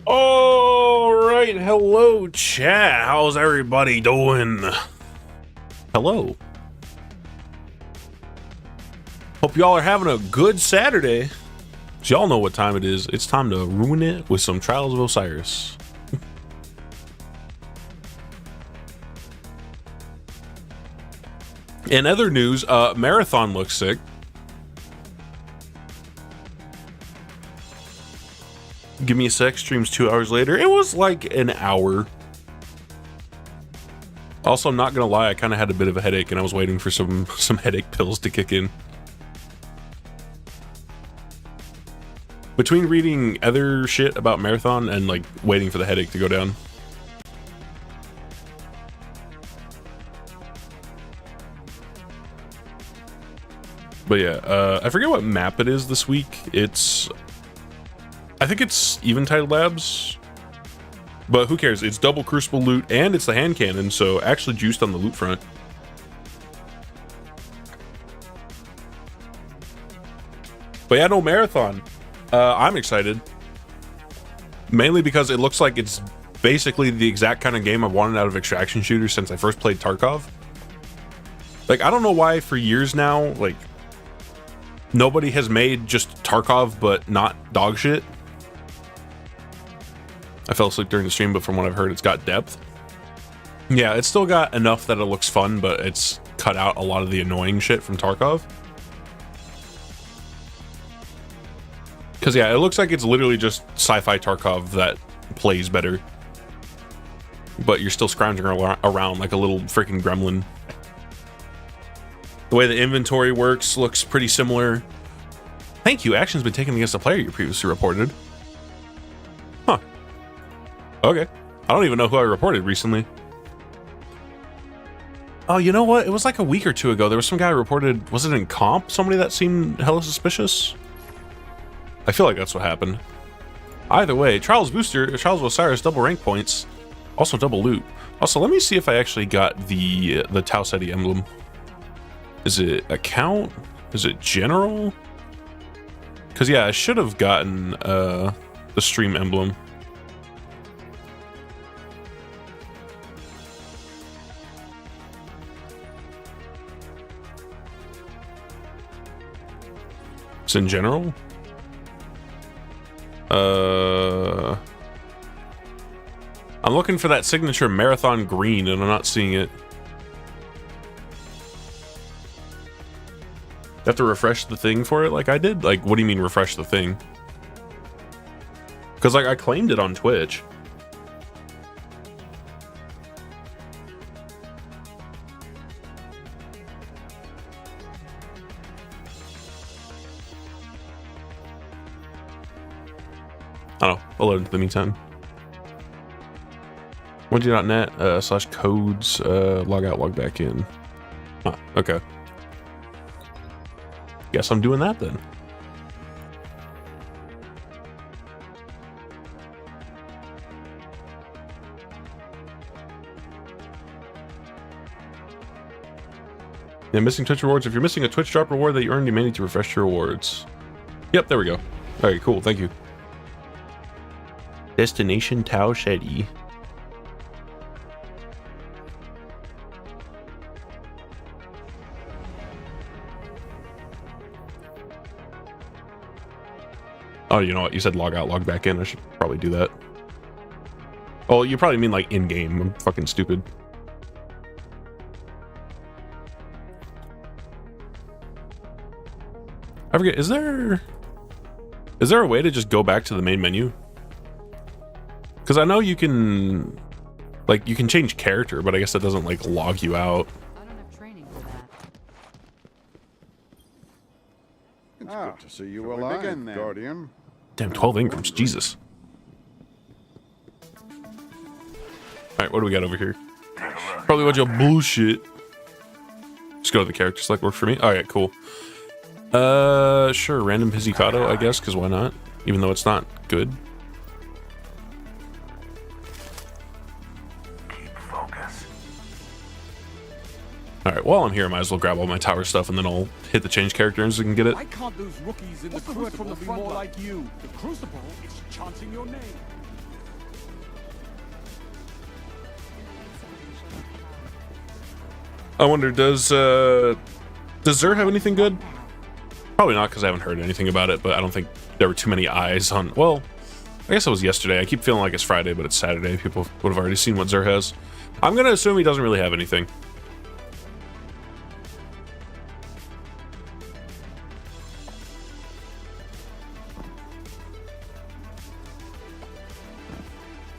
All right, hello chat. How's everybody doing? Hello. Hope y'all are having a good Saturday. So y'all know what time it is. It's time to ruin it with some Trials of Osiris. In other news, Marathon looks sick. Give me a sec, streams 2 hours later. It was like an hour. Also, I'm not gonna lie, I kind of had a bit of a headache and I was waiting for some headache pills to kick in. Between reading other shit about Marathon and like waiting for the headache to go down. But yeah, I forget what map it is this week. I think it's Eventide Labs, but who cares? It's double crucible loot and it's the hand cannon, so actually juiced on the loot front. But yeah, no, Marathon. I'm excited. Mainly because it looks like it's basically the exact kind of game I wanted out of extraction shooters since I first played Tarkov. Like, I don't know why for years now, like, nobody has made just Tarkov but not dog shit. I fell asleep during the stream, but from what I've heard, it's got depth. Yeah, it's still got enough that it looks fun, but it's cut out a lot of the annoying shit from Tarkov. Because yeah, it looks like it's literally just sci-fi Tarkov that plays better. But you're still scrounging around like a little freaking gremlin. The way the inventory works looks pretty similar. Thank you, action's been taken against a player you previously reported. Huh. Okay. I don't even know who I reported recently. Oh, you know what? It was like a week or two ago. There was some guy reported, was it in comp? Somebody that seemed hella suspicious? I feel like that's what happened. Either way, Trials Booster, Trials of Osiris, double rank points. Also double loot. Also, let me see if I actually got the Tau Ceti emblem. Is it account? Is it general? Because yeah, I should have gotten the stream emblem. It's in general? I'm looking for that signature Marathon green and I'm not seeing it. You have to refresh the thing for it like I did? Like, what do you mean refresh the thing? Because like I claimed it on Twitch. I don't know. I'll load it in the meantime. Wendy.net /codes log out, log back in. Huh, okay. Guess I'm doing that then. Yeah, missing Twitch rewards. If you're missing a Twitch drop reward that you earned, you may need to refresh your rewards. Yep, there we go. All right, cool. Thank you. Destination Tau Ceti. Oh, you know what? You said log out, log back in. I should probably do that. Oh, you probably mean like in-game. I'm fucking stupid. I forget, is there a way to just go back to the main menu? Because I know you can, like, you can change character, but I guess that doesn't, like, log you out. I don't have training for that. It's good to see you alive, Guardian. Damn, 12 Ingrams, Jesus. Alright, what do we got over here? Probably a bunch of bullshit. Just go to the character select, work for me. Alright, cool. Sure, random pizzicato, I guess, because why not? Even though it's not good. Alright, while I'm here, I might as well grab all my tower stuff and then I'll hit the change character and so we can get it. Why can't those rookies in the crucible be more like you? The crucible is chanting your name. I wonder, does Xur have anything good? Probably not, because I haven't heard anything about it, but I don't think there were too many eyes on... Well, I guess it was yesterday. I keep feeling like it's Friday, but it's Saturday. People would have already seen what Xur has. I'm going to assume he doesn't really have anything.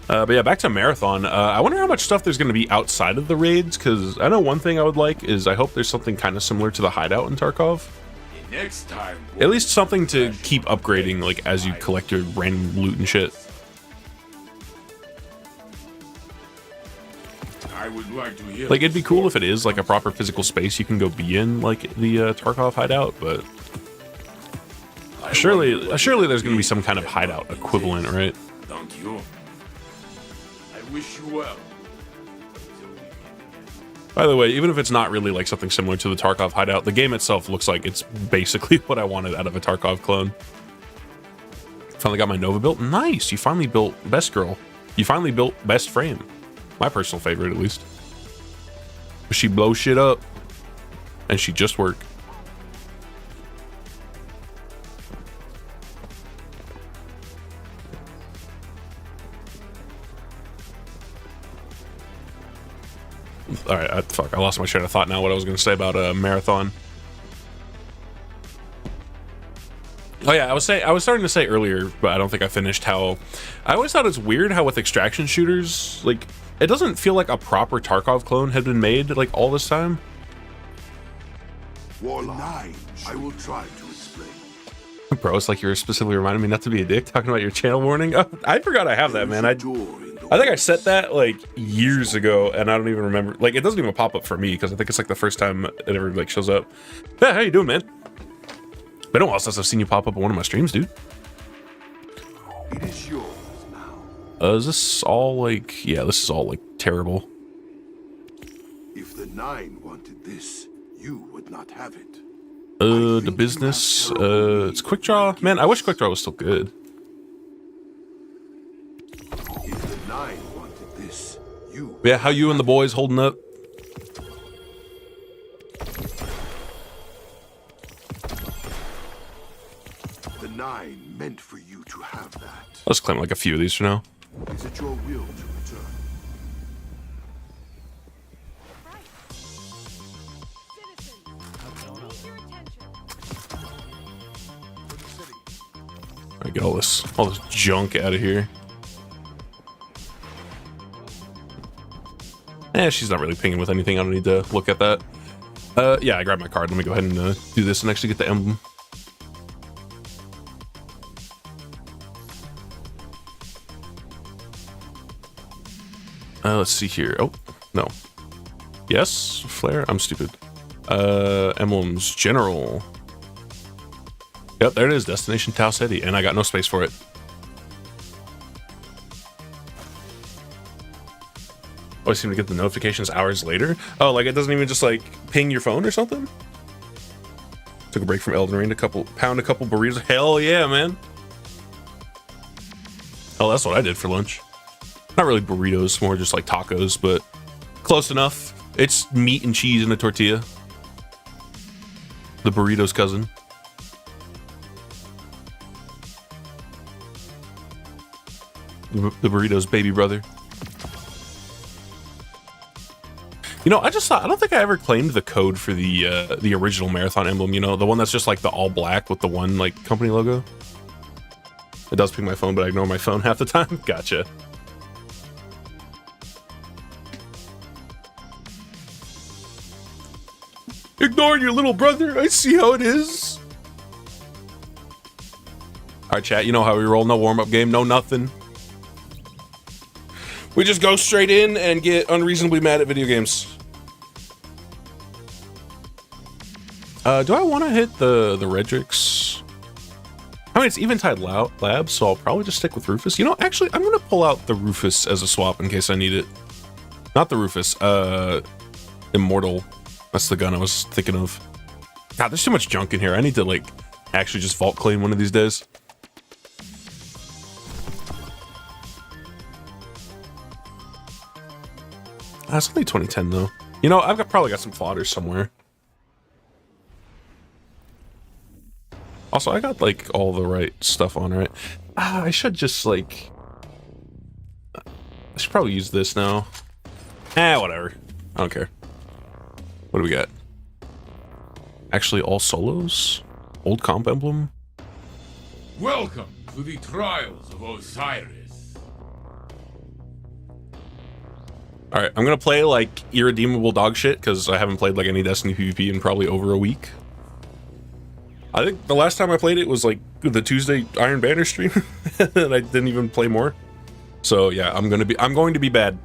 But yeah, back to Marathon. I wonder how much stuff there's going to be outside of the raids, because I know one thing I would like is I hope there's something kind of similar to the hideout in Tarkov. Next time, At least something to keep upgrading, like, as you collect your random loot and shit. I would like to hear. Like, it'd be cool if it is, like, a proper physical space you can go be in, like, the Tarkov hideout, but... Surely there's going to be some kind of hideout equivalent, right? Thank you. I wish you well. By the way, even if it's not really like something similar to the Tarkov hideout, the game itself looks like it's basically what I wanted out of a Tarkov clone. Finally got my Nova built. Nice! You finally built Best Girl. You finally built Best Frame. My personal favorite, at least. She blows shit up. And she just work. Alright, fuck, I lost my train of thought now what I was going to say about Marathon. Oh yeah, I was starting to say earlier, but I don't think I finished how... I always thought it's weird how with extraction shooters, like, it doesn't feel like a proper Tarkov clone had been made, like, all this time. Warlock, I will try to explain. Bro, it's like you were specifically reminding me not to be a dick talking about your channel warning. Oh, I forgot I have that, man. I think I set that like years ago, and I don't even remember. Like, it doesn't even pop up for me because I think it's like the first time it ever like shows up. Yeah, how you doing, man? Been a while since I've seen you pop up on one of my streams, dude. It is yours now. Is this all like? Yeah, this is all like terrible. If the Nine wanted this, you would not have it. The business. It's Quick Draw. Man, I wish Quick Draw was still good. If the Nine wanted this, you. Yeah, how you and the boys holding up? The Nine meant for you to have that. Let's claim like a few of these for now. Is it your will to return? Alright, get all this junk out of here. She's not really pinging with anything. I don't need to look at that. Yeah, I grabbed my card. Let me go ahead and do this and actually get the emblem. Let's see here. Oh, no. Yes, flare. I'm stupid. Emblems, general. Yep, there it is. Destination Tau City, and I got no space for it. Oh, I seem to get the notifications hours later. Oh, like it doesn't even just like ping your phone or something? Took a break from Elden Ring to pound a couple burritos. Hell yeah, man. Oh, that's what I did for lunch. Not really burritos, more just like tacos, but close enough. It's meat and cheese in a tortilla. The burrito's cousin. The burrito's baby brother. You know, I just thought, I don't think I ever claimed the code for the original Marathon emblem, you know, the one that's just like the all black with the one like company logo. It does ping my phone, but I ignore my phone half the time. Gotcha. Ignoring your little brother. I see how it is. All right, chat. You know how we roll. No warm-up game. No nothing. We just go straight in and get unreasonably mad at video games. Do I want to hit the Redrix? I mean, it's Eventide Labs, so I'll probably just stick with Rufus. You know, actually, I'm going to pull out the Rufus as a swap in case I need it. Not the Rufus. Immortal. That's the gun I was thinking of. God, there's too much junk in here. I need to, like, actually just vault claim one of these days. It's only 2010, though. You know, probably got some fodder somewhere. Also, I got, like, all the right stuff on, right? I should just, like... I should probably use this now. Whatever. I don't care. What do we got? Actually, all solos? Old comp emblem? Welcome to the trials of Osiris. Alright, I'm gonna play, like, irredeemable dog shit, because I haven't played, like, any Destiny PvP in probably over a week. I think the last time I played it was, like, the Tuesday Iron Banner stream, and I didn't even play more. So, yeah, I'm going to be bad.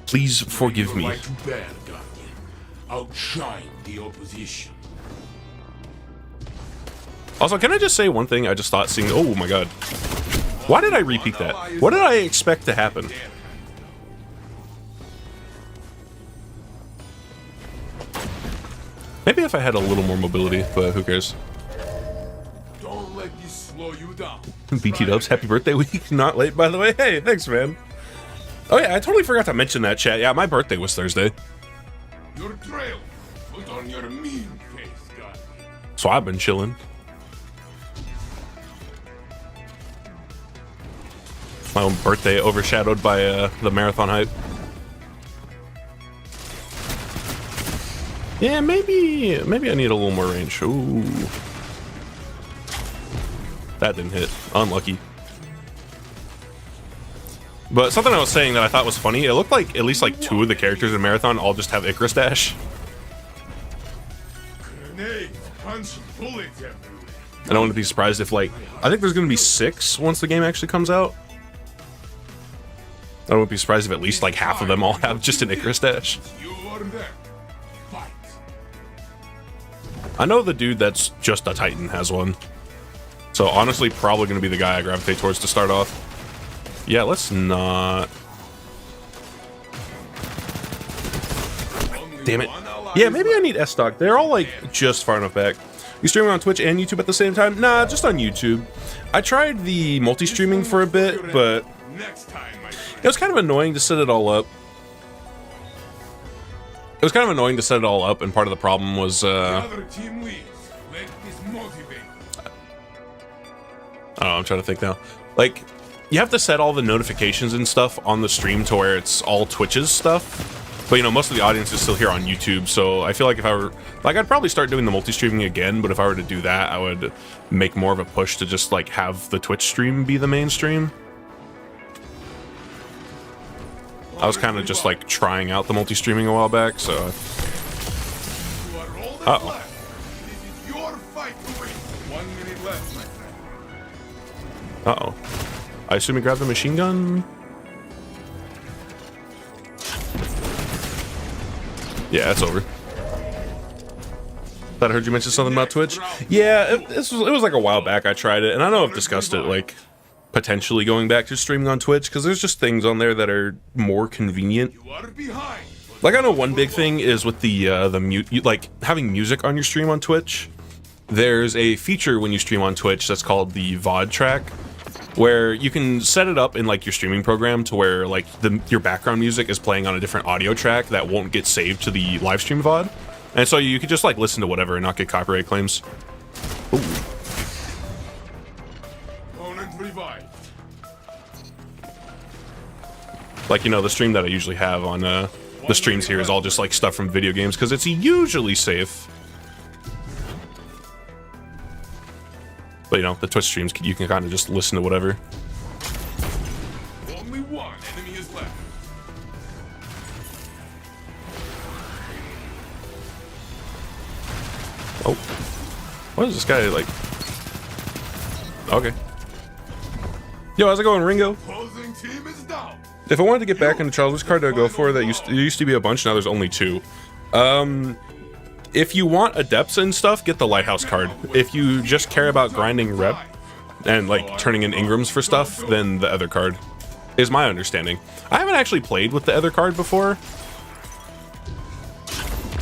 Please forgive me. Like to bear, Guardian. Outshine the opposition. Also, can I just say one thing I just thought seeing... Oh, my God. Why did I repeat that? What did I expect to happen? Maybe if I had a little more mobility, but who cares? Don't let this slow you down. BT Dubs, happy birthday week. Not late, by the way. Hey, thanks, man. Oh, yeah, I totally forgot to mention that, chat. Yeah, my birthday was Thursday. Your trail. Put on your mean face, Guardian. So I've been chilling. My own birthday overshadowed by the marathon hype. Yeah, maybe I need a little more range. Ooh. That didn't hit. Unlucky. But something I was saying that I thought was funny, it looked like at least like 2 of the characters in Marathon all just have Icarus Dash. Grenades, punching bullets everywhere. I don't want to be surprised if, like, I think there's going to be 6 once the game actually comes out. I wouldn't be surprised if at least like half of them all have just an Icarus Dash. You are there. Fight. I know the dude that's just a Titan has one. So honestly, probably going to be the guy I gravitate towards to start off. Yeah, let's not... Damn it. Yeah, maybe I need S-Stock. They're all, like, just far enough back. You streaming on Twitch and YouTube at the same time? Nah, just on YouTube. I tried the multi-streaming for a bit, but... It was kind of annoying to set it all up. It was kind of annoying to set it all up, and part of the problem was, I don't know, I'm trying to think now. Like, you have to set all the notifications and stuff on the stream to where it's all Twitch's stuff. But, you know, most of the audience is still here on YouTube, so I feel like if I were... Like, I'd probably start doing the multi-streaming again, but if I were to do that, I would make more of a push to just, like, have the Twitch stream be the main stream. I was kind of just, like, trying out the multi-streaming a while back, so... Uh-oh. Uh-oh. I assume he grabbed the machine gun? Yeah, it's over. Thought I heard you mention something about Twitch. Yeah, it was like a while back I tried it, and I know I've discussed it, like, potentially going back to streaming on Twitch, because there's just things on there that are more convenient. Like, I know one big thing is with the like, having music on your stream on Twitch. There's a feature when you stream on Twitch that's called the VOD track, where you can set it up in, like, your streaming program to where, like, your background music is playing on a different audio track that won't get saved to the live stream VOD. And so you could just, like, listen to whatever and not get copyright claims. Ooh. Like, you know, the stream that I usually have on the streams here is all just, like, stuff from video games, because it's usually safe. But, you know, the Twitch streams, you can kind of just listen to whatever. Only one enemy is left. Oh. What is this guy, like... Okay. Yo, how's it going, Ringo? Opposing team is down. If I wanted to get back into Charles, which card do I go for? There used to be a bunch, now there's only 2. If you want adepts and stuff, get the Lighthouse card. If you just care about grinding rep and, like, turning in Ingrams for stuff, then the other card is my understanding. I haven't actually played with the other card before.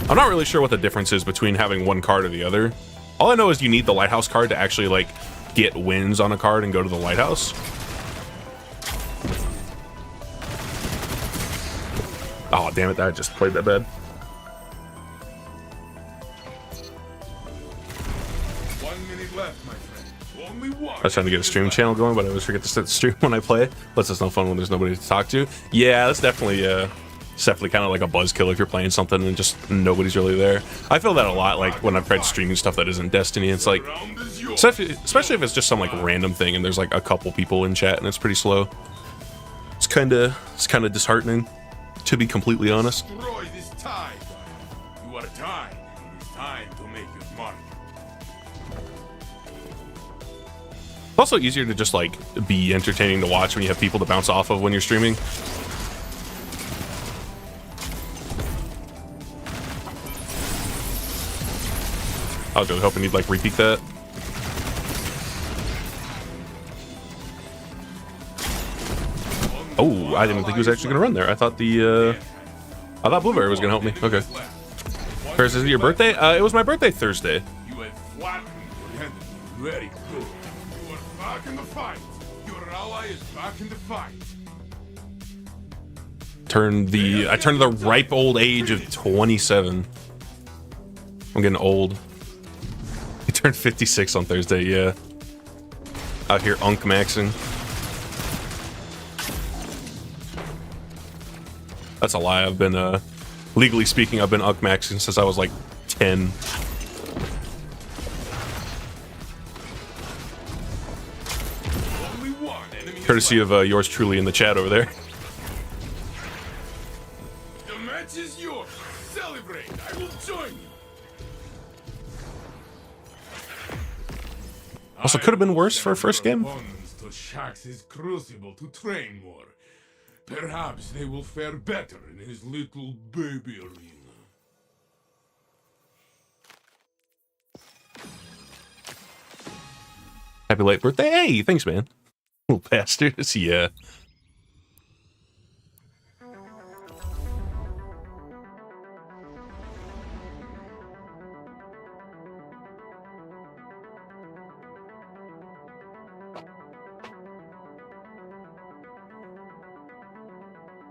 I'm not really sure what the difference is between having one card or the other. All I know is you need the Lighthouse card to actually, like, get wins on a card and go to the Lighthouse. Oh, Oh, damn it, I just played that bad. 1 minute left, my friend. Only one. I was trying to get a stream channel going, but I always forget to set the stream when I play. Plus, it's no fun when there's nobody to talk to. Yeah, that's definitely kind of like a buzzkill if you're playing something and just nobody's really there. I feel that a lot, like when I've tried streaming stuff that isn't Destiny. It's like, especially if it's just some like random thing and there's like a couple people in chat and it's pretty slow. It's kind of disheartening, to be completely honest. Destroy this tide. You are tied. It is time to make your mark. It's also easier to just like be entertaining to watch when you have people to bounce off of when you're streaming. I was really hoping he'd like repeat that. Oh, I didn't think he was actually gonna run there. I thought Blueberry was gonna help me. Okay. Farris, is it your birthday? It was my birthday Thursday. You have flattened your enemy. Very good. You are back in the fight. Your ally is back in the fight. I turned the ripe old age of 27. I'm getting old. I turned 56 on Thursday, yeah. Out here unk maxing. That's a lie. I've been, legally speaking, I've been unk maxing since I was like 10. Courtesy of yours truly in the chat over there. The match is yours. Celebrate. I will join you. Also, could have been worse for a first game. To Shax's crucible to train more. Perhaps they will fare better in his little baby arena. Happy late birthday. Hey, thanks, man. Little bastards, yeah.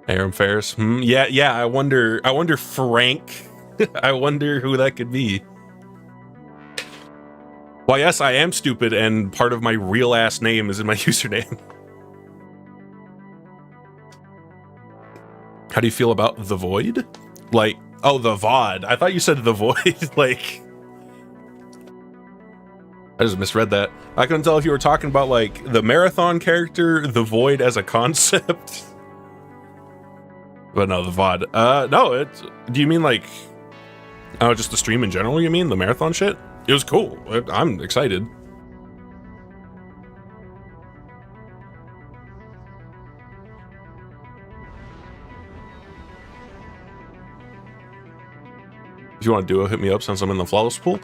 Aaron Farris. Yeah. I wonder Frank. I wonder who that could be. Well, yes, I am stupid, and part of my real ass name is in my username. How do you feel about the Void? Like, oh, the VOD. I thought you said the Void. Like, I just misread that. I couldn't tell if you were talking about like the Marathon character, the Void as a concept. But no, the VOD. No, do you mean like, oh, just the stream in general, you mean? The Marathon shit? It was cool. I'm excited. If you want to duo, hit me up since I'm in the flawless pool.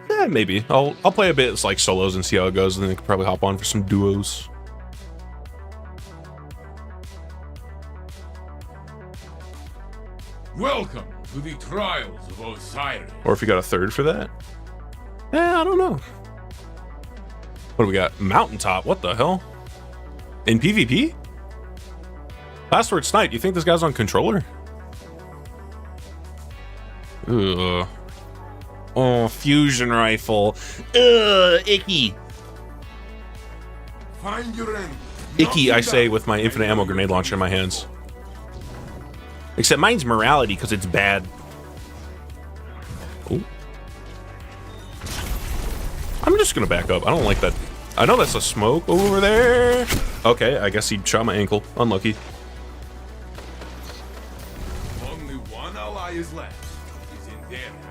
Yeah, maybe. I'll play a bit. It's like solos and see how it goes, and then I could probably hop on for some duos. Welcome to the trials of Osiris. Or if you got a third for that. I don't know. What do we got? Mountaintop. What the hell? In PvP? Password Snipe. You think this guy's on controller? Ugh. Oh, fusion rifle. Ugh, icky. Find your enemy. Icky, I say, with my infinite ammo grenade launcher in my hands. Except mine's morality because it's bad. Ooh. I'm just gonna back up. I don't like that. I know that's a smoke over there. Okay, I guess he shot my ankle. Unlucky. Only one ally is left. He's in their hands.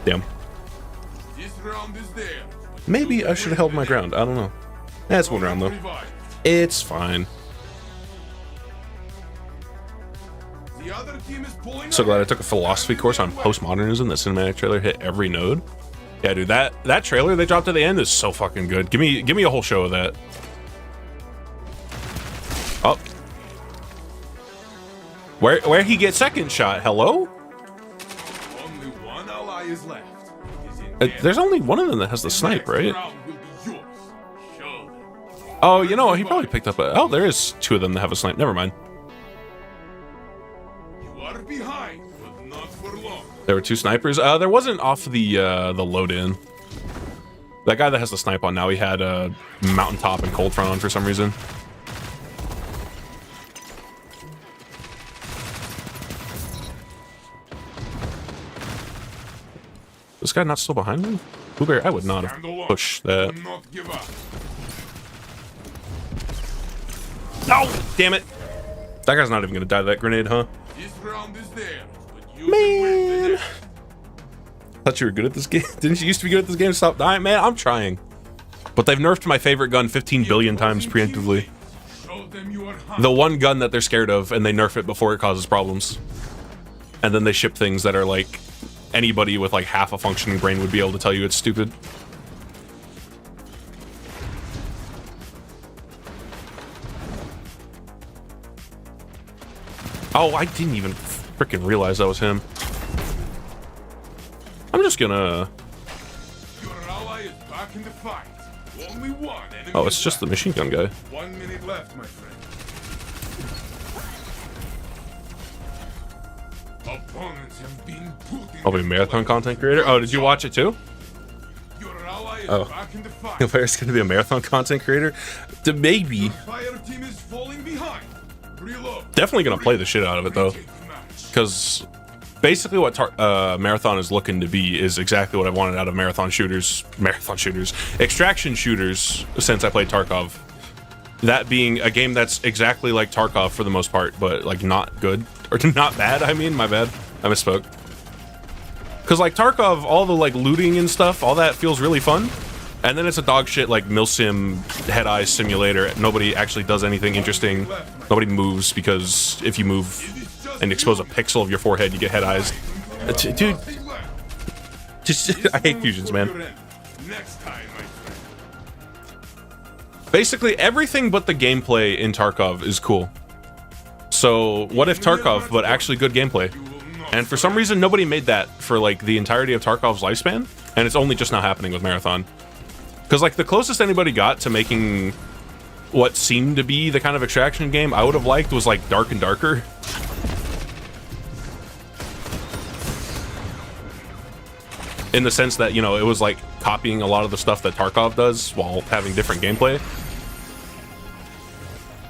Damn. This round is there. Maybe I should have held my ground. I don't know. That's one round though. It's fine. The other team is pulling So glad I took a philosophy course on postmodernism. That cinematic trailer hit every node. Yeah, dude, that trailer they dropped at the end is so fucking good. Give me a whole show of that. Oh, where he get second shot? Hello? Only one ally is left. There's only one of them that has the snipe, right? Oh, you know, he probably picked up a... Oh, there is two of them that have a snipe. Never mind. There were 2 snipers. There wasn't off the load-in. That guy that has the snipe on now, he had a mountaintop and cold front on for some reason. This guy not still behind me? Blueberry, I would not have pushed that. Oh, damn it. That guy's not even gonna die to that grenade, huh? Man. Thought you were good at this game. Didn't you used to be good at this game? Stop dying, man. I'm trying. But they've nerfed my favorite gun 15 billion times preemptively. The one gun that they're scared of, and they nerf it before it causes problems. And then they ship things that are like, anybody with like half a functioning brain would be able to tell you it's stupid. Oh, I didn't even freaking realize that was him. I'm just gonna... Oh, it's just the machine gun guy. 1 minute left, my friend. Opponents have been put in I'll be a marathon content creator. Oh, did you watch it too? Your ally is Oh, back in the fight. Farris gonna be a marathon content creator? Maybe. Fire team is falling behind. Reload. Definitely gonna play the shit out of it though, because basically what Marathon is looking to be is exactly what I wanted out of marathon shooters, extraction shooters since I played Tarkov. That being a game that's exactly like Tarkov for the most part, but like not good, or not bad, I mean, my bad, I misspoke. Because like Tarkov, all the like looting and stuff, all that feels really fun. And then it's a dog shit like milsim head-eye simulator. Nobody actually does anything interesting. Nobody moves, because if you move and expose a pixel of your forehead, you get head eyes. Dude, just I hate fusions, man. Basically, everything but the gameplay in Tarkov is cool. So what if Tarkov, but actually good gameplay? And for some reason, nobody made that for like the entirety of Tarkov's lifespan, and it's only just now happening with Marathon. Because like the closest anybody got to making what seemed to be the kind of extraction game I would have liked was like Dark and Darker. In the sense that, you know, it was like copying a lot of the stuff that Tarkov does while having different gameplay.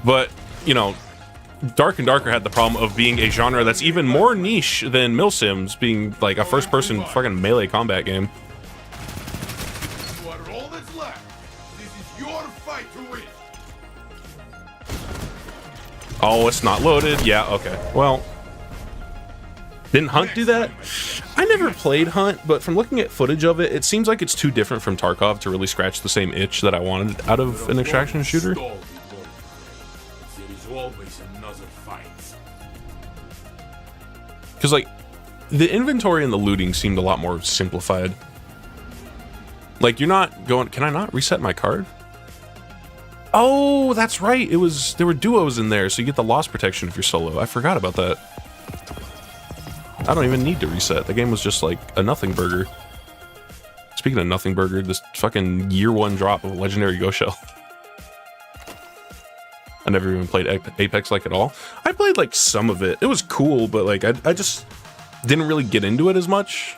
But, you know, Dark and Darker had the problem of being a genre that's even more niche than milsims, being like a first-person fucking melee combat game. Oh, it's not loaded. Yeah, okay. Well, didn't Hunt do that? I never played Hunt, but from looking at footage of it, it seems like it's too different from Tarkov to really scratch the same itch that I wanted out of an extraction shooter. Because, like, the inventory and the looting seemed a lot more simplified. Like, you're not going... Can I not reset my card? Oh, that's right. It was... There were duos in there, so you get the loss protection if you're solo. I forgot about that. I don't even need to reset. The game was just, like, a nothing burger. Speaking of nothing burger, this fucking year 1 drop of a legendary Ghost Shell. I never even played Apex like at all. I played like some of it. It was cool, but like I just didn't really get into it as much.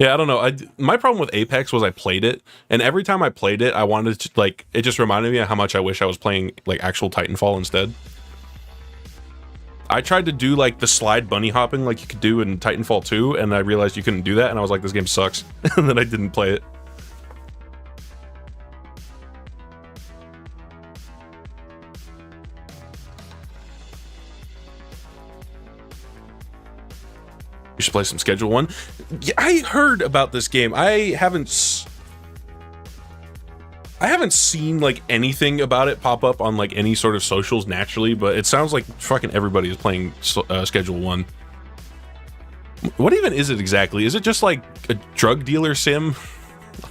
Yeah, I don't know. My problem with Apex was I played it, and every time I played it, I wanted to like it just reminded me of how much I wish I was playing like actual Titanfall instead. I tried to do like the slide bunny hopping like you could do in Titanfall 2, and I realized you couldn't do that, and I was like, this game sucks. And then I didn't play it. You should play some Schedule 1. Yeah, I heard about this game. I haven't seen like anything about it pop up on like any sort of socials naturally, but it sounds like fucking everybody is playing Schedule 1. What even is it exactly? Is it just like a drug dealer sim?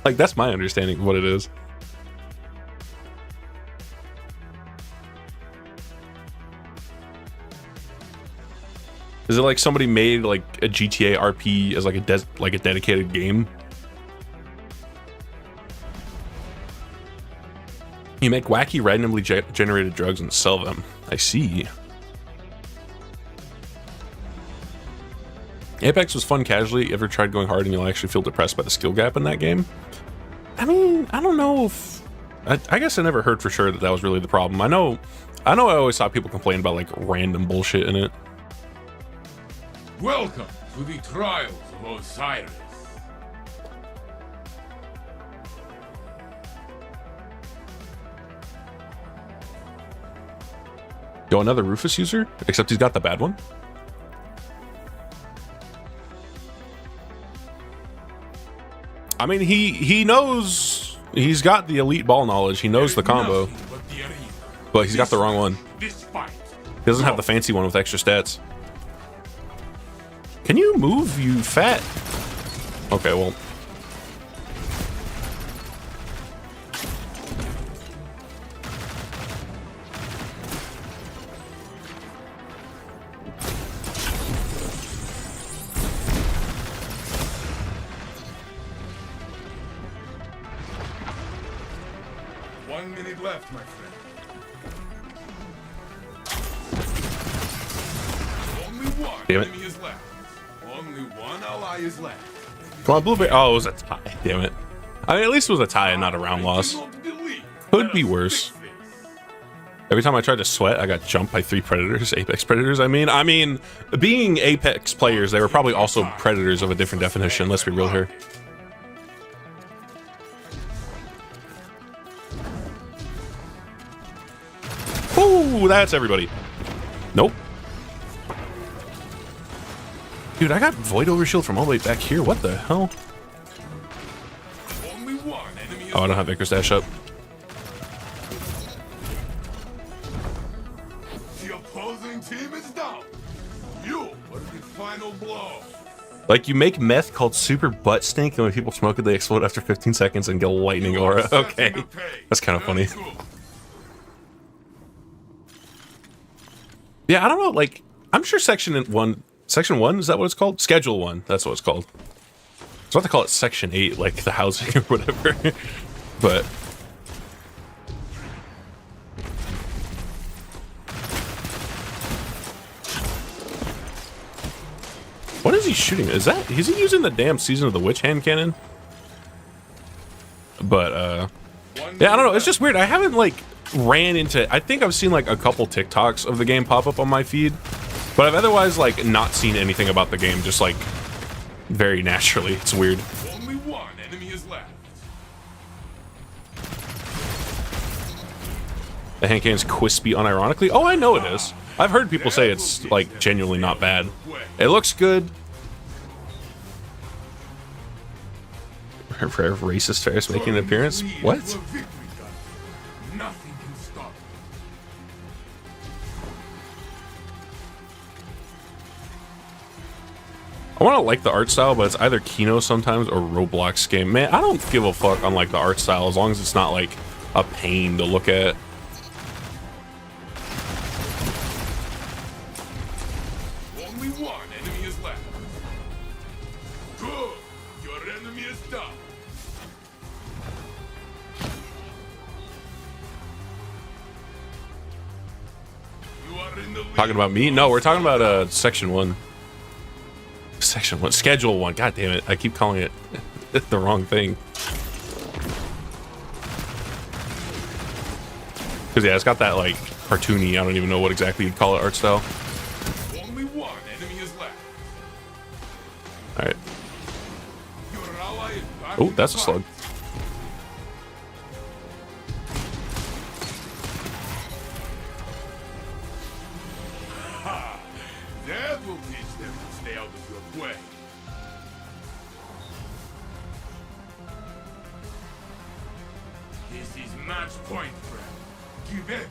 Like that's my understanding of what it is. Is it like somebody made like a GTA RP as like a dedicated game? You make wacky, randomly generated drugs and sell them. I see. Apex was fun casually. You ever tried going hard and you'll actually feel depressed by the skill gap in that game? I mean, I don't know if... I guess I never heard for sure that that was really the problem. I know I always saw people complain about like random bullshit in it. Welcome to the trials of Osiris. Yo, another Rufus user? Except he's got the bad one. I mean, he knows, he's got the elite ball knowledge. He knows the combo, but he's got the wrong one. He doesn't have the fancy one with extra stats. Can you move, you fat? Okay, well. Left, my friend. Only one enemy is left. Only one ally is left. Come on, Blueberry. Oh, it was a tie. Damn it. I mean, at least it was a tie and not a round loss. Could be worse. Every time I tried to sweat, I got jumped by 3 predators. Apex predators, I mean, being Apex players, they were probably also predators of a different definition. Let's be real here. Ooh, that's everybody. Nope. Dude, I got Void Overshield from all the way back here. What the hell? Oh, I don't have Icarus Dash up. The opposing team is down. You are the final blow. Like, you make meth called Super Butt Stink, and when people smoke it, they explode after 15 seconds and get a lightning aura. Okay. That's kind of funny. Yeah, I don't know, like, I'm sure Section 1, is that what it's called? Schedule 1, that's what it's called. So I have to call it Section 8, like the housing or whatever. But... what is he shooting? Is he using the damn Season of the Witch hand cannon? But, yeah, I don't know, it's just weird. I haven't, like... ran into, I think I've seen like a couple TikToks of the game pop up on my feed, but I've otherwise like not seen anything about the game, just like very naturally. It's weird. Only one enemy is left. The hand cannon's crispy unironically. Oh, I know it is. I've heard people say it's like genuinely not bad. It looks good. Racist Farris making an appearance? What? Nothing can stop. I want to like the art style, but it's either Kino sometimes or Roblox game. Man, I don't give a fuck on like the art style as long as it's not like a pain to look at. Only one enemy is left. Good. Your enemy is down. You are in the lead. Talking about me? No, we're talking about Section 1. Section 1. Schedule 1. God damn it. I keep calling it the wrong thing. Because, yeah, it's got that, like, cartoony, I don't even know what exactly you'd call it, art style. Only one enemy is left. Alright. Your ally is back. Oh, that's a slug. Ha! That will teach them to stay out of your way. This is match point, friend. Give everything.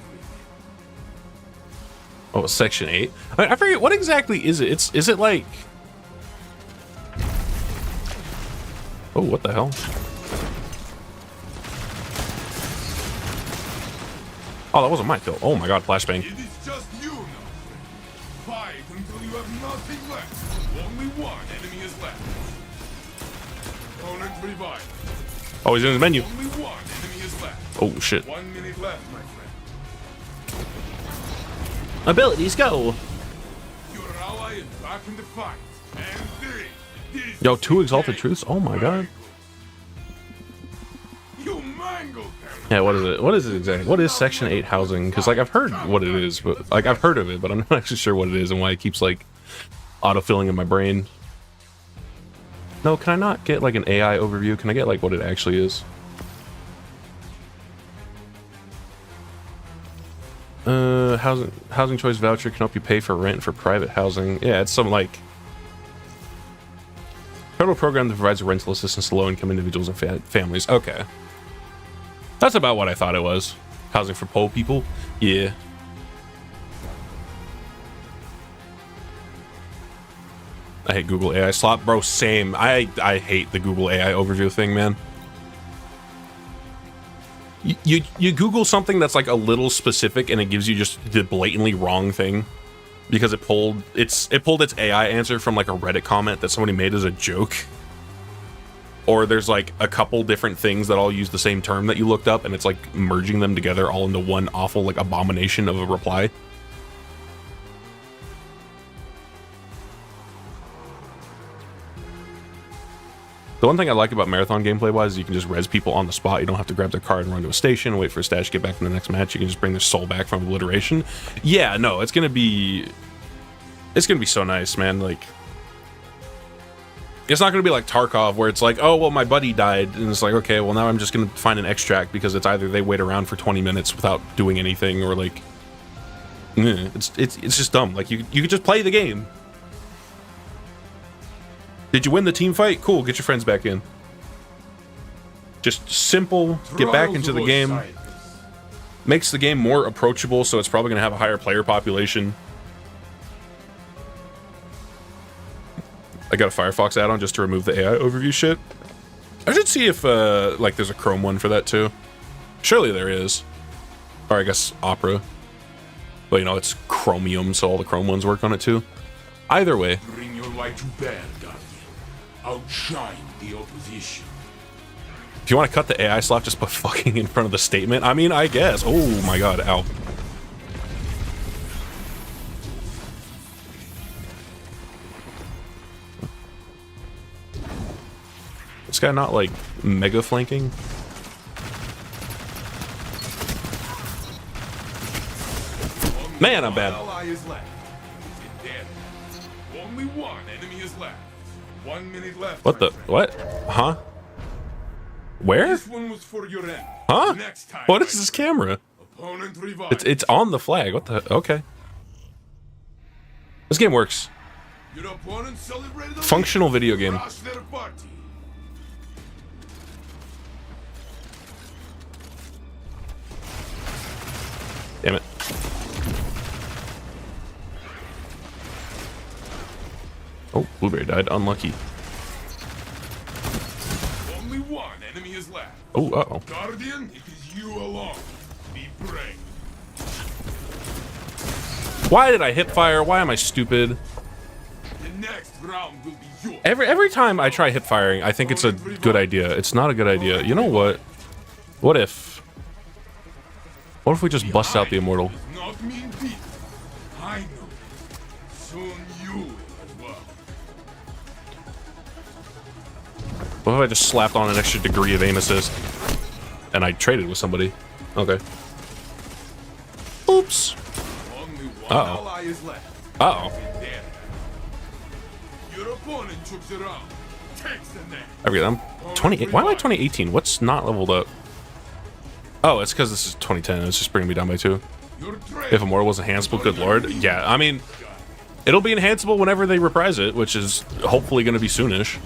Oh, Section 8? I forget, what exactly is it? Is it like... oh, what the hell? Oh, that wasn't my kill. Oh my god, flashbang. It is just you now. Fight until you have nothing left. Only one enemy is left. Opponent revived. Oh, he's in his menu. Only one enemy is is left. Oh shit. 1 minute left, my friend. Abilities go. Your ally is back in the fight. And this Yo, is 2 the exalted game. truths. Oh my god. You mangled them. Yeah, what is it? What is it exactly? What is Section 8 housing? Because like I've heard what it is, but like I've heard of it, but I'm not actually sure what it is and why it keeps like autofilling in my brain. No, can I not get like an AI overview? Can I get like what it actually is? Housing choice voucher can help you pay for rent for private housing. Yeah, it's some like federal program that provides rental assistance to low-income individuals and families. Okay. That's about what I thought it was. Housing for poor people? Yeah. I hate Google AI slop. Bro, same. I hate the Google AI overview thing, man. You Google something that's like a little specific and it gives you just the blatantly wrong thing because it pulled its AI answer from like a Reddit comment that somebody made as a joke. Or there's like a couple different things that all use the same term that you looked up and it's like merging them together all into one awful like abomination of a reply. The one thing I like about Marathon gameplay wise is you can just res people on the spot. You don't have to grab their card and run to a station, wait for a stash, get back in the next match. You can just bring their soul back from obliteration. Yeah, no, it's gonna be so nice, man. Like, it's not gonna be like Tarkov where it's like, oh well, my buddy died, and it's like, okay, well now I'm just gonna find an extract because it's either they wait around for 20 minutes without doing anything, or like, it's just dumb. Like you could just play the game. Did you win the team fight? Cool, get your friends back in. Just simple, get back into the game. Makes the game more approachable, so it's probably going to have a higher player population. I got a Firefox add-on just to remove the AI overview shit. I should see if, like, there's a Chrome one for that, too. Surely there is. Or I guess Opera. But, you know, it's Chromium, so all the Chrome ones work on it, too. Either way. Bring your light to bear, Guardian. Outshine the opposition. If you want to cut the AI slap, just put fucking in front of the statement. I mean, I guess. Oh my god, ow. This guy not like mega flanking? Man, I'm bad. Ally is left. Is it dead? Only one enemy is left. 1 minute left. What the? What? Huh? Where? This one was for your end. Huh? Next time, What is this camera? Opponent revived. It's on the flag. What the? Okay. This game works. Your opponent celebrated a Functional win. video game. Crush their party. Damn it. Oh, Blueberry died. Unlucky. Only one enemy is left. Oh, uh-oh. Guardian, it is you alone. Be brave. Why did I hip fire? Why am I stupid? The next round will be yours. Every time I try hip firing, I think it's a good idea. It's not a good idea. You know what? What if we just bust out the Immortal? Does not mean beat. I know. Soon you will as well. What if I just slapped on an extra degree of aim assist? And I traded with somebody. Okay. Oops. Only one Uh-oh. ally is left. Uh-oh. Dead. Your opponent chokes around. Takes the neck. I forget, I'm 28. Why am I 2018? What's not leveled up? Oh, it's because this is 2010. It's just bringing me down by 2. Your trade. If Immortal was enhanceable, good lord. Yeah, I mean, it'll be enhanceable whenever they reprise it, which is hopefully going to be soonish.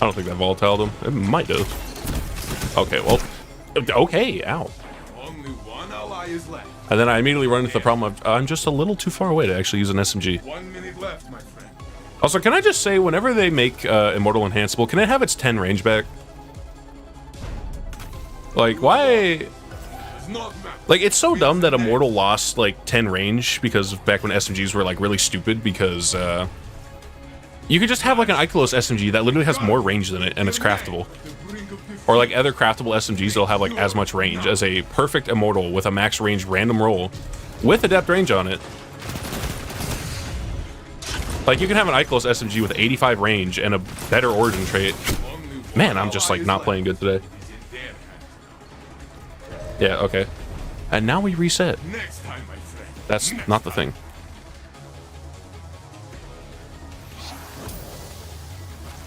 I don't think that volatiled him. It might have. Okay, well, okay, ow. Only one ally is left. And then I immediately run into the problem of I'm just a little too far away to actually use an SMG. 1 minute left, my friend. Also, can I just say, whenever they make Immortal enhanceable, can it have its 10 range back? Like, why? not matter. Like, it's so dumb that Immortal lost, like, 10 range, because back when SMGs were, like, really stupid, because, you could just have, like, an Ikelos SMG that literally has more range than it, and it's craftable. Or, like, other craftable SMGs that'll have, like, as much range as a perfect Immortal with a max range random roll with adept range on it. Like, you can have an Ikelos SMG with 85 range and a better origin trait. Man, I'm just, like, not playing good today. Yeah, okay. And now we reset. Next time, my friend. That's not the thing.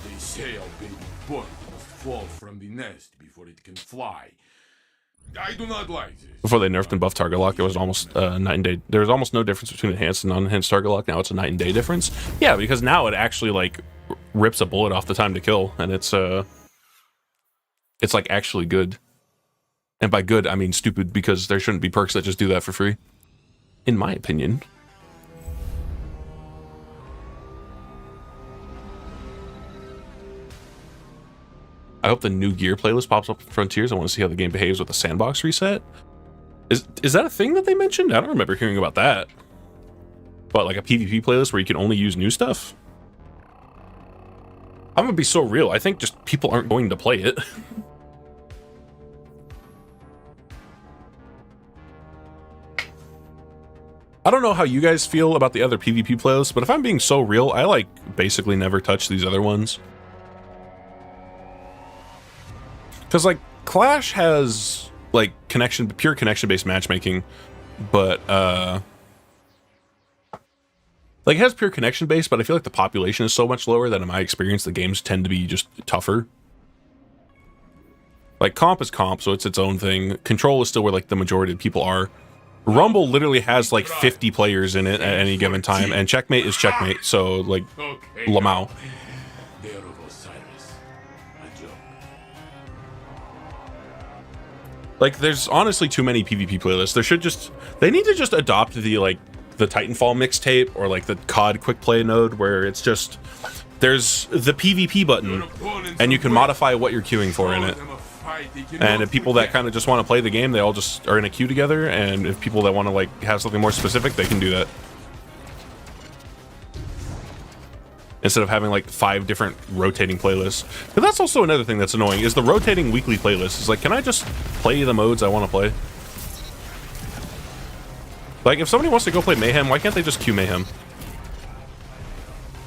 They say a baby bird must fall from the nest before it can fly. I do not like this. Before they nerfed and buffed target lock, it was almost night and day. There was almost no difference between enhanced and non-enhanced target lock. Now it's a night and day difference. Yeah, because now it actually, like, rips a bullet off the time to kill, and it's like actually good. And by good, I mean stupid, because there shouldn't be perks that just do that for free, in my opinion. I hope the new gear playlist pops up in Frontiers. I want to see how the game behaves with the sandbox reset. Is that a thing that they mentioned? I don't remember hearing about that. But like a PvP playlist where you can only use new stuff? I'm gonna be so real. I think just people aren't going to play it. I don't know how you guys feel about the other PvP playlists, but if I'm being so real, I like basically never touch these other ones. Because, like, Clash has, like, pure connection-based matchmaking, but, like, it has pure connection-based, but I feel like the population is so much lower that in my experience, the games tend to be just tougher. Like, comp is comp, so it's its own thing. Control is still where, like, the majority of people are. Rumble literally has, like, 50 players in it at any given time, and Checkmate is Checkmate, so, like, Lamau. Like, there's honestly too many PvP playlists. They need to just adopt the, like, the Titanfall mixtape or, like, the COD quick play node where it's just, there's the PvP button and you can modify what you're queuing for in it. And if people that kind of just want to play the game, they all just are in a queue together, and if people that want to, like, have something more specific, they can do that. Instead of having, like, 5 different rotating playlists. But that's also another thing that's annoying, is the rotating weekly playlist. It's like, can I just play the modes I want to play? Like, if somebody wants to go play Mayhem, why can't they just queue Mayhem?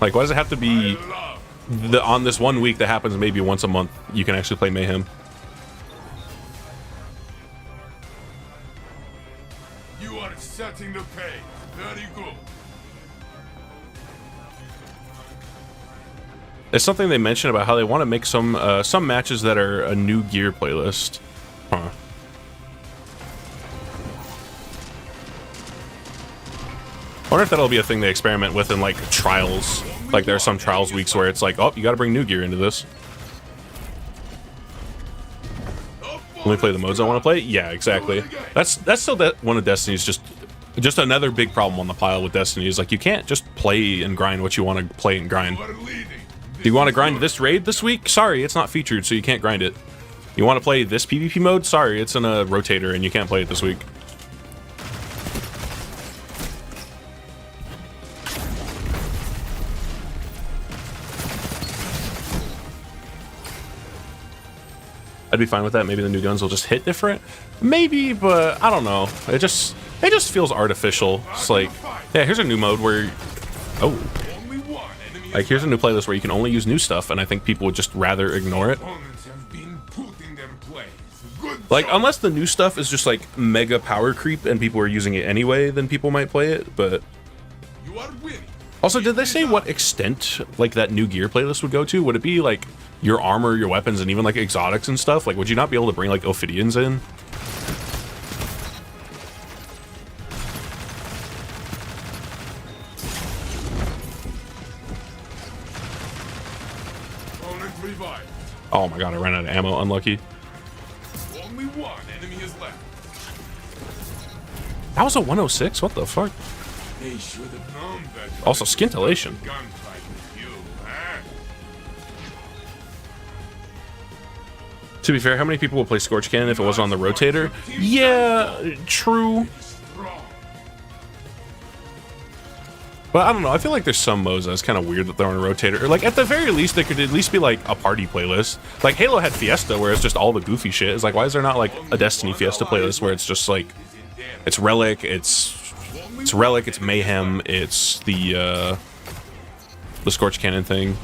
Like, why does it have to be on this one week that happens maybe once a month, you can actually play Mayhem? You are setting the pace. Very good. It's something they mentioned about how they want to make some matches that are a new gear playlist. Huh. I wonder if that'll be a thing they experiment with in, like, trials. Like, there are some trials weeks where it's like, oh, you gotta bring new gear into this. Only play the modes I want to play? Yeah, exactly. That's still one of Destiny's just another big problem on the pile with Destiny is, like, you can't just play and grind what you want to play and grind. Do you want to grind this raid this week? Sorry, it's not featured, so you can't grind it. You want to play this PvP mode? Sorry, it's in a rotator and you can't play it this week. I'd be fine with that. Maybe the new guns will just hit different. Maybe, but I don't know. It just feels artificial. It's like, yeah, here's a new mode where, oh. Like, here's a new playlist where you can only use new stuff, and I think people would just rather ignore it. Like, unless the new stuff is just, like, mega power creep and people are using it anyway, then people might play it, but... Also, did they say what extent, like, that new gear playlist would go to? Would it be, like, your armor, your weapons, and even, like, exotics and stuff? Like, would you not be able to bring, like, Ophidians in? Oh my god, I ran out of ammo. Unlucky. Only one enemy is left. That was a 106? What the fuck? They should have known that. Also, scintillation. To be fair, how many people would play Scorch Cannon if it wasn't on the rotator? Yeah, true. But I don't know, I feel like there's some modes that's kind of weird that they're on a rotator. Or like, at the very least, there could at least be like a party playlist. Like Halo had Fiesta, where it's just all the goofy shit. It's like, why is there not like a Destiny Fiesta playlist where it's just like, it's Relic, it's Mayhem, it's the Scorch Cannon thing.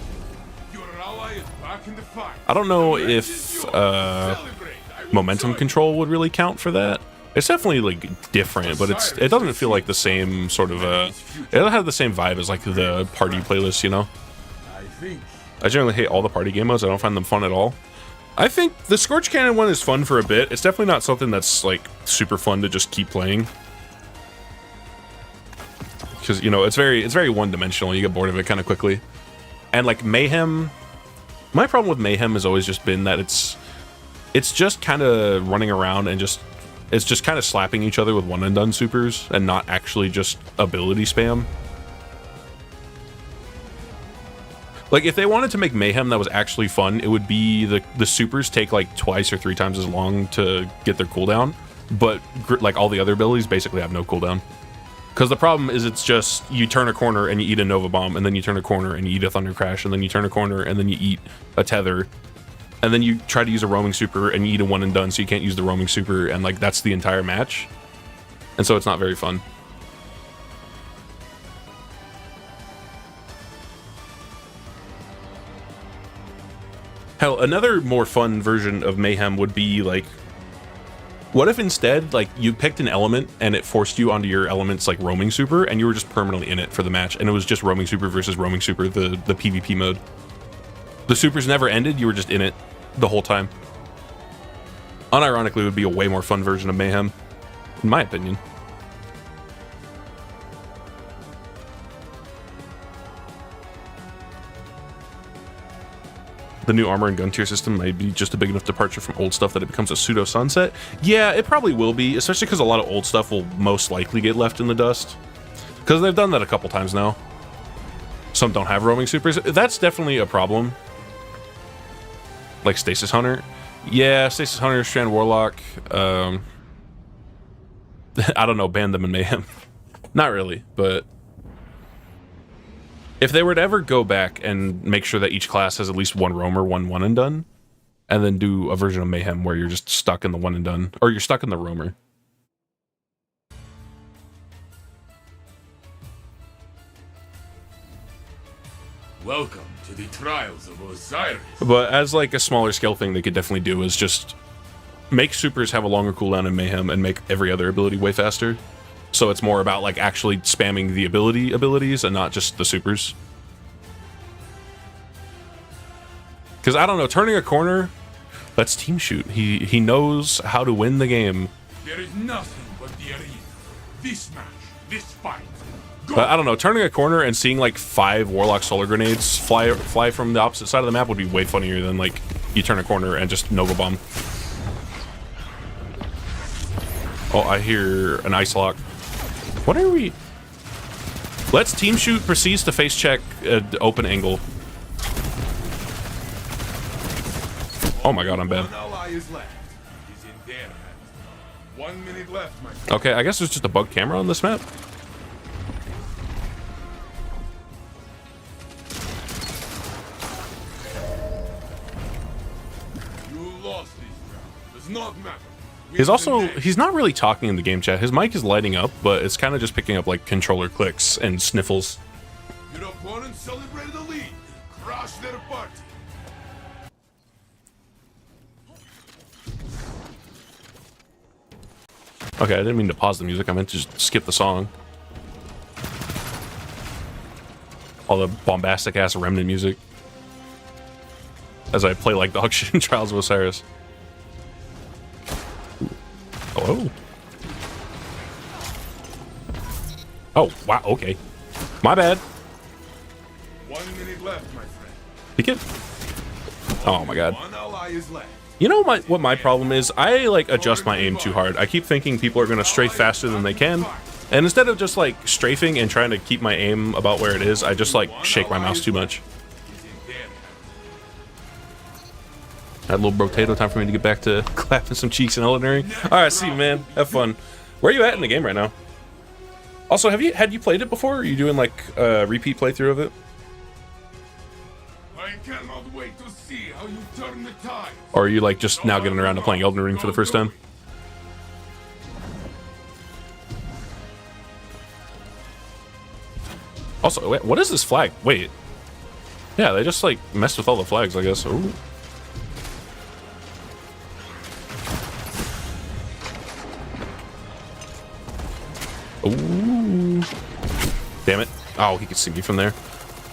I don't know if momentum control would really count for that. It's definitely like different, but it doesn't feel like the same sort of it doesn't have the same vibe as like the party playlist, you know. I generally hate all the party game modes. I don't find them fun at all. I think the Scorch Cannon one is fun for a bit. It's definitely not something that's like super fun to just keep playing, because you know it's very one-dimensional. You get bored of it kind of quickly. And like Mayhem, my problem with Mayhem has always just been that it's just kind of running around and it's just kind of slapping each other with one and done supers and not actually just ability spam. Like if they wanted to make Mayhem that was actually fun, it would be the supers take like twice or 3 times as long to get their cooldown, but like all the other abilities basically have no cooldown. Because the problem is it's just you turn a corner and you eat a Nova Bomb, and then you turn a corner and you eat a Thunder Crash, and then you turn a corner and then you eat a Tether, and then you try to use a roaming super and you eat a one and done, so you can't use the roaming super, and like that's the entire match. And so it's not very fun. Hell, another more fun version of Mayhem would be like, what if instead like you picked an element and it forced you onto your element's like roaming super, and you were just permanently in it for the match, and it was just roaming super versus roaming super, the PvP mode. The supers never ended, you were just in it the whole time. Unironically, it would be a way more fun version of Mayhem, in my opinion. The new armor and gun tier system might be just a big enough departure from old stuff that it becomes a pseudo sunset. Yeah, it probably will be, especially because a lot of old stuff will most likely get left in the dust, because they've done that a couple times now. Some don't have roaming supers. That's definitely a problem. Like Stasis Hunter. Yeah, Stasis Hunter, Strand Warlock. I don't know, ban them in Mayhem. Not really, but if they were to ever go back and make sure that each class has at least one roamer, one and done, and then do a version of Mayhem where you're just stuck in the one and done, or you're stuck in the roamer. Welcome to the Trials of Osiris. But as like a smaller scale thing they could definitely do is just make supers have a longer cooldown in Mayhem and make every other ability way faster. So it's more about like actually spamming the abilities and not just the supers. Because I don't know, turning a corner, that's team shoot. He knows how to win the game. There is nothing but the arena. This match, this fight. But I don't know, turning a corner and seeing like 5 Warlock solar grenades fly from the opposite side of the map would be way funnier than like you turn a corner and just Nova Bomb. Oh, I hear an ice lock. What are we? Let's team shoot proceeds to face check open angle. Oh my god, I'm bad. 1 minute left, my friend. Okay, I guess there's just a bug camera on this map. You lost this round. Does not matter. He's not really talking in the game chat. His mic is lighting up, but it's kind of just picking up like controller clicks and sniffles. Your opponent celebrated a lead. Crush their party. Okay, I didn't mean to pause the music. I meant to just skip the song. All the bombastic ass remnant music as I play like dog shit in Trials of Osiris. Hello? Oh, wow, okay. My bad. 1 minute left, my friend. Peek it. Oh my god. One ally is left. You know what my problem is? I like adjust my aim too hard. I keep thinking people are gonna strafe faster than they can. And instead of just like strafing and trying to keep my aim about where it is, I just like shake my mouse too much. That little potato time for me to get back to clapping some cheeks in Elden Ring. All right, see you, man. Have fun. Where are you at in the game right now? Also, had you played it before? Or are you doing like a repeat playthrough of it? I cannot wait to see how you turn the tide. Or are you like just now getting around to playing Elden Ring for the first time? Also, wait, what is this flag? Wait. Yeah, they just like messed with all the flags, I guess. Ooh. Ooh. Damn it. Oh, he could see me from there.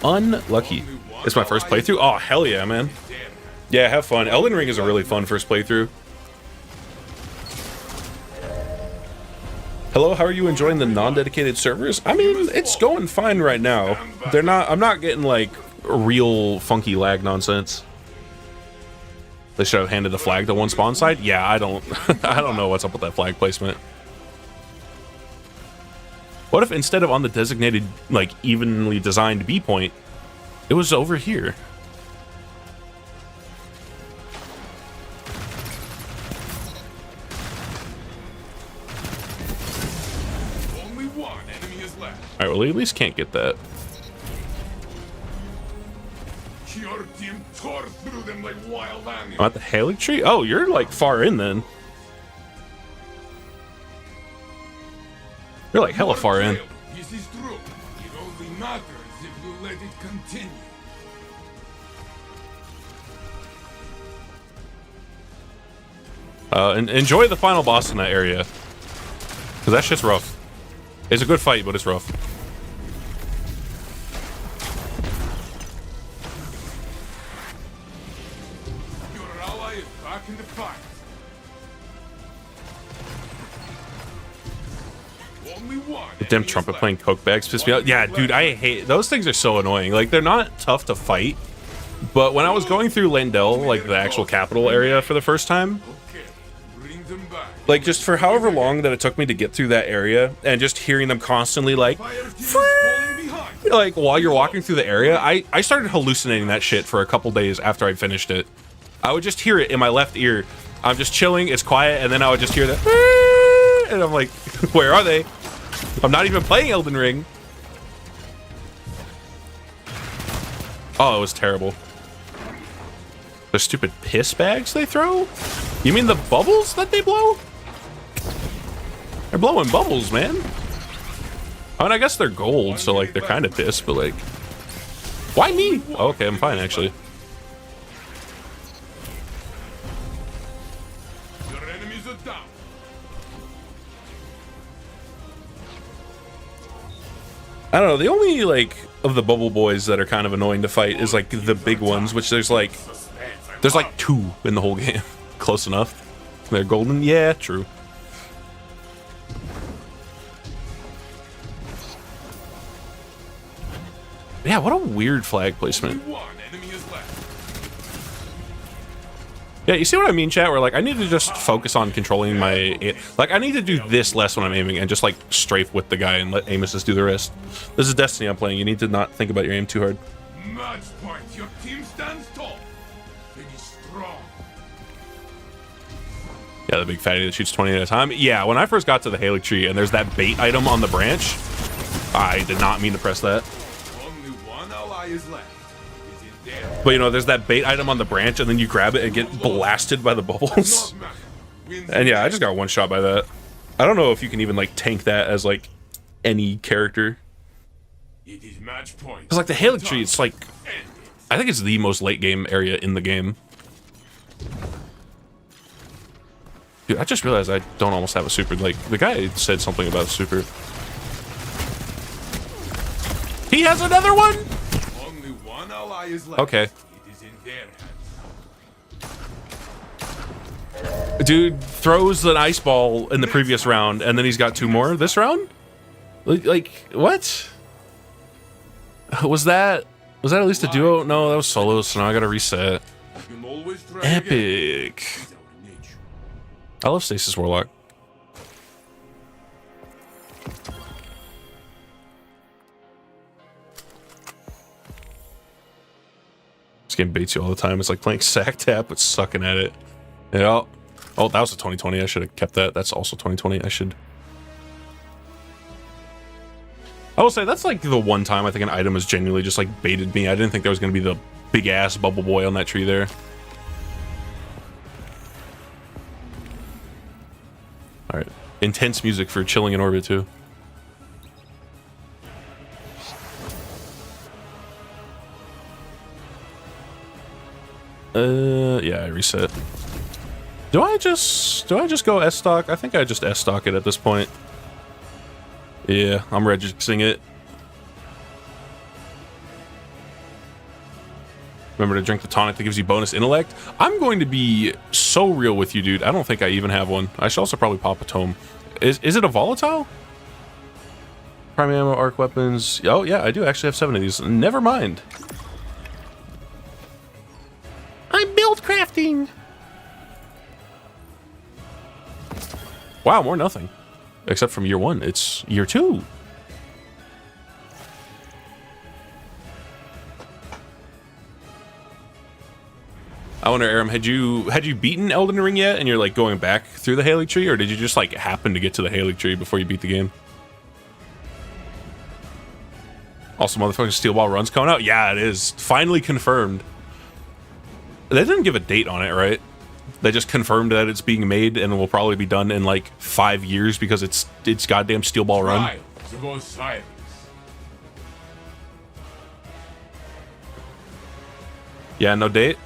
Unlucky. It's my first playthrough? Oh, hell yeah, man. Yeah, have fun. Elden Ring is a really fun first playthrough. Hello, how are you enjoying the non-dedicated servers? I mean, it's going fine right now. I'm not getting like real funky lag nonsense. They should have handed the flag to one spawn side? Yeah, I don't I don't know what's up with that flag placement. What if instead of on the designated, like, evenly designed B point, it was over here? Only one enemy is left. Alright, well, we at least can't get that. Your team tore through them like wild animals. I'm at the Halleck tree? Oh, you're like far in then. You're like hella far in. This is true. It only matters if you let it continue. And enjoy the final boss in that area. Because that shit's rough. It's a good fight, but it's rough. Your ally is back in the fight. Only one. The damn trumpet playing coke bags piss me out. Yeah, dude, I hate those things. Are so annoying. Like, they're not tough to fight, but when I was going through Lendell, like the actual capital area for the first time, like just for however long that it took me to get through that area, and just hearing them constantly like while you're walking through the area, I started hallucinating that shit for a couple days after I finished it. I would just hear it in my left ear. I'm just chilling, it's quiet, and then I would just hear that, and I'm like, where are they? I'm not even playing Elden Ring. Oh, it was terrible. The stupid piss bags they throw? You mean the bubbles that they blow? They're blowing bubbles, man. I mean, I guess they're gold, so like they're kind of piss, but like, why me? Oh, okay, I'm fine actually. Your enemies are down. I don't know. The only like of the bubble boys that are kind of annoying to fight is like the big ones, which there's like two in the whole game. Close enough. They're golden. Yeah, true. Yeah, what a weird flag placement. Yeah, you see what I mean, chat? Where like I need to just focus on controlling my like I need to do this less when I'm aiming and just like strafe with the guy and let aim assist do the rest. This is Destiny I'm playing. You need to not think about your aim too hard. Match point. Your team stands tall. It is strong. Yeah, the big fatty that shoots 20 at a time. Yeah, when I first got to the Halleck tree and there's that bait item on the branch, I did not mean to press that. Only one ally is left. Is it there? But you know, there's that bait item on the branch and then you grab it and get blasted by the bubbles. And yeah, I just got one shot by that. I don't know if you can even like tank that as like any character. It is match point. Because like the Halleck tree, it's like, I think it's the most late game area in the game. Dude, I just realized I don't almost have a super. Like, the guy said something about a super. He has another one? Only one ally is left. Okay. It is in their hands. Dude throws an ice ball in the previous round, and then he's got two more this round? Like what? Was that at least a duo? No, that was solo, so now I gotta reset. You can always try Epic. again. It's our nature. I love Stasis Warlock. This game baits you all the time. It's like playing sack tap, but sucking at it. Yeah. Oh, that was a 2020. I should have kept that. That's also 2020. I will say that's like the one time I think an item has genuinely just like baited me. I didn't think there was going to be the big ass bubble boy on that tree there. All right. Intense music for chilling in orbit too. Yeah, I reset. Do I just go S stock? I think I just S stock it at this point. Yeah, I'm regixing it. Remember to drink the tonic that gives you bonus intellect. I'm going to be so real with you, dude. I don't think I even have one. I should also probably pop a tome. Is it a volatile? Prime ammo, arc weapons. Oh yeah, I do actually have 7 of these. Never mind. I'm build crafting. Wow, more nothing. Except from year 1. It's year 2. I wonder, Aram, had you beaten Elden Ring yet, and you're like going back through the Haley tree, or did you just like happen to get to the Haley tree before you beat the game? Also, motherfucking Steel Ball Run's coming out. Yeah, it is finally confirmed. They didn't give a date on it, right? They just confirmed that it's being made and will probably be done in like 5 years because it's goddamn Steel Ball Run. Yeah, no date.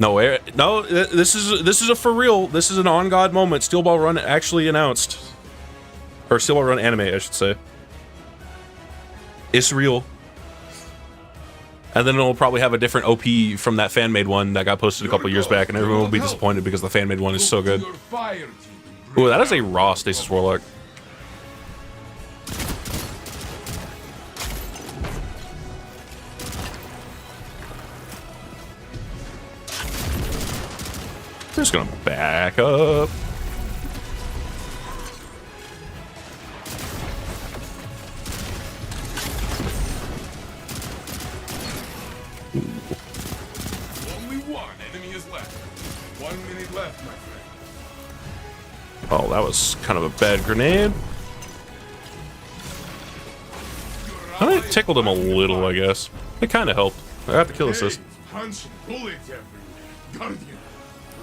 No, no. This is a for real. This is an on God moment. Steel Ball Run actually announced, or Steel Ball Run anime, I should say. It's real. And then it'll probably have a different OP from that fan-made one that got posted a couple years back, and everyone will be disappointed because the fan-made one is so good. Ooh, that is a raw Stasis Warlock. I'm just gonna back up. Oh, that was kind of a bad grenade. I mean, it tickled him a little, I guess. It kind of helped. I got the kill assist. I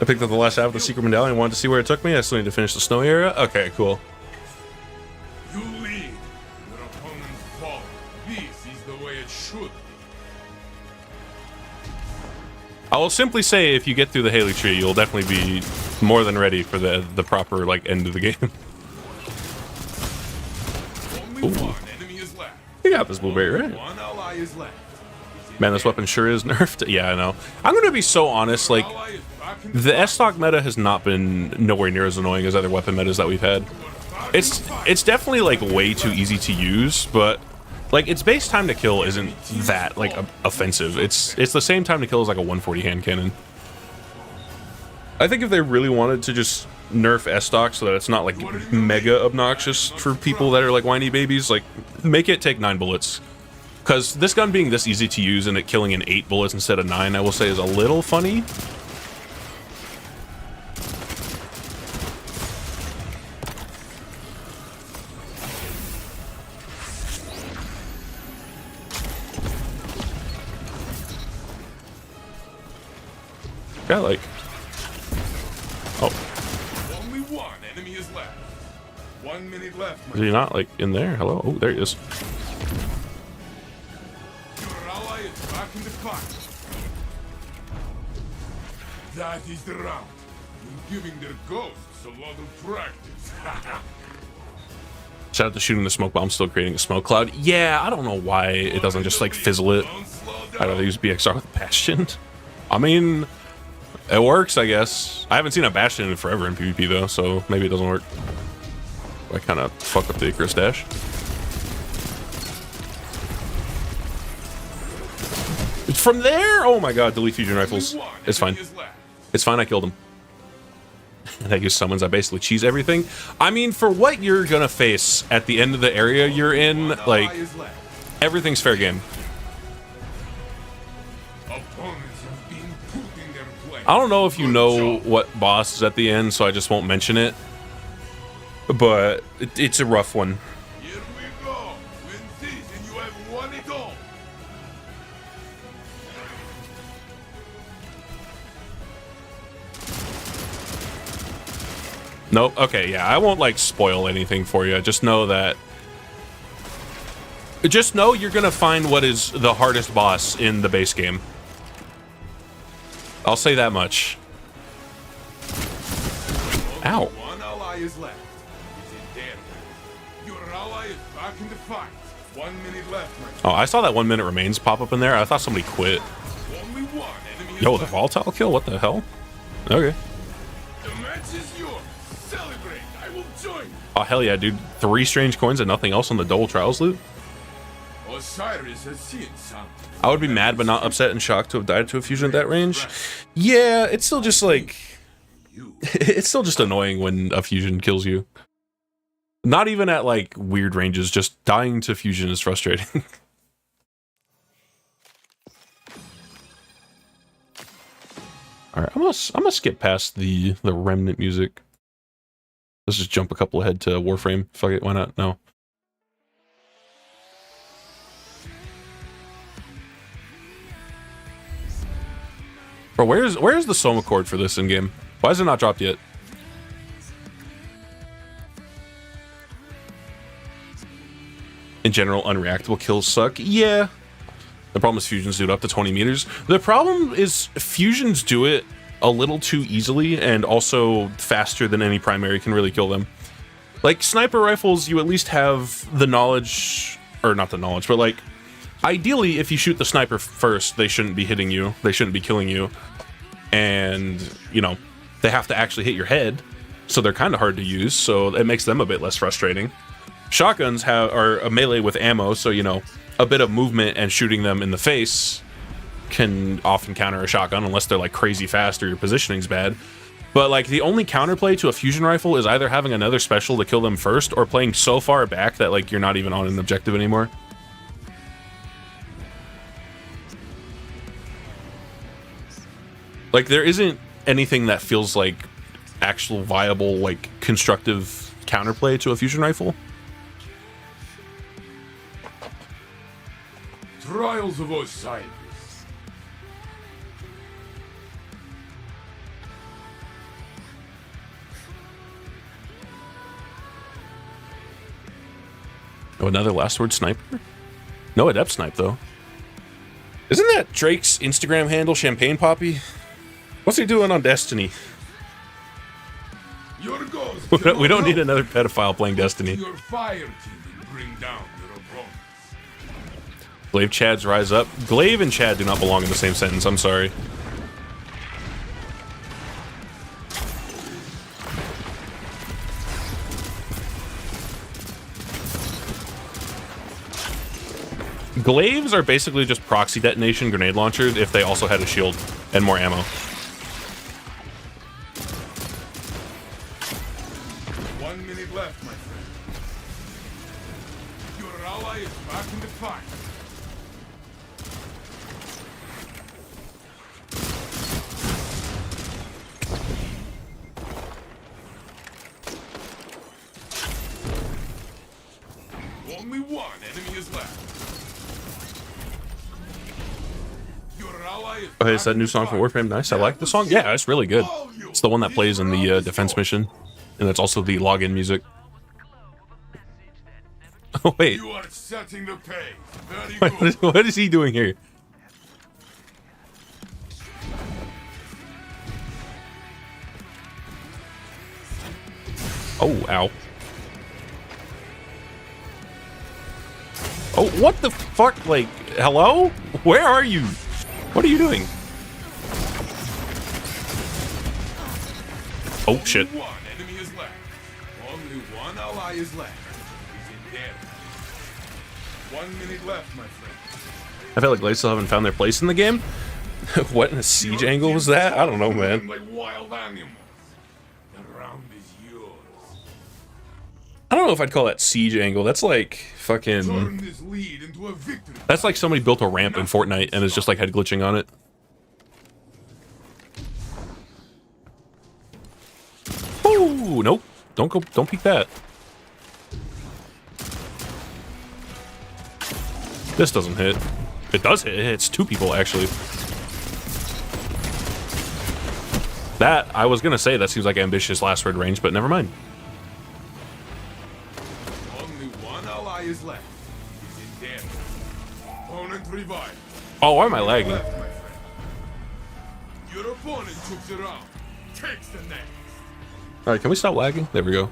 picked up the last half of the secret medallion and wanted to see where it took me. I still need to finish the snowy area. Okay, cool. You lead, your opponents fall. This is the way it should be. I will simply say, if you get through the Haley tree, you'll definitely be more than ready for the proper like end of the game. Ooh. You got this blueberry, right? Man, this weapon sure is nerfed. Yeah, I know. I'm gonna be so honest. Like, the S stock meta has not been nowhere near as annoying as other weapon metas that we've had. It's definitely like way too easy to use, but like its base time to kill isn't that like offensive. It's the same time to kill as like a 140 hand cannon. I think if they really wanted to just nerf S stock so that it's not like mega obnoxious for people that are like whiny babies, like make it take 9 bullets. Because this gun being this easy to use and it killing in 8 bullets instead of 9, I will say is a little funny. Got like, oh, only one enemy is left. 1 minute left. Is he not like in there? Hello? Oh, there he is. Your ally is back in the fight. That is the round. You're giving their ghosts a lot of practice. Shout out to shooting the smoke bomb, still creating a smoke cloud. Yeah, I don't know why it doesn't just like fizzle it. I'd rather use BXR with Bastion. I mean, it works, I guess. I haven't seen a Bastion in forever in PvP though, so maybe it doesn't work. I kind of fuck up the Icarus dash. From there? Oh my god, delete fusion rifles. It's fine. It's fine, I killed him. And I use summons, I basically cheese everything. I mean, for what you're gonna face at the end of the area you're in, like, everything's fair game. opponents have been put in their place. I don't know if you Good know job. what boss is at the end, so I just won't mention it. But it's a rough one. Here we go. Win this and you have won it all. Nope. Okay, yeah, I won't like spoil anything for you. Just know that. Just know you're gonna find what is the hardest boss in the base game. I'll say that much. Ow. One ally is left. It's in there. Your ally is back in the fight. 1 minute left, my friend. Oh, I saw that 1 minute remains pop up in there. I thought somebody quit. Only one enemy is Yo, the left. volatile kill? What the hell? Okay. The match is yours. Celebrate. I will join you. Oh, hell yeah, dude. 3 strange coins and nothing else on the double trials loot? Osiris has seen something. I would be mad but not upset and shocked to have died to a fusion at that range. Yeah, it's still just like... It's still just annoying when a fusion kills you. Not even at like weird ranges, just dying to fusion is frustrating. Alright, I'm gonna skip past the remnant music. Let's just jump a couple ahead to Warframe. Fuck it, why not? No. Bro, where's the Soma chord for this in game? Why is it not dropped yet? In general, unreactable kills suck. Yeah. The problem is fusions do it up to 20 meters. The problem is fusions do it a little too easily and also faster than any primary can really kill them. Like sniper rifles, you at least have the knowledge, or not the knowledge, but like ideally if you shoot the sniper first, they shouldn't be hitting you. They shouldn't be killing you. And, you know, they have to actually hit your head, so they're kind of hard to use, so it makes them a bit less frustrating. Shotguns are a melee with ammo, so, you know, a bit of movement and shooting them in the face can often counter a shotgun, unless they're, like, crazy fast or your positioning's bad. But, like, the only counterplay to a fusion rifle is either having another special to kill them first, or playing so far back that, like, you're not even on an objective anymore. Like, there isn't anything that feels like actual viable, like, constructive counterplay to a fusion rifle. Trials of Osiris. Oh, another last word sniper? No adept snipe, though. Isn't that Drake's Instagram handle, Champagne Poppy? What's he doing on Destiny? Your goals We don't need another pedophile playing Destiny. Your fire team will bring down your opponents. Glaive Chads rise up. Glaive and Chad do not belong in the same sentence, I'm sorry. Glaives are basically just proxy detonation grenade launchers if they also had a shield and more ammo. 1 minute left, my friend. Your ally is back in the fight. Only one enemy is left. Your ally is Okay, is that new song from Warframe nice? I like the song. Yeah, it's really good. It's the one that plays in the defense mission, and it's also the login music. Oh wait, You are setting the pace. Very good. what is he doing here? Oh, ow. Oh, what the fuck? Like, hello? Where are you? What are you doing? Oh, shit. Only one enemy is left. Only one ally is left. He's in there. 1 minute left, my friend. I feel like they still haven't found their place in the game. What in a siege angle was that? I don't know, man. Like wild animals. The round is yours. I don't know if I'd call that siege angle. That's like fucking... Turn this lead into a victory. That's like somebody built a ramp in Fortnite and is just like head glitching on it. Oh, nope. Don't peek that. This doesn't hit. It does hit. It hits 2 people, actually. That, I was gonna say, that seems like ambitious last word range, but never mind. Only one ally is left. He's in death. Opponent revived. Oh, why am I lagging? Left, my friend. Your opponent took the round. Takes the next. Alright, can we stop lagging? There we go.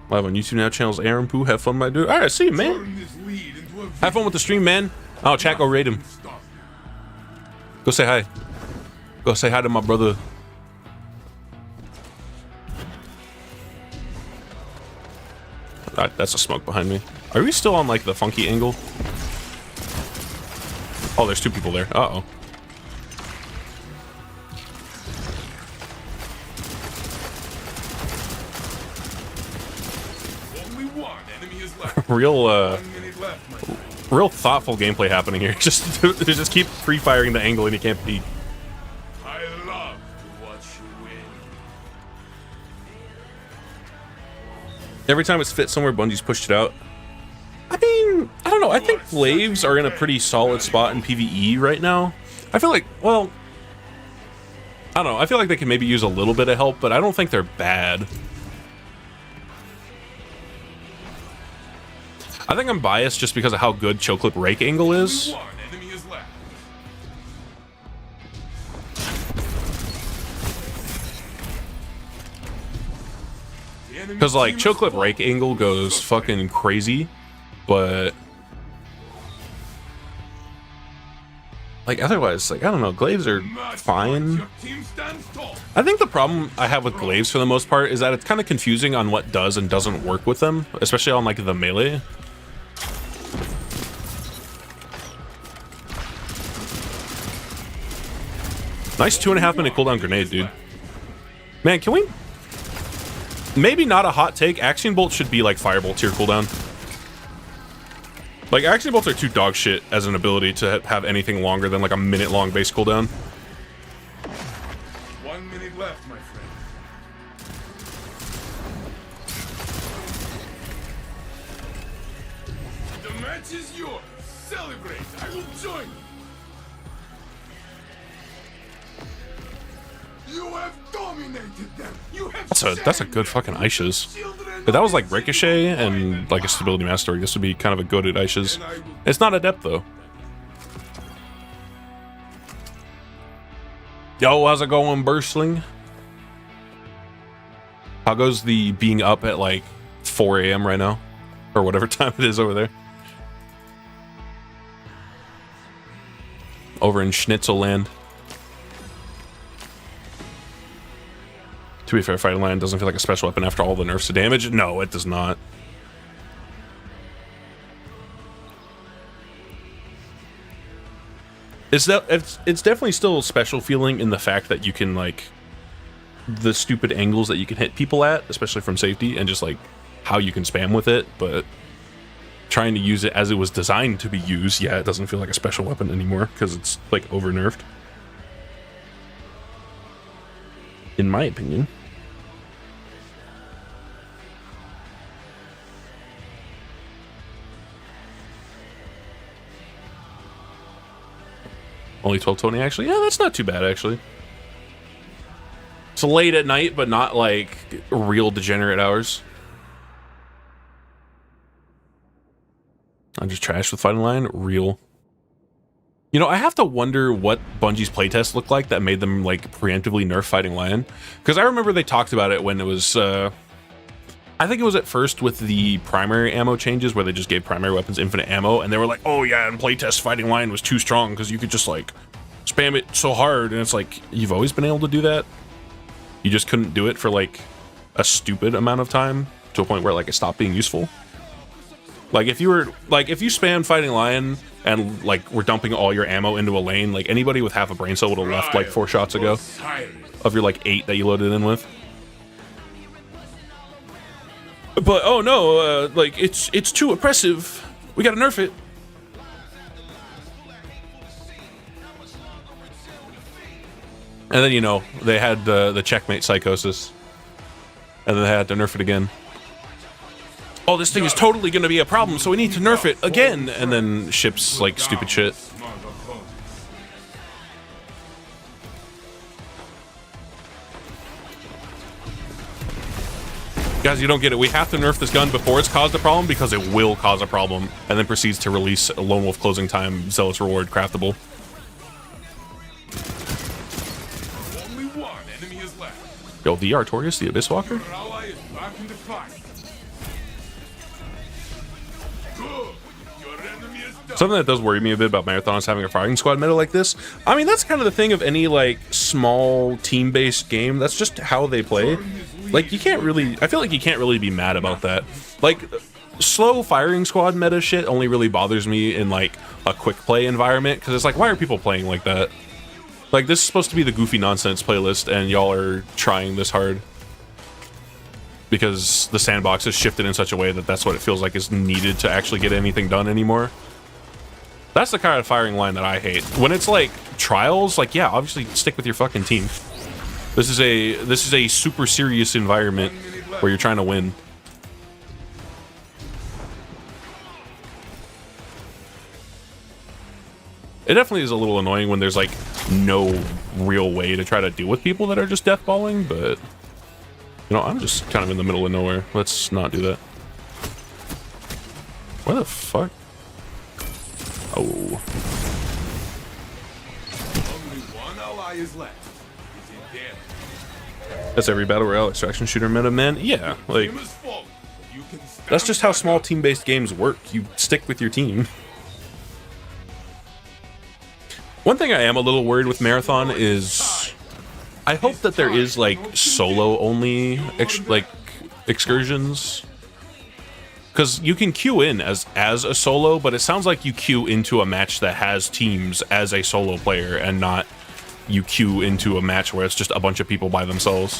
Live on YouTube now, channels Aaron Poo. Have fun, my dude. Alright, see you, man. Turn this lead into a Have fun with the stream, man. Oh, chat, go raid him. stop. Go say hi. Go say hi to my brother. That's a smoke behind me. Are we still on, like, the funky angle? Oh, there's 2 people there. Uh-oh. Only one enemy is left. Real, 1 minute left, my friend. real thoughtful gameplay happening here. Just keep free firing the angle and you can't peek. I love to watch you win. Every time it's fit somewhere, Bungie's pushed it out. I mean, I don't know. I think Glaives are in a pretty solid spot in PvE right now. I feel like, well, I don't know. I feel like they can maybe use a little bit of help, but I don't think they're bad. I think I'm biased just because of how good Choclip Rake Angle is. Only one enemy is left. The enemy Because, like, team is Choclip full. Rake Angle goes fucking crazy, but... like, otherwise, like, I don't know, Glaives are fine. Your team stands tall. I think the problem I have with Glaives for the most part is that it's kind of confusing on what does and doesn't work with them, especially on, like, the melee. Nice 2.5 minute cooldown grenade, dude. Man, can we... maybe not a hot take. Axion Bolt should be like Firebolt tier cooldown. Like, Axion Bolts are too dog shit as an ability to have anything longer than like a minute long base cooldown. 1 minute left, my friend. The match is yours. Celebrate. I will join you. You have dominated them. You have That's a good fucking Aisha's. But that was like Ricochet and like a Stability Master. This would be kind of a goated Aisha's. It's not Adept though. Yo, how's it going, Burstling? How goes the being up at like 4 a.m. right now? Or whatever time it is over there. Over in Schnitzel land. To be fair, Fighting Lion doesn't feel like a special weapon after all the nerfs to damage. No, it does not. It's definitely still a special feeling in the fact that you can, like, the stupid angles that you can hit people at, especially from safety, and just, like, how you can spam with it, but trying to use it as it was designed to be used, yeah, it doesn't feel like a special weapon anymore, because it's, like, over-nerfed. In my opinion. Only 12:20 actually? Yeah, that's not too bad actually. It's late at night, but not like real degenerate hours. I'm just trash with Fighting Lion. Real. You know, I have to wonder what Bungie's playtest looked like that made them, like, preemptively nerf Fighting Lion. Because I remember they talked about it when it was, I think it was at first with the primary ammo changes where they just gave primary weapons infinite ammo, and they were like, oh yeah, and playtest Fighting Lion was too strong because you could just, like, spam it so hard, and it's like, you've always been able to do that? You just couldn't do it for, like, a stupid amount of time to a point where, like, it stopped being useful? Like, if you were, like, if you spammed Fighting Lion and, like, were dumping all your ammo into a lane, like, anybody with half a brain cell would have left, like, 4 shots ago of your, like, 8 that you loaded in with. But, oh no, like, it's too oppressive. We gotta nerf it. And then, you know, they had the checkmate psychosis. And then they had to nerf it again. Oh, this thing is totally going to be a problem, so we need to nerf it again. And then ships like stupid shit. Guys, you don't get it. We have to nerf this gun before it's caused a problem because it will cause a problem. And then proceeds to release a Lone Wolf closing time, Zealous Reward, craftable. Only one enemy is left. Yo, the Artorias, the Abyss Walker? Your ally is back in the fight. Good. Your enemy is done. Something that does worry me a bit about Marathon is having a firing squad meta like this. I mean, that's kind of the thing of any, like, small team-based game. That's just how they play. Like, you can't really... I feel like you can't really be mad about that. Like, slow firing squad meta shit only really bothers me in, like, a quick play environment. Because it's like, why are people playing like that? Like, this is supposed to be the goofy nonsense playlist, and y'all are trying this hard. Because the sandbox is shifted in such a way that that's what it feels like is needed to actually get anything done anymore. That's the kind of firing line that I hate. When it's like trials, like, yeah, obviously stick with your fucking team. This is a super serious environment where you're trying to win. It definitely is a little annoying when there's like no real way to try to deal with people that are just deathballing, but you know, I'm just kind of in the middle of nowhere. Let's not do that. Where the fuck? Oh. Only one ally is left. Is it dead? That's every battle royale extraction shooter meta, man. Yeah, like Team is full. You can stand that's just how back small up. team-based games work. You stick with your team. One thing I am a little worried with Marathon is I hope that there is like solo only excursions. Because you can queue in as a solo, but it sounds like you queue into a match that has teams as a solo player and not you queue into a match where it's just a bunch of people by themselves.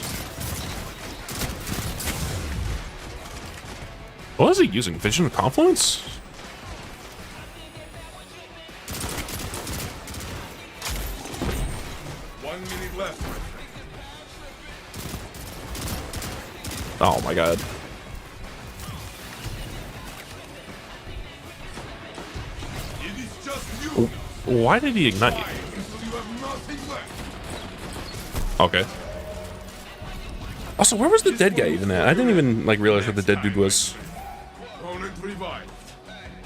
What is he using? Vision of Confluence? One minute left. Oh my god. It is just you. Why did he ignite? Fight until you have nothing left. Okay. Also, where was the dead guy even at? I didn't even like realize where the dead dude was. Opponent revived.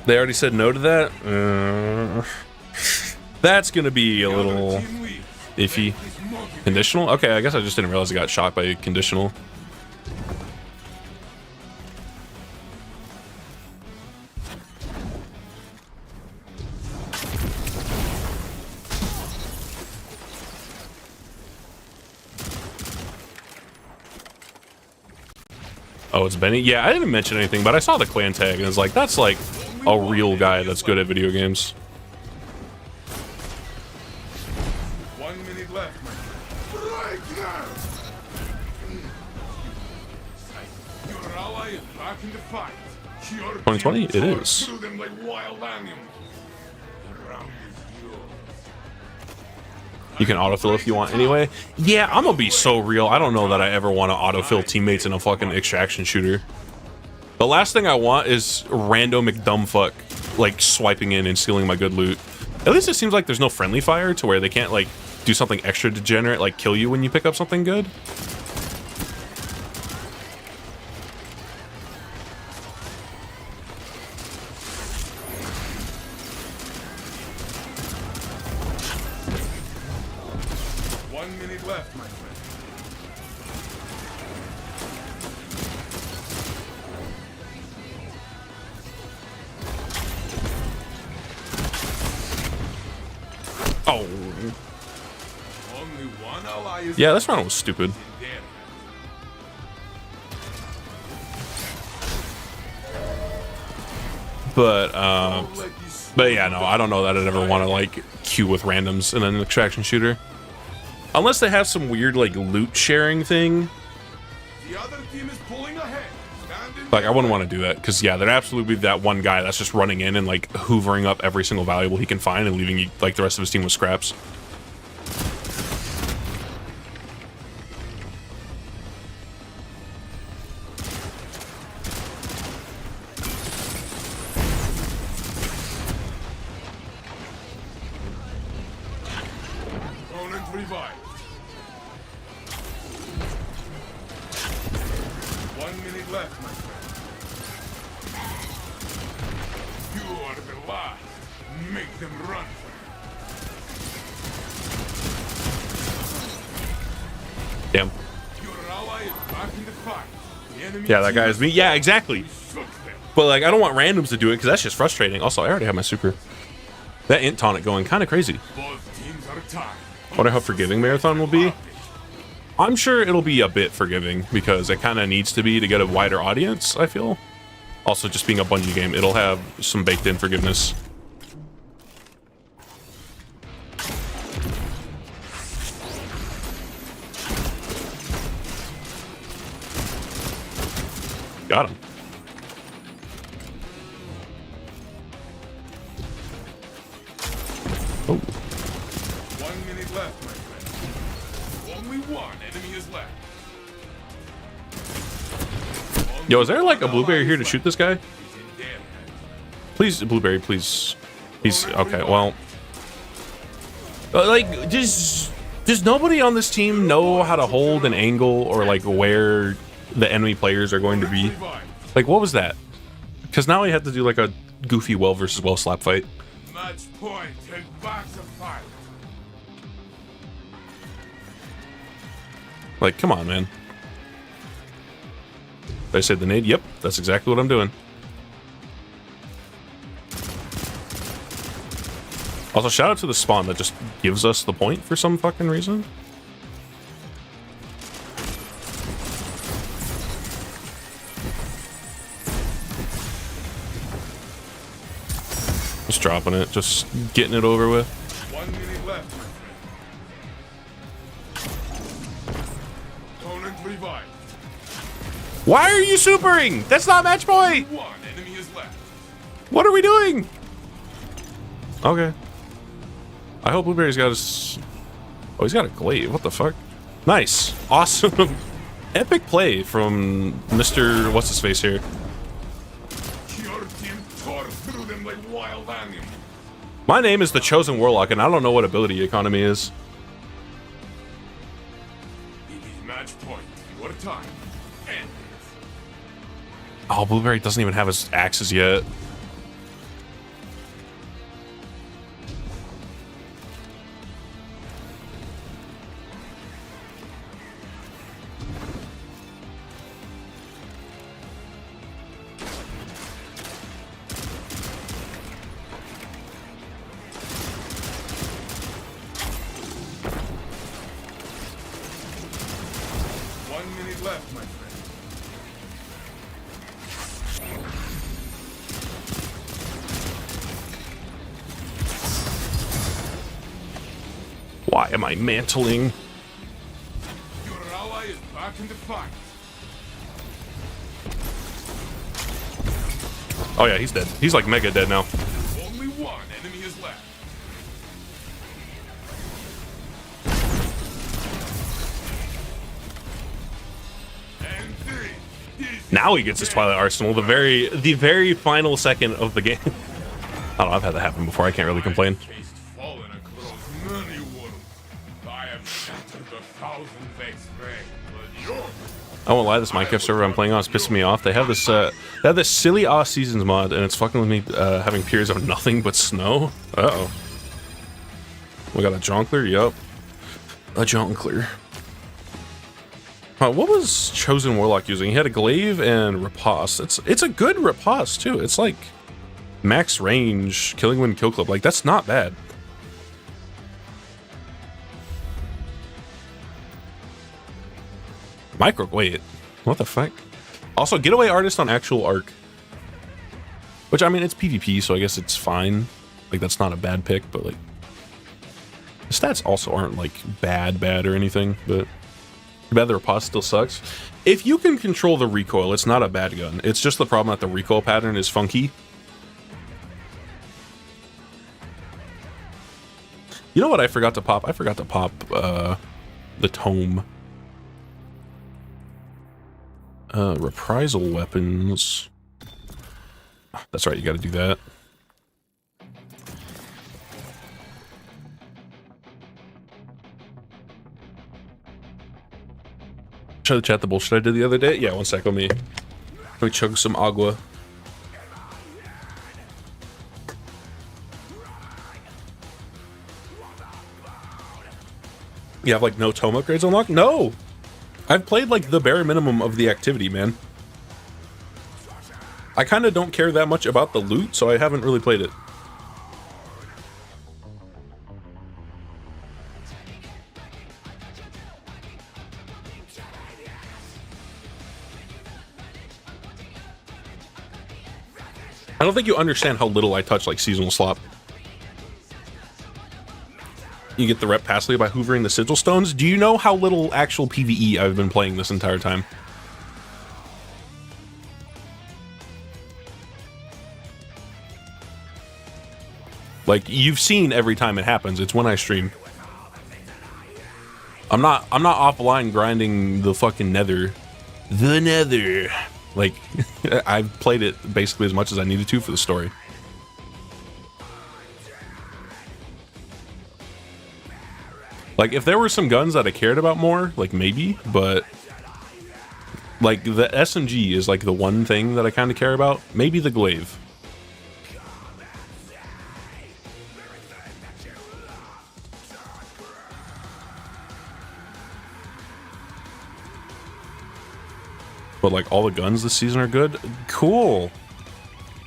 They already said no to that? That's gonna be a little Team leads. iffy. Is motivated. Conditional? Okay, I guess I just didn't realize it got shot by conditional. Oh, it's Benny? Yeah, I didn't mention anything, but I saw the clan tag and it's like, that's like a real guy that's good at video games. 1 minute left, my friend. Right now. Your ally is back in the fight. Your 2020? team It tore is. through them like wild animals. The round is yours. You can autofill if you want anyway. Yeah, I'm gonna be so real. I don't know that I ever want to autofill teammates in a fucking extraction shooter. The last thing I want is random McDumbfuck like swiping in and stealing my good loot. At least it seems like there's no friendly fire to where they can't like do something extra degenerate like kill you when you pick up something good. Left, my friend. Oh. Only one ally is Yeah, this round was stupid. dead. But yeah, no, I don't know that I'd ever want to like queue with randoms in an extraction shooter. Unless they have some weird like loot sharing thing. The other team is pulling ahead. Stand in Like I wouldn't want to do that because yeah, there'd absolutely be that one guy that's just running in and like hoovering up every single valuable he can find and leaving like the rest of his team with scraps. revived. 1 minute left, my friend. You are the last. Make them run. Damn. Your ally is back in the fight. The enemy Yeah, that team guy's me. Yeah, exactly. shook them. But like, I don't want randoms to do it because that's just frustrating. Also, I already have my super. That int tonic going kind of crazy. Both teams are tied. I wonder how forgiving Marathon will be. I'm sure it'll be a bit forgiving because it kind of needs to be to get a wider audience, I feel. Also, just being a Bungie game, it'll have some baked in forgiveness. Got him. Oh. 1 minute left, my friend. Only one enemy is left. Yo, is there like a blueberry here to shoot this guy? He's in their hands. Please, blueberry, please. He's okay. Well, like, does nobody on this team know how to hold an angle or like where the enemy players are going to be? Like, what was that? Because now we have to do like a goofy well versus well slap fight. Match point and back to fight. Like, come on, man. Did I say the nade? Yep, that's exactly what I'm doing. Also, shout out to the spawn that just gives us the point for some fucking reason. Just dropping it, just getting it over with. 1 minute left, my friend. Opponent revived. Why are you supering? That's not match point! One enemy is left. What are we doing? Okay. I hope Blueberry's got his... Oh, he's got a glaive. What the fuck? Nice. Awesome. Epic play from Mr. What's-his-face here. Your team tore through them like wild animals. My name is the Chosen Warlock, and I don't know what ability economy is. It is match point. Your time. End it. Oh, Blueberry doesn't even have his axes yet. Left, my friend. Why am I mantling? Your ally is back in the fight. Oh yeah, he's dead. He's like mega dead now. Only one enemy is left. Now he gets his Twilight Arsenal, the very final second of the game. I don't know, I've had that happen before, I can't really complain. I won't lie, this Minecraft server I'm playing on is pissing me off. They have this silly Off Seasons mod, and it's fucking with me having periods of nothing but snow. Uh-oh. We got a Jonkler? Yup. A Jonkler. What was Chosen Warlock using? He had a glaive and riposte. It's a good riposte too. It's like max range, killing wind, kill clip. Like, that's not bad. Wait, what the fuck? Also, getaway artist on actual arc. Which, I mean, it's PvP, so I guess it's fine. Like, that's not a bad pick, but like, the stats also aren't like bad or anything, but too bad the riposte still sucks. If you can control the recoil, it's not a bad gun. It's just the problem that the recoil pattern is funky. You know what I forgot to pop? I forgot to pop the tome. Reprisal weapons. That's right, you gotta do that. Show the chat the bullshit I did the other day. Yeah, one sec. Let me chug some agua. You have like no tome upgrades unlocked? No! I've played like the bare minimum of the activity, man. I kind of don't care that much about the loot, so I haven't really played it. I don't think you understand how little I touch like seasonal slop. You get the rep passively by hoovering the sigil stones. Do you know how little actual PvE I've been playing this entire time? Like, you've seen every time it happens. It's when I stream. I'm not offline grinding the fucking nether. The nether. Like, I've played it basically as much as I needed to for the story. Like, if there were some guns that I cared about more, like, maybe, but like, the SMG is like the one thing that I kind of care about. Maybe the glaive. But like, all the guns this season are good. Cool.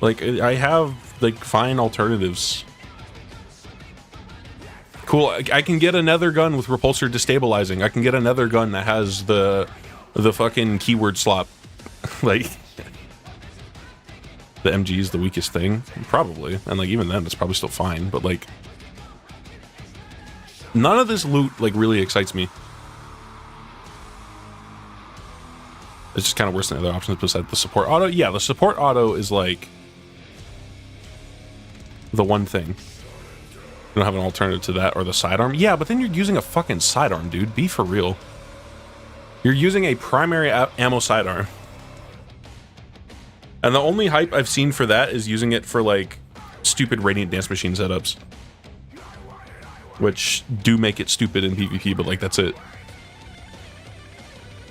Like, I have like fine alternatives. Cool. I can get another gun with repulsor destabilizing. I can get another gun that has the fucking keyword slot. Like, the MG is the weakest thing, probably, and like even then, it's probably still fine. But like, none of this loot like really excites me. It's just kind of worse than other options besides the support auto. Yeah, the support auto is like the one thing. You don't have an alternative to that or the sidearm. Yeah, but then you're using a fucking sidearm, dude. Be for real. You're using a primary ammo sidearm. And the only hype I've seen for that is using it for like stupid Radiant Dance Machine setups. Which do make it stupid in PvP, but like that's it.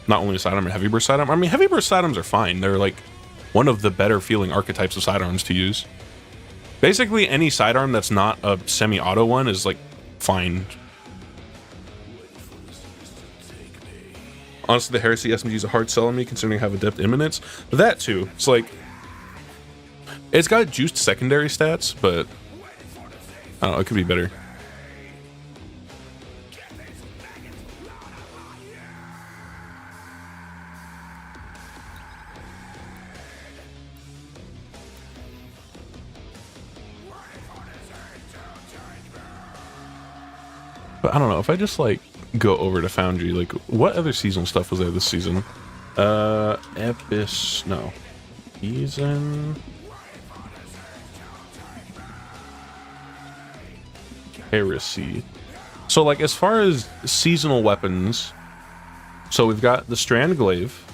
Not only a sidearm, a heavy burst sidearm. I mean, heavy burst sidearms are fine. They're like one of the better feeling archetypes of sidearms to use. Basically, any sidearm that's not a semi-auto one is like fine. Honestly, the Heresy SMG is a hard sell on me, considering I have adept imminence. But that too, it's like, it's got juiced secondary stats, but I don't know, it could be better. But I don't know, if I just like go over to Foundry, like what other seasonal stuff was there this season? Epis, no. Season. Heresy. So like as far as seasonal weapons, so we've got the Strand Glaive,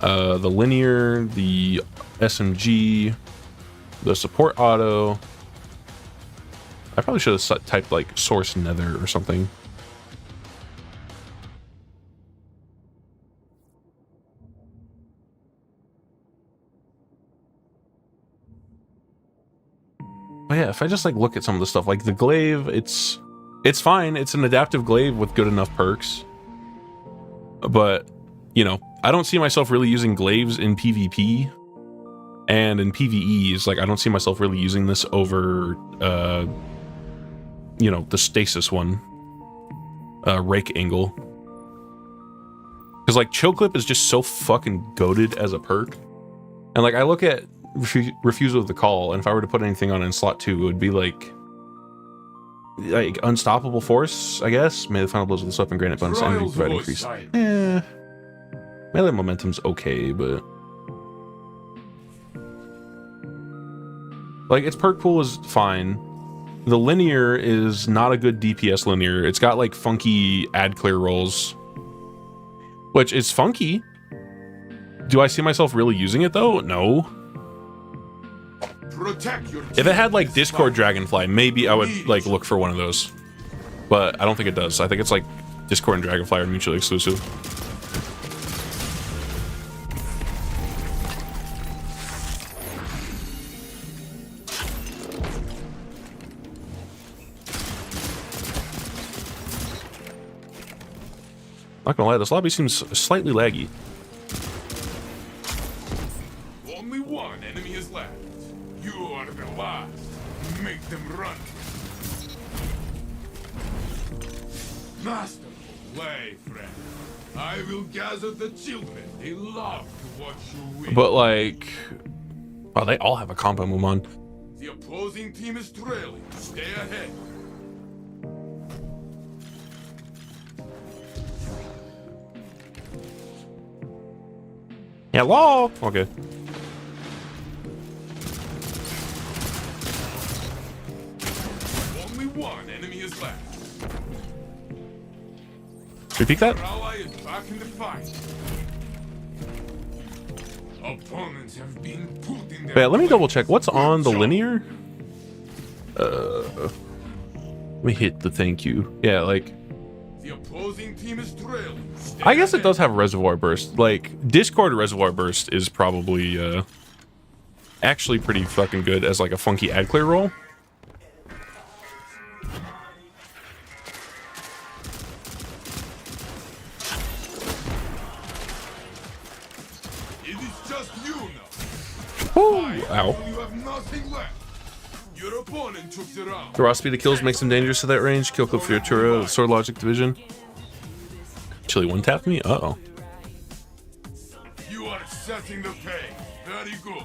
the Linear, the SMG, the Support Auto. I probably should have typed like Source Nether or something. But yeah, if I just like look at some of the stuff, like the glaive, it's fine. It's an adaptive glaive with good enough perks. But, you know, I don't see myself really using glaives in PvP. And in PvEs, like I don't see myself really using this over you know, the stasis one, rake angle, because like chill clip is just so fucking goated as a perk. And like I look at refusal of the call, and if I were to put anything on in slot 2, it would be like unstoppable force, I guess. May the final blows of this weapon grant it bonus energy provide increase. Melee momentum's okay, but like its perk pool is fine. The Linear is not a good DPS Linear. It's got like funky ad clear rolls, which is funky. Do I see myself really using it though? No. If it had like Discord Dragonfly, maybe I would like look for one of those. But I don't think it does. I think it's like Discord and Dragonfly are mutually exclusive. Not gonna lie, this lobby seems slightly laggy. Only one enemy is left. You are the last. Make them run. Masterful play, friend. I will gather the children. They love to watch you win. But like, wow, they all have a combo move on. The opposing team is trailing. Stay ahead. Hello. Okay. Only one enemy is left. Repeat that. Our ally is back in the fight. Opponents have been put in their Wait, let me place. double check. What's on the Good job. linear? Let me hit the thank you. Yeah, like, The opposing team is trailing. Stay I guess it ahead. does have Reservoir Burst. Like, Discord Reservoir Burst is probably actually pretty fucking good as like a funky ad clear roll. It is just you now. Woo! Fight Ow. until you have nothing left. Your opponent took the round. The raw speed of kills makes him dangerous to that range. Kill clip for your Tura, Sword Logic Division. Chili one tapped me? Uh-oh. You are setting the pace. Very good.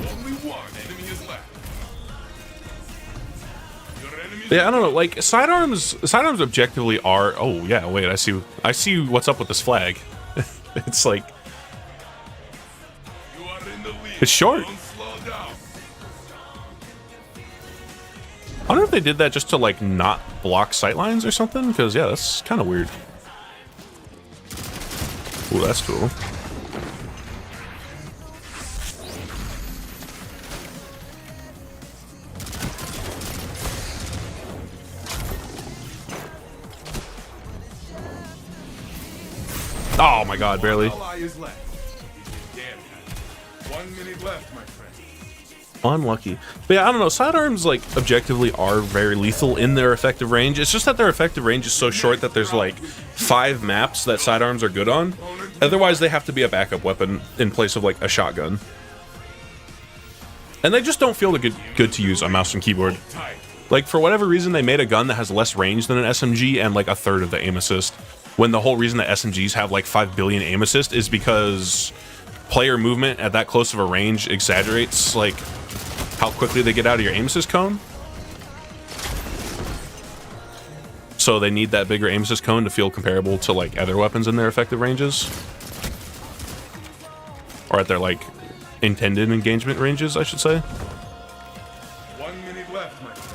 Only one enemy is left. Your enemy is Yeah, I don't know. Like, sidearms objectively are. Oh yeah, wait. I see what's up with this flag. It's like You are in the lead. it's short. Don't slow down. I wonder if they did that just to like not block sightlines or something. Because yeah, that's kind of weird. Ooh, that's cool. Oh my god, barely. Ally is left. It is damn time. 1 minute left, my friend. Unlucky. But yeah, I don't know. Sidearms, like, objectively are very lethal in their effective range. It's just that their effective range is so short that there's, like, 5 maps that sidearms are good on. Otherwise, they have to be a backup weapon in place of, like, a shotgun. And they just don't feel good to use on mouse and keyboard. Tight. Like, for whatever reason, they made a gun that has less range than an SMG and, like, a third of the aim assist. When the whole reason that SMGs have, like, 5 billion aim assist is because player movement at that close of a range exaggerates, like, how quickly they get out of your aim assist cone. So they need that bigger aim assist cone to feel comparable to, like, other weapons in their effective ranges. Or at their, like, intended engagement ranges, I should say. 1 minute left, my friend.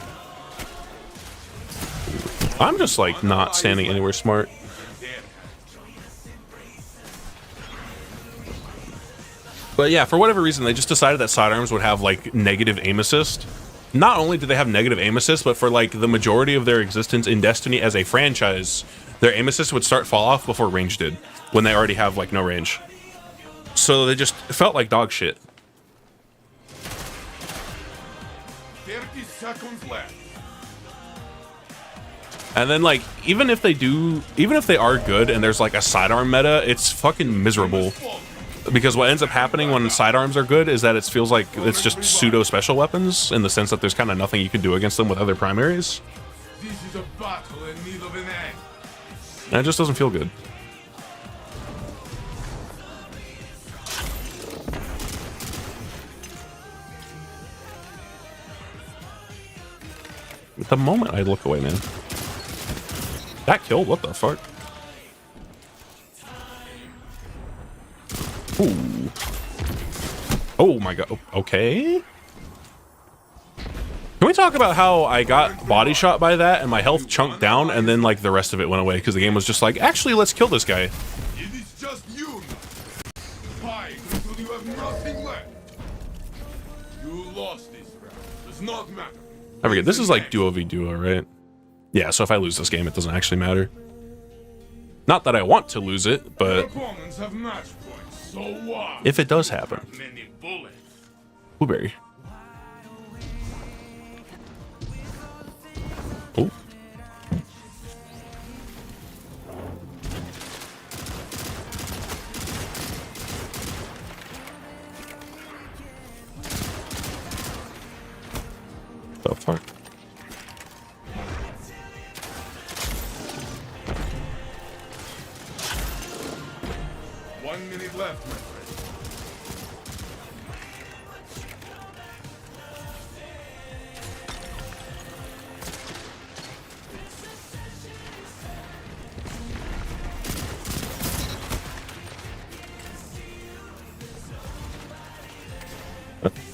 I'm just, like, not standing anywhere smart. Damn. But yeah, for whatever reason, they just decided that sidearms would have, like, negative aim assist. Not only do they have negative aim assist, but for, like, the majority of their existence in Destiny as a franchise, their aim assist would start fall off before range did, when they already have, like, no range. So they just felt like dog shit. 30 seconds left. And then, like, even if they are good and there's, like, a sidearm meta, it's fucking miserable. Because what ends up happening when sidearms are good is that it feels like it's just pseudo special weapons in the sense that there's kind of nothing you can do against them with other primaries. This is a battle in need of an end. And it just doesn't feel good. At the moment I look away, man. That killed? What the fuck? Ooh. Oh my god. Okay. Can we talk about how I got body shot by that and my health chunked down and then, like, the rest of it went away because the game was just like, actually, let's kill this guy. It is just you now. Fight until you have nothing left. You lost this round. Does not matter. I forget. This is like duo v duo, right? Yeah, so if I lose this game, it doesn't actually matter. Not that I want to lose it, Your but opponents have match points, so what? if it does happen. Many bullets. Blueberry. Oh. The fuck? One minute left, my friend.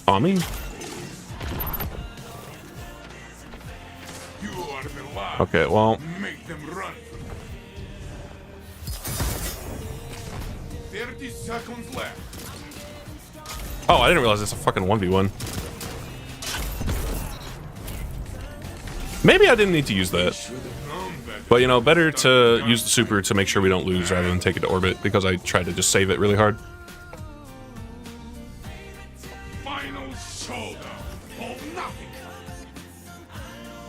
Tommy? You are the last. Okay, well, Make them run from you. 30 seconds left. oh, I didn't realize it's a fucking 1v1. Maybe I didn't need to use that. Should have known better. But, you know, better to use the super to make sure we don't lose rather than take it to orbit, because I tried to just save it really hard. Final showdown. All nothing.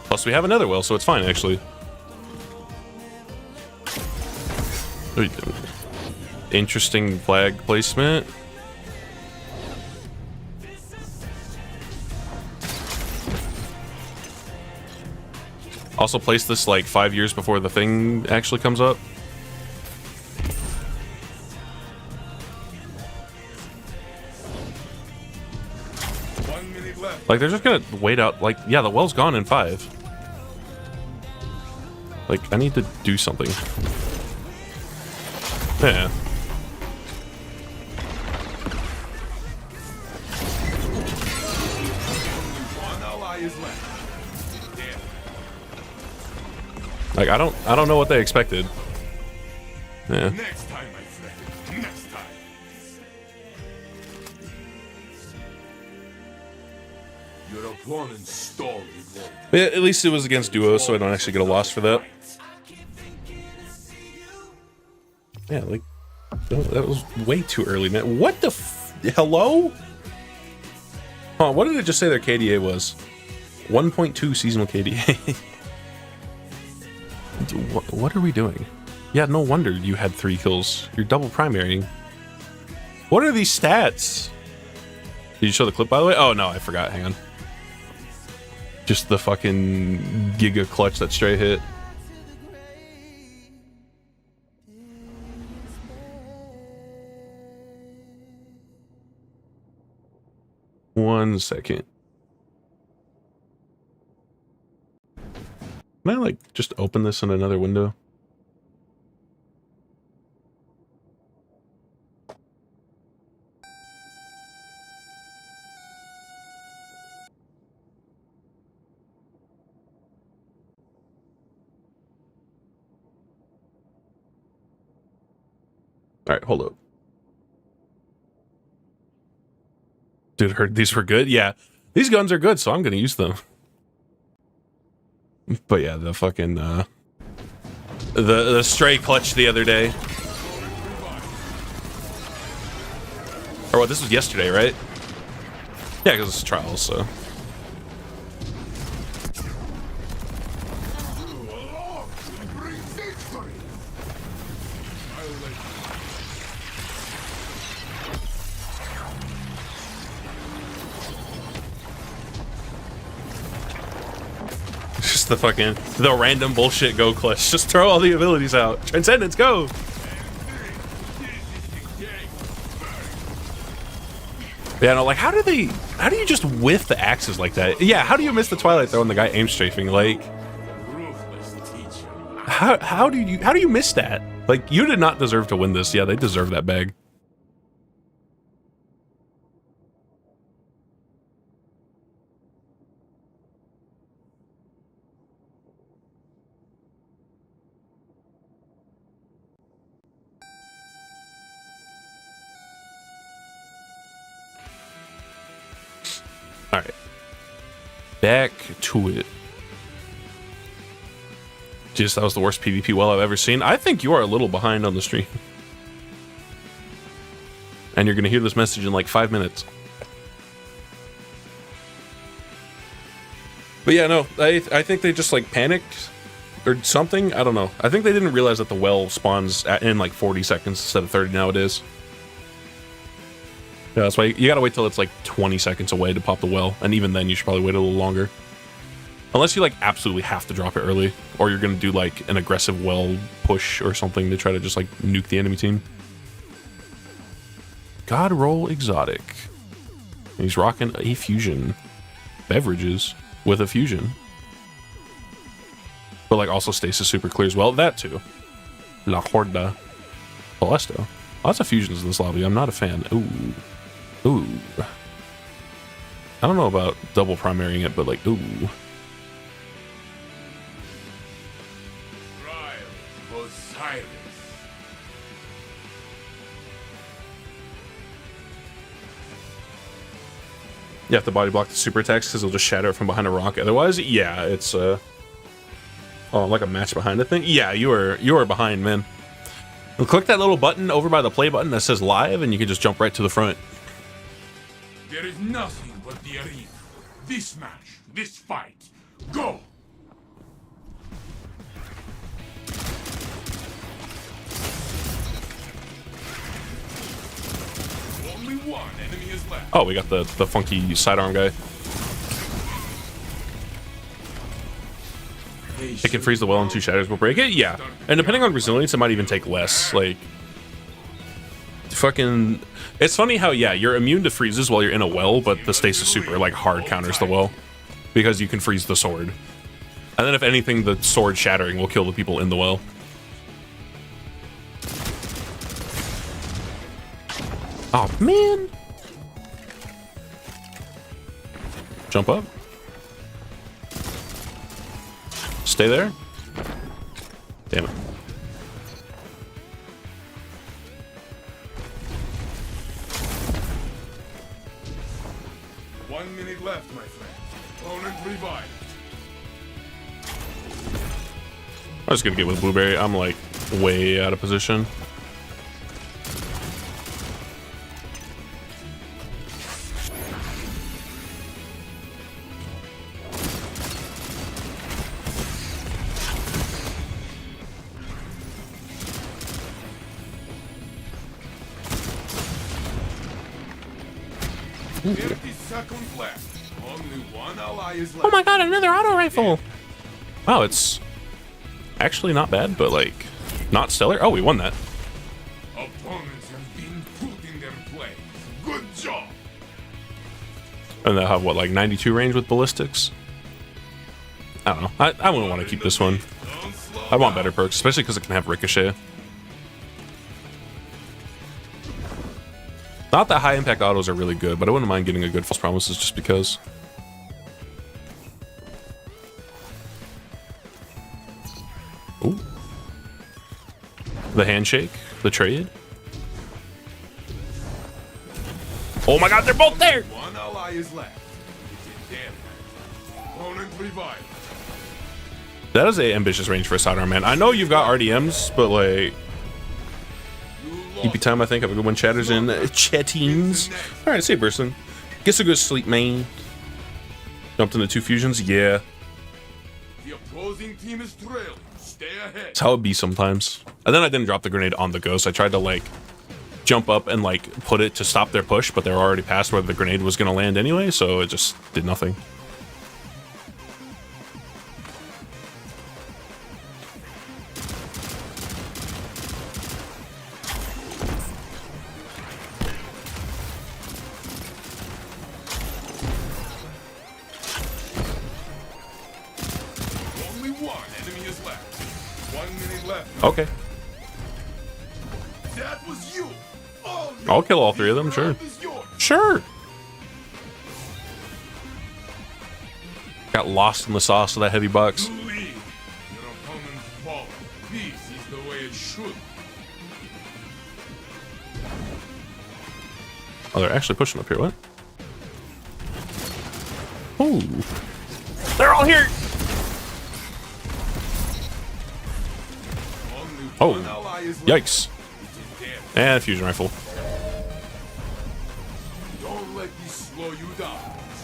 Plus, we have another well, so it's fine, actually. Interesting flag placement. Also place this like 5 years before the thing actually comes up. Like they're just gonna wait out. Like, yeah, the well's gone in 5. Like, I need to do something. Yeah. One ally is left. Damn. Like, I don't know what they expected. Yeah. Next time, my friend. Next time. Your opponent stalled with one. Yeah, at least it was against duo, so I don't actually get a loss for that. Yeah, like, that was way too early, man. What the hello? Huh, what did it just say their KDA was? 1.2 seasonal KDA. What are we doing? Yeah, no wonder you had 3 kills. You're double primarying. What are these stats? Did you show the clip, by the way? Oh, no, I forgot. Hang on. Just the fucking Giga clutch that straight hit. One second. Can I, like, just open this in another window? All right, hold up. Dude, heard these were good? Yeah, these guns are good, so I'm gonna use them. But yeah, the fucking the stray clutch the other day. Or what, this was yesterday, right? Yeah, because it's trials, so. Just the random bullshit go clutch. Just throw all the abilities out. Transcendence, go! Yeah, no, like, how do you just whiff the axes like that? Yeah, how do you miss the Twilight throw when the guy aim strafing? Like, how do you miss that? Like, you did not deserve to win this. Yeah, they deserve that bag. All right, back to it. Jeez, that was the worst PvP well I've ever seen. I think you are a little behind on the stream. And you're going to hear this message in like 5 minutes. But yeah, no, I think they just like panicked or something. I don't know. I think they didn't realize that the well spawns in like 40 seconds instead of 30 nowadays. Yeah, that's why you gotta wait till it's like 20 seconds away to pop the well. And even then, you should probably wait a little longer. Unless you like absolutely have to drop it early, or you're gonna do like an aggressive well push or something to try to just like nuke the enemy team. God roll exotic. He's rocking a fusion. Beverages with a fusion. But like also stasis super clear as well. That too. La Horda. Balesto. Lots of fusions in this lobby. I'm not a fan. Ooh. Ooh. I don't know about double primarying it, but like, ooh. You have to body block the super attacks because it'll just shatter it from behind a rock. Otherwise, yeah, it's oh, like a match behind a thing. Yeah, you are behind, man. You'll click that little button over by the play button that says live, and you can just jump right to the front. There is nothing but the arena. This match, this fight. Go! Only one enemy is left. Oh, we got the funky sidearm guy. It can freeze the well and 2 shatters will break it. Yeah, and depending on resilience, it might even take less. Like, fucking, it's funny how you're immune to freezes while you're in a well, but the stasis super like hard counters the well because you can freeze the sword. And then if anything, the sword shattering will kill the people in the well. Oh man! Jump up. Stay there. Damn it. One minute left, my friend. Opponent revived. I'm just gonna get with Blueberry. I'm like way out of position. Oh my god, another auto rifle! Wow, it's actually not bad, but like not stellar. Oh, we won that. Opponents have been put in their place. Good job. And they'll have what, like 92 range with ballistics? I don't know. I wouldn't want to keep this one. I want better perks, especially because it can have ricochet. Not that high impact autos are really good, but I wouldn't mind getting a good false promises just because. Ooh. The handshake, the trade. Oh my god, they're both there! One ally is left. It's a damn opponent revived. That is a ambitious range for a sidearm, man. I know you've got RDMs, but like EP time, I think, have a good one. Chatters in chattings. All right, see you, person. Get some good sleep, man. Jumped into 2 fusions, yeah. The opposing team is trailing. Stay ahead. That's how it be sometimes. And then I didn't drop the grenade on the ghost. I tried to like jump up and like put it to stop their push, but they were already past where the grenade was gonna land anyway, so it just did nothing. Okay. That was you. Oh, I'll kill all 3 of them, sure. Sure. Got lost in the sauce of that heavy box. You lead. Your opponent's fallen. This is the way it should. Oh, they're actually pushing up here. What? Ooh. They're all here. Oh, An ally is left. yikes. It is dead. And fusion rifle. Don't let this slow you down.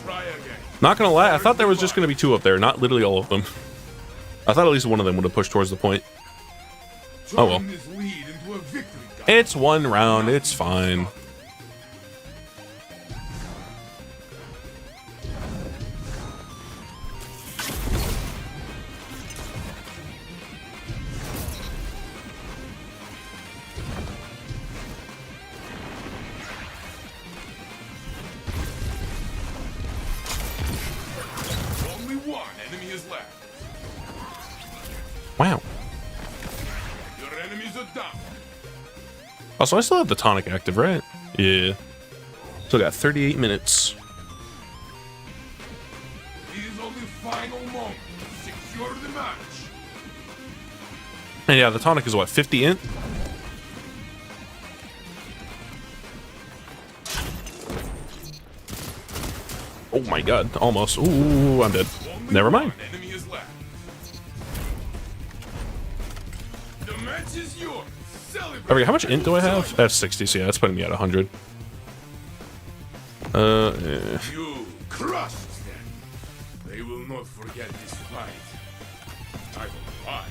Try again. Not gonna lie, I thought there was just gonna be 2 up there, not literally all of them. I thought at least one of them would have pushed towards the point. Oh well. Turn this lead into a victory, guys. It's 1 round, it's fine. Only one enemy is left. Wow. Your enemies are down. Also, I still have the tonic active, right? Yeah. Still got 38 minutes. These are the final moments. Secure the match. And yeah, the tonic is what, 50 int? Oh my god, almost. Ooh, I'm dead. Only Never mind. one enemy is left. The match is yours. Celebrate. Okay, how much int do I have? I have 60, so yeah, that's putting me at 100. You crushed them. They will not forget this fight. I will fight.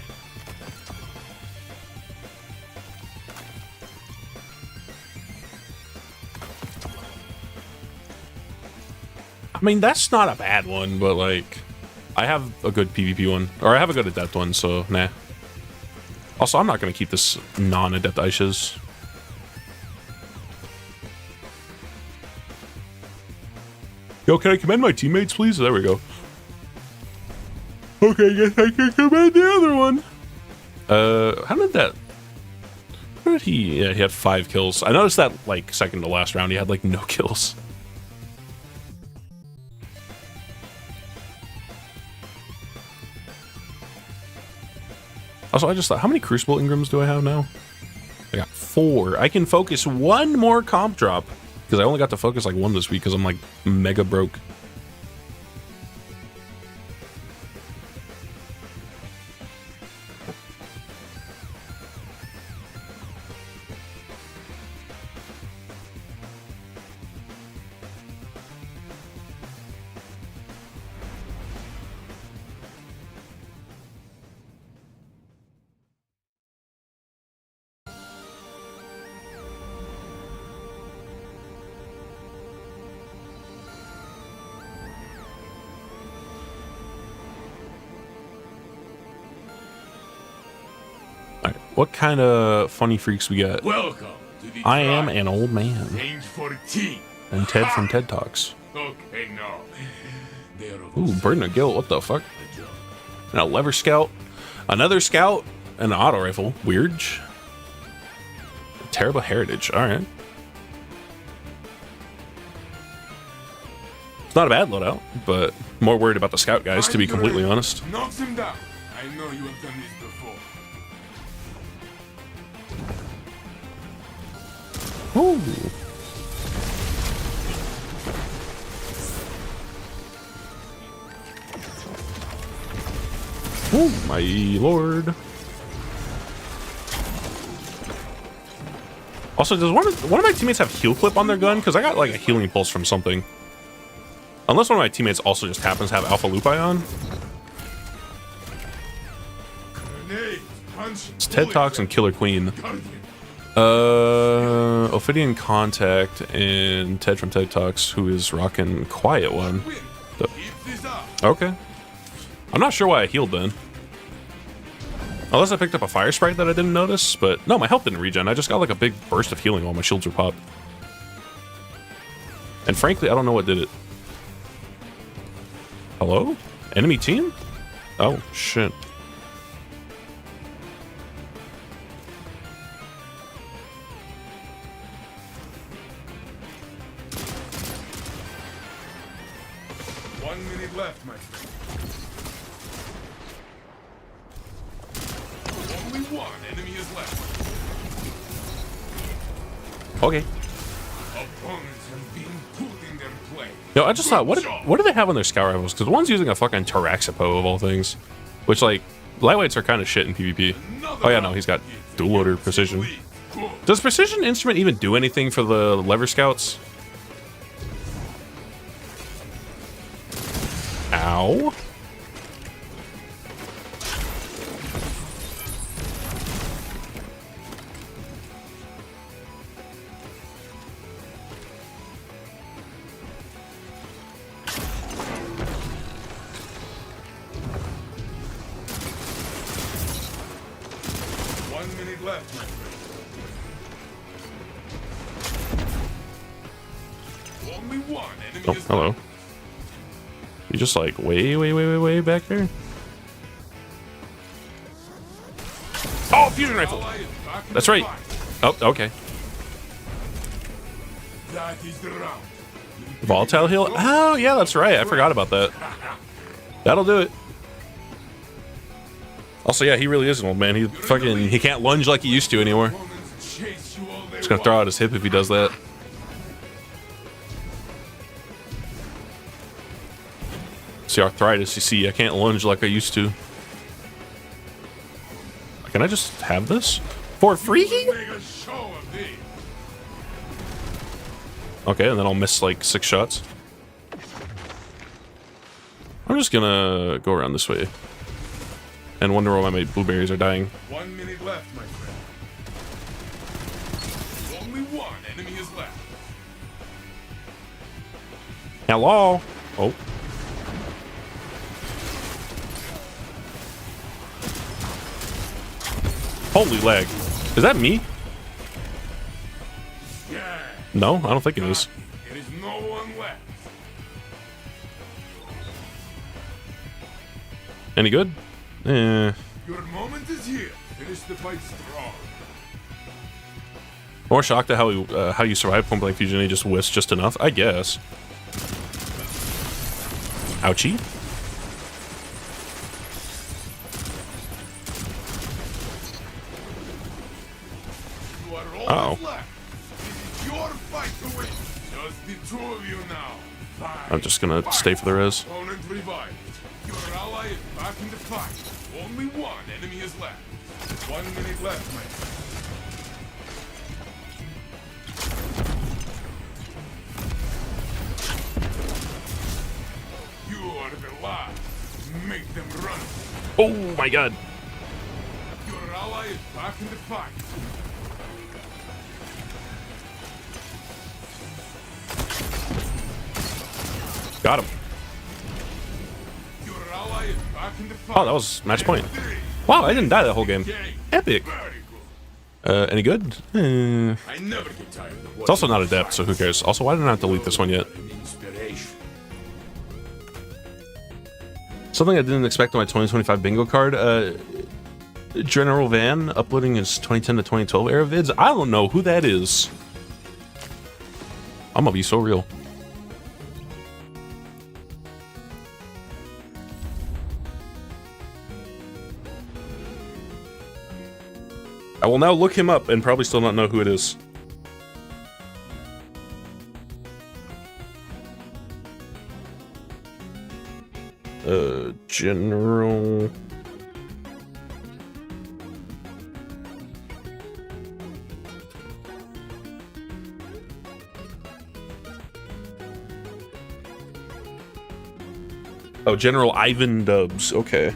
I mean, that's not a bad one, but like, I have a good PvP one, or I have a good adept one, so nah. Also, I'm not gonna keep this non-adept Aishas. Yo, can I commend my teammates, please? There we go. Okay, guess I can commend the other one. How did that? How did he? Yeah, he had 5 kills. I noticed that like second to last round, he had like no kills. Also, I just thought, how many Crucible Ingrams do I have now? I got 4. I can focus 1 more comp drop. Because I only got to focus like 1 this week because I'm like mega broke. What kind of funny freaks we got? Welcome to the I am tribe. an old man. Change 14. And Ted from TED Talks. Okay, no. They're Ooh, Burden of Guilt. What the fuck? a joke. And a lever scout. Another scout. And an auto rifle. Weird. Terrible heritage. Alright. It's not a bad loadout, but more worried about the scout guys, to be completely honest. Knocks him down. I know you have done this before. Ooh. Oh my lord. Also, does one of my teammates have heal clip on their gun? Because I got like a healing pulse from something. Unless one of my teammates also just happens to have Alpha Lupi on. Grenade, punch, It's TED Talks and Killer Queen. Guardian. Ophidian Contact and Ted from TED Talks, who is rocking Quiet One. Win. The- Keep this up. Okay. I'm not sure why I healed then. Unless I picked up a fire sprite that I didn't notice, but no, my health didn't regen. I just got like a big burst of healing while my shields were popped. And frankly, I don't know what did it. Hello? Enemy team? Oh, shit. One minute left, my friend. Only one enemy is left. Okay. Opponents have been put in their place. Yo, I just thought, Good job. what do they have on their scout rifles? Because one's using a fucking Taraxapo of all things. Which, like, Lightweights are kind of shit in PvP. Oh yeah, no, he's got dual loader precision. Does precision instrument even do anything for the lever scouts? Ow. Left, my friend. Only one enemy Oh, is hello. left. You just like way back there? Oh, fusion rifle. Ally is back in That's the right. fight. Oh, okay. That is the round. Volatile heal? Oh, yeah, that's right. I forgot about that. That'll do it. Also, yeah, he really is an old man. He can't lunge like he used to anymore. Opponents chase you all they He's gonna throw out his hip if he does that. See, arthritis, you see, I can't lunge like I used to. Can I just have this? For free? Make a show of thee. Okay, and then I'll miss like 6 shots. I'm just gonna go around this way. And wonder why my blueberries are dying. 1 minute left, my friend. Only one enemy is left. Hello? Oh. Holy lag. Is that me? Yeah. No, I don't think it is. It is no one left. Any good? Eh. Your moment is here. Finish the fight strong. More shocked at how you survived point blank fusion and he just whiffed just enough? I guess. Ouchie. You are all Uh-oh. that's left. It is your fight to win. Just the two of you now. Fight. I'm just gonna stay for the res. Opponent revived. Your ally is back in the fight. Only one enemy is left. 1 minute left, my friend. You are the last. Make them run. Oh my god. Your ally is back in the fight. Got him. Your ally is back in the fight. Oh, that was match point. Wow, I didn't die that whole game. Epic. Very good. Any good? I never get tired of It's also not adept, so who cares? Also, why didn't I delete this one yet? inspiration. Something I didn't expect on my 2025 bingo card. General Van uploading his 2010 to 2012 era vids. I don't know who that is. I'm gonna be so real. I will now look him up and probably still not know who it is. General... Oh, General Ivan Dubs. Okay.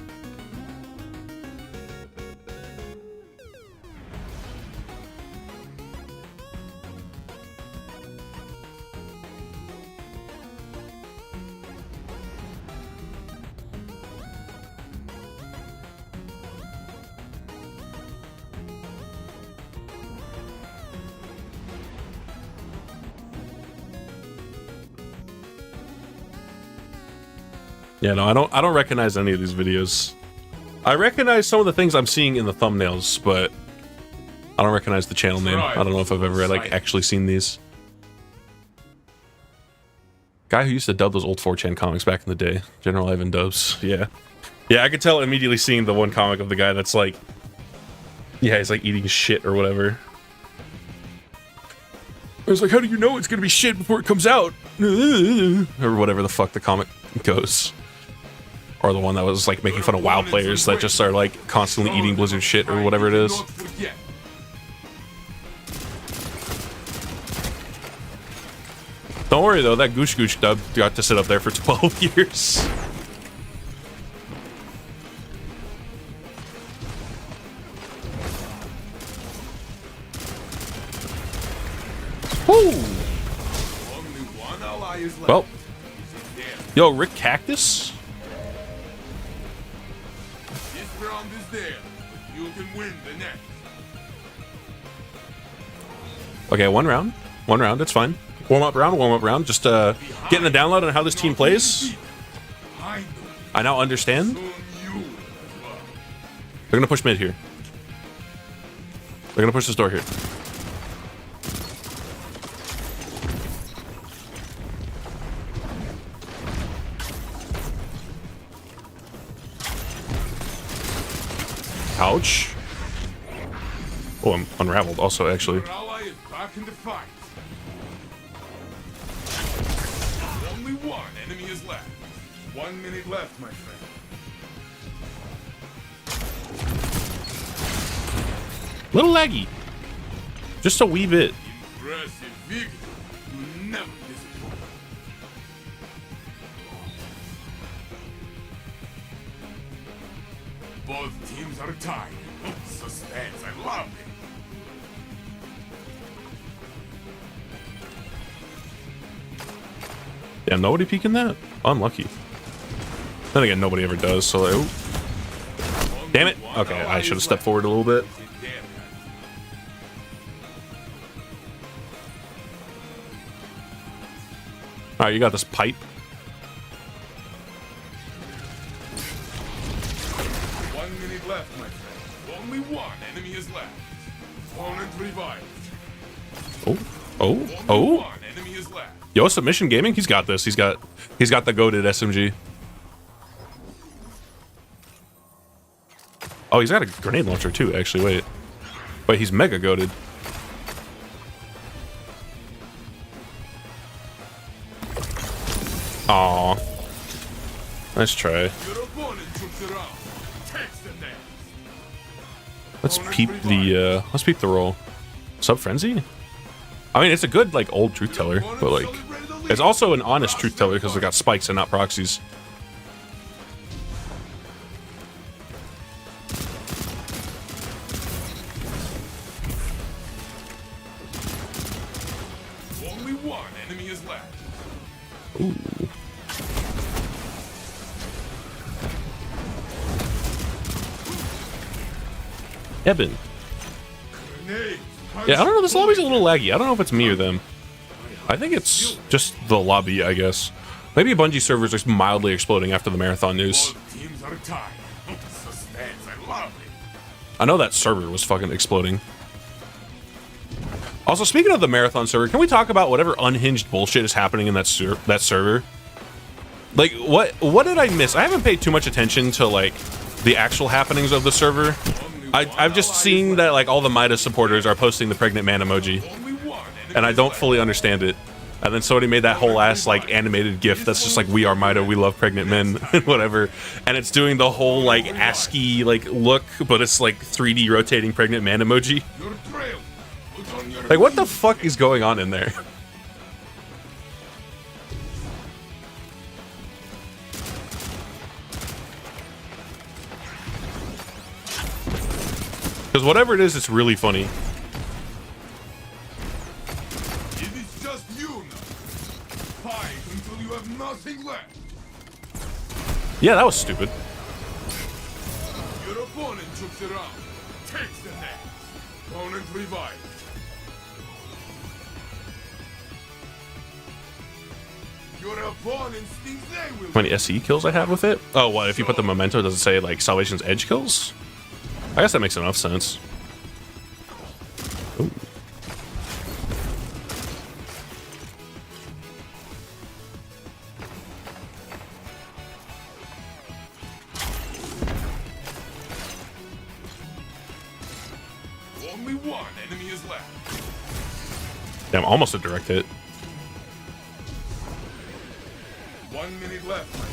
Yeah, no, I don't recognize any of these videos. I recognize some of the things I'm seeing in the thumbnails, but I don't recognize the channel name. I don't know if I've ever like actually seen these. Guy who used to dub those old 4chan comics back in the day, General Ivan Dubs. Yeah, yeah, I could tell immediately seeing the one comic of the guy that's like, yeah, he's like eating shit or whatever. I was like, how do you know it's gonna be shit before it comes out? Or whatever the fuck the comic goes. Or the one that was like making fun of WoW players that just are like constantly eating Blizzard shit or whatever it is. Don't worry though, that Goosh Goosh dub got to sit up there for 12 years. Woo! Well, yo, Rick Cactus? This round is there. You can win the next. Okay, one round. One round, it's fine. Warm up round. Just getting the download on how this team plays. I now understand. They're gonna push mid here. They're gonna push this door here. Ouch. Oh, I'm unraveled also, actually. Your ally is back in the fight. Only one enemy is left. 1 minute left, my friend. Little laggy. Just a wee bit. Impressive victory. You never disappoint. Both teams are tied. Suspense, I love it. Damn, nobody peeking that? Unlucky. Then again, nobody ever does, so like, oh. Damn it. Okay, I should have stepped forward a little bit. Alright, you got this pipe. 1 minute left, my friend. Only one enemy is left. Opponent revived. Oh. One enemy is left. Yo, Submission Gaming, he's got this. He's got the goated SMG. Oh, he's got a grenade launcher too, actually. Wait, he's mega goated. Aw. Nice try. Your opponent took the round. Takes the next. Let's peep the roll. Sub Frenzy? I mean, it's a good, like, old truth teller, but, like, it's also an honest truth teller because it got spikes and not proxies. Only one enemy is left. Ooh. Eben. Yeah, I don't know, this lobby's a little laggy. I don't know if it's me or them. I think it's just the lobby, I guess. Maybe Bungie servers are mildly exploding after the Marathon news. Both teams are tied. Suspense, I love it. I know that server was fucking exploding. Also, speaking of the Marathon server, can we talk about whatever unhinged bullshit is happening in that server? Like, what did I miss? I haven't paid too much attention to, like, the actual happenings of the server. I've just seen that, like, all the Midas supporters are posting the pregnant man emoji. And I don't fully understand it. And then somebody made that whole ass, like, animated gif that's just like, we are Mida, we love pregnant men, and whatever. And it's doing the whole, like, ASCII, like, look, but it's, like, 3D rotating pregnant man emoji. Like, what the fuck is going on in there? Because whatever it is, it's really funny. It is just you now. Fight until you have nothing left. Yeah, that was stupid. Your opponent took the round. Takes the next. Opponent revived. Your opponent thinks they will. How many SE kills I had with it? Oh, what? If you put the memento, does it say, like, Salvation's Edge kills? I guess that makes enough sense. Ooh. Only one enemy is left. Damn, almost a direct hit. 1 minute left, my friend.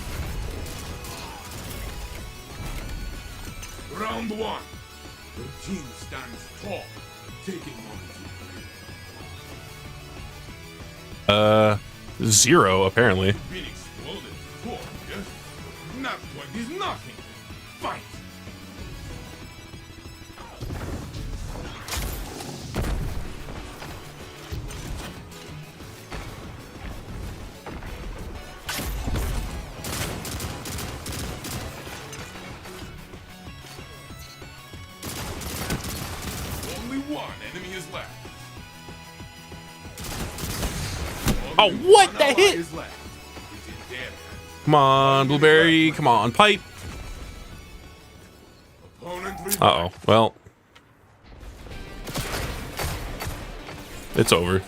Round one. Your team stands tall. Take a moment to breathe. 0 apparently. Been exploded before, yes? Not quite is nothing. Fight! Only one enemy is left. Oh, what? That hit? Is left. It's in their hands. Come on, Blueberry. Come on, Pipe. Opponent Uh-oh. Well. It's over.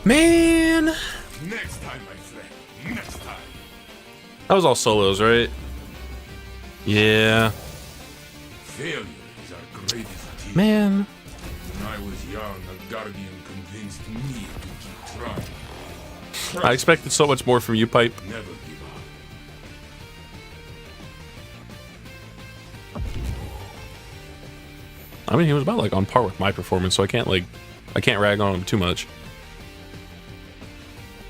Man. Next time, my friend. Next time. That was all solos, right? Yeah. Failure is our greatest team. Man. When I was young, a guardian convinced me to keep trying. I expected so much more from you, Pipe. Never give up. I mean, he was about like on par with my performance, so I can't rag on him too much.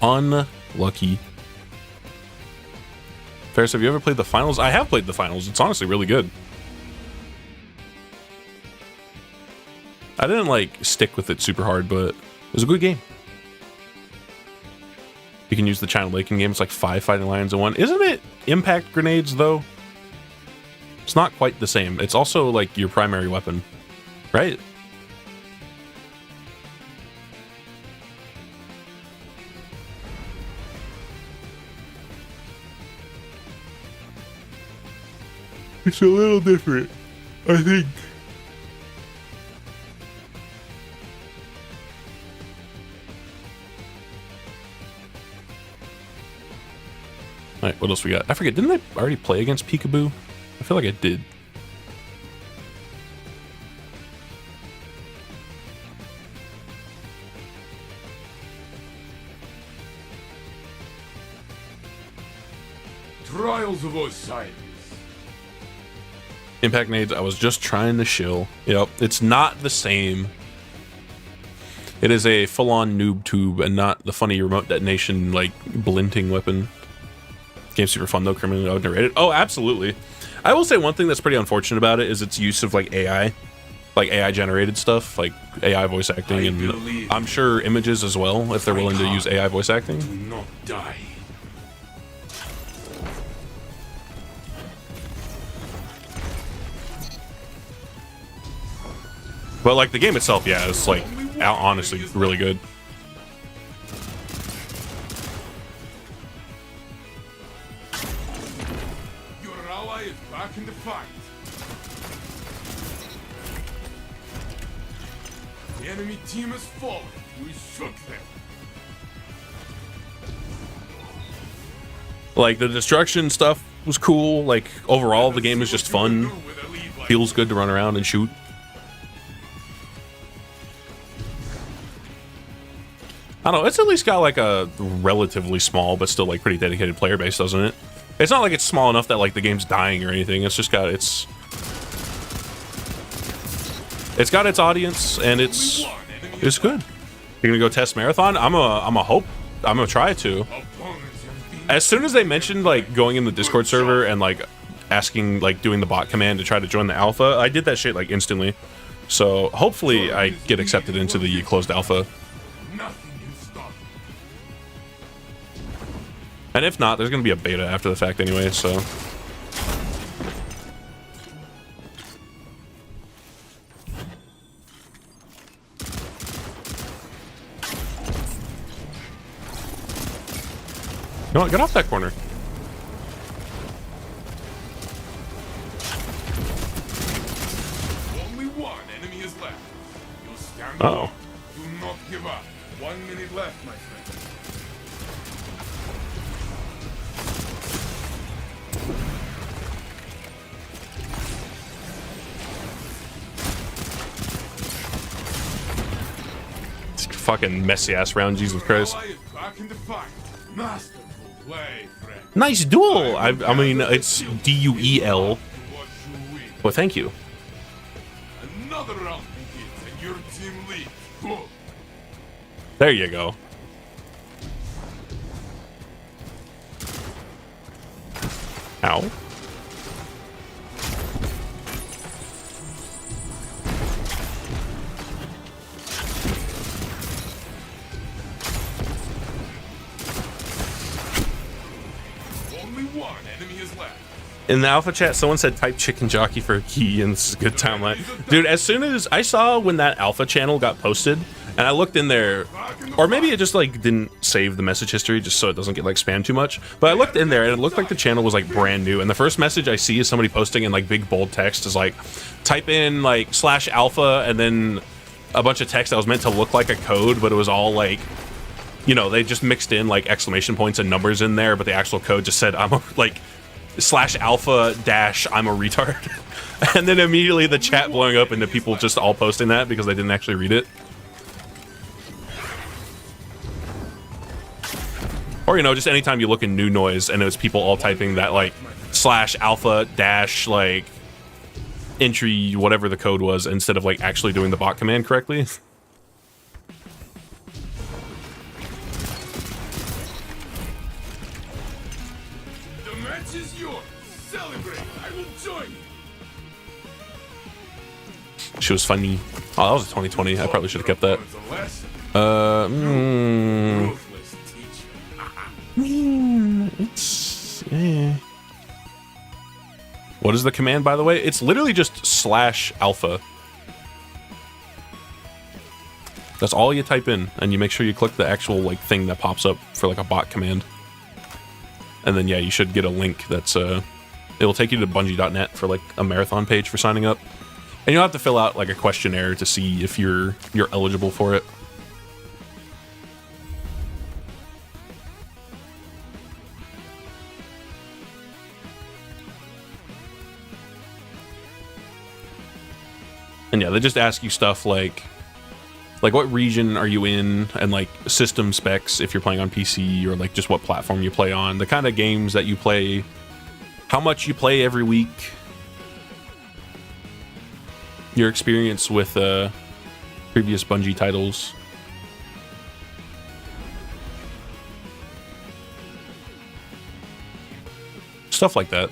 Unlucky. Farris, have you ever played the finals? I have played the finals. It's honestly really good. I didn't like stick with it super hard, but it was a good game. You can use the China Lake in game. It's like 5 fighting lions in 1. Isn't it impact grenades though? It's not quite the same. It's also like your primary weapon, right? It's a little different, I think. Alright, what else we got? I forget, didn't I already play against Peekaboo? I feel like I did. Trials of Osiris. Impact nades, I was just trying to shill. Yep, it's not the same. It is a full-on noob tube and not the funny remote detonation, like, blinting weapon. Game's super fun though, criminally underrated. Oh, absolutely. I will say one thing that's pretty unfortunate about it is its use of like AI generated stuff, like AI voice acting, and I'm sure images as well, if they're willing to use AI voice acting. Do not die. But like the game itself, yeah, it's like honestly really good. Your ally is back in the fight. The enemy team has fallen. We shook them. Like the destruction stuff was cool. Like overall, the game is just fun. Feels good to run around and shoot. I don't know, it's at least got like a relatively small but still like pretty dedicated player base, doesn't it? It's not like it's small enough that like the game's dying or anything. It's just got its audience and it's good. You're gonna go test Marathon? I'm gonna try to. As soon as they mentioned like going in the Discord server and like asking, like doing the bot command to try to join the alpha, I did that shit like instantly. So hopefully I get accepted into the closed alpha. And if not, there's gonna be a beta after the fact anyway, so. You know what? Get off that corner. Only one enemy is left. You'll stand Uh-oh. alone. Do not give up. 1 minute left, my friend. Fucking messy ass round, Jesus Christ. Ally is back in the fight. Masterful play, friend. Nice duel! I mean, it's DUEL. What you Well, thank you. Another round begins and your team leads. Go. There you go. Ow. Only one enemy is left. In the alpha chat, someone said type chicken jockey for a key, and this is a good timeline. Dude, as soon as I saw when that alpha channel got posted, and I looked in there, or maybe it just like didn't save the message history just so it doesn't get like spammed too much, but I looked in there and it looked like the channel was like brand new, and the first message I see is somebody posting in like big bold text is like, type in like /alpha and then a bunch of text that was meant to look like a code, but it was all like, you know, they just mixed in like exclamation points and numbers in there, but the actual code just said I'm a, like /alpha dash I'm a retard. And then immediately the chat blowing up into people just all posting that because they didn't actually read it. Or, you know, just anytime you look in new noise and it was people all typing that like /alpha dash like entry whatever the code was instead of like actually doing the bot command correctly. The match is yours. Celebrate. I will join you. She was funny. Oh, that was a 2020. I probably should have kept that. Ruthless teacher. It's What is the command, by the way? It's literally just /alpha. That's all you type in, and you make sure you click the actual like thing that pops up for like a bot command. And then yeah, you should get a link that's it'll take you to bungie.net for like a marathon page for signing up. And you'll have to fill out like a questionnaire to see if you're eligible for it. And yeah, they just ask you stuff like what region are you in, and like system specs if you're playing on PC, or like just what platform you play on, the kind of games that you play, how much you play every week, your experience with previous Bungie titles. Stuff like that.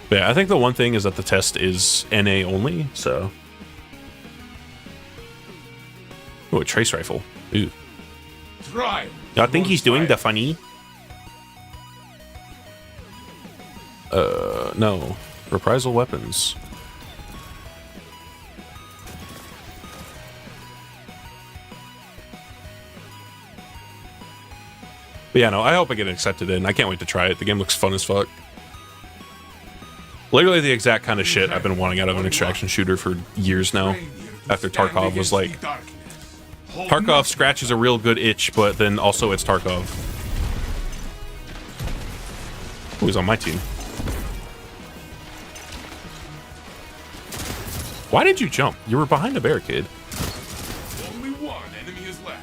But yeah, I think the one thing is that the test is NA only, so. Oh, a trace rifle. Ooh. Try. I think he's doing the funny. No. Reprisal weapons. But yeah, no, I hope I get accepted in. I can't wait to try it. The game looks fun as fuck. Literally the exact kind of shit I've been wanting out of an extraction shooter for years now. After Tarkov was like... Tarkov scratches a real good itch, but then also it's Tarkov. Oh, he's on my team. Why did you jump? You were behind a barricade. Only one enemy is left.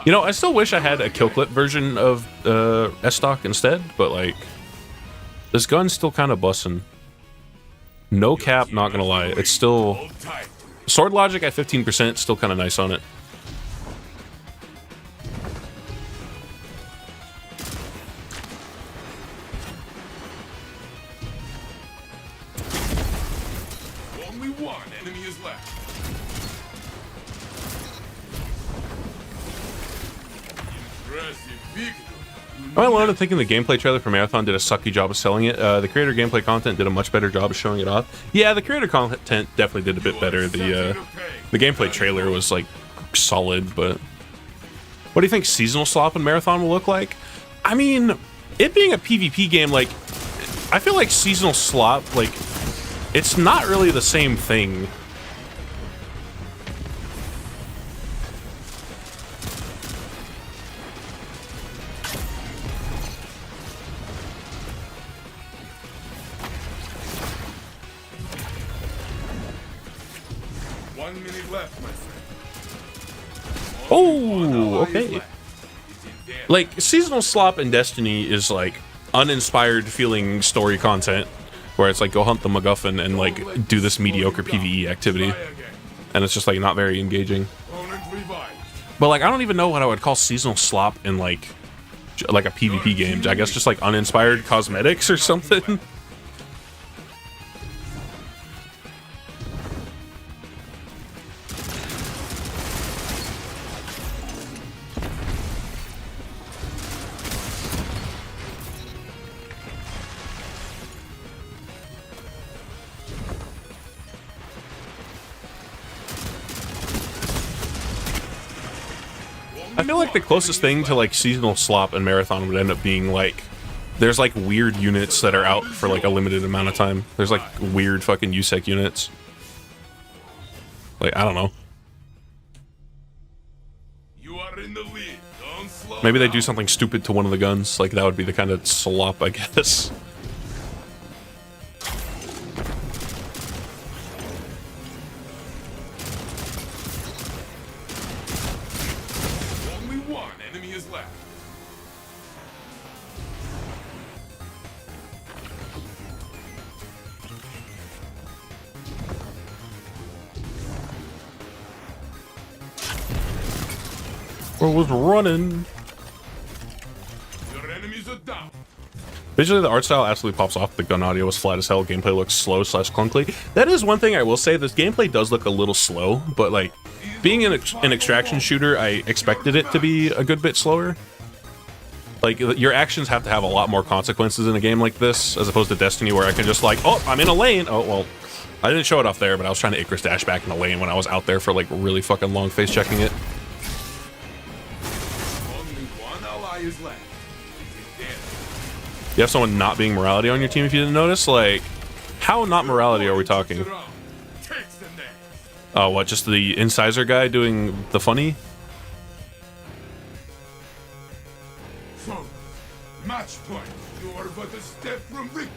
You know, I still wish I had a kill clip version of S-Stock instead, but like, this gun's still kind of bussin'. No cap, not gonna lie. It's still... Sword logic at 15%, still kind of nice on it. Only one enemy is left. Impressive victory. Am I alone in thinking the gameplay trailer for Marathon did a sucky job of selling it? The creator gameplay content did a much better job of showing it off. Yeah, the creator content definitely did a bit better. The gameplay trailer was like solid, but what do you think seasonal slop in Marathon will look like? I mean, it being a PvP game, like, I feel like seasonal slop, like, it's not really the same thing. 1 minute left, my friend. Oh, okay. Like, Seasonal Slop in Destiny is like uninspired feeling story content where it's like go hunt the MacGuffin and like do this mediocre PvE activity, and it's just like not very engaging. But like I don't even know what I would call Seasonal Slop in like a PvP game. I guess just like uninspired cosmetics or something. I feel like the closest thing to like Seasonal Slop and Marathon would end up being like there's like weird units that are out for like a limited amount of time. There's like weird fucking USEC units. Like I don't know. You are in the lead. Don't slow Maybe they down. do something stupid to one of the guns. Like that would be the kind of slop, I guess. Only one enemy is left. Or was running. Your enemies are down. Visually, the art style absolutely pops off. The gun audio was flat as hell. Gameplay looks slow / clunky. That is one thing I will say. This gameplay does look a little slow, but like being an extraction shooter, I expected it to be a good bit slower. Like your actions have to have a lot more consequences in a game like this, as opposed to Destiny, where I can just like, oh, I'm in a lane. Oh well, I didn't show it off there, but I was trying to Icarus dash back in a lane when I was out there for like really fucking long face checking it. Only one ally is left. He's dead. You have someone not being morality on your team if you didn't notice? Like, how not morality are we talking? Takes the neck. Oh, what, just the incisor guy doing the funny? So, match point. You are but a step from victory.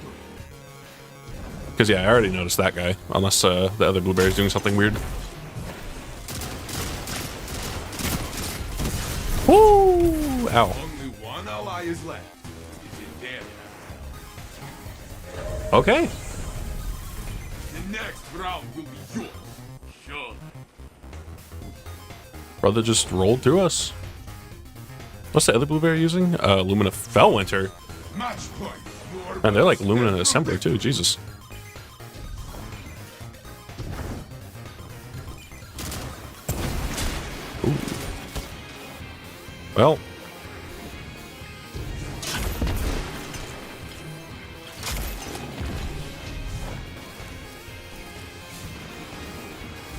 Because, yeah, I already noticed that guy. Unless the other blueberry's doing something weird. Woo! Ow. Only one ally is left. He's dead. Okay. The next round will be yours. Sure. Brother just rolled through us. What's the other blueberry using? Lumina Fellwinter. Match point. You are And they're like but a Lumina step from Assembler too, Jesus. Ooh. Well.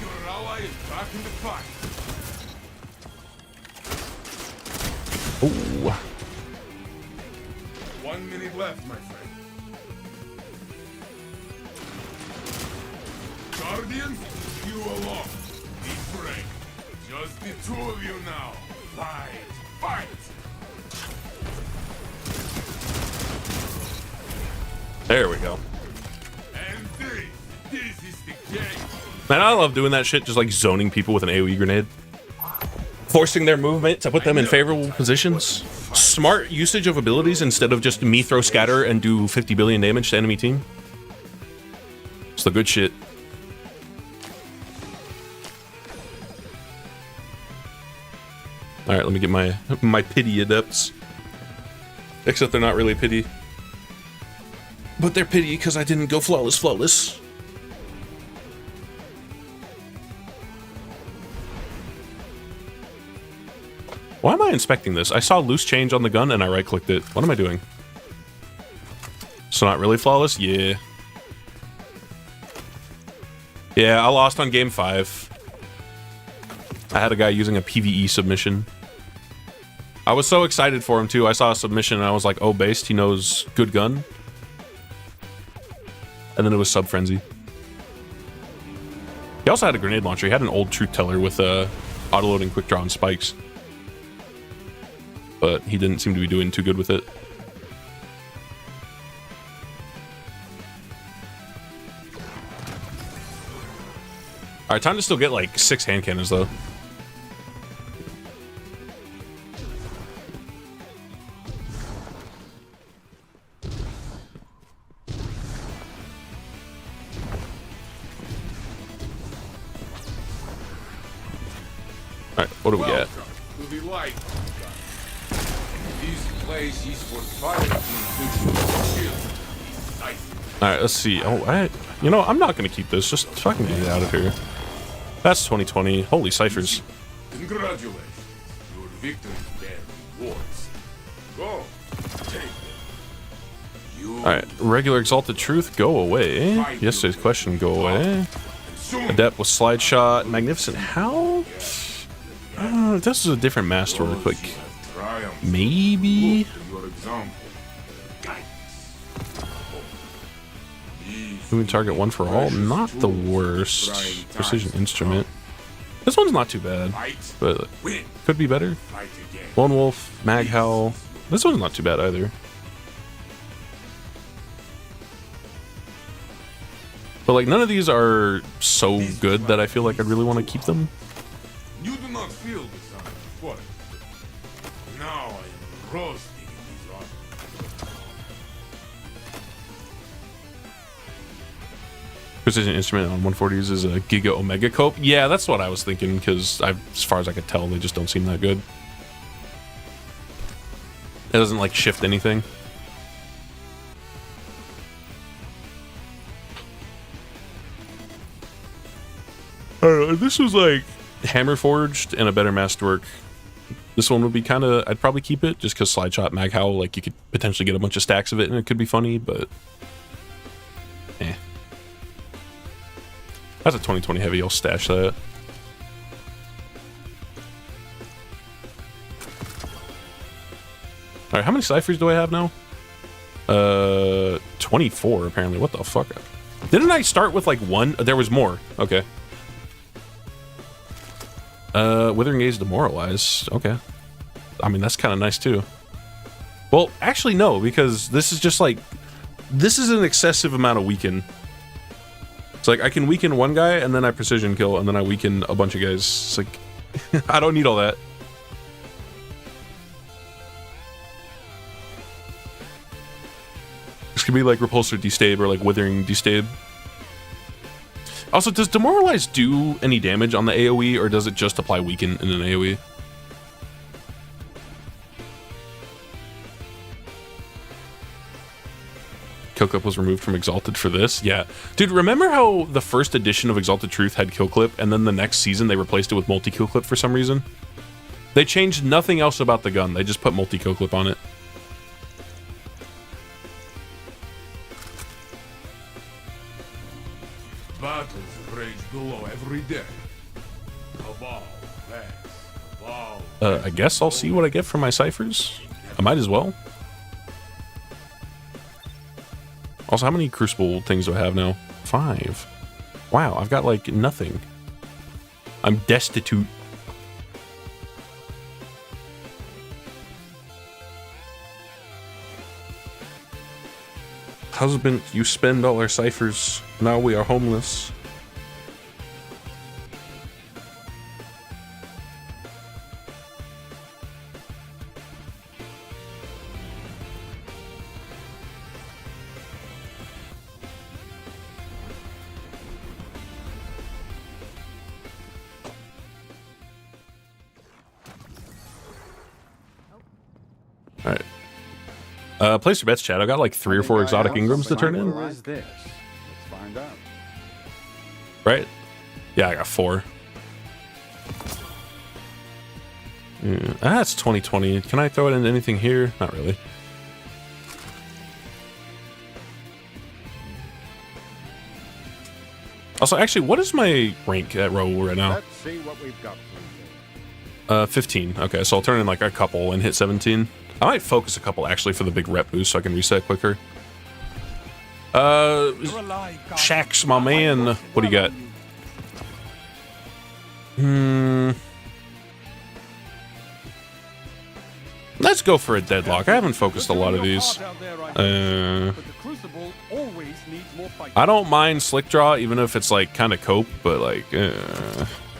Your ally is back in the fight. Ooh. 1 minute left, my friend. Guardians, you alone. Be brave. Just the two of you now. Fight! Fight! There we go. And this is the game. Man, I love doing that shit, just like zoning people with an AoE grenade. Forcing their movement to put them in favorable positions. Smart usage of abilities instead of just me throw scatter and do 50 billion damage to enemy team. It's the good shit. Alright, let me get my pity adepts. Except they're not really pity. But they're pity because I didn't go flawless. Why am I inspecting this? I saw loose change on the gun and I right-clicked it. What am I doing? So not really flawless? Yeah. Yeah, I lost on game 5. I had a guy using a PvE submission. I was so excited for him too. I saw a submission and I was like, oh, based, he knows good gun. And then it was sub frenzy. He also had a grenade launcher. He had an old truth teller with auto-loading quick draw and spikes. But he didn't seem to be doing too good with it. right, time to still get like 6 hand cannons though. All right, what do we get? Welcome to the light. This place is for fighting. All right, let's see. Oh, you know, I'm not gonna keep this. Just fucking get out of here. That's 2020. Holy ciphers. Congratulations. Your victory bears rewards. Go. Take them. You All right, regular exalted truth, go away. Yesterday's question, go away. Adept with slide shot, magnificent howl. This is a different masterwork. Like maybe. your example. Moving target one for all, not the worst. Precision instrument. This one's not too bad, but could be better. Lone Wolf, Mag Howl. This one's not too bad either. But like none of these are so good that I feel like I'd really want to keep them. You do not feel the sound of the forest. Now I am roasting in these arms. Precision instrument on 140s is a Giga Omega Cope. Yeah, that's what I was thinking because as far as I could tell, they just don't seem that good. It doesn't like shift anything. I don't know, if this was like hammer forged and a better masterwork, this one would be kind of, I'd probably keep it just because slide shot mag howl, like you could potentially get a bunch of stacks of it and it could be funny, but eh. That's a 2020 heavy, I'll stash that. Alright, how many ciphers do I have now? 24 apparently. What the fuck? Didn't I start with like one? There was more. Okay. Withering Gaze Demoralized. Okay. I mean, that's kind of nice too. Well, actually no, because this is just like, this is an excessive amount of weaken. It's like I can weaken one guy and then I precision kill and then I weaken a bunch of guys. It's like, I don't need all that. This could be like Repulsor Destab or like Withering Destab. Also, does Demoralize do any damage on the AoE or does it just apply weaken in an AoE? Kill Clip was removed from Exalted for this? Yeah. Dude, remember how the first edition of Exalted Truth had Kill Clip and then the next season they replaced it with multi-kill clip for some reason? They changed nothing else about the gun. They just put multi-kill clip on it. Battles rage below every day. Cabal, Vex, Cabal. I guess I'll see what I get for my ciphers. I might as well. Also, how many Crucible things do I have now? 5. Wow, I've got like nothing. I'm destitute. Husband, you spend all our ciphers. Now we are homeless. Alright. Place your bets, chat. I got like 3 or 4 exotic Ingrams to turn in. What is this? Let's find out. Right? Yeah, I got 4. Yeah, that's 2020. Can I throw it into anything here? Not really. Also, actually, what is my rank at row right now? Let's see what we've got for you. 15. Okay, so I'll turn in like a couple and hit 17. I might focus a couple actually for the big rep boost so I can reset quicker. Shax, my man. What do you got? Let's go for a deadlock. I haven't focused a lot of these. I don't mind slick draw, even if it's like kind of cope, but like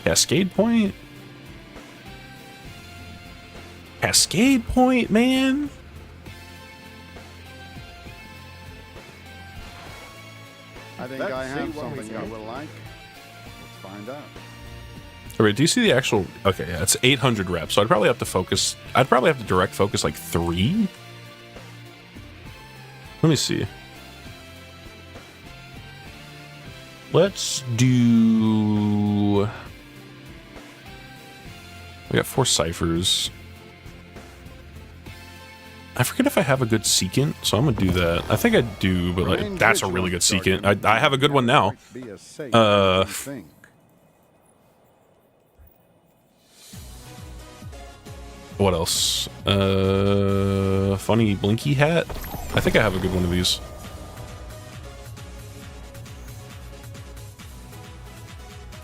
Cascade Point. Cascade Point, man. I think I have something you will like. Let's find out. All right, do you see the actual? Okay, yeah, it's 800 reps, so I'd probably have to focus. I'd probably have to direct focus like 3. Let me see. Let's do. We got 4 ciphers. I forget if I have a good secant, so I'm gonna do that. I think I do, but like that's a really good secant. I have a good one now. What else? Funny blinky hat. I think I have a good one of these.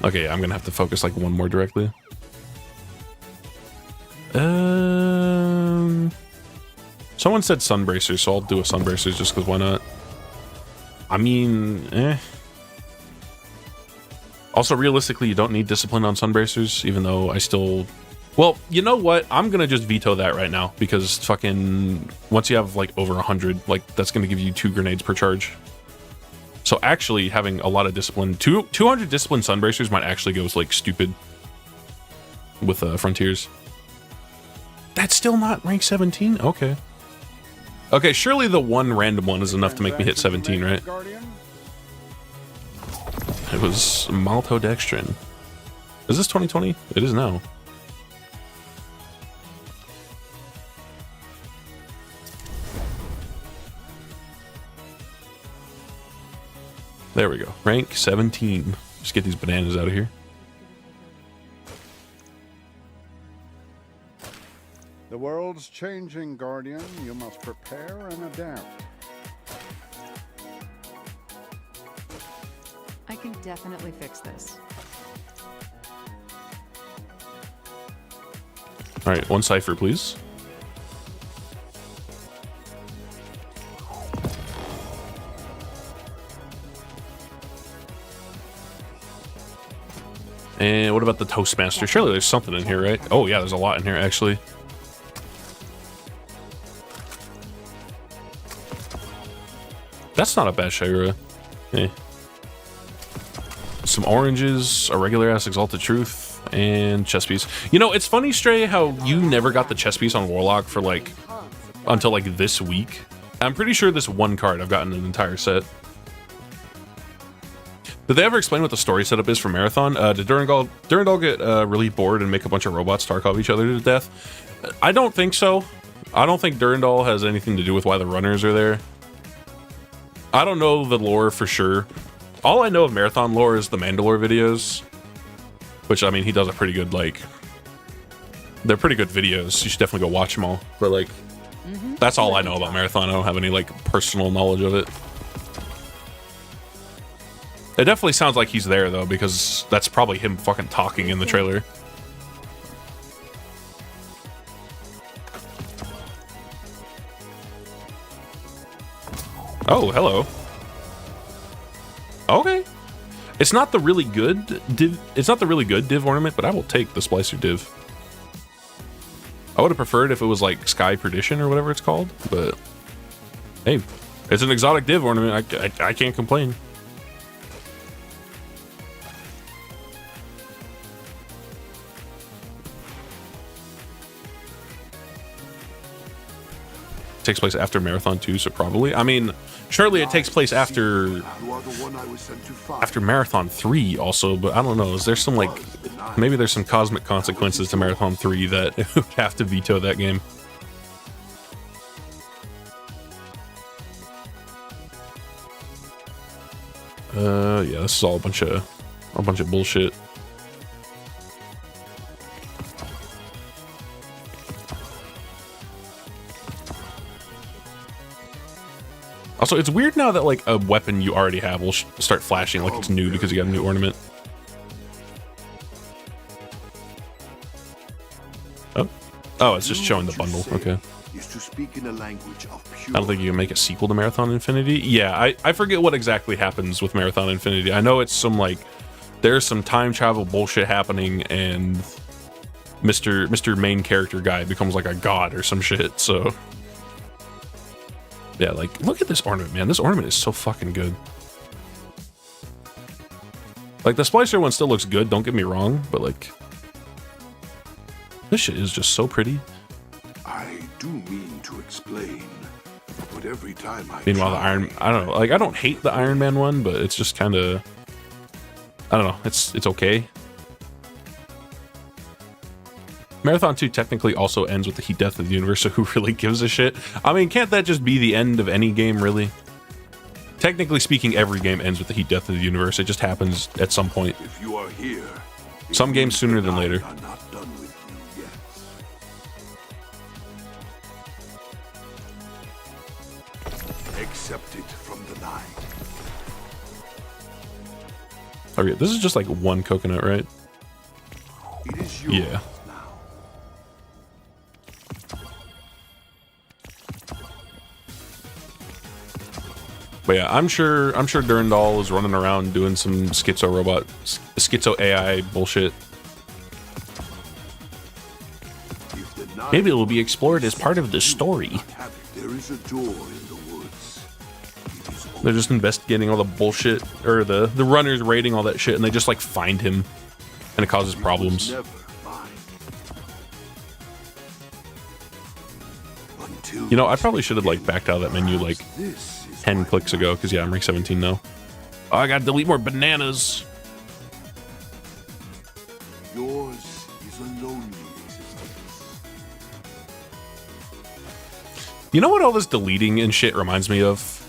Okay, I'm gonna have to focus like one more directly. Someone said sunbracers, so I'll do a sunbracers just because why not? I mean, Also, realistically, you don't need discipline on sunbracers, even though I still... Well, you know what? I'm gonna just veto that right now because fucking once you have like over 100, like that's gonna give you 2 grenades per charge. So actually having a lot of discipline, 200 discipline sunbracers might actually go like stupid with frontiers. That's still not rank 17? Okay. Okay, surely the one random one is enough to make me hit 17, right? It was maltodextrin. Is this 2020? It is now. There we go. Rank 17. Just get these bananas out of here. The world's changing, Guardian. You must prepare and adapt. I can definitely fix this. All right, 1 cipher, please. And what about the Toastmaster? Surely there's something in here, right? Oh yeah, there's a lot in here, actually. That's not a bad Shira. Hey. Some oranges, a regular ass Exalted Truth, and chess piece. You know, it's funny, Stray, how you never got the chess piece on Warlock for like until like this week. I'm pretty sure this one card I've gotten an entire set. Did they ever explain what the story setup is for Marathon? Did Durandal get really bored and make a bunch of robots Tarkov each other to death? I don't think so. I don't think Durandal has anything to do with why the runners are there. I don't know the lore for sure. All I know of Marathon lore is the Mandalore videos, which, I mean, he does a pretty good, like... They're pretty good videos. You should definitely go watch them all. But, like, that's all I know about Marathon. I don't have any, like, personal knowledge of it. It definitely sounds like he's there, though, because that's probably him fucking talking in the trailer. Oh, hello. Okay. It's not the really good div. It's not the really good div ornament, but I will take the Splicer div. I would have preferred if it was like Sky Perdition or whatever it's called, but hey, it's an exotic div ornament. I can't complain. Takes place after Marathon 2, so probably. I mean, surely it takes place after Marathon 3 also, but I don't know. Is there some, like, maybe there's some cosmic consequences to Marathon 3 that would have to veto that game. Yeah, this is all a bunch of bullshit. Also, it's weird now that, like, a weapon you already have will start flashing like it's new because you got a new ornament. Oh. Oh, it's just showing the bundle. Okay. Is to speak in a language of I pure don't think you can make a sequel to Marathon Infinity. Yeah, I forget what exactly happens with Marathon Infinity. I know it's some like there's some time travel bullshit happening, and Mr. Main Character guy becomes like a god or some shit. So yeah, like look at this ornament, man. This ornament is so fucking good. Like the Splicer one still looks good, don't get me wrong, but like this shit is just so pretty. I do mean to explain, but every time I Meanwhile, the try, Iron, I don't know, like I don't hate the Iron Man one, but it's just kind of, I don't know, it's okay. Marathon 2 technically also ends with the heat death of the universe, so who really gives a shit? I mean, can't that just be the end of any game, really? Technically speaking, every game ends with the heat death of the universe. It just happens at some point. if you are here, Some games sooner than later. are not done with you yet. Accept it from the Nine. Okay, this is just like one coconut, right? It is yours Yeah. now. But yeah, I'm sure Durandal is running around doing some schizo AI bullshit. If the Nine Maybe it will be explored as part of the story. have it, there is a door in the woods. It is They're just investigating all the bullshit, or the runners raiding all that shit, and they just like find him, and it causes problems. never mine. Until You know, I probably should have like backed out of that menu like this is 10 my clicks ago, because yeah, I'm rank 17 now. Oh, I gotta delete more bananas. Yours is a lonely existence. You know what all this deleting and shit reminds me of?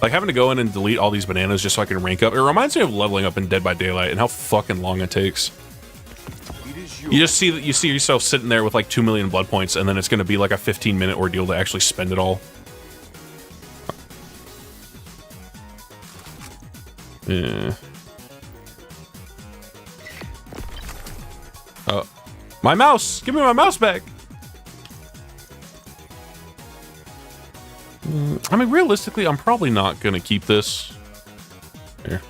Like having to go in and delete all these bananas just so I can rank up. It reminds me of leveling up in Dead by Daylight and how fucking long it takes. It is You just see that you see yourself sitting there with like 2 million blood points, and then it's gonna be like a 15-minute ordeal to actually spend it all. Yeah. Oh, my mouse! Give me my mouse back! I mean, realistically, I'm probably not gonna keep this. Here.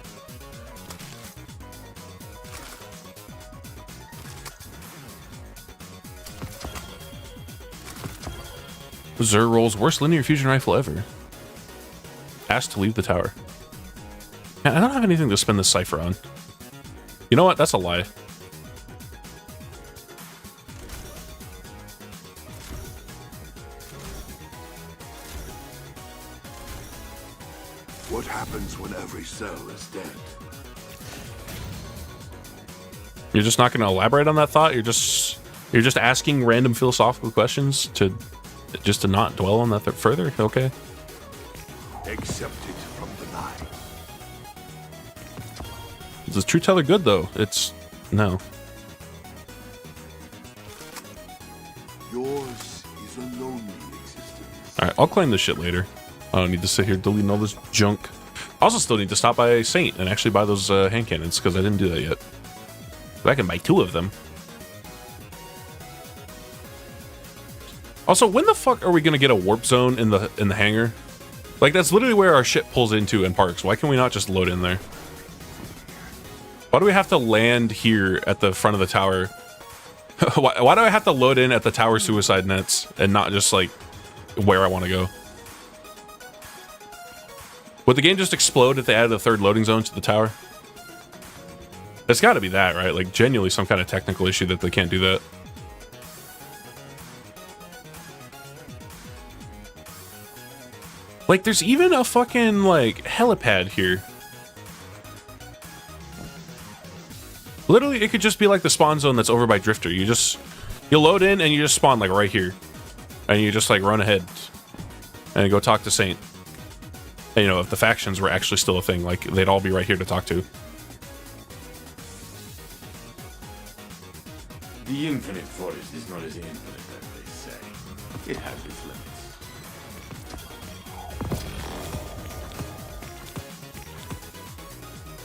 Zur rolls worst linear fusion rifle ever. Asked to leave the tower. Man, I don't have anything to spend this cipher on. You know what? That's a lie. What happens when every cell is dead? You're just not going to elaborate on that thought. You're just asking random philosophical questions to not dwell on that further. Okay. Accept it from the Nine. Is the True Teller good though? It's no. Yours is a lonely existence. All right, I'll claim this shit later. I don't need to sit here deleting all this junk. I also still need to stop by Saint and actually buy those hand cannons because I didn't do that yet. But I can buy 2 of them. Also, when the fuck are we gonna get a warp zone in the hangar? Like that's literally where our ship pulls into and parks. Why can we not just load in there? Why do we have to land here at the front of the tower? why do I have to load in at the tower suicide nets and not just like where I want to go? Would the game just explode if they added a 3rd loading zone to the tower? It's got to be that, right? Like genuinely some kind of technical issue that they can't do that. Like there's even a fucking like helipad here. Literally, it could just be like the spawn zone that's over by Drifter. You load in and you just spawn like right here. And you just like run ahead and go talk to Saint. And you know, if the factions were actually still a thing, like they'd all be right here to talk to. The infinite forest is not as infinite as they say. It has its limits.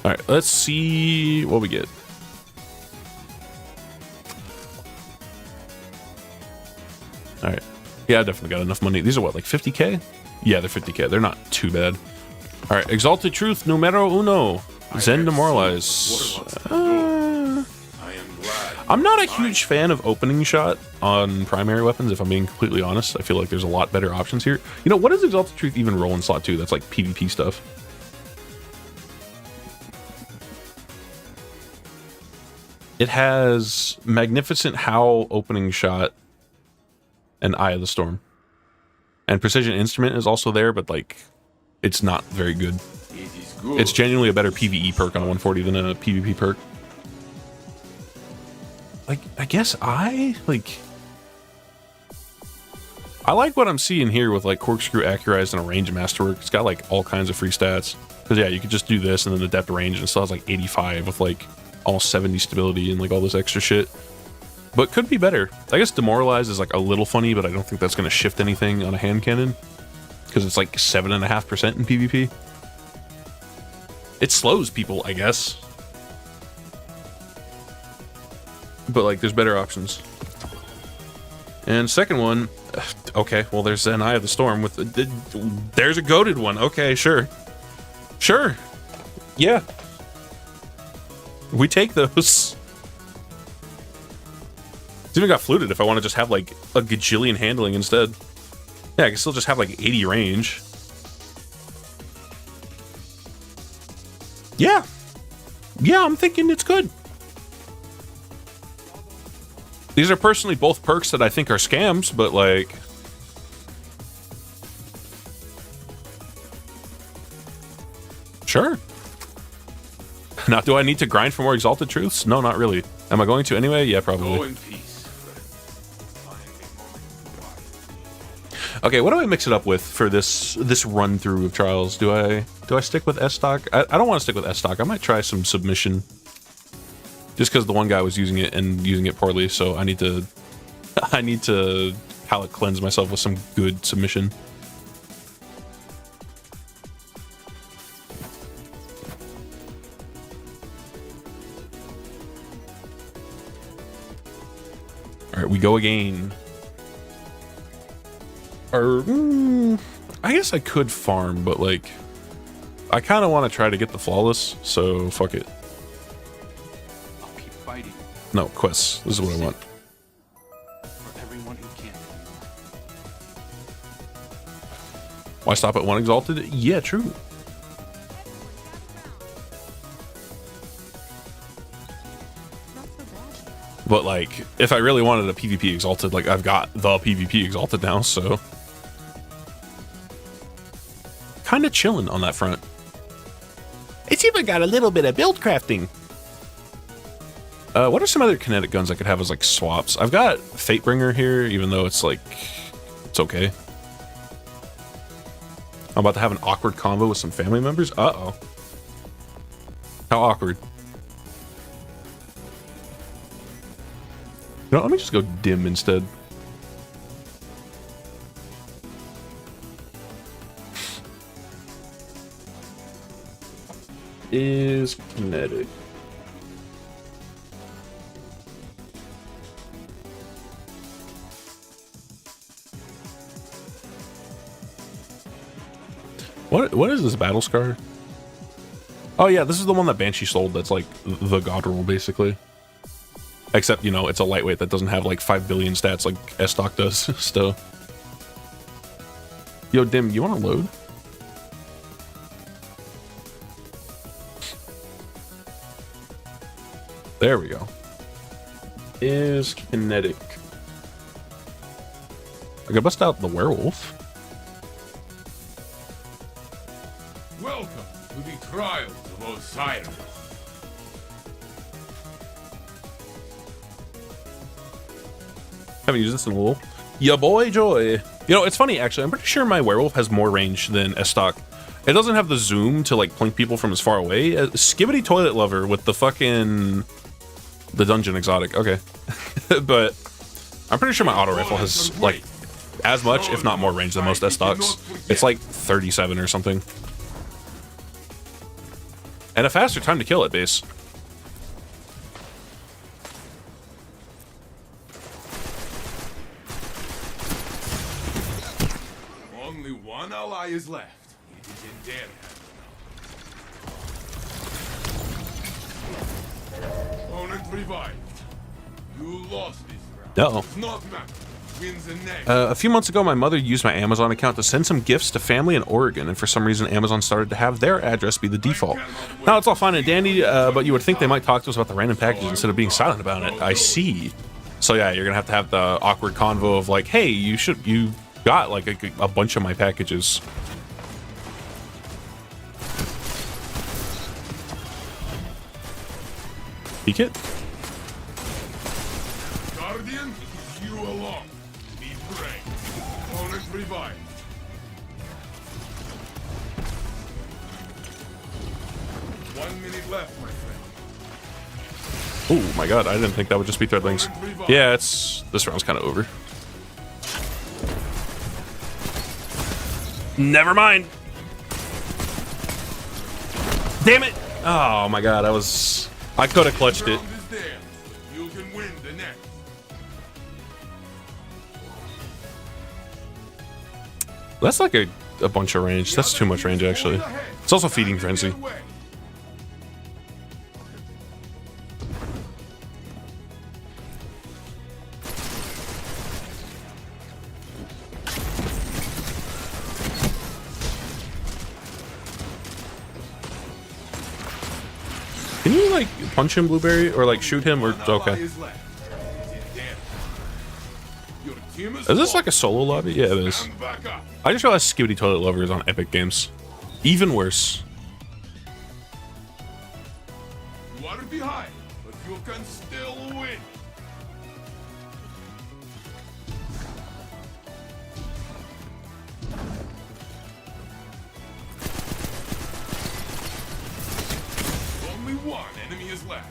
All right, let's see what we get. All right. Yeah, I definitely got enough money. These are what, like 50k? Yeah, they're 50k. They're not too bad. All right, Exalted Truth numero uno. Zen Demoralize. I'm not a huge fan of opening shot on primary weapons, if I'm being completely honest. I feel like there's a lot better options here. You know, what does Exalted Truth even roll in slot 2? That's like PvP stuff. It has Magnificent Howl, Opening Shot, and Eye of the Storm. And Precision Instrument is also there, but like, it's not very good. It's genuinely a better PvE perk on a 140 than a PvP perk. Like, I guess I like what I'm seeing here with like Corkscrew, Accurized, and a Range Masterwork. It's got like all kinds of free stats. Because yeah, you could just do this and then Adept Range and it still has like 85 with like almost 70 stability and like all this extra shit. But could be better. I guess Demoralize is like a little funny, but I don't think that's going to shift anything on a hand cannon. Because it's like 7.5% in PvP. It slows people, I guess. But like, there's better options. And second one, okay, well, there's an Eye of the Storm with there's a goated one. Okay, sure. Sure. Yeah. We take those. It's even got fluted if I want to just have like a gajillion handling instead. Yeah, I can still just have like 80 range. Yeah. Yeah, I'm thinking it's good. These are personally both perks that I think are scams, but like... Sure. Now, do I need to grind for more Exalted Truths? No, not really. Am I going to anyway? Yeah, probably. Go in peace. Okay, what do I mix it up with for this run through of Trials? Do I stick with S stock? I don't want to stick with S stock. I might try some submission. Just because the one guy was using it and using it poorly, so I need to palate cleanse myself with some good submission. All right, we go again. I guess I could farm, but like, I kind of want to try to get the flawless, so fuck it. I'll keep fighting No, quests. This is what I want. for everyone who can. Why stop at one Exalted? Yeah, true. But like, if I really wanted a PvP Exalted, like I've got the PvP Exalted now, so kind of chilling on that front. It's even got a little bit of build crafting. What are some other kinetic guns I could have as like swaps? I've got Fatebringer here, even though it's like, it's okay. I'm about to have an awkward combo with some family members. Uh-oh. How awkward. You know, let me just go dim instead. Is kinetic. What is this battle scar? Oh yeah, this is the one that Banshee sold. That's like the god roll basically. Except, you know, it's a lightweight that doesn't have like 5 billion stats like S-Stock does, so. Yo, Dim, you want to load? There we go. Is kinetic. I could bust out the werewolf. Welcome to the trials of Osiris. Haven't used this in a little. Ya boy joy. You know, it's funny actually. I'm pretty sure my werewolf has more range than S-Stock. It doesn't have the zoom to like plink people from as far away. Skibbity Toilet Lover with the fucking the dungeon exotic. Okay, but I'm pretty sure my auto rifle has like as much, if not more, range than most S-Stocks. It's like 37 or something, and a faster time to kill at base. Only one ally is left. It is in their hands now. Opponent revived. You lost this round. Uh-oh. Does not matter. Wins the next. A few months ago, my mother used my Amazon account to send some gifts to family in Oregon, and for some reason, Amazon started to have their address be the default. Now, it's all fine and dandy, but you would think they might talk to us about the random packages instead of being silent about it. I see. So yeah, you're gonna have the awkward convo of like, hey, you got like a bunch of my packages. Peek it? Guardian, it is you alone. Be brave. Opponent revived. One minute left, my friend. Oh my god, I didn't think that would just be threadlings. Yeah, this round's kind of over. Never mind. Damn it! Oh my god, I could have clutched it. Round is there. You can win the next. That's like a bunch of range. That's too much range, actually. It's also feeding frenzy. Can you like punch him, Blueberry, or like shoot him, or okay? Is this like a solo lobby? Yeah, it is. I just realized Skibidi Toilet Lover is on Epic Games. Even worse. You are behind, but you can still win. Only one enemy is left.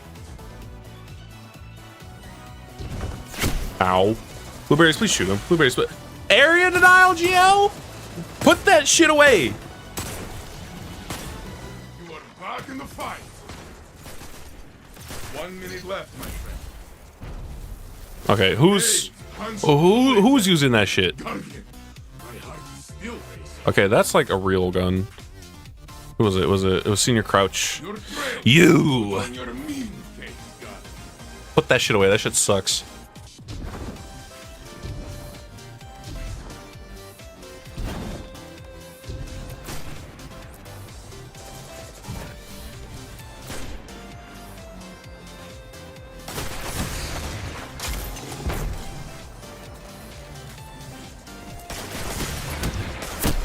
Ow. Blueberries, please shoot him. Blueberries, but area denial, GL? Put that shit away. You are back in the fight. 1 minute left, my friend. Okay, who's using that shit? Guardian, my heart is still racing. Okay, that's like a real gun. Who was it? It was Senior Crouch. Your trail You on your mean face, Guardian. put that shit away. That shit sucks.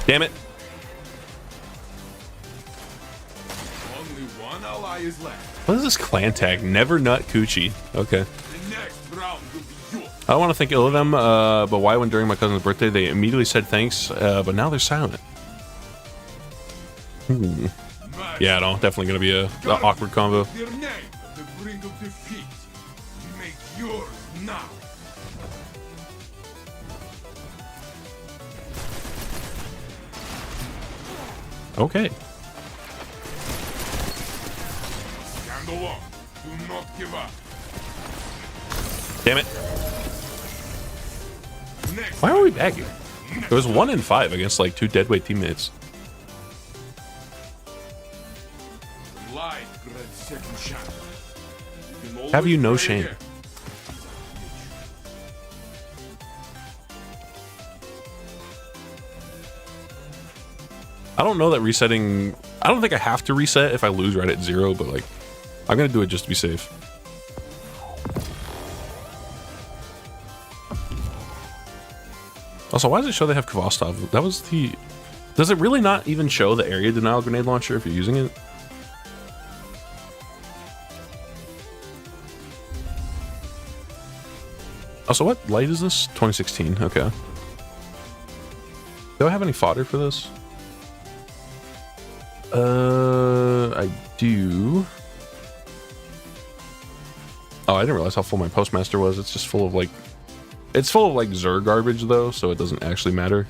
Damn it. Only one ally is left. What is this clan tag? Never nut coochie. Okay. The next round will be yours. I don't want to think ill of them, but why when during my cousin's birthday they immediately said thanks, but now they're silent? Yeah, no, definitely gonna be a awkward combo. Their name at the brink of defeat. Make yours now. Okay. Stand alone. Do not give up. Damn it. Next Why are we bagging? It was 1 in 5 against like 2 deadweight teammates. life grants second chance. You can Have you always no try shame? again. I don't know that resetting... I don't think I have to reset if I lose right at 0, but like, I'm gonna do it just to be safe. Also, why does it show they have Kvostov? That was the... Does it really not even show the area denial grenade launcher if you're using it? Also, what light is this? 2016, okay. Do I have any fodder for this? I do. Oh, I didn't realize how full my postmaster was. It's just full of like... It's full of like Xur garbage though, so it doesn't actually matter.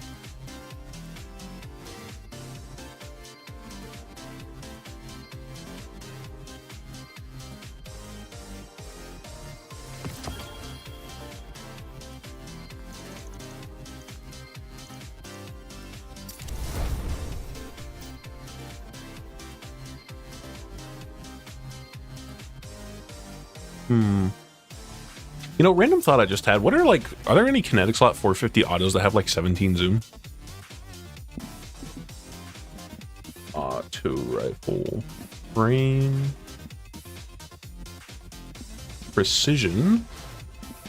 You know, random thought I just had. What are like, are there any kinetic slot 450 autos that have like 17 zoom? Auto rifle. Frame. Precision.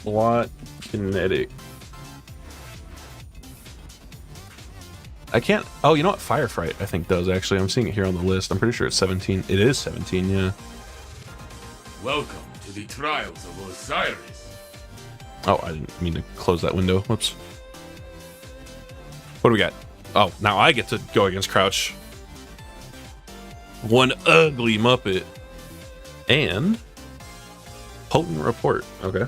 Slot kinetic. I can't. Oh, you know what? Firefright, I think, does actually. I'm seeing it here on the list. I'm pretty sure it's 17. It is 17, yeah. Welcome to the trials of Osiris. Oh, I didn't mean to close that window. Whoops. What do we got? Oh, now I get to go against Crouch. One ugly Muppet. And potent report. Okay.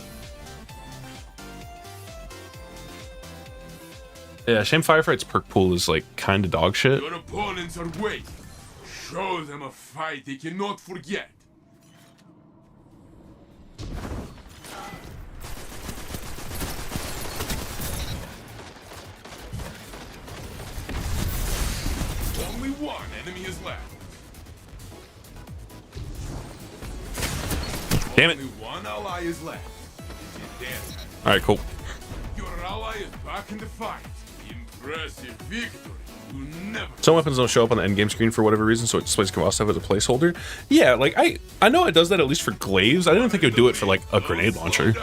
Yeah, shame Firefight's perk pool is like kind of dog shit. Your opponents are waiting. Show them a fight they cannot forget. Only one enemy is left. Damn it. Only one ally is left. Is it dead? All right, cool. Your ally is back in the fight. Impressive victory. You never. Some weapons don't show up on the endgame screen for whatever reason, so it displays Kavas stuff as a placeholder. Yeah, like I know it does that at least for glaives. I didn't think it would do it for like a grenade launcher.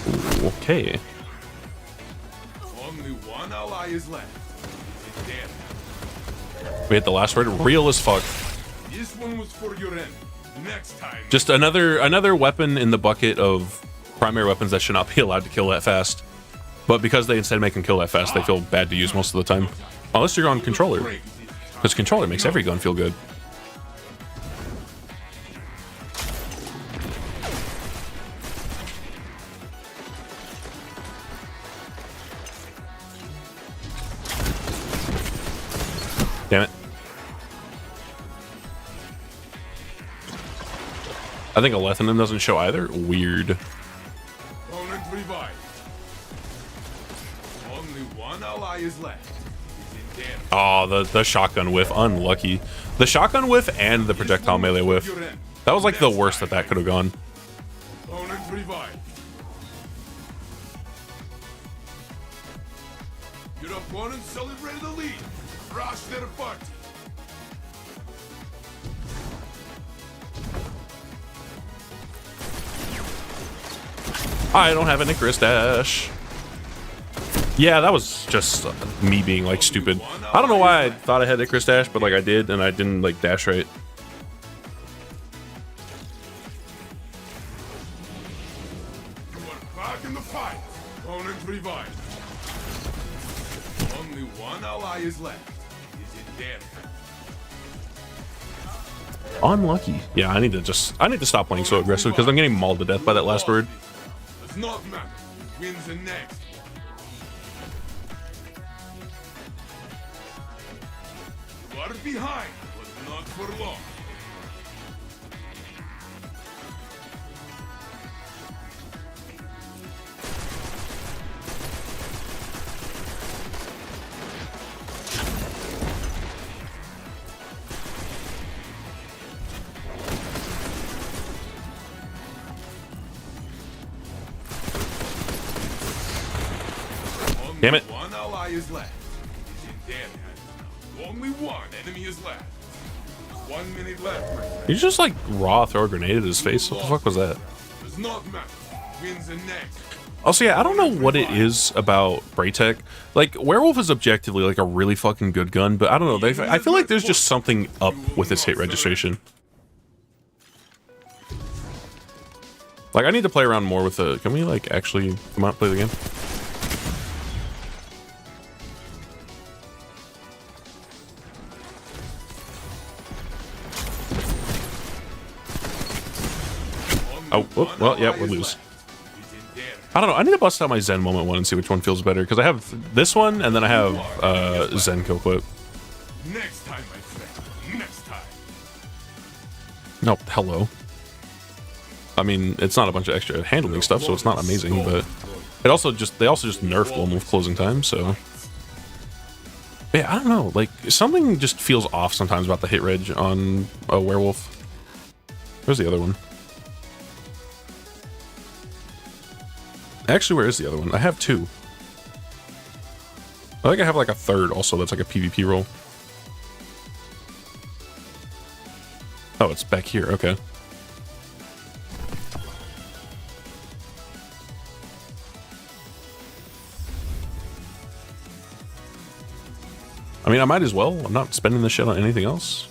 Ooh, okay. Only one ally is left. Is it dead? We hit the last word. Real as fuck. This one was for your end. Next time. Just another weapon in the bucket of primary weapons that should not be allowed to kill that fast. But because they instead make them kill that fast, they feel bad to use most of the time. Unless you're on controller. Because controller makes every gun feel good. Damn it. I think Alethanim doesn't show either. Weird. Opponent revived. Only one ally is left. Is it dead? Oh, the shotgun whiff. Unlucky. The shotgun whiff and the projectile melee whiff. That was like the worst that could have gone. Opponent revived. Your opponent celebrated a lead. Rush their party. I don't have an Icarus dash. Yeah, that was just me being like stupid. I don't know why I thought I had Icarus dash, but like I did, and I didn't like dash right. You are back in the fight. Opponent revived. Only one ally is left. Is it dead? Unlucky. Yeah, I need to stop playing so aggressive because I'm getting mauled to death by that last bird. Does not matter. Wins the next. You are behind, but not for long. Damn it. One ally is left. Is in their hands now. Only one enemy is left. 1 minute left, my friend. You just like raw throw a grenade at his face. What the fuck was that? Does not matter. Wins the next. Also, yeah, I don't know what it is about Braytech. Like, Werewolf is objectively like a really fucking good gun, but I don't know. I feel like there's just something up with this hit registration. Like, I need to play around more with the. Can we like actually come out and play the game? Oh, whoop, well, yeah, we'll lose. I don't know. I need to bust out my Zen moment one and see which one feels better because I have this one and then I have Zen kill clip. Next time, my friend. Next time. No, hello. I mean, it's not a bunch of extra handling stuff, so it's not amazing, but They also just nerfed one with closing time, so yeah, I don't know. Like something just feels off sometimes about the hit reg on a werewolf. Where's the other one? Actually, where is the other one? I have two. I think I have like a third also that's like a PvP roll. Oh, it's back here. Okay. I mean, I might as well. I'm not spending this shit on anything else.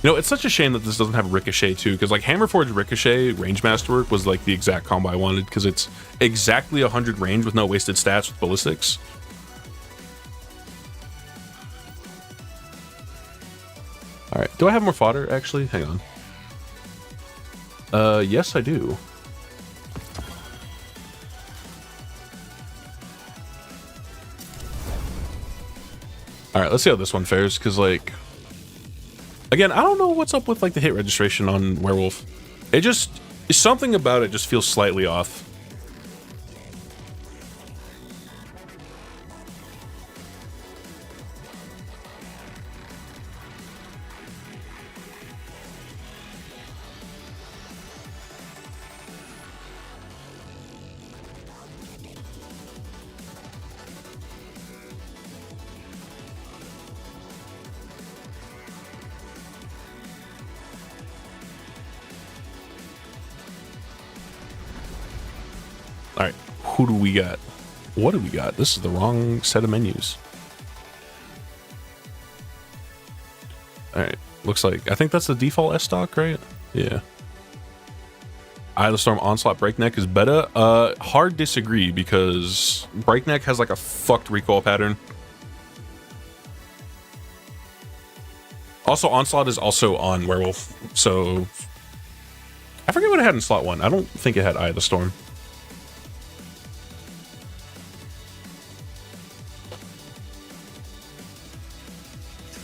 You know, it's such a shame that this doesn't have Ricochet too, because like Hammerforge Ricochet range masterwork was like the exact combo I wanted, because it's exactly 100 range with no wasted stats with ballistics. All right, do I have more fodder actually? Hang on. Yes, I do. All right, let's see how this one fares, because like, again, I don't know what's up with like the hit registration on werewolf. It just, something about it just feels slightly off. All right, who do we got? What do we got? This is the wrong set of menus. All right, looks like, I think that's the default S stock, right? Yeah. Eye of the Storm Onslaught Breakneck is better. Hard disagree, because Breakneck has like a fucked recoil pattern. Also, Onslaught is also on Werewolf, so I forget what it had in slot 1. I don't think it had Eye of the Storm.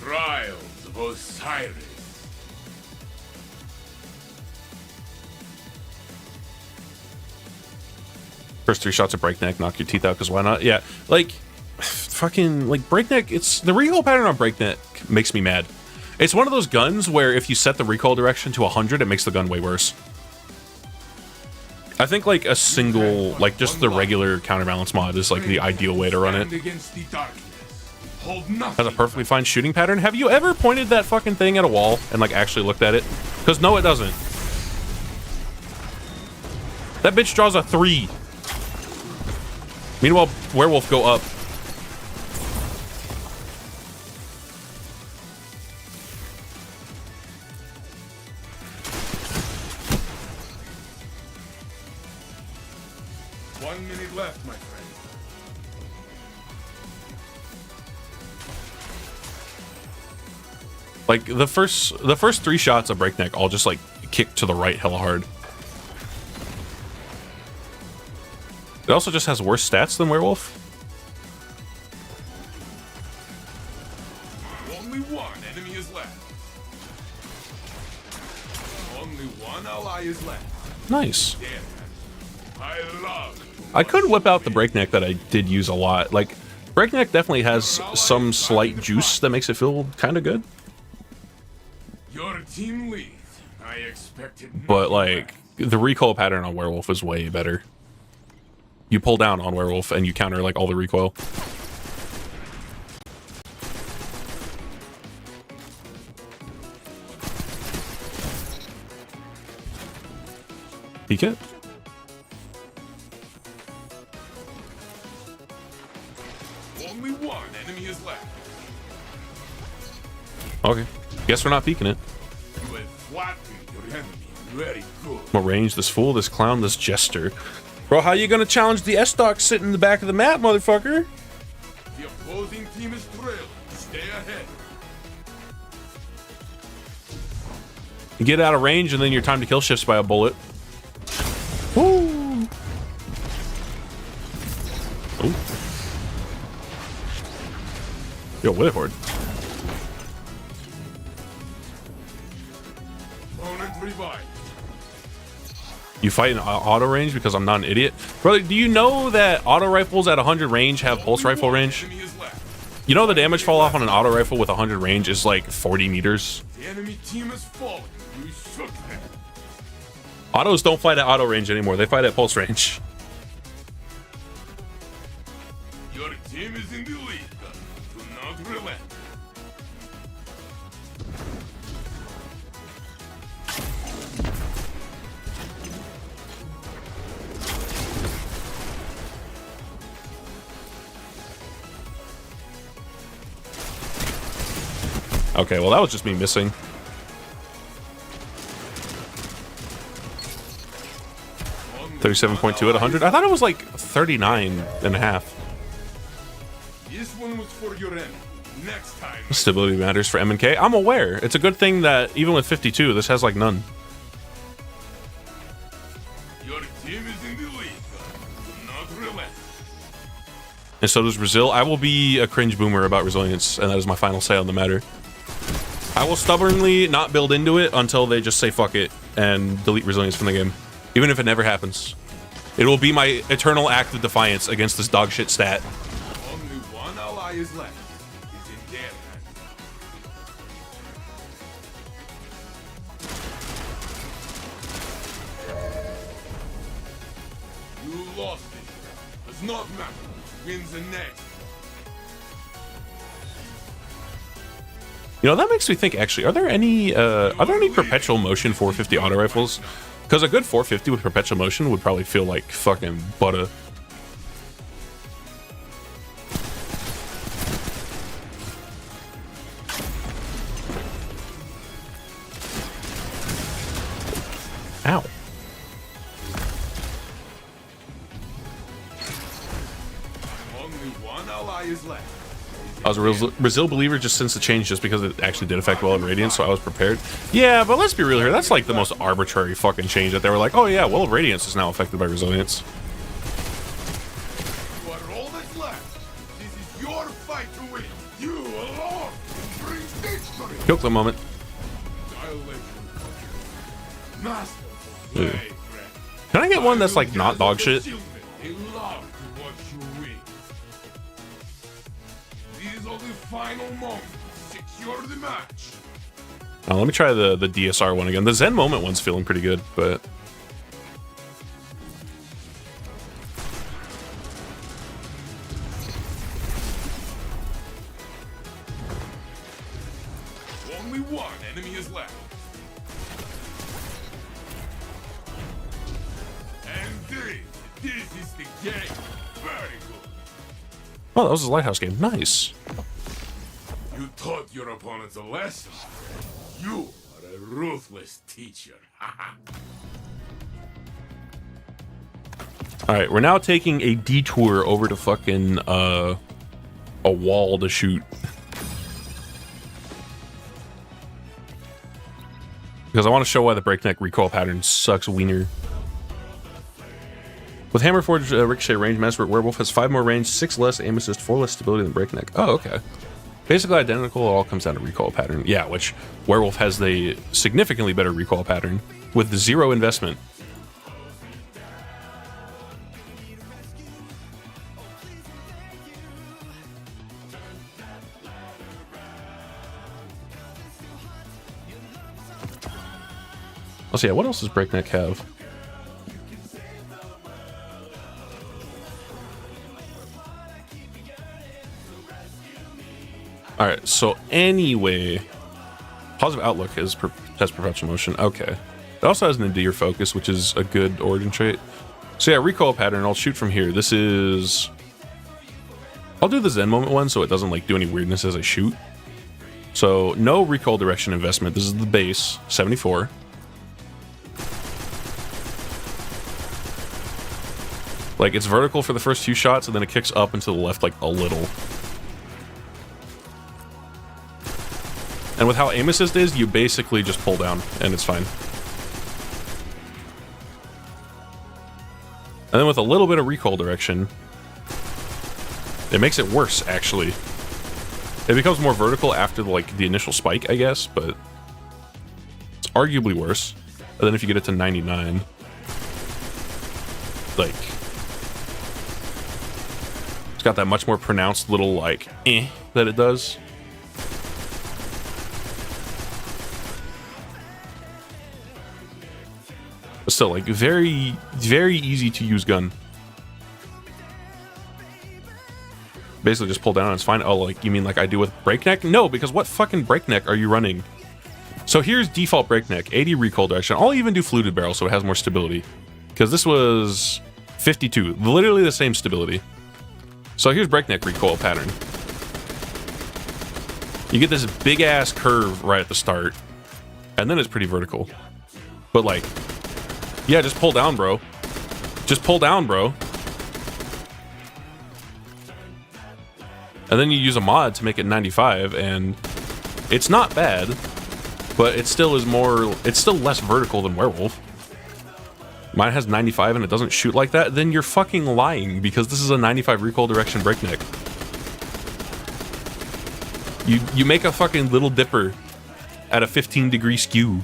Trials of Osiris. First 3 shots of Breakneck, knock your teeth out, because why not? Yeah, like, fucking, like, Breakneck, it's, the recoil pattern on Breakneck makes me mad. It's one of those guns where if you set the recoil direction to 100, it makes the gun way worse. I think, like, a single, like, just the regular counterbalance mod is, like, the ideal way to run it. Has a perfectly fine shooting pattern. Have you ever pointed that fucking thing at a wall and, like, actually looked at it? Because, no, it doesn't. That bitch draws a 3. Meanwhile, Werewolf go up. Left, my friend. Like the first 3 shots of Breakneck all just like kick to the right hella hard. It also just has worse stats than Werewolf. Only one enemy is left. Only one ally is left. Nice. I could whip out the Breakneck that I did use a lot. Like, Breakneck definitely has some slight juice that makes it feel kind of good. Your team leads. I expected. But, like, the recoil pattern on Werewolf is way better. You pull down on Werewolf and you counter, like, all the recoil. Peek it. Only one enemy is left. Okay. Guess we're not peeking it. You have flattened your enemy. Very good. What range? This fool, this clown, this jester. Bro, how you gonna challenge the S-Stock sitting in the back of the map, motherfucker? The opposing team is trailing. Stay ahead. You get out of range and then your time to kill shifts by a bullet. Woo! Oh. Yo, Withhorde. everybody. You fight in auto range because I'm not an idiot. Brother, do you know that auto rifles at 100 range have pulse rifle range? Enemy is left. You know the damage fall off on an auto rifle with 100 range is like 40 meters. The enemy team has fallen. We shook them. Autos don't fight at auto range anymore. They fight at pulse range. Your team is in the lead. Do not relent. Okay, well that was just me missing. On 37.2 at 100. I thought it was like 39 and a half. This one was for your enemy. Next time. Stability matters for M&K. I'm aware. It's a good thing that even with 52, this has like none. Your team is in the lead. Do not relent. And so does Brazil. I will be a cringe boomer about resilience, and that is my final say on the matter. I will stubbornly not build into it until they just say fuck it and delete resilience from the game. Even if it never happens. It will be my eternal act of defiance against this dog shit stat. Only one ally is left. He's in their hands. You lost it. Does not matter. Wins the next. You know, that makes me think, actually, are there any perpetual motion 450 auto rifles? Because a good 450 with perpetual motion would probably feel like fucking butter. Ow. Only one ally is left. I was a Brazil believer just since the change, just because it actually did affect well of Radiance, so I was prepared. Yeah, but let's be real here. That's like the most arbitrary fucking change that they were like, oh yeah, well of Radiance is now affected by Resilience. You are all that's left. This is your fight to win. You alone bring victory. Kill clip moment. I'll let you. Master, Ew. play, friend. Can I get one that's like not dog shit? They love to watch you win. These are the final moments. Secure the match. Let me try the DSR one again. The Zen Moment one's feeling pretty good, but... Only one enemy is left. And this is the game. Very good. Oh, that was his Lighthouse game. Nice. You taught your opponents a lesson. You are a ruthless teacher. Alright, we're now taking a detour over to fucking, a wall to shoot. Because I want to show why the breakneck recoil pattern sucks wiener. With Hammerforge Ricochet range, Master Werewolf has 5 more range, 6 less aim assist, 4 less stability than breakneck. Oh, okay. Basically identical, it all comes down to recoil pattern. Yeah, which Werewolf has the significantly better recoil pattern with 0 investment. Let's see, what else does breakneck have? Alright, so anyway, positive outlook has perpetual motion. Okay. It also has Nadir focus, which is a good origin trait. So yeah, recoil pattern, I'll shoot from here. This is... I'll do the Zen Moment one so it doesn't like do any weirdness as I shoot. So no recoil direction investment. This is the base, 74. Like, it's vertical for the first few shots, and then it kicks up and to the left, like, a little. And with how aim assist is, you basically just pull down, and it's fine. And then with a little bit of recoil direction, it makes it worse, actually. It becomes more vertical after, like, the initial spike, I guess, but it's arguably worse. And then if you get it to 99, like, it's got that much more pronounced little, like, that it does. But still, like, very, very easy to use gun. Basically just pull down and it's fine. Oh, like, you mean like I do with breakneck? No, because what fucking breakneck are you running? So here's default breakneck, 80 recoil direction. I'll even do fluted barrel so it has more stability. Because this was 52, literally the same stability. So here's breakneck recoil pattern. You get this big ass curve right at the start, and then it's pretty vertical. But like, yeah, just pull down, bro. Just pull down, bro. And then you use a mod to make it 95, and it's not bad, but it still is more, it's still less vertical than Werewolf. Mine has 95 and it doesn't shoot like that, then you're fucking lying, because this is a 95 recoil direction breakneck. You make a fucking little dipper at a 15-degree skew.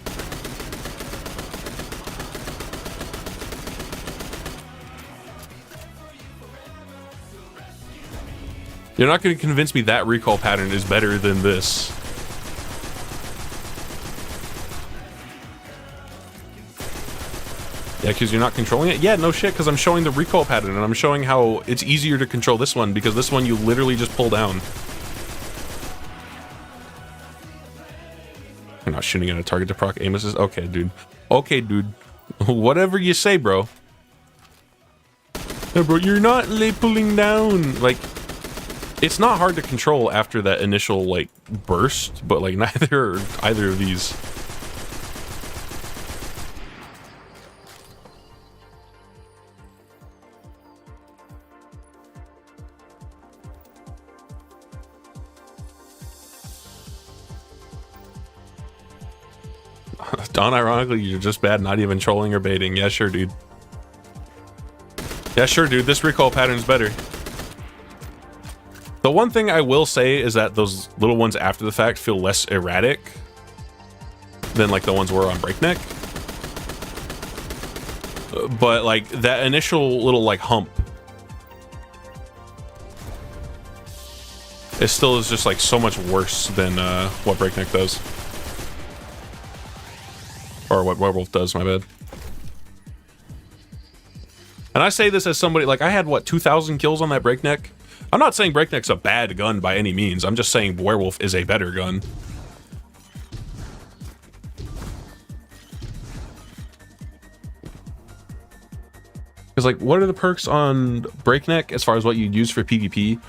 You're not going to convince me that recoil pattern is better than this. Yeah, because you're not controlling it? Yeah, no shit, because I'm showing the recoil pattern, and I'm showing how it's easier to control this one, because this one you literally just pull down. I'm not shooting at a target to proc aim assist. Okay, dude. Okay, dude. Whatever you say, bro. Yeah, bro, you're not pulling down. Like, it's not hard to control after that initial, like, burst, but, like, neither are either of these. Unironically, you're just bad, not even trolling or baiting. Yeah, sure, dude. Yeah, sure, dude. This recoil pattern's better. The one thing I will say is that those little ones after the fact feel less erratic than like the ones were on breakneck. But like that initial little like hump, it still is just like so much worse than what breakneck does. Or what Werewolf does, my bad. And I say this as somebody, like, I had, what, 2,000 kills on that breakneck? I'm not saying breakneck's a bad gun by any means. I'm just saying Werewolf is a better gun. Because, like, what are the perks on breakneck as far as what you'd use for PvP?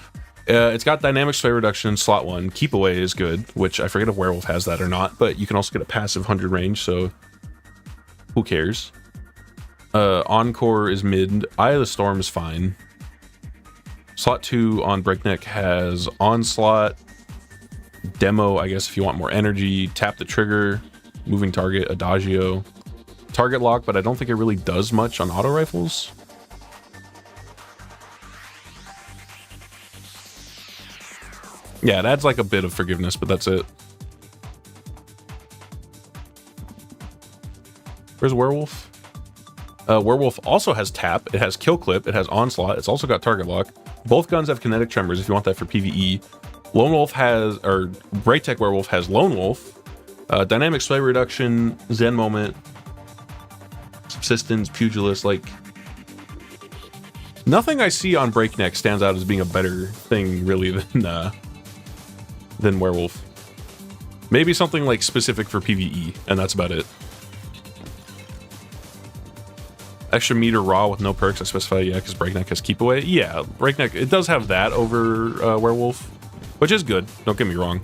It's got dynamic sway reduction, slot 1. Keep away is good, which I forget if Werewolf has that or not, but you can also get a passive 100 range, so who cares? Encore is mid. Eye of the Storm is fine. Slot 2 on breakneck has onslaught, demo, I guess if you want more energy, tap the trigger, moving target, adagio, target lock, but I don't think it really does much on auto rifles. Yeah, it adds like a bit of forgiveness, but that's it. Where's Werewolf? Werewolf also has tap, it has kill clip, it has onslaught, it's also got target lock. Both guns have kinetic tremors if you want that for PvE. Lone Wolf has, or Braytech Werewolf has Lone Wolf, dynamic sway reduction, Zen moment, subsistence, pugilist, like nothing I see on breakneck stands out as being a better thing really than Werewolf. Maybe something like specific for PvE, and that's about it. Extra meter raw with no perks, I specify, yeah, because breakneck has keep away. Yeah, breakneck, it does have that over Werewolf, which is good, don't get me wrong.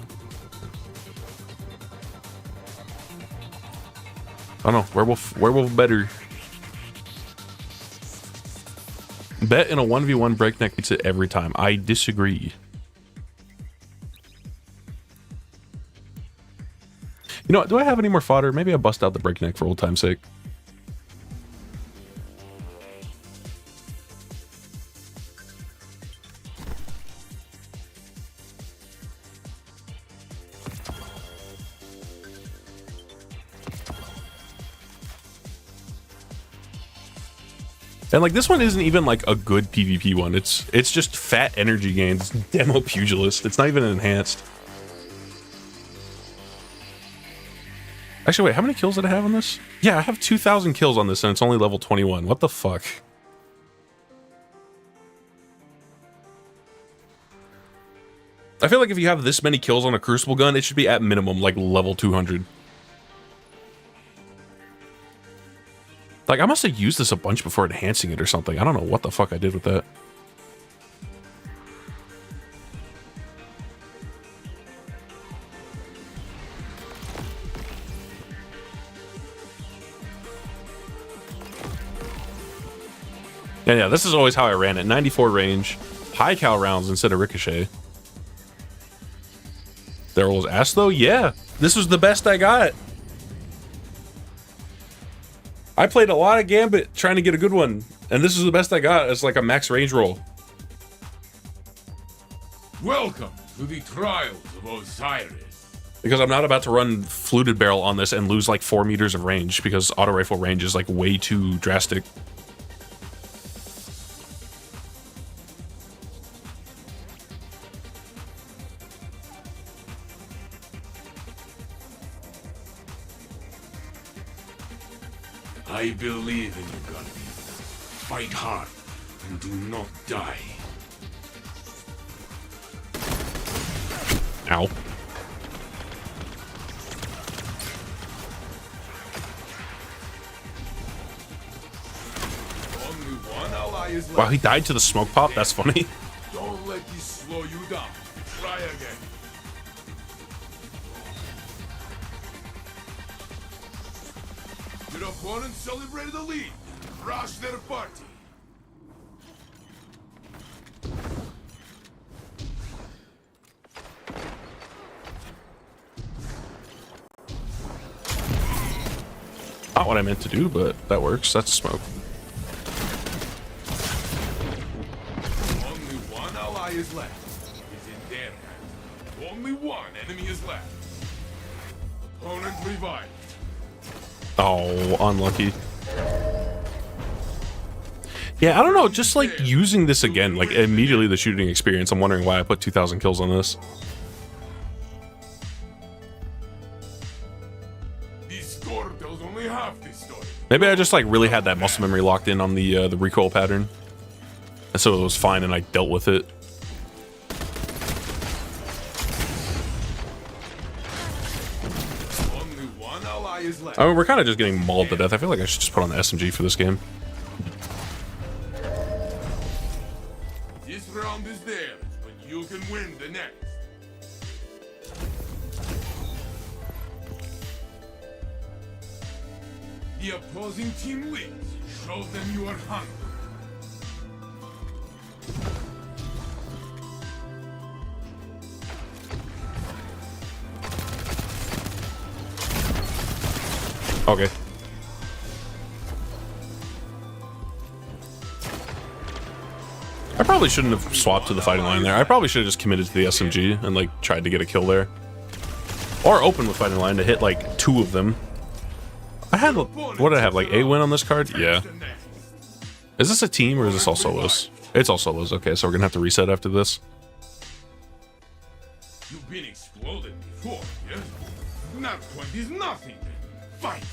I don't know, Werewolf better. Bet in a 1v1 breakneck beats it every time. I disagree. You know what, do I have any more fodder? Maybe I bust out the breakneck for old time's sake. And like this one isn't even like a good PvP one. It's just fat energy gains. Demo pugilist. It's not even enhanced. Actually, wait, how many kills did I have on this? Yeah, I have 2,000 kills on this and it's only level 21. What the fuck? I feel like if you have this many kills on a Crucible gun, it should be at minimum like level 200. Like, I must have used this a bunch before enhancing it or something. I don't know what the fuck I did with that. And yeah, this is always how I ran it. 94 range, high cal rounds instead of ricochet. There was ass though? Yeah, this was the best I got. I played a lot of Gambit trying to get a good one, and this is the best I got. It's like a max range roll. Welcome to the trials of Osiris. Because I'm not about to run fluted barrel on this and lose like 4 meters of range because auto rifle range is like way too drastic. I believe in you, Guardian. Fight hard and do not die. Ow. Only one ally is left. Wow, he died to the smoke pop? That's funny. Don't let this slow you down. Try again. Your opponent celebrated a lead. Rush their party. Not what I meant to do, but that works. That's smoke. Only one ally is left. He's in their hands. Only one enemy is left. Opponent revived. Oh, unlucky. Yeah, I don't know. Just like using this again, like immediately the shooting experience. I'm wondering why I put 2,000 kills on this. This score tells only half the story. Maybe I just like really had that muscle memory locked in on the recoil pattern, and so it was fine, and I dealt with it. Only one ally is left. I mean, we're kind of just getting mauled to death. I feel like I should just put on the SMG for this game. This round is theirs, but you can win the next. The opposing team wins. Show them you are hungry. Okay. I probably shouldn't have swapped to the fighting line there. I probably should have just committed to the SMG and like tried to get a kill there. Or open with fighting line to hit like 2 of them. I had, what did I have, like a win on this card? Yeah. Is this a team or is this all solos? It's all solos. Okay, so we're gonna have to reset after this. You've been exploded before, yes? Not 20 is nothing then. Fight!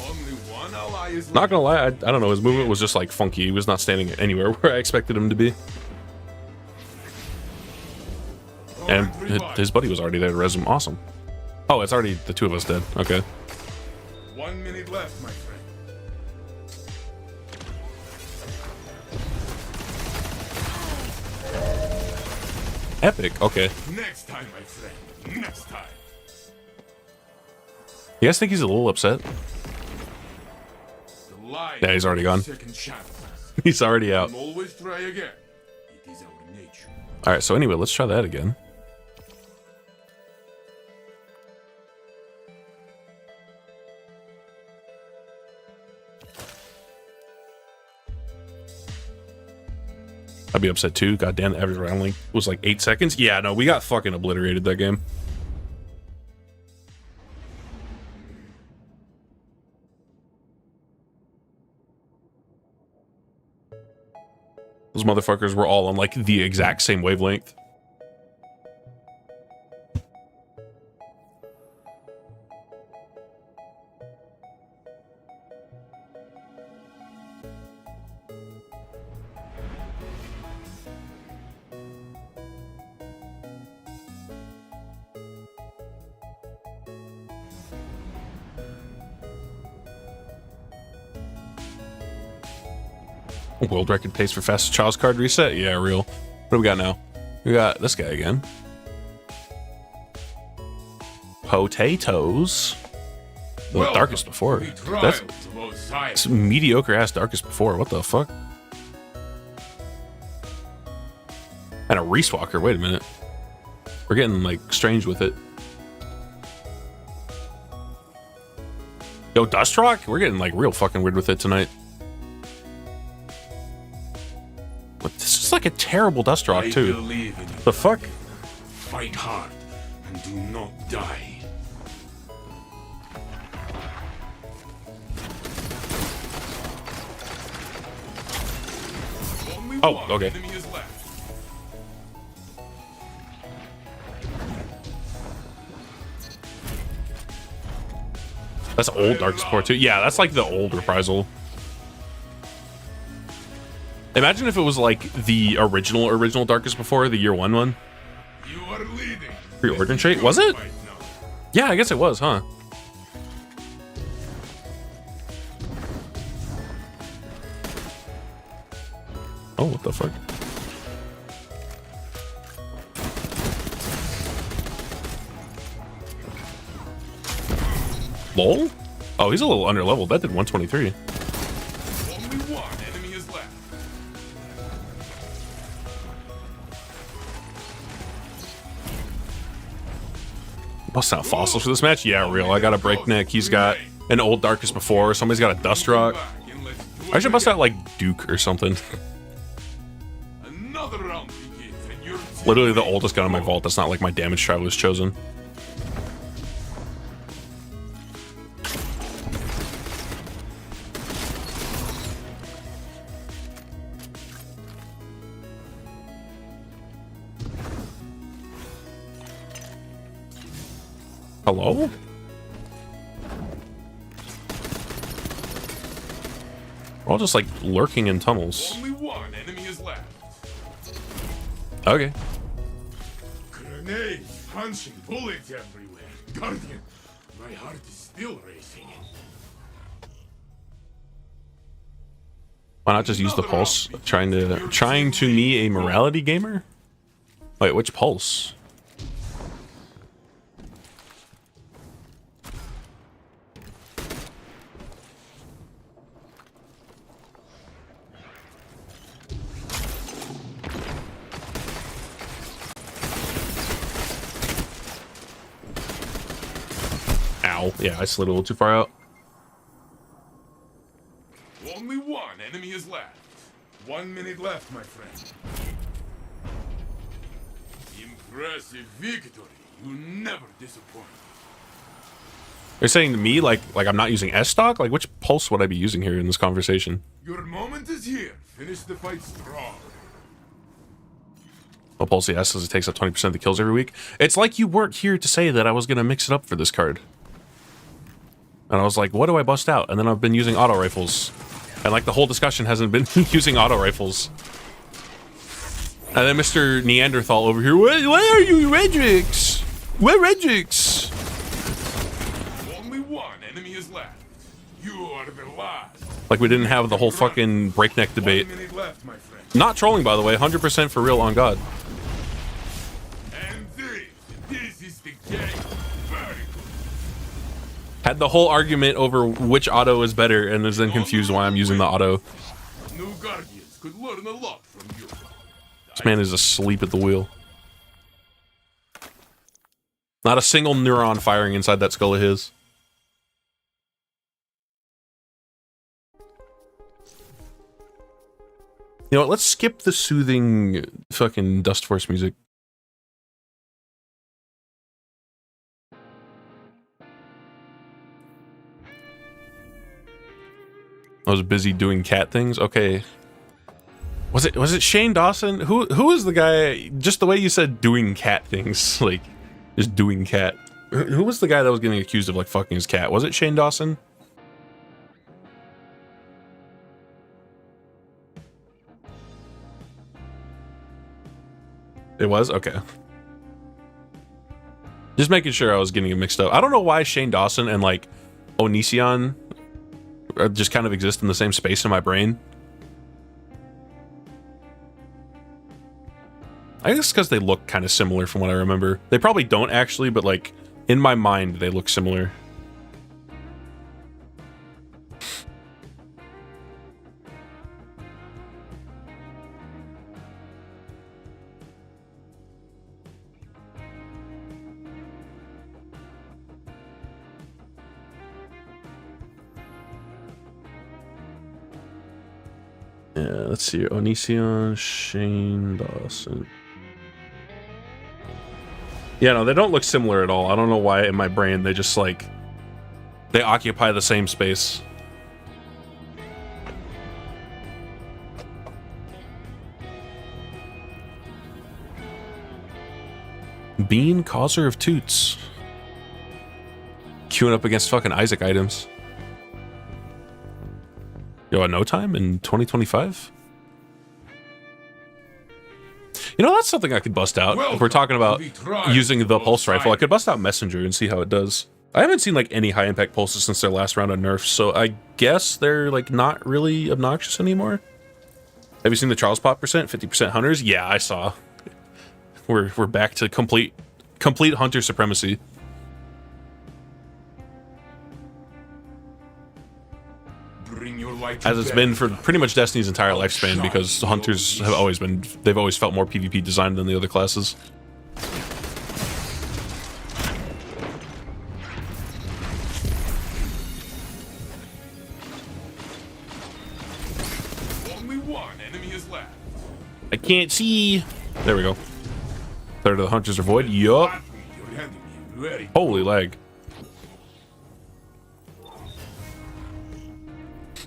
Only one ally is Not left. gonna lie, I don't know, his movement was just like funky. He was not standing anywhere where I expected him to be. And his buddy was already there to res him. Awesome. Oh, it's already the 2 of us dead. Okay. 1 minute left, my friend. Epic. Okay. Next time, my friend. Next time. You guys think he's a little upset? The lie Yeah, he's already gone. Second chances. He's already out. And always try again. It is our nature. Alright, so anyway, let's try that again. I'd be upset too. God damn, the average round length was like 8 seconds. Yeah, no, we got fucking obliterated that game. Those motherfuckers were all on like the exact same wavelength. World record pace for fastest Child's card reset? Yeah, real. What do we got now? We got this guy again. Potatoes. The darkest before. That's mediocre ass darkest before. What the fuck? And a Reese Walker. Wait a minute. We're getting like strange with it. Yo, Dustrock? We're getting like real fucking weird with it tonight. But this is like a terrible Dustrock too. The fuck? Fight hard and do not die. Oh, okay. That's old Dark Support too. Yeah, that's like the old Reprisal. Imagine if it was like the original Darkest Before, the year one. You are leading. Pre-order trait? Was it? Yeah, I guess it was, huh? Oh, what the fuck? Lol? Oh, he's a little under leveled. That did 123. Only one enemy is left. Bust out fossils for this match? Yeah, real. I got a breakneck. He's got an old Darkest Before. Somebody's got a Dustrock. I should bust out like Duke or something. Another round begins and your team Literally the oldest gun in my vault. That's not like my damage traveler's chosen. Hello? We're all just like lurking in tunnels. Only one enemy is left. Okay. Grenades, punching, bullets everywhere. Guardian, my heart is still racing. Why not just use the pulse? Trying to me a morality gamer? Wait, which pulse? Ow. Yeah, I slid a little too far out. Only one enemy is left. 1 minute left, my friend. Impressive victory. You never disappoint. You're saying to me like I'm not using S stock? Like which pulse would I be using here in this conversation? Your moment is here. Finish the fight strong. Well, Pulse S says it takes up 20% of the kills every week. It's like you weren't here to say that I was gonna mix it up for this card. And I was like, what do I bust out? And then I've been using auto rifles. And like the whole discussion hasn't been using auto rifles. And then Mr. Neanderthal over here, where are you, Redrix? Where Redrix? Only one enemy is left. You are the last. Like we didn't have the whole fucking breakneck debate. 1 minute left, my friend. Not trolling, by the way, 100% for real on God. And this is the game. Very good. Had the whole argument over which auto is better and is then confused why I'm using the auto. New Guardians could learn a lot from you. This man is asleep at the wheel. Not a single neuron firing inside that skull of his. You know what? Let's skip the soothing fucking Dust Force music. I was busy doing cat things. Okay. Was it Shane Dawson? Who is the guy? Just the way you said doing cat things, like just doing cat. Who was the guy that was getting accused of like fucking his cat? Was it Shane Dawson? It was? Okay. Just making sure I was getting it mixed up. I don't know why Shane Dawson and like Onision just kind of exist in the same space in my brain. I guess because they look kind of similar from what I remember. They probably don't actually, but like in my mind they look similar. Yeah, let's see. Onision, Shane Dawson. Yeah, no, they don't look similar at all. I don't know why in my brain they just like they occupy the same space. Bean, causer of toots. Queuing up against fucking Isaac items. Yo, at no time in 2025? You know, that's something I could bust out. If we're talking about using the pulse rifle, I could bust out Messenger and see how it does. I haven't seen like any high impact pulses since their last round of nerfs, so I guess they're like not really obnoxious anymore. Have you seen the Charles Pop percent? 50% hunters? Yeah, I saw. We're back to complete hunter supremacy. As it's been for pretty much Destiny's entire lifespan, because hunters have always been, they've always felt more PvP designed than the other classes. Only one enemy is left. I can't see. There we go. Third of the hunters are void. Yup. Holy lag.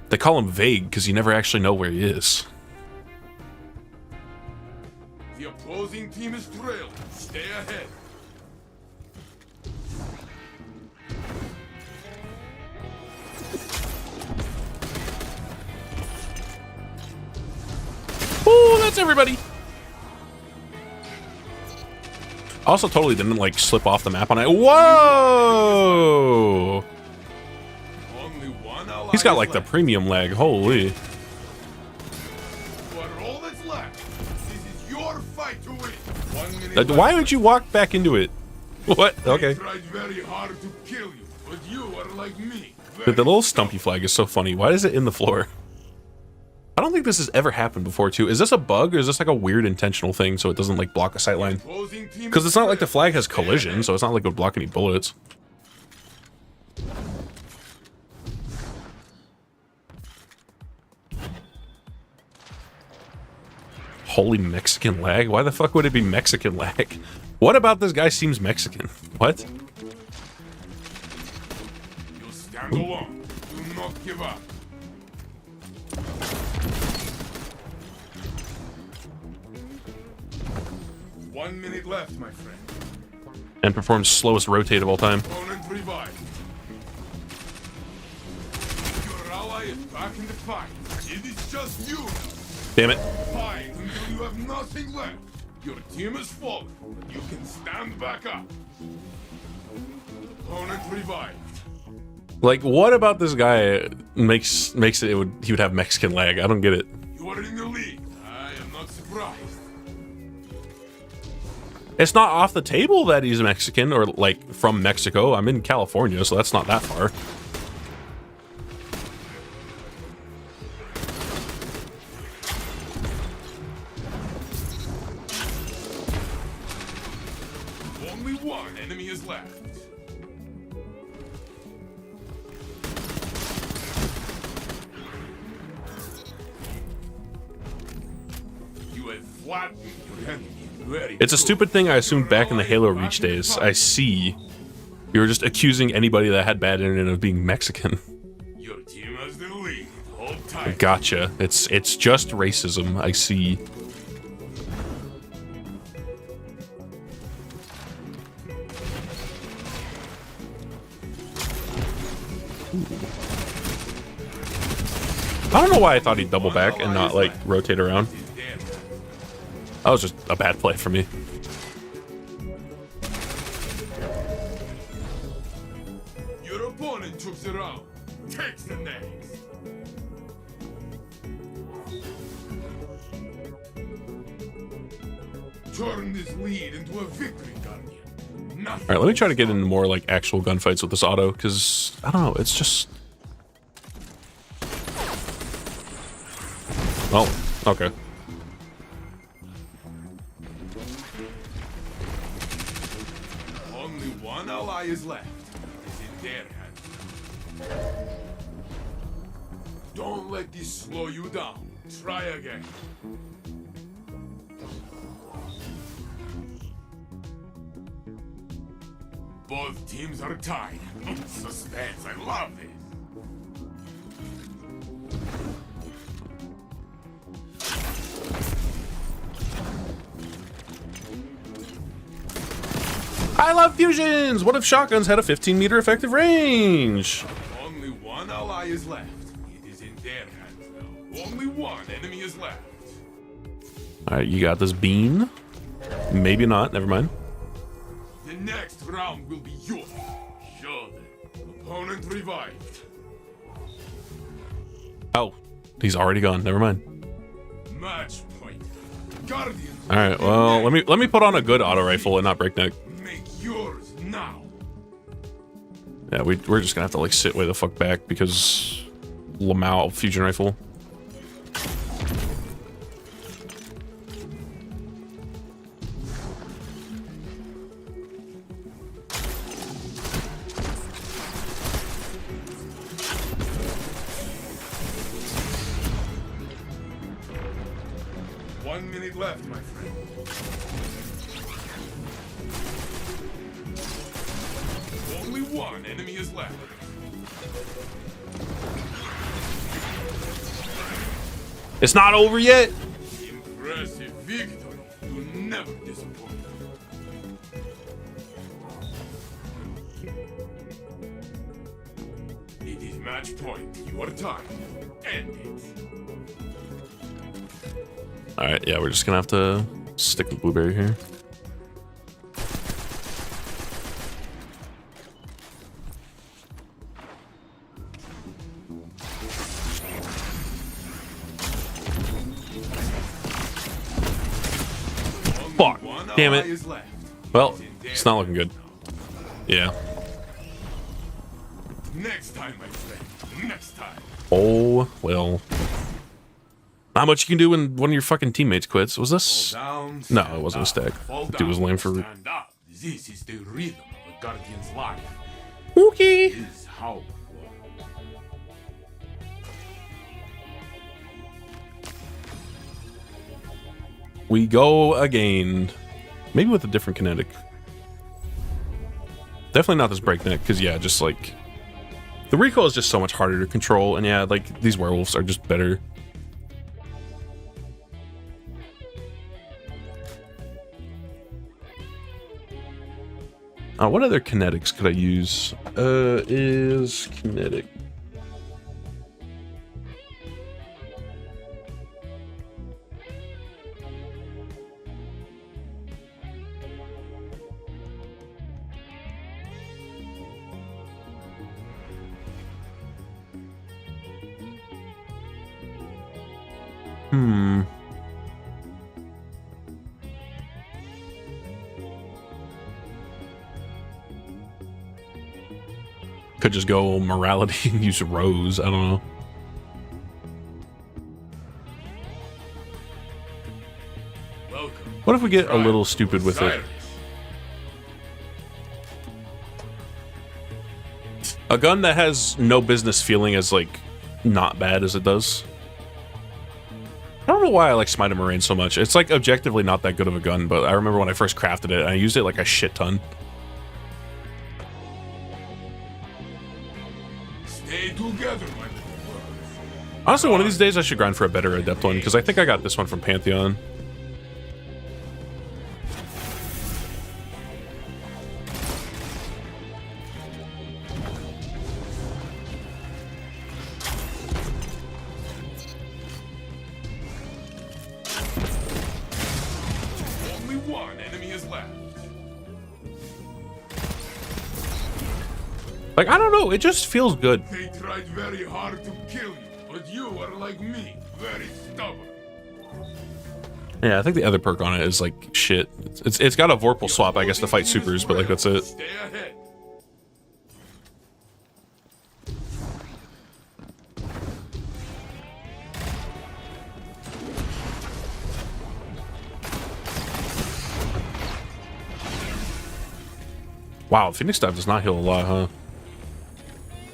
They call him vague because you never actually know where he is. The opposing team is trailed. Stay ahead. Ooh, that's everybody. Also totally didn't like slip off the map on it. Whoa! He's got like the premium lag. Holy. But all that's left. This is your fight to win. 1 minute Why would you walk back into it? What? Okay. I tried very hard to kill you, but you are like me. The little stumpy flag is so funny. Why is it in the floor? I don't think this has ever happened before too. Is this a bug or is this like a weird intentional thing so it doesn't like block a sight line? Because it's not like the flag has collision, so it's not like it would block any bullets. Holy Mexican lag? Why the fuck would it be Mexican lag? What about this guy seems Mexican? What? You stand alone. Do not give up. One minute left, my friend. And performs slowest rotate of all time. Opponent revived. Your ally is back in the fight. It is just you. Damn it. Fight until you have nothing left. Your team is fallen, but you can stand back up. Opponent revived. Like, what about this guy makes it he would have Mexican lag? I don't get it. You are in the lead. I am not surprised. It's not off the table that he's Mexican or like from Mexico. I'm in California, so that's not that far. Only one enemy is left. Flatten your enemy. Very It's a good. stupid thing I assumed back in the Halo Reach days. I see. You were just accusing anybody that had bad internet of being Mexican. Your team has the lead. Hold tight. Gotcha. It's just racism. I see. I don't know why I thought he'd double back and not, like, rotate around. That was just a bad play for me. Your opponent took the round. Takes the next. Turn this lead into a victory, Guardian. Nothing. All right, let me try to get into more, like, actual gunfights with this auto, because, I don't know, it's just... Well, okay. Only one ally is left. It's in their hands. Don't let this slow you down. Try again. Both teams are tied. Suspense, I love this. I love fusions! What if shotguns had a 15-meter effective range? Only one ally is left. It is in their hands now. Only one enemy is left. Alright, you got this bean. Maybe not, never mind. The next round will be yours. Show them. Opponent revived. Oh, he's already gone, never mind. Match point. Guardians. Alright, well, let me put on a good auto rifle and not breakneck. Make yours now. Yeah, we're just gonna have to, like, sit way the fuck back because Lamau fusion rifle. One minute left, my friend. Only one enemy is left. It's not over yet! Impressive victory. You never disappoint. It is match point. You are tied. End it. Alright, yeah, we're just gonna have to stick with Blueberry here. Fuck. Damn it. Is left. Well, it's not looking good. Yeah. Next time, my friend. Next time. Oh, well. Not much you can do when one of your fucking teammates quits. Was this? Down, No, stand it wasn't a up. stack. Fall Dude was down, lame for... stand up. This is the rhythm of a guardian's life. Okay. This is how it works. We go again. Maybe with a different kinetic. Definitely not this breakneck, because yeah, just like... The recoil is just so much harder to control, and yeah, like, these werewolves are just better. What other kinetics could I use? Is kinetic... Could just go morality and use Rose. I don't know. Welcome. What if we get a little stupid with it? Cyrus. A gun that has no business feeling as, like, not bad as it does. I don't know why I like Smite of Moraine so much. It's like objectively not that good of a gun, but I remember when I first crafted it, I used it like a shit ton. Stay together, my little brothers. Honestly, one of these days I should grind for a better Adept one, because I think I got this one from Pantheon. Only one enemy is left. Like, I don't know, it just feels good. They tried very hard to kill you, but you are like me, very stubborn. Yeah, I think the other perk on it is like shit. It's got a Vorpal swap, I guess, to fight supers, but like that's it. Stay ahead. Wow, Phoenix Dive does not heal a lot, huh?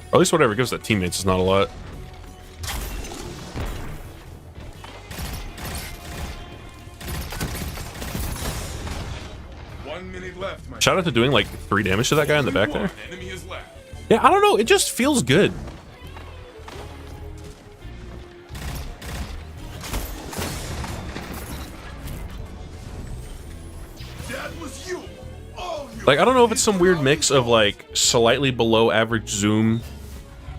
Or at least whatever it gives that teammates is not a lot. Left, my Shout out to doing like 3 damage to that guy in the back there. enemy is left. Yeah, I don't know. It just feels good. That was you. All you. Like, I don't know if it's some weird mix of like slightly below average zoom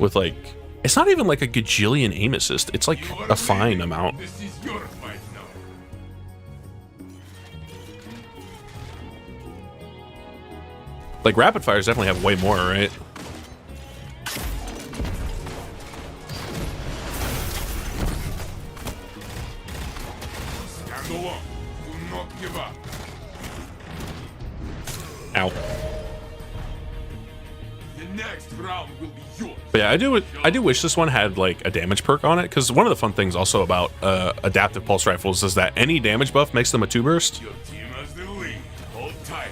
with like, it's not even like a gajillion aim assist. It's like You are a fine leaving. amount. This is your fight now. Like rapid fires definitely have way more, right? Stand alone. Do not give up. Ow. The next round will be yours. But yeah, I do wish this one had like a damage perk on it, because one of the fun things also about adaptive pulse rifles is that any damage buff makes them a 2 burst. Your team has the lead. Hold tight.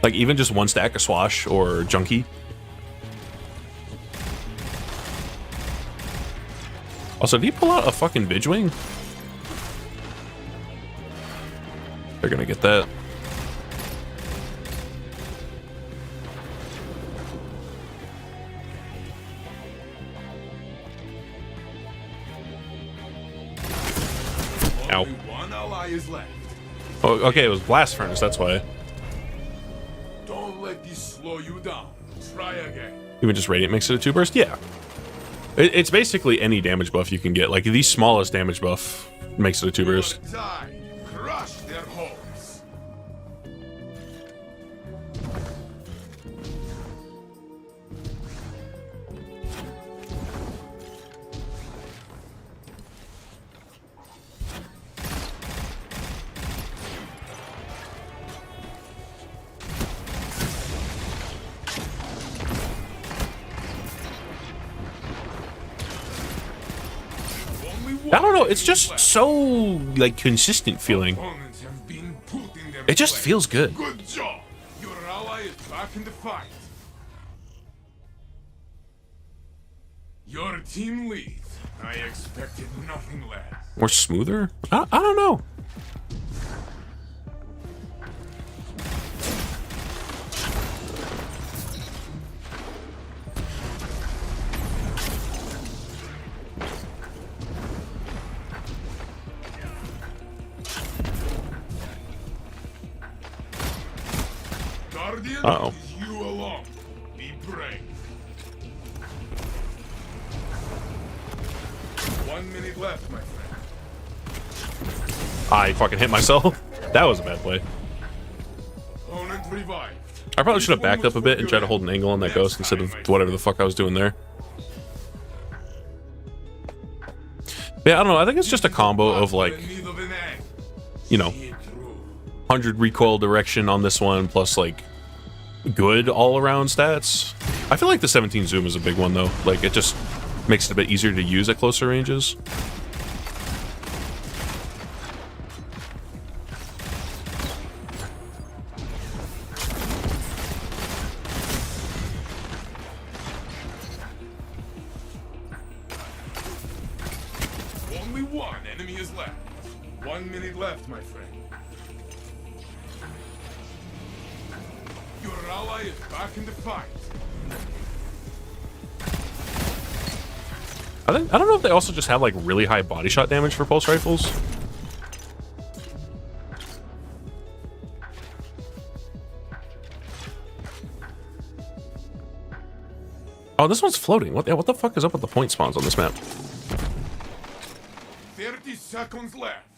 Like even just 1 stack of Swash or Junkie. Also, did he pull out a fucking Vidgewing? They're gonna get that. Ow. Only one ally is left. Oh, okay, it was Blast Furnace, that's why. Don't let this slow you down. Try again. Even just Radiant makes it a 2 burst? Yeah. It's basically any damage buff you can get. Like, the smallest damage buff makes it a 2 burst. Die. Crush their hopes. I don't know, it's just so, like, consistent feeling. Opponents have been put in their It just place. feels good. Good job. Your ally is back in the fight. Your team leads. I expected nothing less. More smoother? I don't know. Guardian, Uh-oh. it is you alone. Be brave. 1 minute left, my friend. I fucking hit myself. That was a bad play. Opponent revived. I probably should have backed up a bit and tried to hold an angle on that ghost instead of whatever the fuck I was doing there. Yeah, I don't know. I think it's just a combo of like, you know, 100 recoil direction on this one plus like good all-around stats. I feel like the 17 zoom is a big one though. Like it just makes it a bit easier to use at closer ranges. Only one enemy is left. 1 minute left, my friend. Your ally is back in the fight. I don't know if they also just have like really high body shot damage for pulse rifles. Oh, this one's floating. What the fuck is up with the point spawns on this map? 30 seconds left.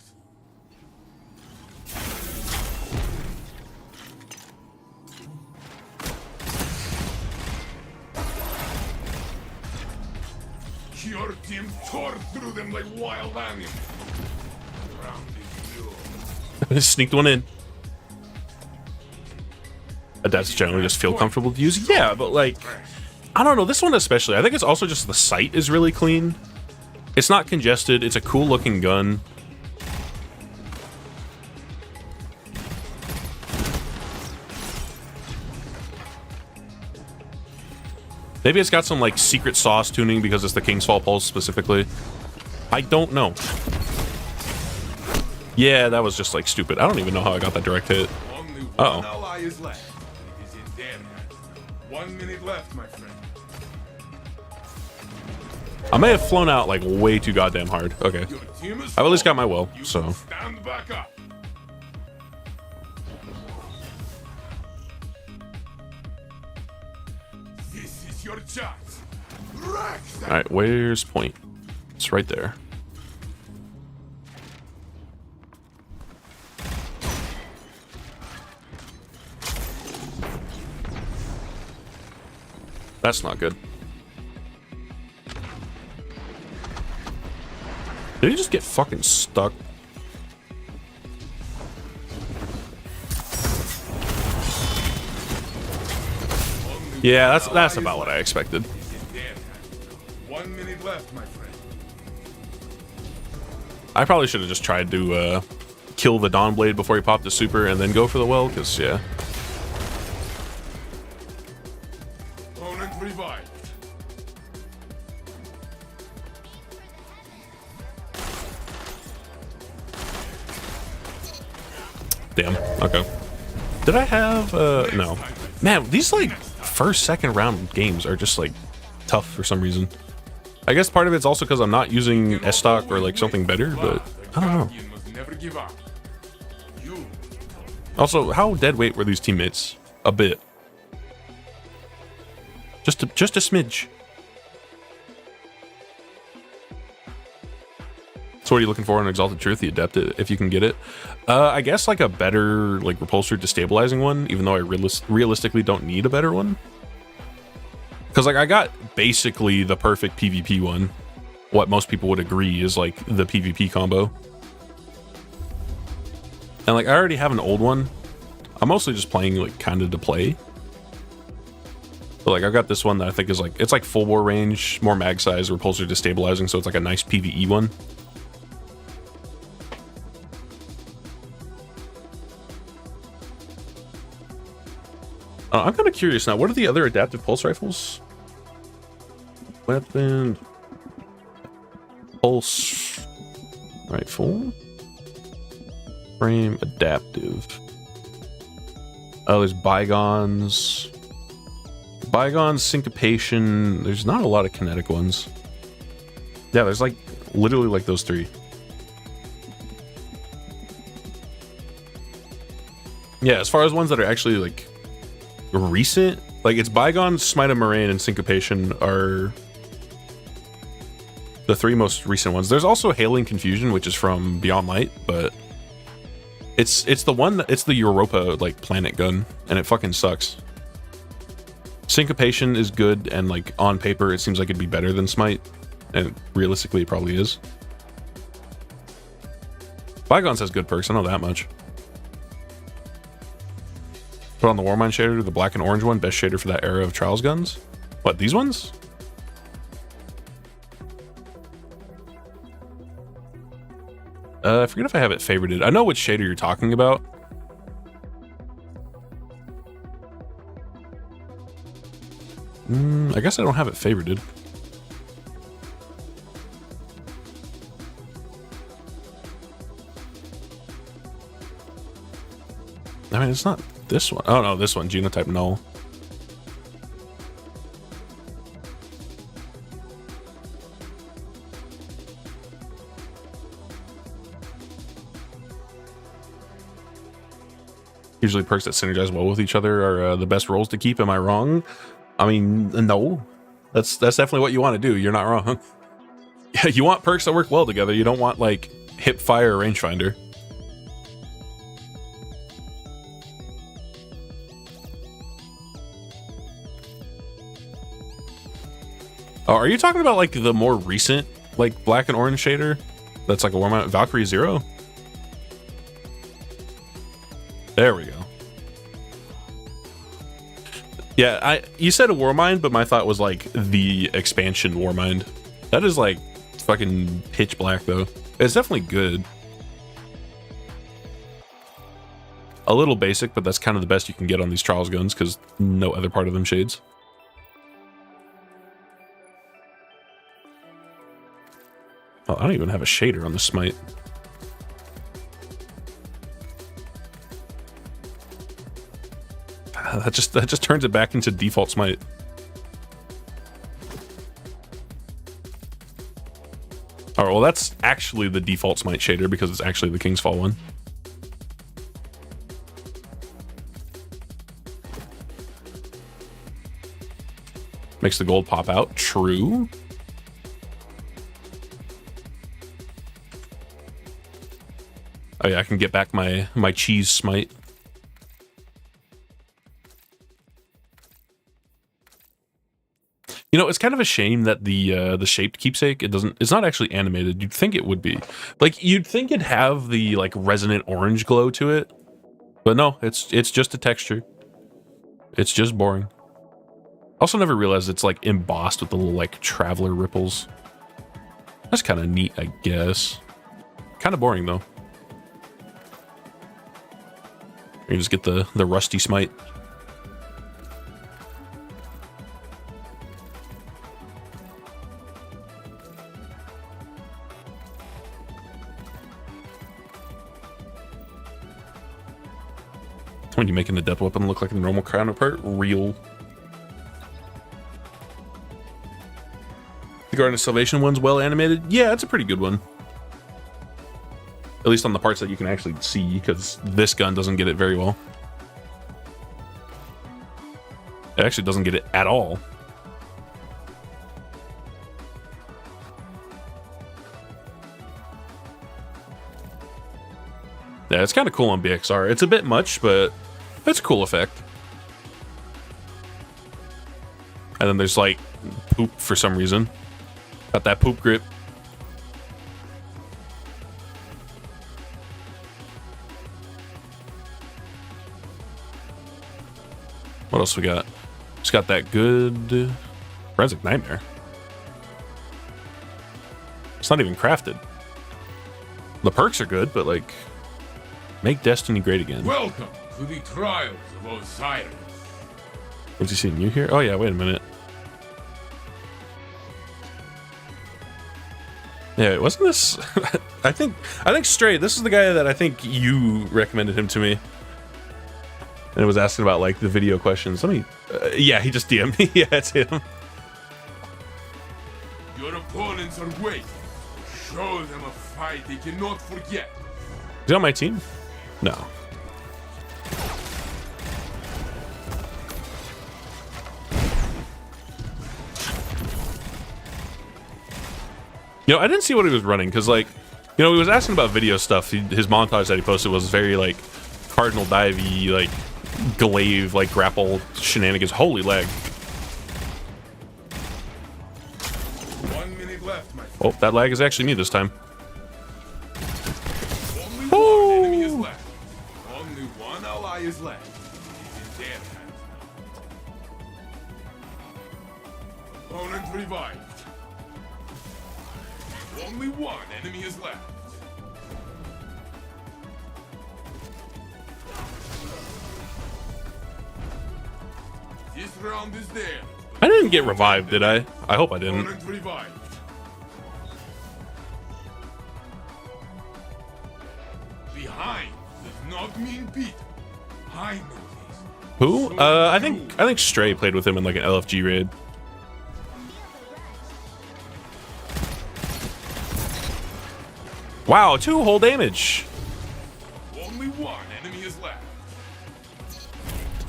Your team tore through them like wild animals. Round is yours. Sneaked one in. Adapts generally just feel comfortable to use. Yeah, but like, I don't know. This one especially. I think it's also just the sight is really clean. It's not congested. It's a cool looking gun. Maybe it's got some like secret sauce tuning because it's the King's Fall Pulse specifically. I don't know. Yeah, that was just like stupid. I don't even know how I got that direct hit. Only one Uh-oh. ally is left. It is in their hands. 1 minute left, my friend. I may have flown out like way too goddamn hard. Okay. Your team is I've at least got my full. will, You so. can stand back up. This is your chance. Wreck them. Alright, where's point? It's right there. That's not good. Did he just get fucking stuck? Yeah, that's about what I expected. It is in their hands. 1 minute left, my friend. I probably should have just tried to kill the Dawnblade before he popped the super and then go for the well, because, yeah. Opponent revived. Damn. Okay. Did I have, no. Man, these, like, first, second round games are just, like, tough for some reason. I guess part of it's also because I'm not using S-Stock or, like, something better, but I don't know. You must never give up. You Also, how dead weight were these teammates? A bit. Just a smidge. So what are you looking for in Exalted Truth? The Adept, if you can get it. I guess like a better like repulsor destabilizing one, even though I realistically don't need a better one. Because like I got basically the perfect PvP one. What most people would agree is like the PvP combo. And like I already have an old one. I'm mostly just playing like kind of to play. But like I've got this one that I think is like, it's like full bore range, more mag size, repulsor destabilizing, so it's like a nice PvE one. I'm kind of curious now. What are the other adaptive pulse rifles? Weapon. Pulse rifle. Frame adaptive. Oh, there's bygones. Bygones, syncopation. There's not a lot of kinetic ones. Yeah, there's like literally like those three. Yeah, as far as ones that are actually like recent, like it's Bygone, Smite of Moraine, and Syncopation are the three most recent ones. There's also Hailing Confusion, which is from Beyond Light, but it's the one that, it's the Europa like planet gun, and it fucking sucks. Syncopation is good, and like on paper it seems like it'd be better than Smite, and realistically it probably is. Bygones has good perks, I know that much. Put on the Warmind shader, the black and orange one, best shader for that era of Trials guns. What, these ones? I forget if I have it favorited. I know which shader you're talking about. I guess I don't have it favorited. I mean, it's not this one. Oh no, this one, genotype null. Usually perks that synergize well with each other are the best roles to keep. Am I wrong? I mean, no. That's definitely what you want to do. You're not wrong. You want perks that work well together. You don't want like hip fire or rangefinder. Oh, are you talking about like the more recent like black and orange shader? That's like a warm out Valkyrie 0? There we go. Yeah, you said a Warmind, but my thought was like the expansion Warmind. That is like fucking pitch black though. It's definitely good. A little basic, but that's kind of the best you can get on these Trials guns because no other part of them shades. Oh, I don't even have a shader on the smite. That just turns it back into default smite. All right, well that's actually the default smite shader because it's actually the King's Fall one. Makes the gold pop out. True. Oh yeah, I can get back my cheese smite. You know, it's kind of a shame that the shaped keepsake, it's not actually animated. You'd think it would be. Like you'd think it'd have the like resonant orange glow to it. But no, it's just a texture. It's just boring. Also never realized it's like embossed with the little like traveler ripples. That's kind of neat, I guess. Kind of boring though. You just get the rusty smite. When you're making the depth weapon look like a normal counterpart, real. The Garden of Salvation one's well animated. Yeah, it's a pretty good one. At least on the parts that you can actually see, because this gun doesn't get it very well. It actually doesn't get it at all. Yeah, it's kind of cool on BXR. It's a bit much, but it's a cool effect. And then there's like poop for some reason. Got that poop grip. What else we got? Just got that good Forensic Nightmare. It's not even crafted. The perks are good, but like, make Destiny great again. Welcome to the trials of Osiris. What's he seeing you here? Oh yeah, wait a minute. Yeah, wasn't this? I think Stray. This is the guy that I think you recommended him to me. And it was asking about like the video questions. Let me. Yeah, he just DM'd me. Yeah, it's him. Your opponents are waiting. Show them a fight they cannot forget. Is he on my team? No. You know, I didn't see what he was running because, like, you know, he was asking about video stuff. His montage that he posted was very like Cardinal Divey, like glaive, like grapple shenanigans. Holy lag! 1 minute left, my friend. Oh, that lag is actually me this time. Only one enemy is left. Only one ally is left. It's in their hands now. Opponent revived. Only one enemy is left. This round is there. I didn't get revived, did I? I hope I didn't. Opponent revived. Behind does not mean beat. I know this. Who? I think Stray played with him in like an LFG raid. Wow, 2 whole damage. Only one enemy is left.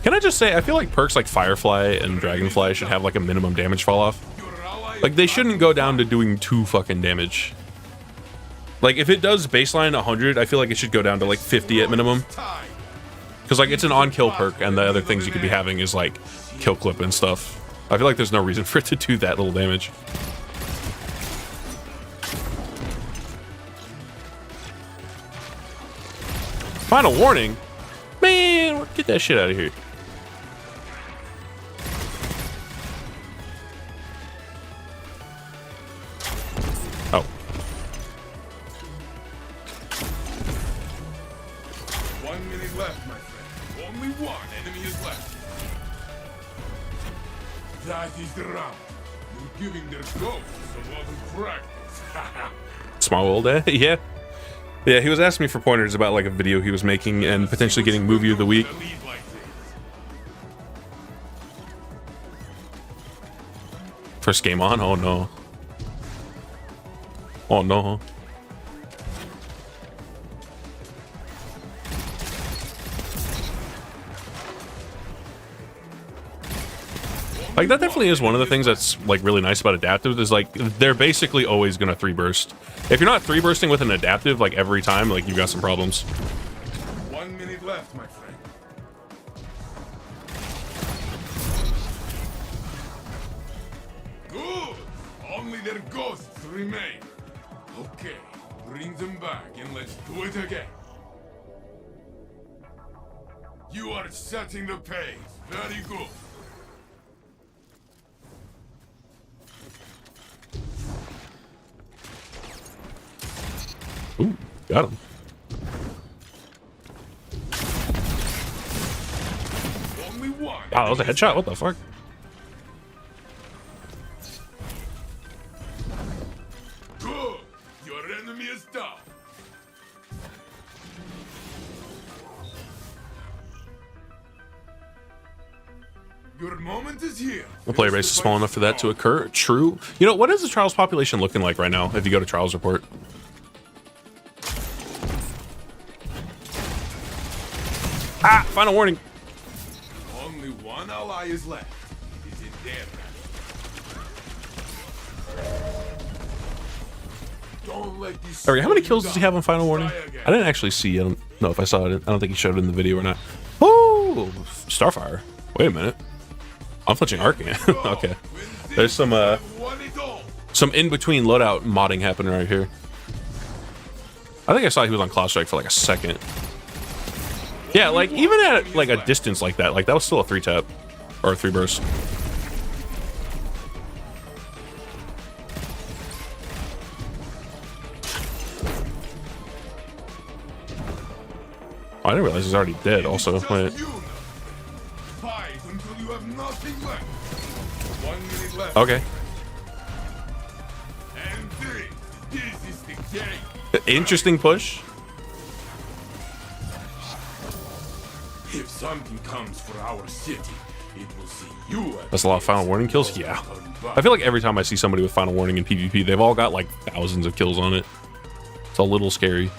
Can I just say, I feel like perks like Firefly and Dragonfly should have like a minimum damage fall off. Your ally Like they shouldn't go down to doing 2 fucking damage. Like if it does baseline 100, I feel like it should go down to like 50 at minimum. tied. Because like it's an on-kill perk, and the other things you could be having is like kill clip and stuff. I feel like there's no reason for it to do that little damage. Final warning? Man, get that shit out of here. Oh. One minute left, my friend. Only one enemy is left. That is the round. You're giving their ghosts a lot of practice. Small world, eh? Yeah. Yeah, he was asking me for pointers about like a video he was making and potentially getting movie of the week. First game on? Oh no. Oh no. Like that definitely is one of the things that's like really nice about adaptives is like they're basically always gonna 3 burst. If you're not 3 bursting with an adaptive like every time, like you've got some problems. 1 minute left, my friend. Good. Only their ghosts remain. Okay, bring them back and let's do it again. You are setting the pace. Very good. Ooh, got him. Only one. Wow, that was a headshot? What the fuck? Good. Your enemy is down. Your moment is here. The player base is small enough for that to occur. True. You know, what is the Trials population looking like right now if you go to Trials Report? Ah, final warning. Only one ally is left. It is in their hands. Don't let this. Sorry, how many kills does he have on final warning? I didn't actually see. I don't know if I saw it. I don't think he showed it in the video or not. Oh, Starfire. Wait a minute. I'm flinching Arcane. Okay. There's some in-between loadout modding happening right here. I think I saw he was on Cloud Strike for like a second. Yeah, like even at like a distance like that was still a 3-tap or a 3 burst. Oh, I didn't realize he's already dead also. Wait. Fight until you have nothing left. 1 minute left. Okay. And this is the game. Interesting push. If something comes for our city, it will see you. That's a lot of final warning kills. Yeah. I feel like every time I see somebody with final warning in PvP, they've all got like thousands of kills on it. It's a little scary.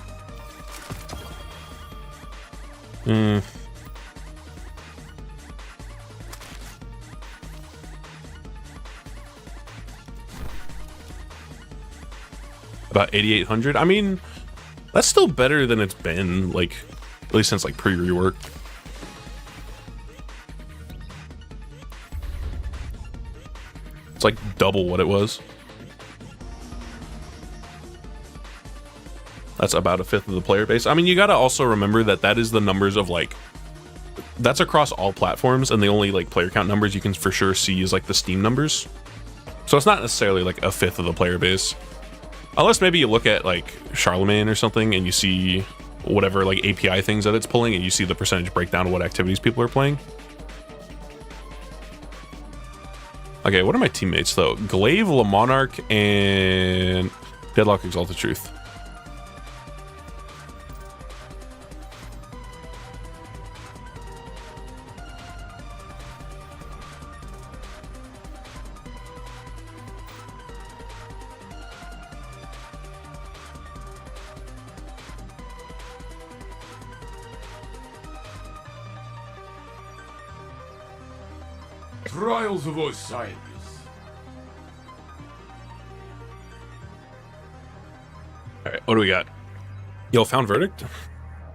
About 8,800. I mean, that's still better than it's been, like, at least since like pre-rework. It's like double what it was. That's about 1/5 of the player base. I mean, you gotta also remember that that is the numbers of like, that's across all platforms, and the only like player count numbers you can for sure see is like the Steam numbers. So it's not necessarily like 1/5 of the player base. Unless maybe you look at like Charlemagne or something and you see whatever like API things that it's pulling and you see the percentage breakdown of what activities people are playing. Okay, what are my teammates though? Glaive, Le Monarch, and Deadlock Exalted Truth. Trials of Osiris. All right, what do we got? Yo, found verdict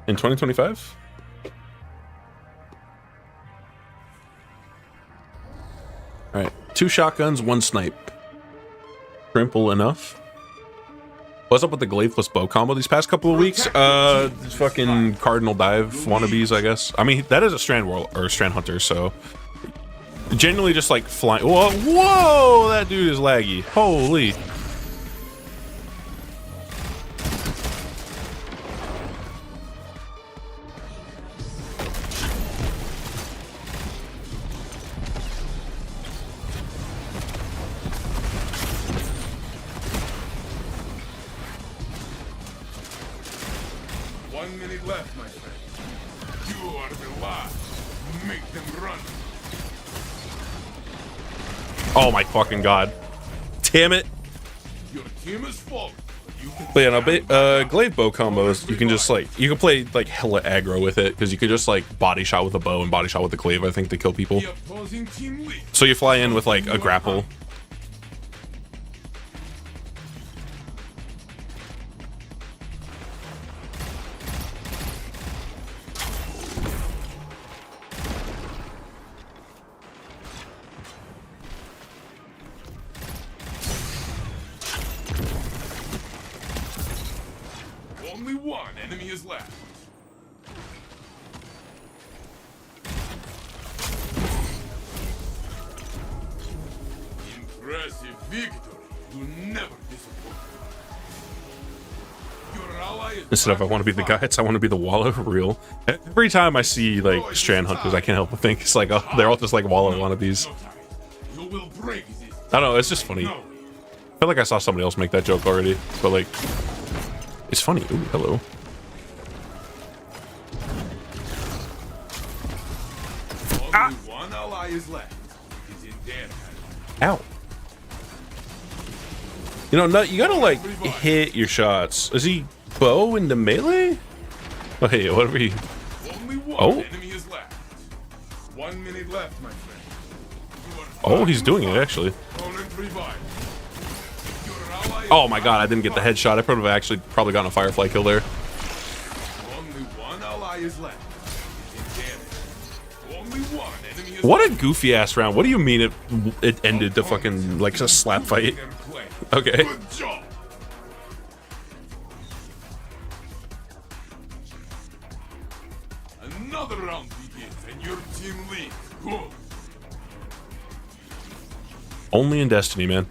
in 2025. All right, 2 shotguns, 1 snipe. Simple enough. What's up with the glaive plus bow combo these past couple of weeks? Fucking cardinal dive wannabes, I guess. I mean, that is a strand whirl or strand hunter, so genuinely just like flying. Whoa, whoa, that dude is laggy. Holy. Left, my friend. You are the last. Make them run. Oh my fucking god. Damn it. Your team is full. But yeah, no, glaive bow combos, you can just like, you can play like hella aggro with it, because you could just like body shot with a bow and body shot with the glaive, I think, to kill people. So you fly in with like a grapple. Only one enemy is left. Impressive victory. You never disappoint. Your ally is Instead of I want to be the guy, it's I want to be the wallow for real. Every time I see like strand hunters, I can't help but think it's like, oh, they're all just like wallow wannabes. You will break this. I don't know, it's just funny. I feel like I saw somebody else make that joke already, but like, it's funny. Ooh, hello. Only one ally is left. He's in dead. Ow. You know, you gotta like hit your shots. Is he bow into melee? Oh, hey, whatever he. Only one Oh. enemy is left. 1 minute left, my friend. Oh, he's doing it actually. Opponent revived. Your ally is Oh my god, I didn't get the headshot. I probably gotten a firefly kill there. Only one ally is left. He's in dead. Only one enemy is What left. a goofy ass round. What do you mean it ended the fucking like a slap fight? Okay. Good job. Another round begins and your team leads. Good. Only in Destiny, man.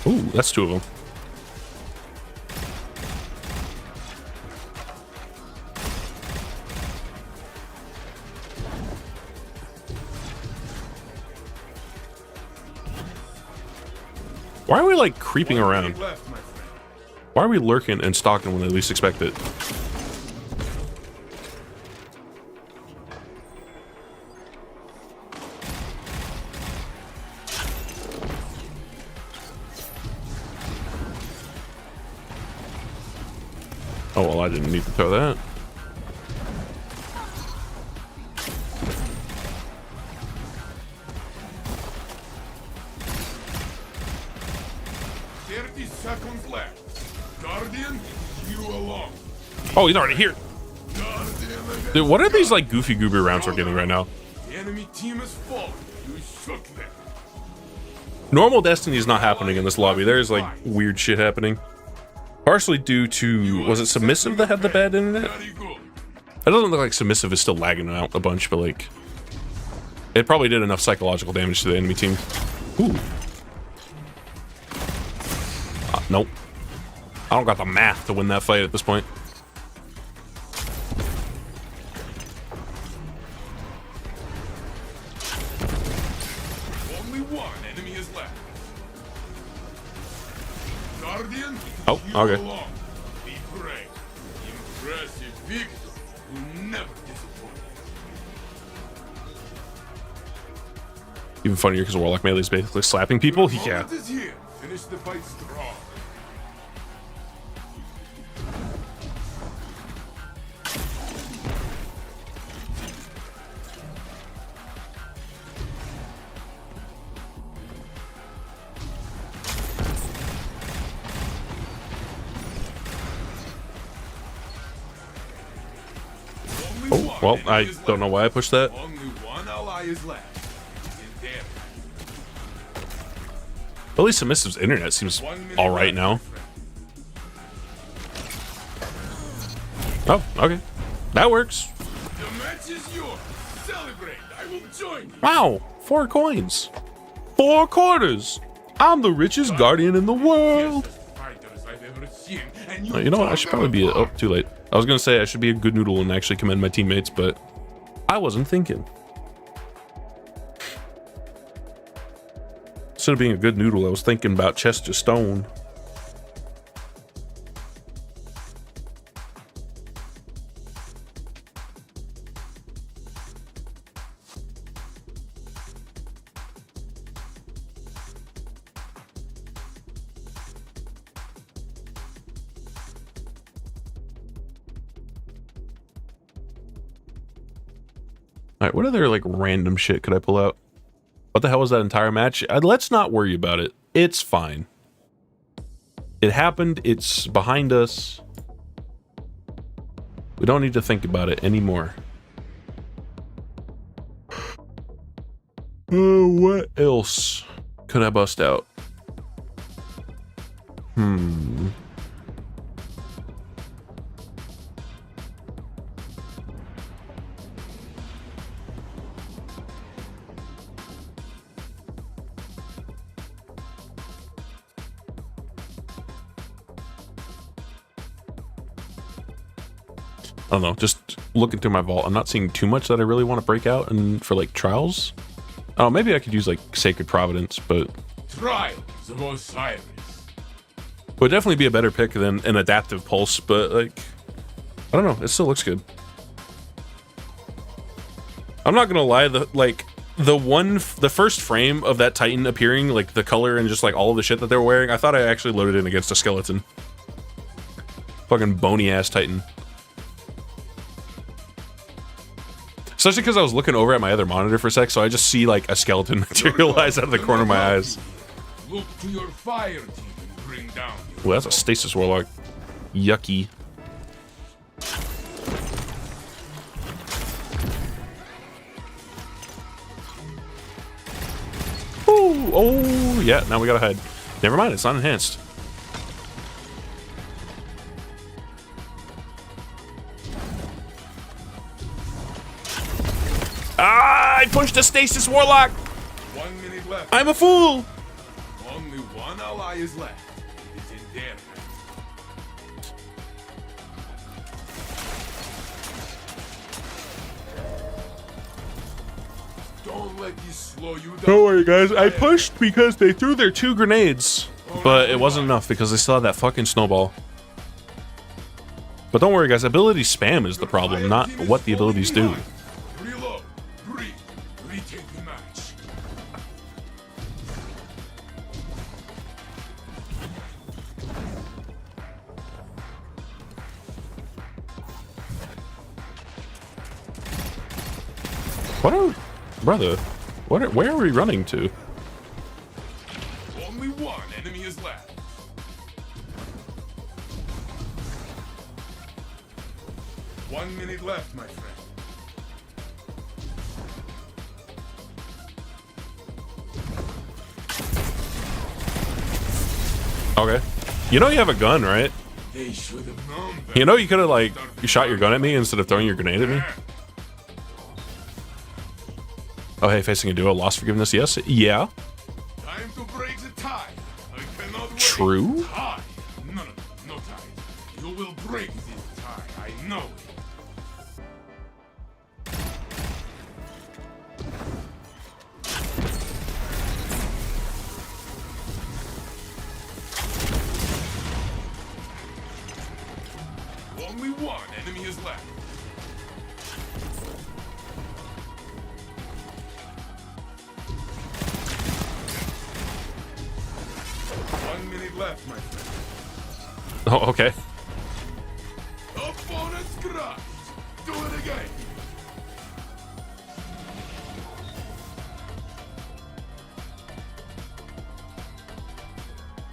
Ooh, that's 2 of them. Why are we like creeping around? Left, my friend. Why are we lurking and stalking when they least expect it? Oh, well, I didn't need to throw that. Seconds left. Guardian, you alone. Oh, he's already here. Guardian, Dude, what are these like goofy goober rounds we're getting right now? the enemy team is fallen. You shook them. Normal Destiny is not happening in this lobby. There's like weird shit happening. Partially due to, was it Submissive that had the bad internet? Very good. It doesn't look like Submissive is still lagging out a bunch, but like, it probably did enough psychological damage to the enemy team. Ooh. Nope. I don't got the math to win that fight at this point. Only one enemy is left. Guardian, Oh, you okay. alone. Be brave. Impressive victory. You never disappoint. Even funnier because Warlock Melee is basically slapping people. Yeah. Moment is here. Finish the fight strong. Well, I don't know why I pushed that. Only one ally is left. He's in there. At least Submissive's internet seems all right now. Oh, okay. That works. The match is yours. Celebrate. I will join you. Wow, 4 coins. 4 quarters. I'm the richest guardian in the world. Fighters I've ever seen, and You know what? I should probably be oh, too late. I was gonna say I should be a good noodle and actually commend my teammates, but I wasn't thinking. Instead of being a good noodle, I was thinking about Chester Stone. All right, what other like random shit could I pull out? What the hell was that entire match? Let's not worry about it. It's fine. It happened. It's behind us. We don't need to think about it anymore. What else could I bust out? I don't know, just looking through my vault, I'm not seeing too much that I really want to break out and for like trials. Oh, maybe I could use like Sacred Providence, but Trials of Osiris. would definitely be a better pick than an Adaptive Pulse, but like, I don't know, it still looks good. I'm not gonna lie, the first frame of that Titan appearing, like the color and just like all of the shit that they were wearing, I thought I actually loaded in against a skeleton. Fucking bony ass Titan. Especially because I was looking over at my other monitor for a sec, so I just see like a skeleton materialize out of the corner of my eyes. Look to your fire team and bring down your Well, that's a Stasis Warlock. Yucky. Ooh, oh, yeah, now we gotta hide. Never mind, it's not enhanced. Ah, I pushed a Stasis Warlock! 1 minute left. I'm a fool! Only one ally is left. It is in there. Don't let this slow you down. Don't worry, guys. I pushed because they threw their 2 grenades. But it wasn't enough because they still had that fucking snowball. But don't worry, guys. Ability spam is the problem, not what the abilities do. Reload, breathe, retake the match. What are... Brother, where are we running to? Only one enemy is left. One minute left, my friend. Okay. You know you have a gun, right? They should have known better. You know you could have, like, you shot your gun at me instead of throwing your grenade at me? Oh, hey, facing a duo, lost forgiveness, yes? Yeah. Time to break the tie. I cannot wait. True. Tie. No tie. You will break this tie. I know it. Only one enemy is left. Left, my friend. Oh, okay. Opponent's crushed. Do it again.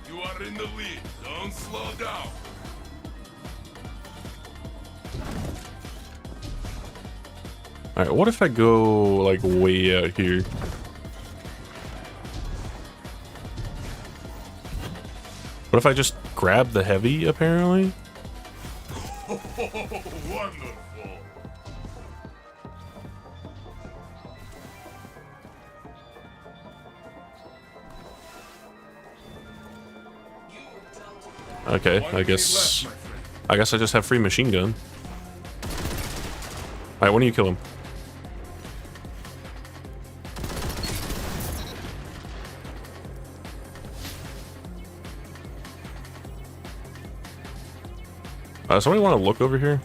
You are in the lead. Don't slow down. Alright, what if I go, like, way out here? What if I just grab the heavy, apparently? Wonderful. Okay, I guess I just have free machine gun. Alright, why don't you kill him? Somebody want to look over here?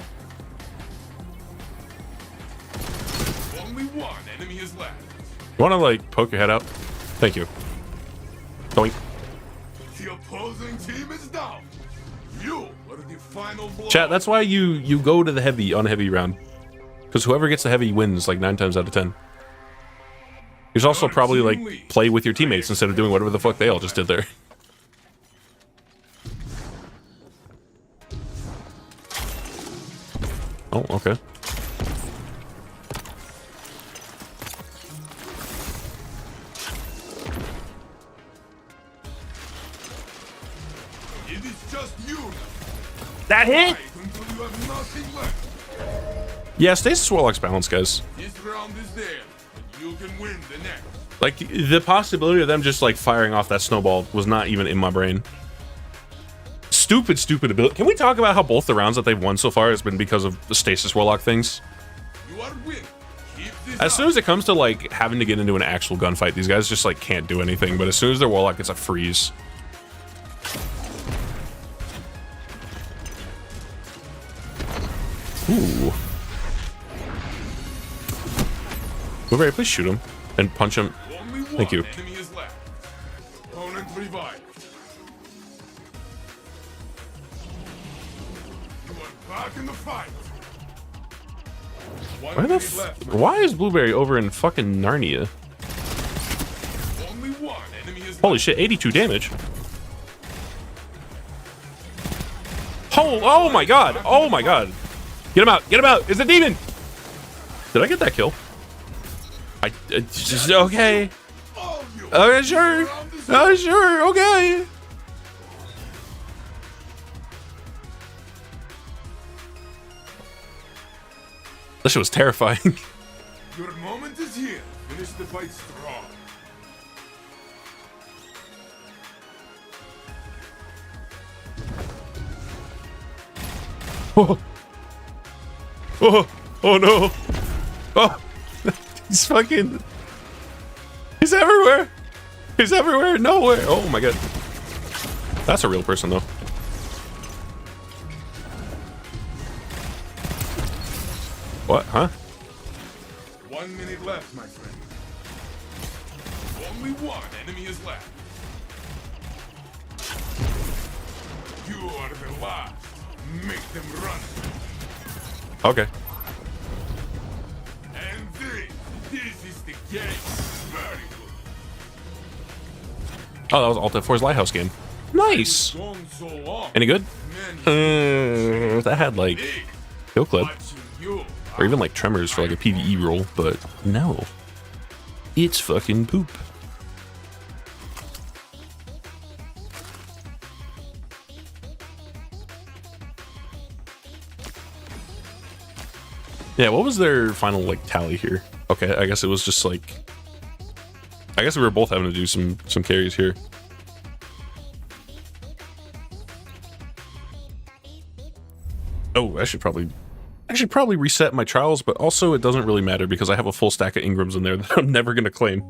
Only one enemy is left. You want to, like, poke your head out? Thank you. Doink. The opposing team is down. You are the final blow. Chat, that's why you go to the heavy on a heavy round. Because whoever gets the heavy wins, like, 9 times out of 10. You should also probably, like, play with your teammates instead of doing whatever the fuck they all just did there. Oh, okay. It is just you. That hit? Fight until you have nothing left. Yeah, Stasis Warlock's balance, guys. This round is there, and you can win the next. Like, the possibility of them just, like, firing off that snowball was not even in my brain. Stupid ability. Can we talk about how both the rounds that they've won so far has been because of the Stasis Warlock things? You are winning. Keep this As soon as it comes to, like, having to get into an actual gunfight, these guys just, like, can't do anything. But as soon as their Warlock gets a freeze. Ooh. Blueberry, please shoot him and punch him. Only one Thank you. enemy is left. Opponent revived. You are back in the fight. One Why the minute left. why is Blueberry over in fucking Narnia? Only one enemy is Holy left. shit, 82 damage. Oh my god. Oh my god. Get him out. Get him out. It's a demon. Did I get that kill? Just okay. All you. Okay, sure. Oh, sure. Okay. That shit was terrifying. Your moment is here. Finish the fight strong. Oh. Oh no. Oh. He's fucking. He's everywhere. He's everywhere. Nowhere. Oh my god. That's a real person though. What? Huh? 1 minute left, my friend. Only one enemy is left. You are the last. Make them run. Okay. And this is the game. Very good. Oh, that was Alt F4's Lighthouse game. Nice. Gone so long. Any good? Many That had like big kill clip watching you. or even like tremors for like a PvE roll, but no. It's fucking poop. Yeah, what was their final like tally here? Okay, I guess it was just like I guess we were both having to do some carries here. Oh, I should probably reset my trials, but also it doesn't really matter because I have a full stack of Ingrams in there that I'm never gonna claim.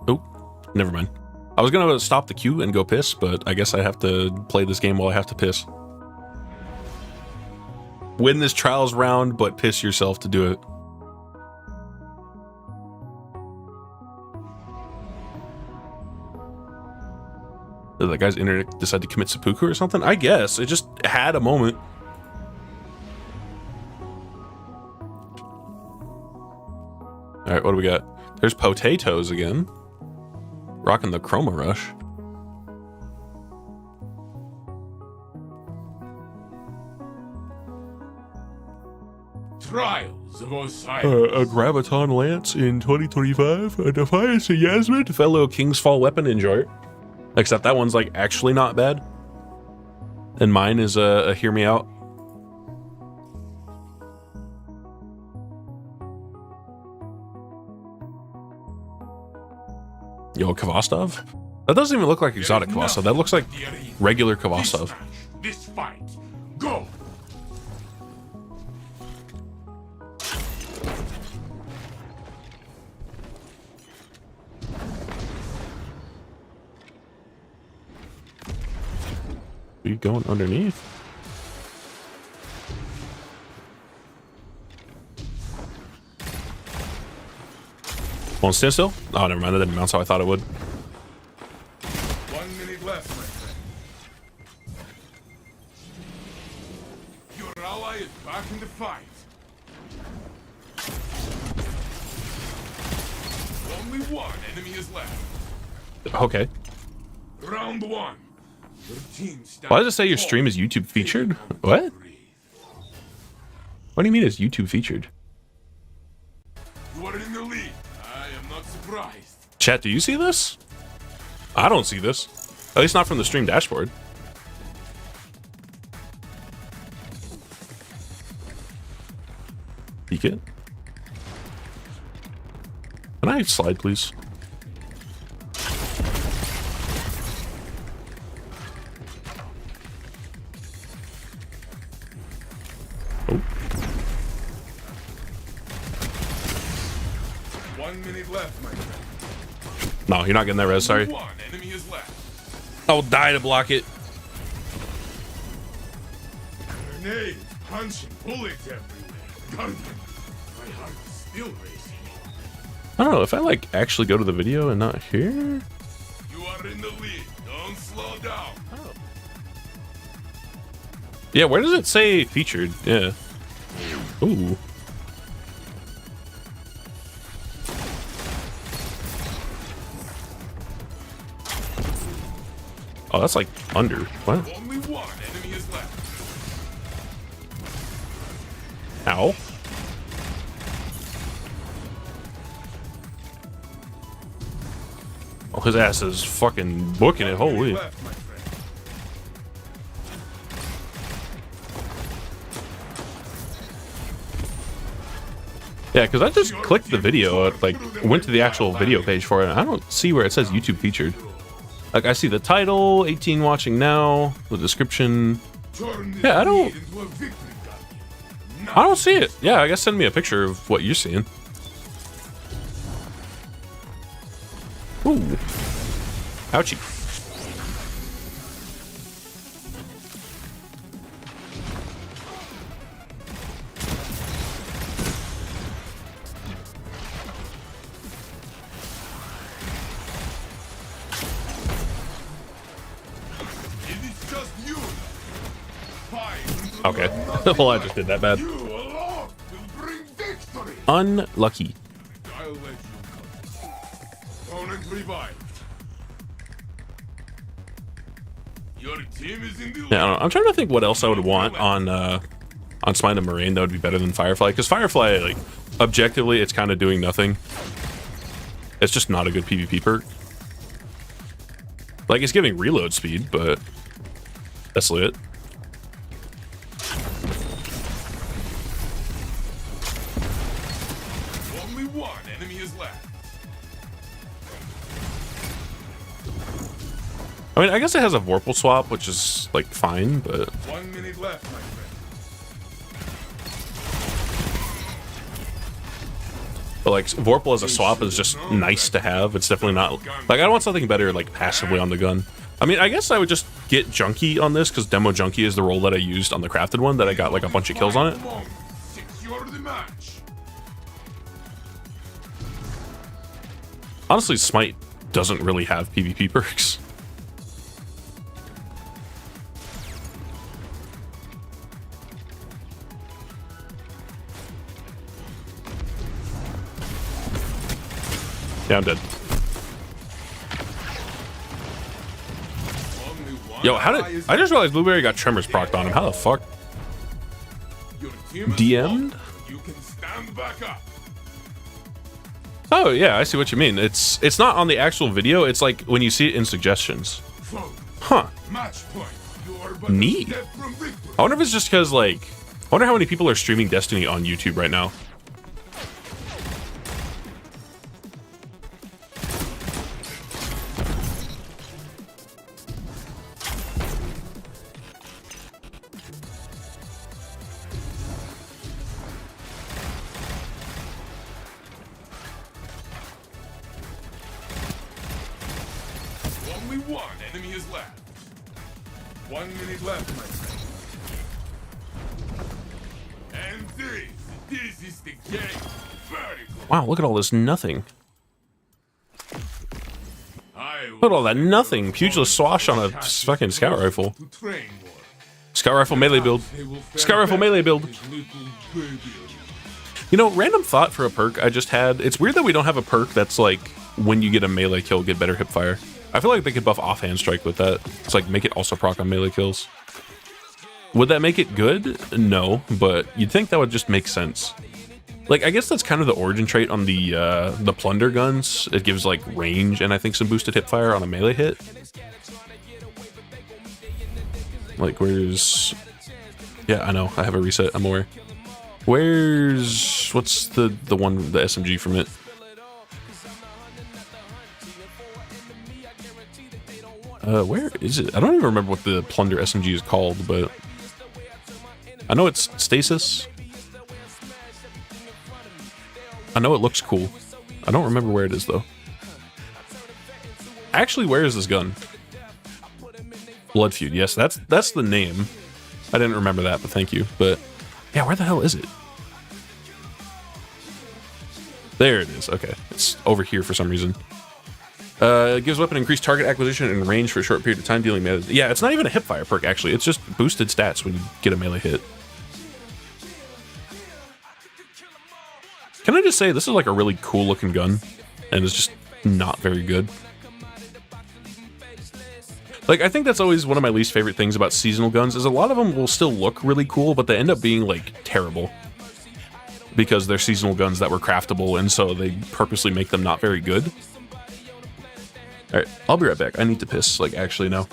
Oh, never mind. I was gonna stop the queue and go piss, but I guess I have to play this game while I have to piss. Win this trials round, but piss yourself to do it. Did that guy's internet decide to commit seppuku or something? I guess. It just had a moment. Alright, what do we got? There's potatoes again. Rocking the Chroma Rush. Trials of Osiris. A Graviton Lance in 2025. A Defiance of Yasmin. Fellow King's Fall weapon. Enjoy it. Except that one's like actually not bad. And mine is a Hear Me Out. Yo, Kvastov? That doesn't even look like exotic Kvastov. That looks like regular Kvastov. This fight. Go. Are you going underneath? Won't stand still? Oh, never mind. That didn't bounce how I thought it would. 1 minute left, my friend. Your ally is back in the fight. Only one enemy is left. Okay. Round 1. Why does it say your stream is YouTube featured? What? What do you mean it's YouTube featured? You are in the lead. I am not surprised. Chat, do you see this? I don't see this. At least not from the stream dashboard. Peek it. Can I slide, please? Oh. 1 minute left, my friend. No, you're not getting that res, sorry. One enemy is left. I'll die to block it. Grenade, punching, bullets everywhere. Gun. My heart is still racing. I don't know, if I like actually go to the video and not here? You are in the lead. Don't slow down. Yeah, where does it say featured? Yeah. Ooh. Oh, that's like under. What? Only one enemy is left. Ow. Oh, his ass is fucking booking it. Holy. Left, my friend. Yeah, because I just clicked the video, like went to the actual video page for it, and I don't see where it says YouTube featured. Like, I see the title, 18 watching now, the description. Yeah, I don't see it. Yeah, I guess send me a picture of what you're seeing. Ooh. Ouchie. Okay. Well, I just did that bad. You alone will bring victory. Unlucky. I'll let you go. Opponent revived. Your team is in the Yeah, I don't know. I'm trying to think what else I would want on Smite and Moraine that would be better than Firefly. Because Firefly, like, objectively, it's kind of doing nothing. It's just not a good PvP perk. Like, it's giving reload speed, but that's lit. Only one enemy is left. I mean, I guess it has a Vorpal swap, which is, like, fine, but... 1 minute left, my friend. But, like, Vorpal as a swap is just nice to have. It's definitely not... Like, I want something better, like, passively on the gun. I mean, I guess I would just get Junkie on this, because Demo Junkie is the role that I used on the crafted one, that I got, like, a bunch of kills on it. Secure the match. Honestly, Smite doesn't really have PvP perks. Yeah, I'm dead. Only one Yo, how eye did is I just realized Blueberry got Tremors procced on him? How the fuck? Your team is DM'd? won. You can stand back up. Oh yeah, I see what you mean. It's not on the actual video. It's like when you see it in suggestions. Foe, Huh? match point. You are but a Neat. step from victory. I wonder if it's just because like, I wonder how many people are streaming Destiny on YouTube right now. Only one enemy is left. 1 minute left, my friend. And this is the game. Very close. Wow, look at all this nothing. I Look at all that nothing. Pugilist swash on a fucking scout rifle. to train war. Scout rifle melee build. They will fare Scout rifle better melee build. with little baby. You know, random thought for a perk I just had. It's weird that we don't have a perk that's like, when you get a melee kill, get better hip fire. I feel like they could buff offhand strike with that. It's like, make it also proc on melee kills. Would that make it good? No, but you'd think that would just make sense. Like, I guess that's kind of the origin trait on the plunder guns. It gives like range and I think some boosted hip fire on a melee hit. Like, where's... Yeah, I know. I have a reset. I'm aware. Where's... What's the one, the SMG from it? Where is it? I don't even remember what the plunder SMG is called, but... I know it's Stasis. I know it looks cool. I don't remember where it is, though. Actually, where is this gun? Blood Feud. Yes, that's the name. I didn't remember that, but thank you. But, yeah, where the hell is it? There it is. Okay. It's over here for some reason. It gives weapon increased target acquisition and range for a short period of time, dealing melee. Yeah, it's not even a hipfire perk, actually. It's just boosted stats when you get a melee hit. Can I just say, this is like a really cool looking gun, and it's just not very good. Like, I think that's always one of my least favorite things about seasonal guns, is a lot of them will still look really cool, but they end up being, like, terrible. Because they're seasonal guns that were craftable, and so they purposely make them not very good. Alright, I'll be right back. I need to piss, like, actually now.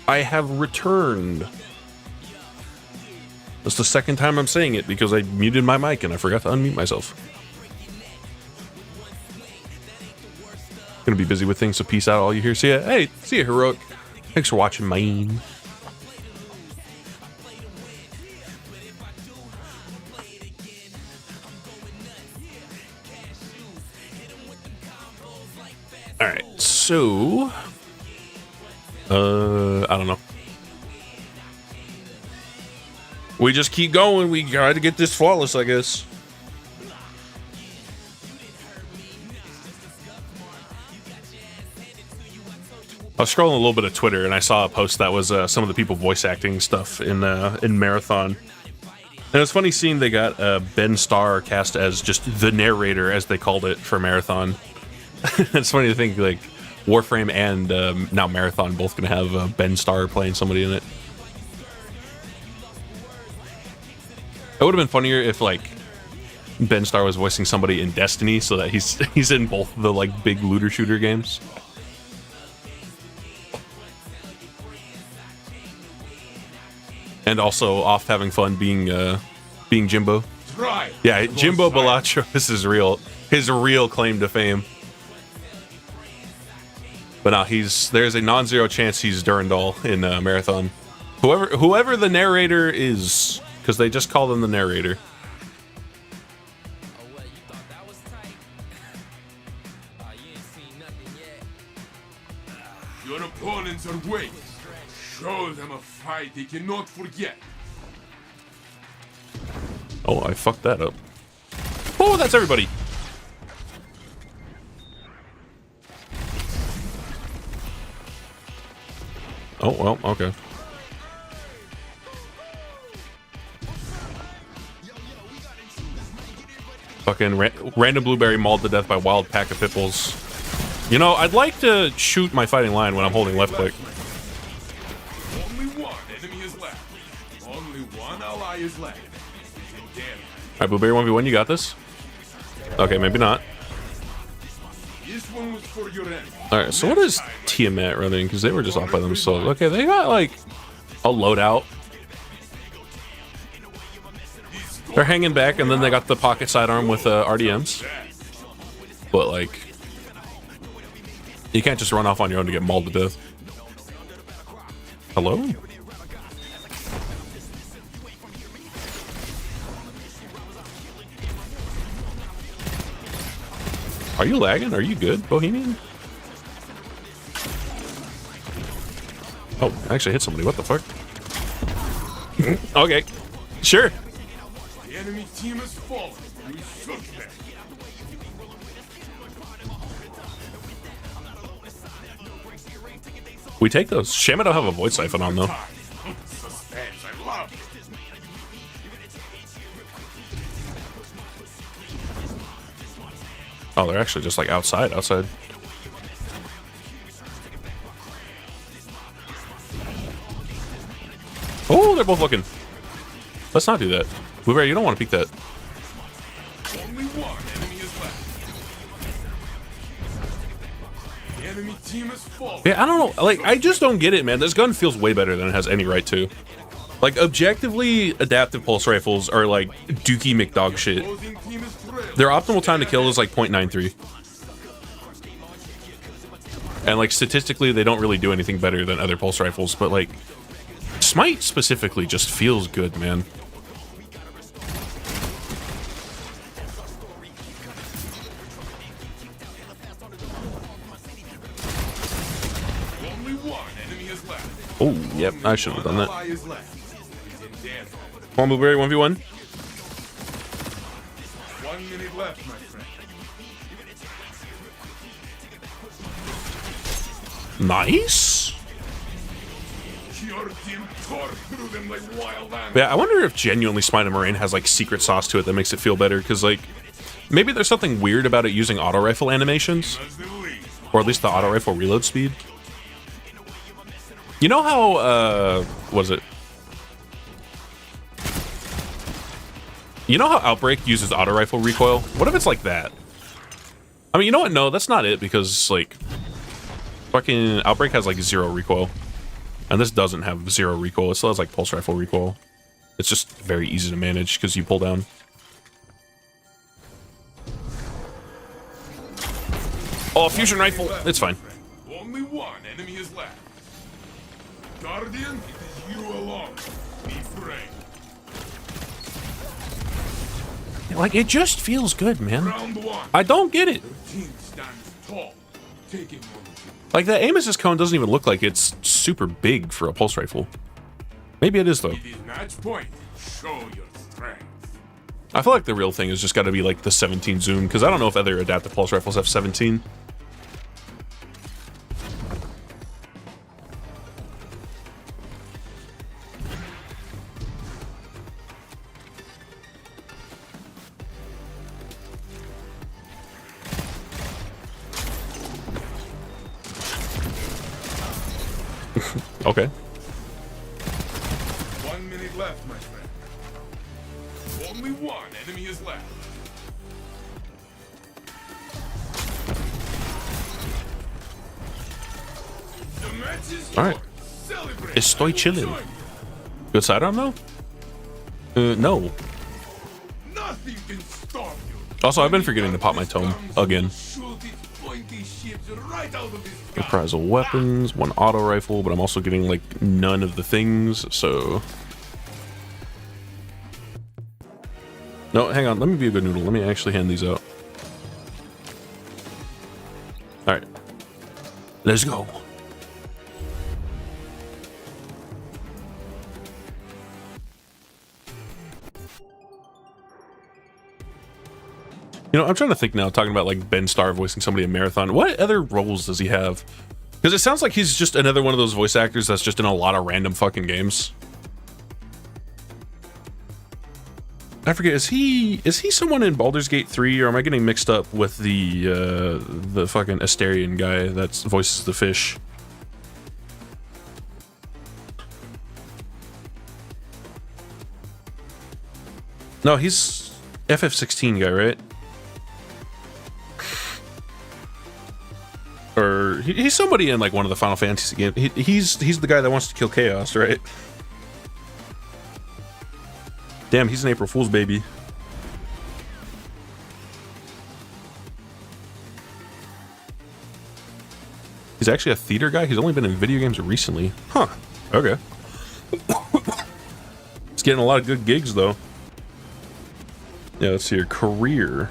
I have returned. That's the second time I'm saying it because I muted my mic and I forgot to unmute myself. Gonna be busy with things, so peace out, all you here. See ya. Hey, see ya, Heroic. Thanks for watching, mine. All right, so I don't know. We just keep going. We try to get this flawless, I guess. I was scrolling a little bit of Twitter and I saw a post that was some of the people voice acting stuff in Marathon. And it's funny seeing they got Ben Starr cast as just the narrator, as they called it, for Marathon. It's funny to think like Warframe and now Marathon both gonna have Ben Starr playing somebody in it. It would have been funnier if like Ben Starr was voicing somebody in Destiny, so that he's in both the like big looter shooter games. And also off having fun being Jimbo. Right. Yeah, Jimbo Balacho is his real claim to fame. But now there's a non-zero chance he's Durandal in Marathon. Whoever the narrator is, because they just call him the narrator. Your opponents are weak. Show them a fight they cannot forget. Oh, I fucked that up. Oh, that's everybody. Oh, well, okay. Fucking random blueberry mauled to death by wild pack of pitbulls. You know, I'd like to shoot my fighting line when I'm holding left click. Only one enemy is left. Only one ally is left. Damn. Alright, blueberry 1v1, you got this? Okay, maybe not. This one was for your end. Alright, so what is Tiamat running? Because they were just off by themselves. Okay, they got like a loadout. They're hanging back, and then they got the pocket sidearm with RDMs. But like, you can't just run off on your own to get mauled to death. Hello? Are you lagging? Are you good, Bohemian? Oh, I actually hit somebody. What the fuck? Okay. Sure. The enemy team has fallen. We shook them. We take those. Shame I don't have a void siphon on, though. Suspense, I love it. Oh, they're actually just like outside. Oh, they're both looking. Let's not do that. Blueberry, you don't want to peek that. Only one enemy is left. The enemy team has fallen. Yeah, I don't know. Like, I just don't get it, man. This gun feels way better than it has any right to. Like, objectively, adaptive pulse rifles are like dookie McDog shit. Opposing team is thrilled. Their optimal time to kill is like 0.93. And like statistically, they don't really do anything better than other pulse rifles, but like Smite specifically just feels good, man. Only one enemy is left. Oh, yep, I should have done that. Ally is left. He's in death. Come on, Blueberry, 1v1. 1 minute left, my friend. Nice. Your team tore through them like wild animals. Yeah, I wonder if genuinely Smite and Moraine has like secret sauce to it that makes it feel better, because like maybe there's something weird about it using auto rifle animations, As the lead. or at least the auto rifle reload speed. You know how was it? You know how Outbreak uses auto rifle recoil? What if it's like that? I mean, you know what? No, that's not it, because like fucking Outbreak has like 0 recoil. And this doesn't have 0 recoil. It still has like pulse rifle recoil. It's just very easy to manage because you pull down. Oh, fusion rifle. It's fine. Only one enemy is left. Guardian, it is you alone. Be brave. Like, it just feels good, man. Round one. I don't get it. Team stands tall. Taking one. Like, the aim assist cone doesn't even look like it's super big for a pulse rifle. Maybe it is, though. It is match point. Show your strength. I feel like the real thing has just got to be, like, the 17 zoom, because I don't know if other adaptive pulse rifles have 17. Okay. 1 minute left, my friend. Only one enemy is left. The match is All right. yours. Celebrate. Estoy chilling. Join me. Good sidearm, though? No. Nothing can stop you. Also, I've been forgetting to pop my tome again. Shoot its pointy ships right out of the sky. Reprisal weapons, 1 auto rifle, but I'm also getting like none of the things, so. No, hang on, let me be a good noodle. Let me actually hand these out. Alright. Let's go. You know, I'm trying to think now, talking about like Ben Starr voicing somebody in Marathon. What other roles does he have? Because it sounds like he's just another one of those voice actors that's just in a lot of random fucking games. I forget, is he someone in Baldur's Gate 3, or am I getting mixed up with the fucking Asterian guy that voices the fish? No, he's FF16 guy, right? Or he's somebody in like one of the Final Fantasy games. He's the guy that wants to kill Chaos, right? Damn, he's an April Fool's baby. He's actually a theater guy. He's only been in video games recently. Huh. Okay. It's getting a lot of good gigs, though. Yeah, let's see your career.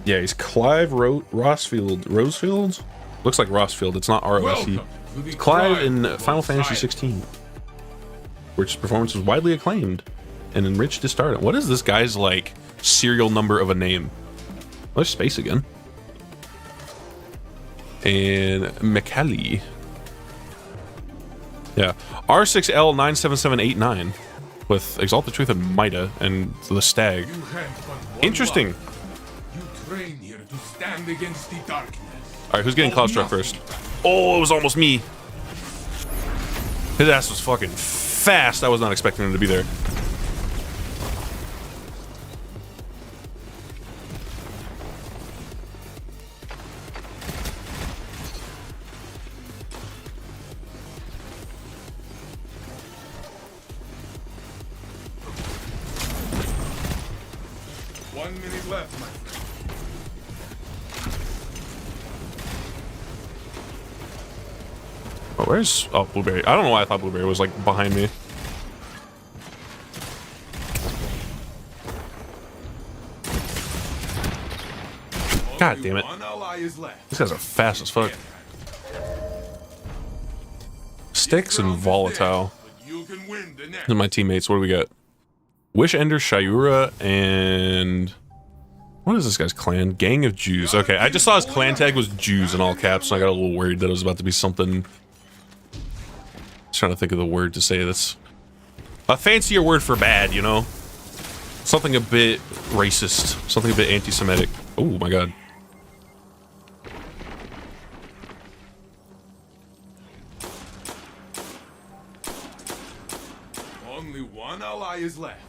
Yeah, he's Clive Rosefield? Looks like Rossfield. It's not R-O-S-E. It's Clive in Final Fantasy 16, which performance was widely acclaimed and enriched his stardom. What is this guy's, like, serial number of a name? Oh, there's space again. And McCallie. Yeah. R6L97789 with Exalt the Truth and Mida and the Stag. Interesting. You train here to stand against the darkness. Alright, who's getting Claustro first? Oh, it was almost me. His ass was fucking fast. I was not expecting him to be there. Left, my friend. Oh, where's... Oh, Blueberry. I don't know why I thought Blueberry was, like, behind me. God damn it. These guys are fast as fuck. Sticks and Volatile. These are my teammates. What do we got? Wish Ender, Shayura, and... What is this guy's clan? Gang of Jews. Okay, I just saw his clan tag was Jews in all caps, and I got a little worried that it was about to be something... I was trying to think of the word to say that's... A fancier word for bad, you know? Something a bit racist. Something a bit anti-Semitic. Oh my god. Only one ally is left.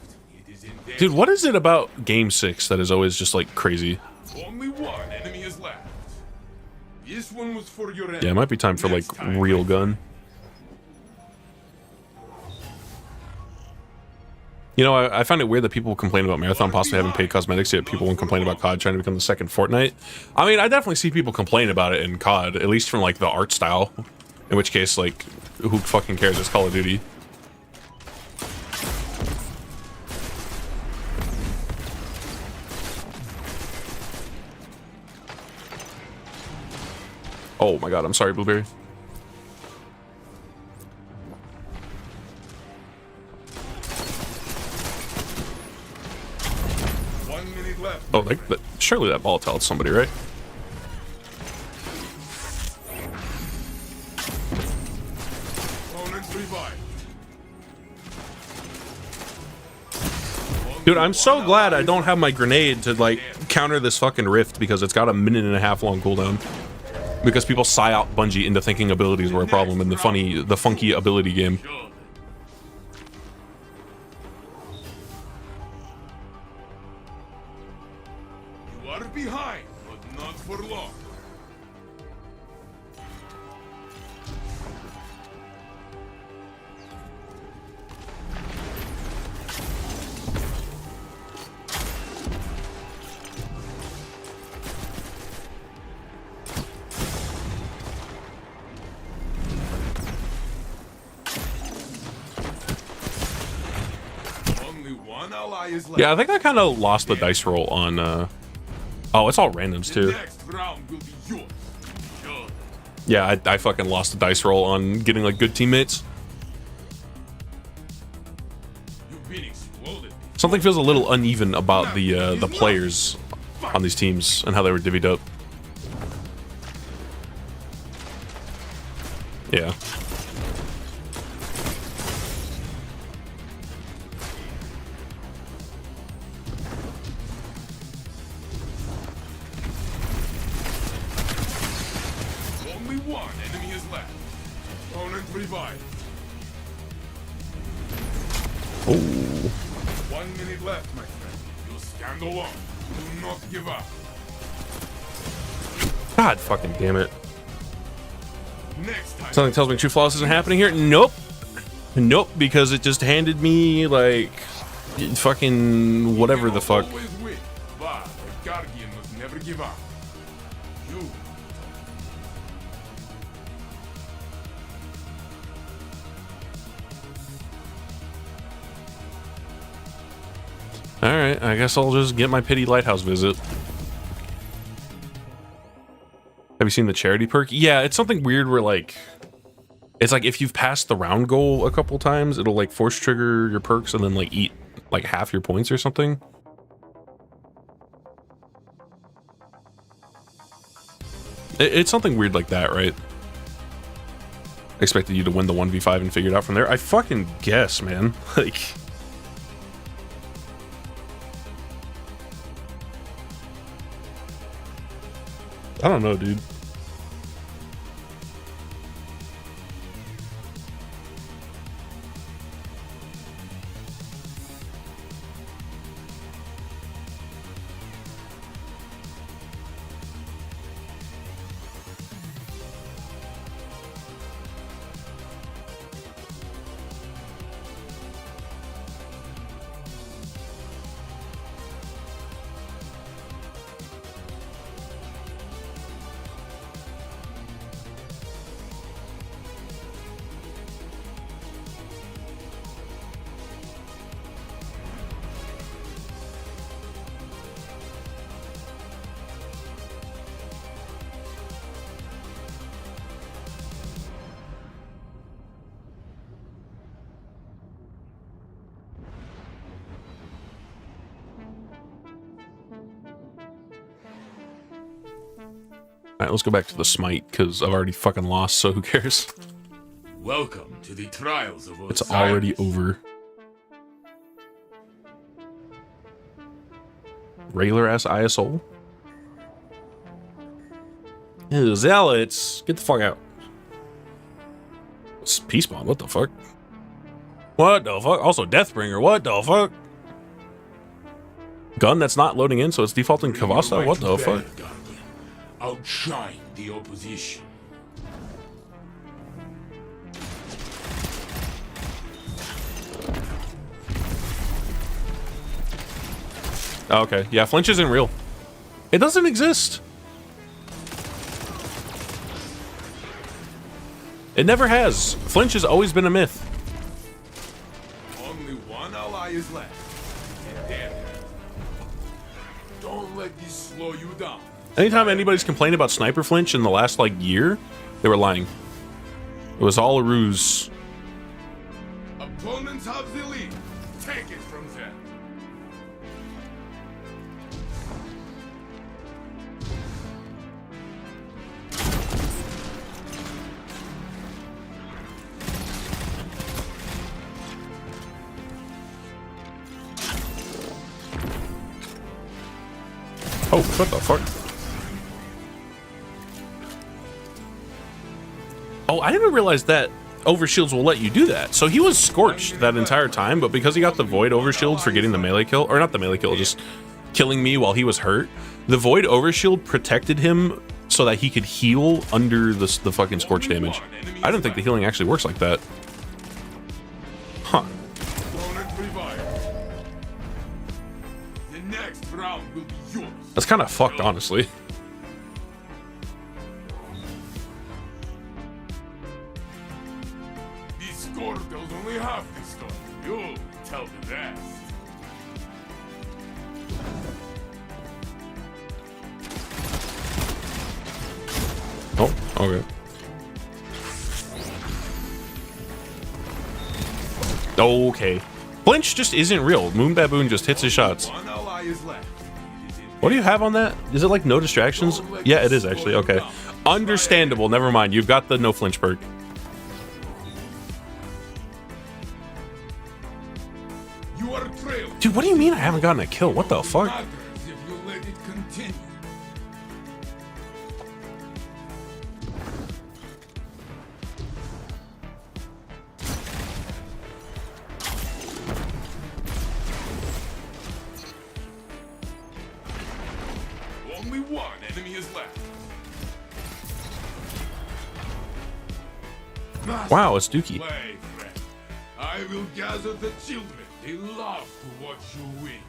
Dude, what is it about Game 6 that is always just, like, crazy? Only one enemy is left. This one was for your enemy. Yeah, it might be time for, like, real gun. You know, I find it weird that people complain about Marathon possibly having paid cosmetics, yet people won't complain about COD trying to become the second Fortnite. I mean, I definitely see people complain about it in COD, at least from, like, the art style. In which case, like, who fucking cares? It's Call of Duty. Oh my god, I'm sorry, Blueberry. Oh, surely that volatile somebody, right? Dude, I'm so glad I don't have my grenade to, like, counter this fucking rift because it's got a 1.5 minute long cooldown. Because people sigh out Bungie into thinking abilities were a problem in the funky ability game. You are behind, but not for long. Yeah, I think I kind of lost the dice roll on, Oh, it's all randoms, too. Yeah, I fucking lost the dice roll on getting, like, good teammates. Something feels a little uneven about the players on these teams and how they were divvied up. Yeah. Oh. 1 minute left, my friend. You stand alone. Do not give up. God fucking damn it. Next time. Something tells me True Flawless isn't happening here. Nope. Nope, because it just handed me, like, fucking whatever the fuck. Always win, but the Guardian must never give up. You. Alright, I guess I'll just get my pity lighthouse visit. Have you seen the charity perk? Yeah, it's something weird where, like... It's like if you've passed the round goal a couple times, it'll, like, force trigger your perks and then, like, eat, like, half your points or something. It's something weird like that, right? I expected you to win the 1v5 and figure it out from there. I fucking guess, man. Like... I don't know, dude. Alright, let's go back to the smite, because I've already fucking lost, so who cares? Welcome to the trials of It's already over. Regular ass ISO? Ew, zealots! Get the fuck out. Peace bomb, what the fuck? What the fuck? Also Deathbringer, what the fuck? Gun that's not loading in, so it's defaulting Kavasa? What the fuck? Outshine the opposition. Oh, okay, yeah, flinch isn't real. It doesn't exist. It never has. Flinch has always been a myth. Only one ally is left. And damn it. Don't let this slow you down. Anytime anybody's complained about sniper flinch in the last, like, year, they were lying. It was all a ruse. Opponents have the lead. Take it from them. Oh, what the fuck? Oh, I didn't realize that overshields will let you do that. So he was scorched that entire time, but because he got the void overshield for getting the melee kill, or not the melee kill, just killing me while he was hurt, the void overshield protected him so that he could heal under the fucking scorch damage. I didn't think the healing actually works like that. Huh. The next round will be yours. That's kind of fucked, honestly. This score tells only half the story. You'll tell the rest. Oh, okay. Okay. Flinch just isn't real. Moon Baboon just hits his shots. One ally is left. What do you have on that? Is it like no distractions? Yeah, it is actually. Okay. Understandable. Never mind. You've got the no flinch perk. You are trailed. Dude, what do you mean I haven't gotten a kill? What the fuck? Matters if you let it continue. Only one enemy is left. Wow, it's Dookie. Play, friend. I will gather the children. They love to watch you win.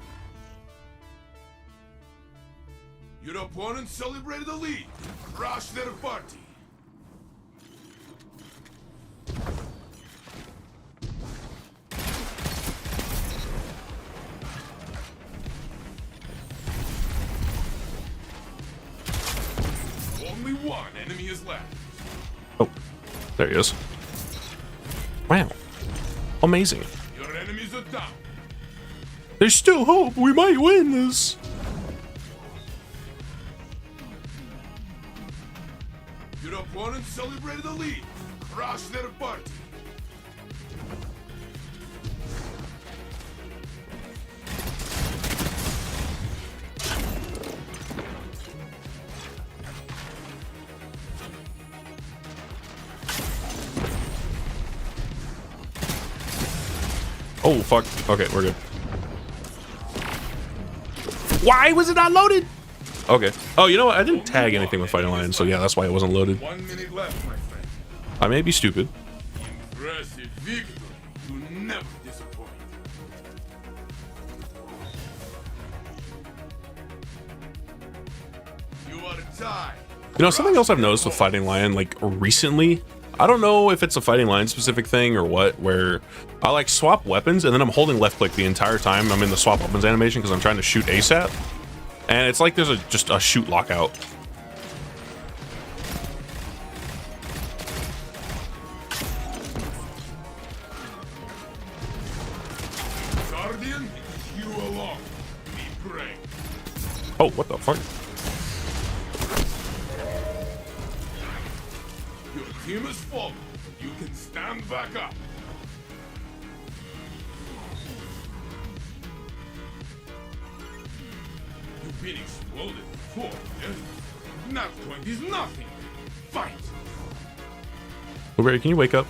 Your opponent celebrated the lead. Rush their party. one enemy is left. Oh, there he is. Wow. Amazing. Your enemies are down. There's still hope. We might win this. Your opponent celebrated a lead. Crush their party. Oh, fuck. Okay, we're good. Why was it not loaded? Okay. Oh, you know what? I didn't tag anything with Fighting Lion, so yeah, that's why it wasn't loaded. 1 minute left, my friend. I may be stupid. Impressive victory. You never disappoint. You are tied. You know, something else I've noticed with Fighting Lion, like, recently, I don't know if it's a Fighting Lion specific thing or what, where I, like, swap weapons, and then I'm holding left click the entire time I'm in the swap weapons animation because I'm trying to shoot ASAP. And it's like there's just a shoot lockout. Guardian, you alone. Be brave. Oh, what the fuck? Your team is fallen. You can stand back up. You've been exploded before, yes? Not point is nothing. Fight. Blueberry, can you wake up?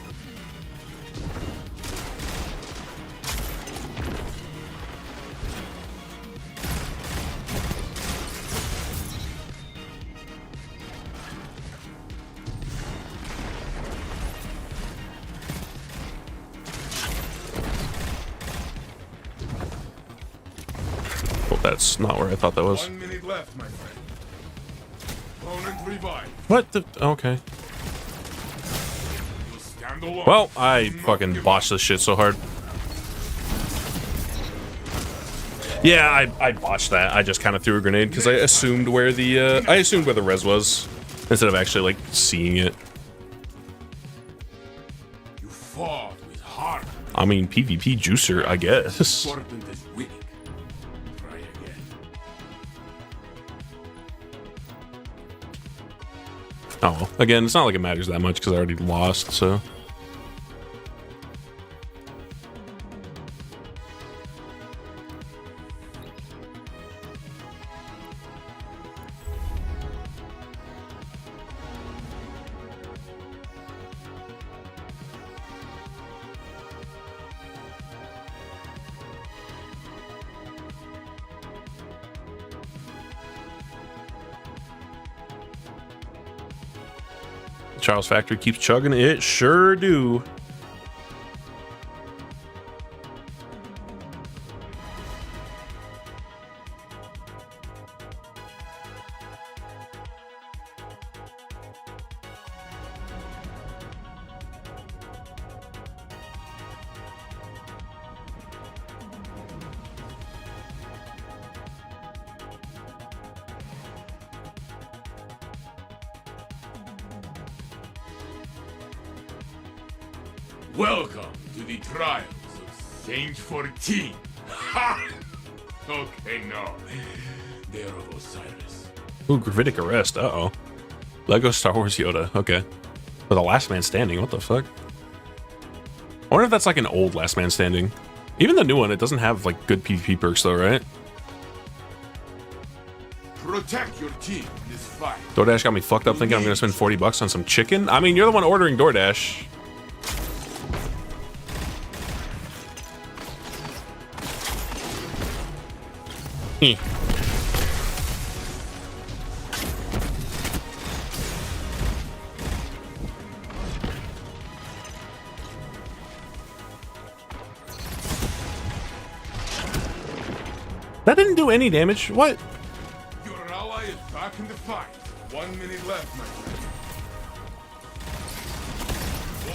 Oh, that's not where I thought that was. 1 minute left, my friend. Opponent revived. What the? Okay. You stand alone. Well, I Do not fucking give botched this shit so hard. Yeah, I botched that. I just kind of threw a grenade because I assumed where the res was instead of actually like seeing it. You fought with heart. I mean, PvP juicer, I guess. Important is winning. Try again. Oh, well. Again, it's not like it matters that much because I already lost, so. Charles Factory keeps chugging. It sure do. Welcome to the trials of Saint 14. Ha! Okay, no. They are of Osiris. Ooh, gravitic arrest. Uh-oh. Lego Star Wars Yoda. Okay. For the last man standing. What the fuck? I wonder if that's like an old last man standing. Even the new one, it doesn't have like good PvP perks though, right? Protect your team in this fight. DoorDash got me fucked up thinking I'm gonna spend 40 bucks on some chicken. I mean, you're the one ordering DoorDash. Heh. That didn't do any damage. What? Your ally is back in the fight. 1 minute left, my friend.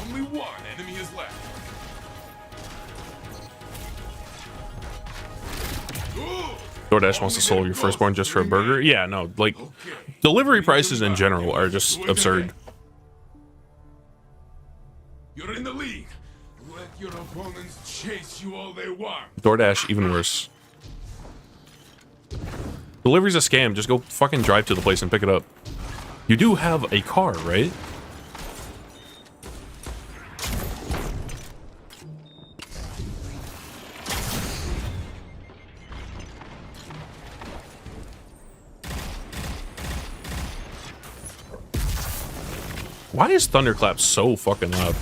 Only one enemy is left. Ooh! DoorDash wants to sell your firstborn just for a burger. Yeah, no, like delivery prices in general are just absurd. You're in the lead. Let your opponents chase you all they want. DoorDash even worse. Delivery's a scam. Just go fucking drive to the place and pick it up. You do have a car, right? Why is Thunderclap so fucking loud?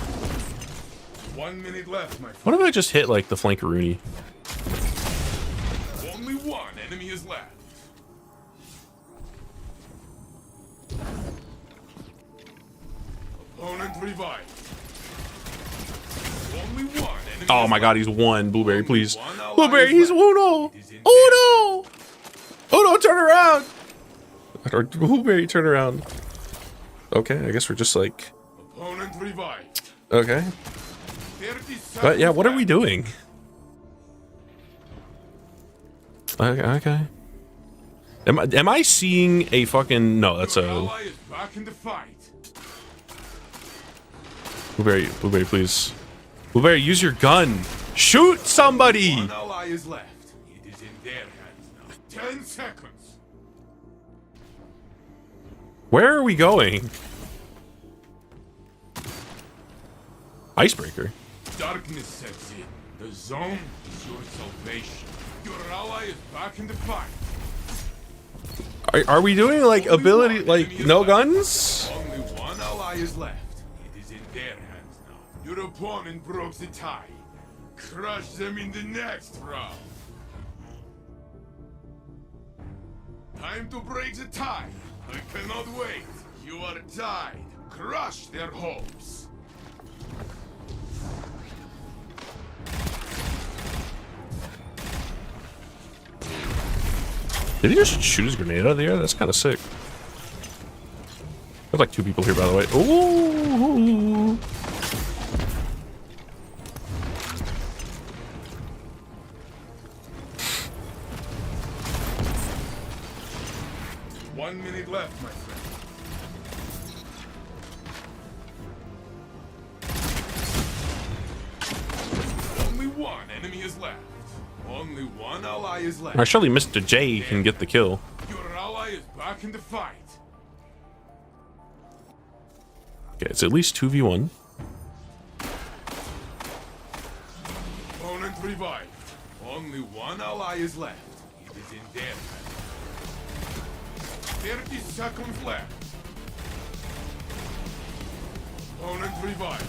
1 minute left, my friend. What if I just hit like the flankaroonie? Only one enemy is left. Opponent revived. Only one enemy. Oh is my left. god, he's one. Blueberry, please. One ally Blueberry, is he's left. Uno. It is in Uno. Uno, turn around. Or Blueberry, turn around. Okay, I guess we're just like. Opponent revived. Okay. 30 But yeah, seconds what are we left. doing? Okay. Am I seeing a fucking no? That's Your a ally is back in the fight. Blueberry, please. Blueberry, use your gun. Shoot somebody. One ally is left. It is in their hands now. 10 seconds. Where are we going? Icebreaker. Darkness sets in. The zone is your salvation. Your ally is back in the fight. Are we doing like Only ability, one like enemy is no left. guns? Only one ally is left. It is in their hands now. Your opponent broke the tie. Crush them in the next round. Time to break the tie. I cannot wait. You are tied. Crush their hopes. Did he just shoot his grenade out of the air? That's kind of sick. There's like two people here, by the way. Ooh. One minute left, my friend. Only one enemy is left. Only one ally is left. Or surely Mr. J can get the kill. Your ally is back in the fight. Okay, it's at least 2v1. Opponent revived. Only one ally is left. It is in their hands. 30 seconds left. Opponent revived.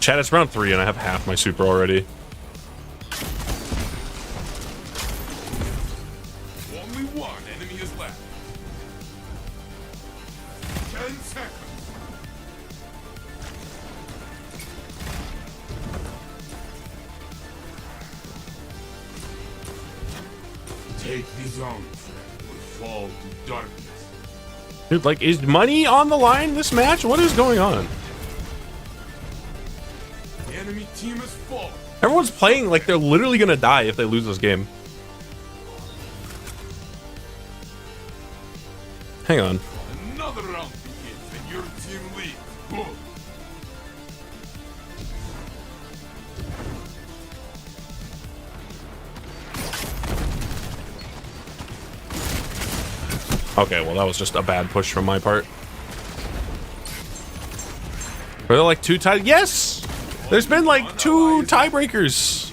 Chat, it's round 3 and I have half my super already. Only one enemy is left. 10 seconds. Take the zone, friend, or fall to darkness. Dude, like, is money on the line this match? What is going on? The enemy team is fallen. Everyone's playing like they're literally gonna die if they lose this game. Hang on. Another round begins and your team leads. Boom. Okay, well, that was just a bad push from my part. Were there like 2 tie? Yes! There's been like 2 tiebreakers.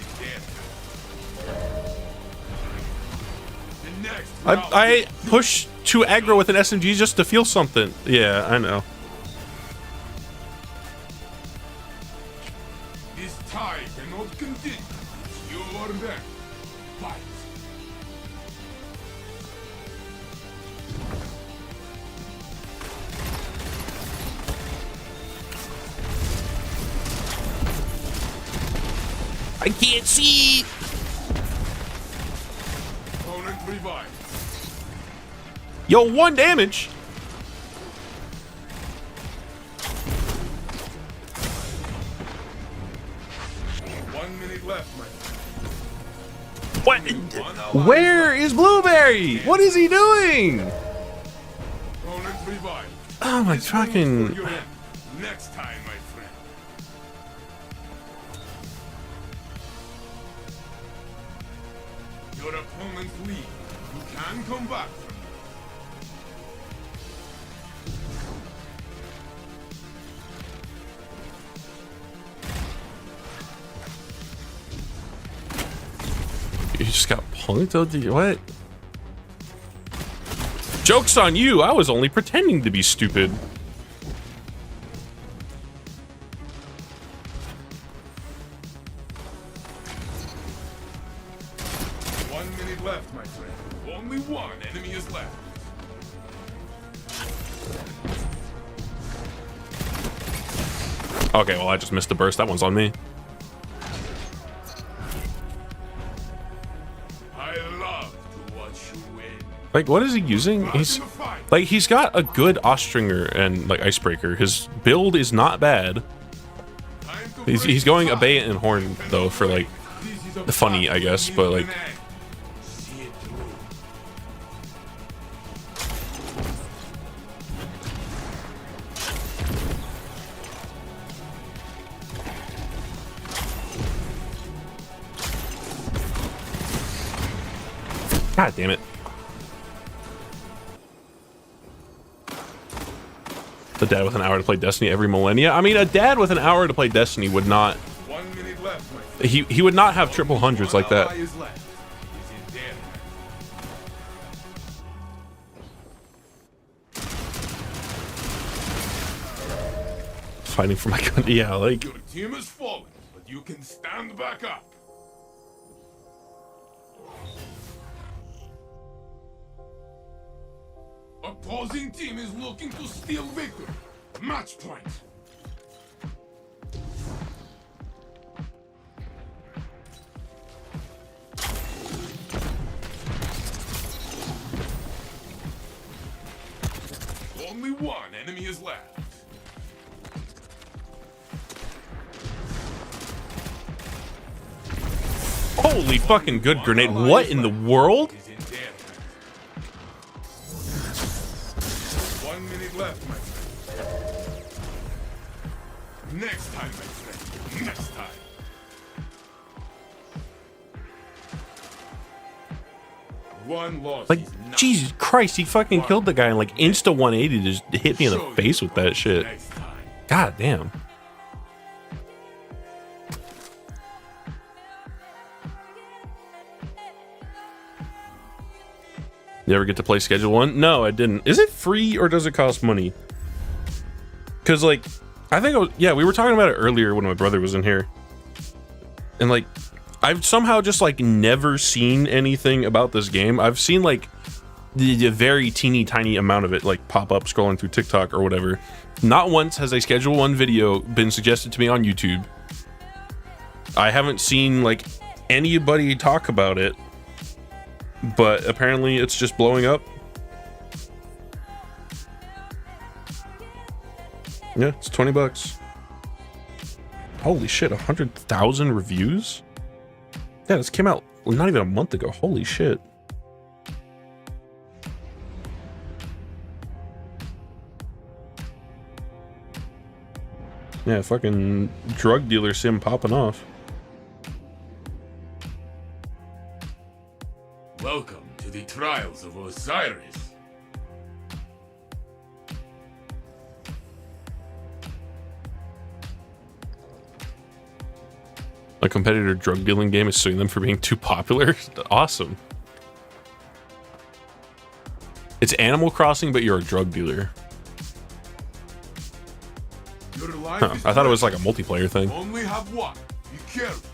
The next round I pushed to aggro with an SMG just to feel something. Yeah, I know. This tie cannot continue. You are there. Fight. I can't see. Opponent revived. Yo, 1 damage. One minute left, my friend. What? Where is Blueberry? What is he doing? Opponent revived. Oh my fucking. Your end. Next time, my friend. Your opponent's lead. You can come back from it. You just got punked? What? Joke's on you. I was only pretending to be stupid. Left, my friend. Only one enemy is left. Okay, well, I just missed the burst. That one's on me. I love to watch you win. Like, what is he using? He's like, he's got a good Ostringer and like Icebreaker. His build is not bad. He's going Abate and Horn though for like the funny, I guess, but like. God damn it. The dad with an hour to play Destiny every millennia. I mean, a dad with an hour to play Destiny would not. 1 minute left, my friend. He would not have triple hundreds like that. Fighting for my gun. Yeah, like. Your team has fallen, but you can stand back up. Opposing team is looking to steal victory. Match point. Only one enemy is left. Holy fucking good grenade. What in the world? 1 minute left, my friend. Next time, my friend. Next time. One loss. Like, is not Jesus Christ, he fucking killed the guy and like insta 180 just hit me in the face with that shit. next time. God damn. You ever get to play Schedule 1? No, I didn't. Is it free or does it cost money? Because, like, I think, yeah, we were talking about it earlier when my brother was in here. And, like, I've somehow just, like, never seen anything about this game. I've seen, like, the very teeny tiny amount of it, like, pop up scrolling through TikTok or whatever. Not once has a Schedule 1 video been suggested to me on YouTube. I haven't seen, like, anybody talk about it. But apparently it's just blowing up. Yeah, it's 20 bucks. Holy shit, 100,000 reviews? Yeah, this came out not even a month ago. Holy shit. Yeah, fucking drug dealer sim popping off. Welcome to the trials of Osiris. A competitor drug dealing game is suing them for being too popular. Awesome. It's Animal Crossing, but you're a drug dealer. Your life Huh, is I thought it was like a precious. multiplayer thing. Only have one. Be careful.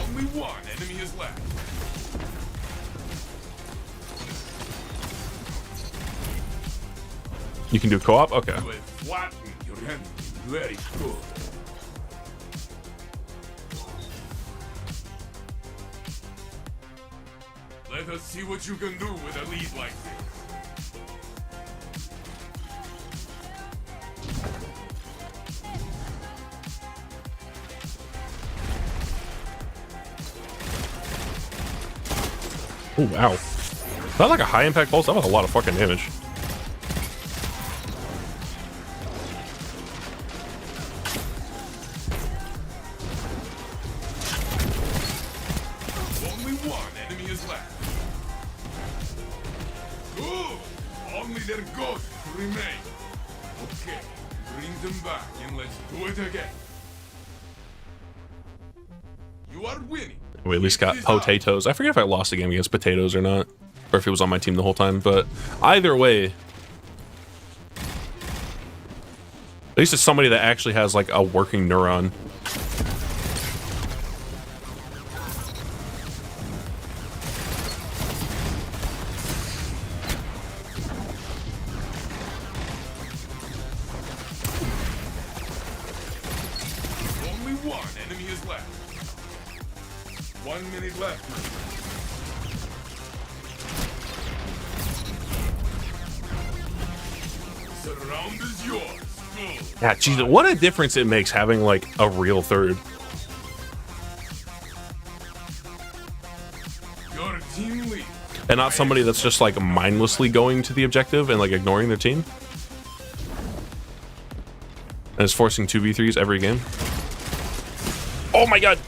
Only one enemy is left. You can do co-op? Okay. You have flattened your enemy. Very good. Let us see what you can do with a lead like this. Oh, wow. Is that like a high impact pulse? That was a lot of fucking damage. Only one enemy is left. Good. Only their ghosts remain. Okay, bring them back and let's do it again. You are winning. We at least got potatoes. I forget if I lost the game against potatoes or not, or if he was on my team the whole time, but either way, at least it's somebody that actually has like a working neuron. Only one enemy is left. 1 minute left, my friend. Surround is yours. Full. Yeah, Jesus, what a difference it makes having like a real third. Your team lead. And not somebody that's just like mindlessly going to the objective and like ignoring their team. And is forcing 2v3s every game. Oh my god!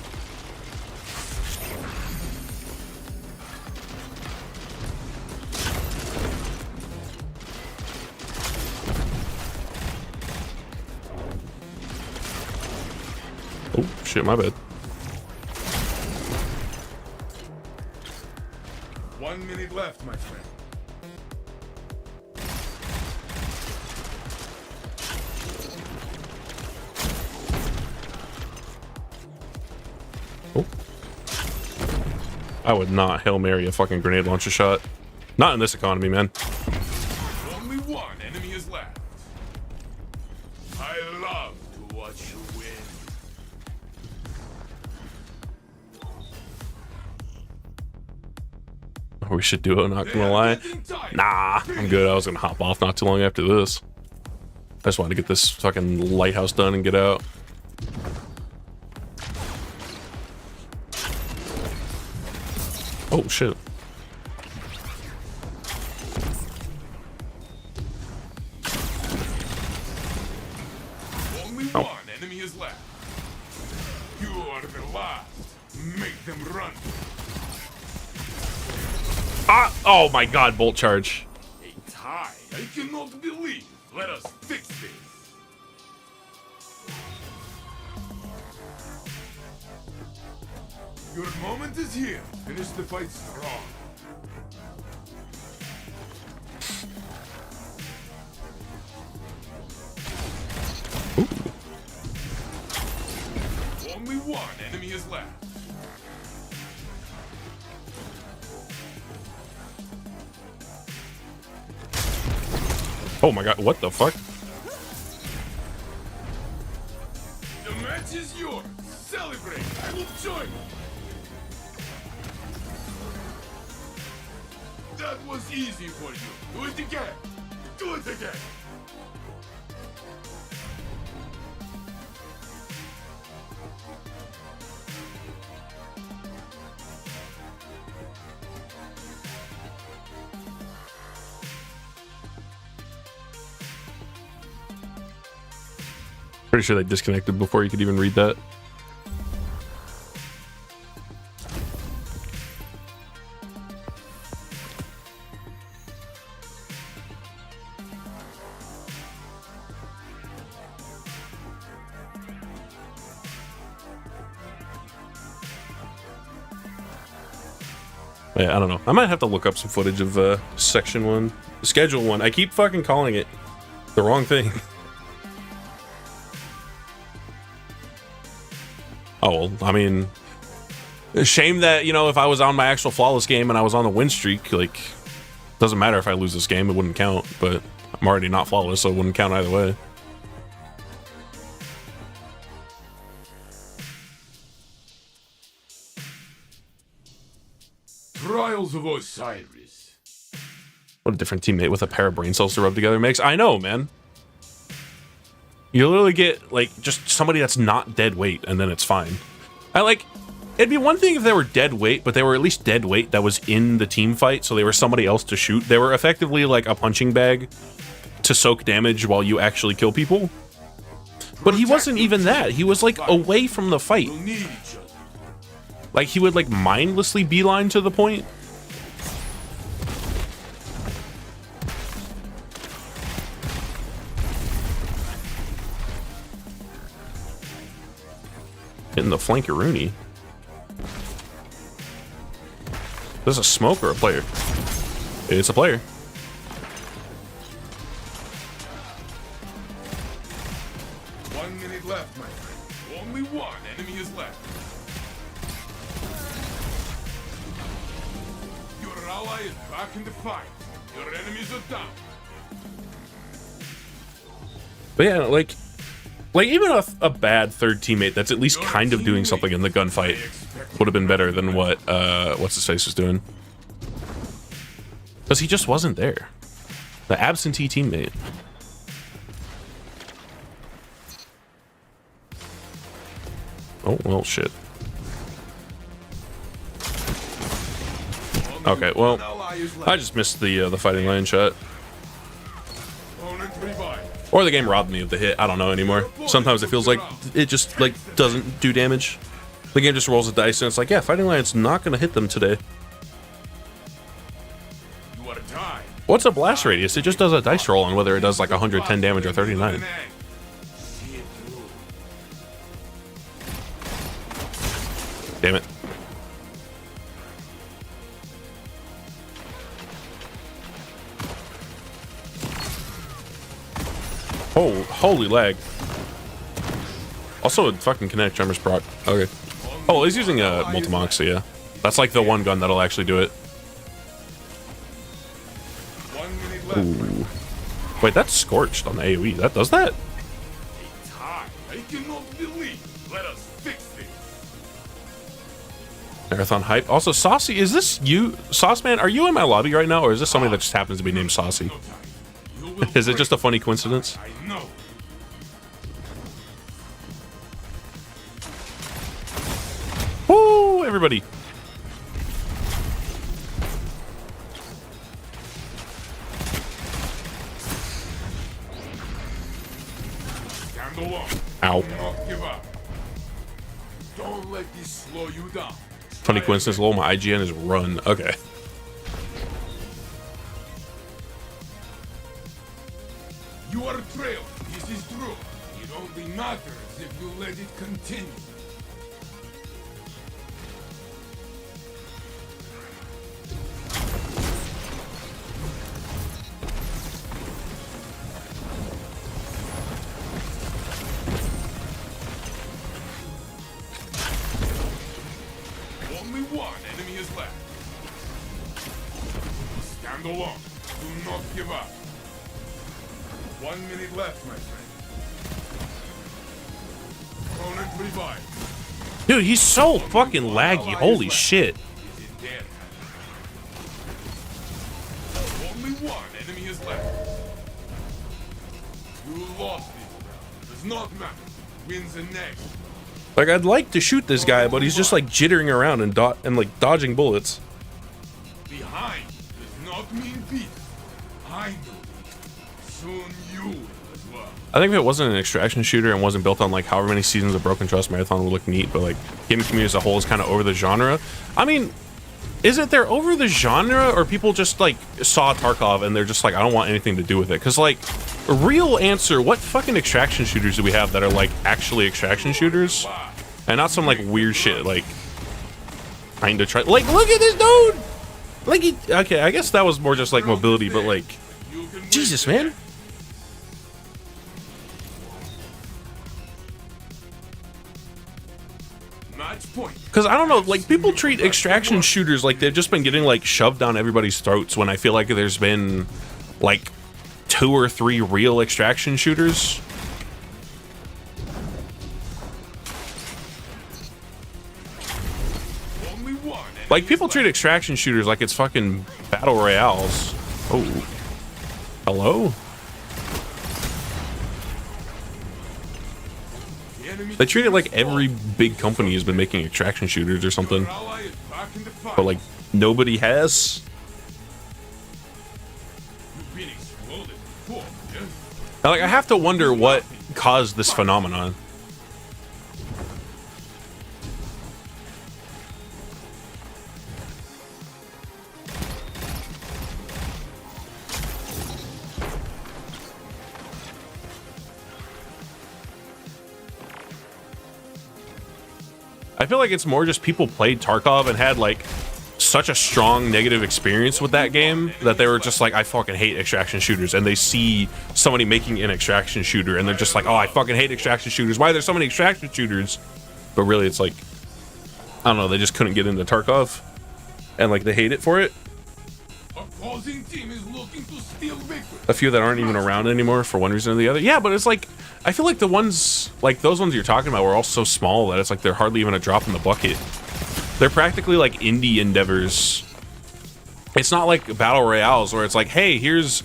Oh shit, my bad. 1 minute left, my friend. Oh. I would not Hail Mary a fucking grenade launcher shot. Not in this economy, man. Only one enemy is left. I love to watch you win. We should do it, not gonna lie. Nah, I'm good. I was gonna hop off not too long after this. I just wanted to get this fucking lighthouse done and get out. Oh shit. Only one enemy is left. You are the last. Make them run. Ah! Oh my god, bolt charge. A tie. I cannot believe. Let us fix this. Your moment is here. Finish the fight strong. Only one enemy is left. Oh my god, what the fuck? The match is yours. Celebrate. I will join you. That was easy for you. Do it again. Do it again. Pretty sure they disconnected before you could even read that. Yeah, I don't know. I might have to look up some footage of section 1, schedule 1. I keep fucking calling it the wrong thing. Oh, well, I mean, shame that, you know, if I was on my actual flawless game and I was on the win streak, like, doesn't matter if I lose this game, it wouldn't count, but I'm already not flawless, so it wouldn't count either way. Trials of Osiris. What a different teammate with a pair of brain cells to rub together makes. I know, man. You literally get, like, just somebody that's not dead weight, and then it's fine. I like, it'd be one thing if they were dead weight, but they were at least dead weight that was in the team fight, so they were somebody else to shoot. They were effectively like a punching bag to soak damage while you actually kill people. But he wasn't even that. He was like away from the fight. You'll need each other. Like he would like mindlessly beeline to the point. Hitting the flankeroonie. This is a smoke or a player? It's a player. Left, my friend. Only one enemy is left. Your ally is back in the fight. Your enemies are down. But yeah, like even a bad third teammate that's at least kind of doing something in the gunfight would have been better than what what's his face was doing. Because he just wasn't there. The absentee teammate. Oh, well, shit. Okay, well, I just missed the fighting line shot. Or the game robbed me of the hit. I don't know anymore. Sometimes it feels like it just, like, doesn't do damage. The game just rolls the dice and it's like, yeah, fighting line's not going to hit them today. What's a blast radius? It just does a dice roll on whether it does, like, 110 damage or 39. Damn it. Oh, holy lag. Also, a fucking kinetic tremors proc. Okay. Oh, he's using a multi-monk, so yeah. That's like the one gun that'll actually do it. Ooh. Wait, that's scorched on the AoE. That does that? Marathon hype. Also, Saucy, is this you? Sauceman, are you in my lobby right now, or is this somebody that just happens to be named Saucy? Is it just a funny coincidence? Woo, everybody. Ow. Don't let this slow you down. Funny coincidence, lol, my IGN is run. Okay. You are trailed. This is true. It only matters if you let it continue. Only one enemy is left. Stand alone. Do not give up. 1 minute left, my friend. Opponent revived. Dude, he's so fucking laggy. Holy shit. Only one enemy is left. You lost this round. Does not matter. Wins the next. Like, I'd like to shoot this guy, but he's just like jittering around and like dodging bullets. Behind does not mean beat. I know. Soon you will as well. I think if it wasn't an extraction shooter and wasn't built on like however many seasons of Broken Trust, Marathon would look neat, but like gaming community as a whole is kind of over the genre. I mean, is it they're over the genre, or people just like saw Tarkov and they're just like, I don't want anything to do with it? Because like, real answer, what fucking extraction shooters do we have that are like actually extraction shooters and not some like weird shit like trying to try, like, look at this dude, like he, okay, I guess that was more just like mobility, but like, Jesus, man. Because I don't know, like, people treat extraction shooters like they've just been getting like shoved down everybody's throats, when I feel like there's been like 2 or 3 real extraction shooters. Like, people treat extraction shooters like it's fucking battle royales. Oh, hello. enemy. They treat it like every big company has been making extraction shooters or something, Your ally is back in the fight. but like nobody has. You've been exploded before, yes? Now, like I have to wonder what caused this phenomenon. I feel like it's more just people played Tarkov and had like such a strong negative experience with that game that they were just like, I fucking hate extraction shooters, and they see somebody making an extraction shooter and they're just like, oh, I fucking hate extraction shooters. Why are there so many extraction shooters? But really it's like, I don't know, they just couldn't get into Tarkov and like they hate it for it. Opposing team is looking to steal victory. A few that aren't even around anymore for one reason or the other. Yeah, but it's like, I feel like the ones, like those ones you're talking about were all so small that it's like they're hardly even a drop in the bucket. They're practically like indie endeavors. It's not like battle royales where it's like, hey, here's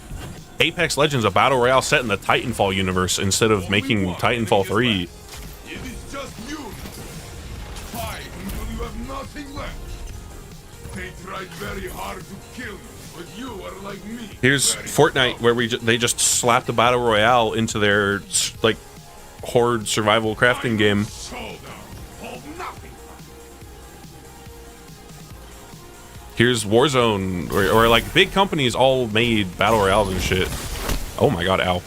Apex Legends, a battle royale set in the Titanfall universe instead of making Titanfall 3. It is just you. Fight until you have nothing left. They tried very hard to kill you, but you are like me. Here's very Fortnite where they just slapped a battle royale into their like horde survival crafting game. Showdown. Hold nothing. Here's Warzone, or like big companies all made battle royales and shit. Oh my god, ow.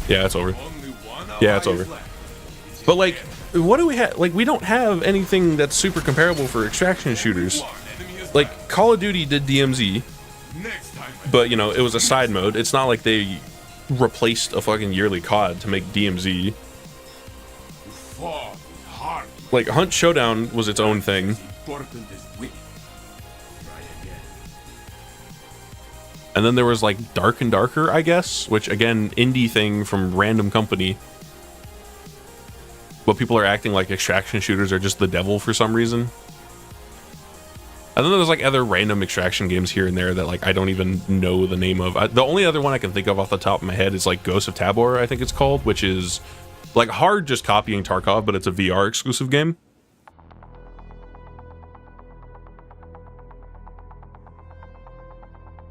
Yeah, it's over. Only one Yeah, it's ally is over. left. But like, what do we have? Like, we don't have anything that's super comparable for extraction shooters. One enemy is Like, Call of Duty did DMZ, left. Next time. but you know, it was a side mode. It's not like they replaced a fucking yearly COD to make DMZ. You fought with heart. Like, Hunt Showdown was its own thing. Important as winning. Try again. And then there was like Dark and Darker, I guess, which again, indie thing from random company. But people are acting like extraction shooters are just the devil for some reason. And then there's like other random extraction games here and there that like I don't even know the name of. The only other one I can think of off the top of my head is like Ghost of Tabor, I think it's called, which is like hard just copying Tarkov, but it's a VR exclusive game.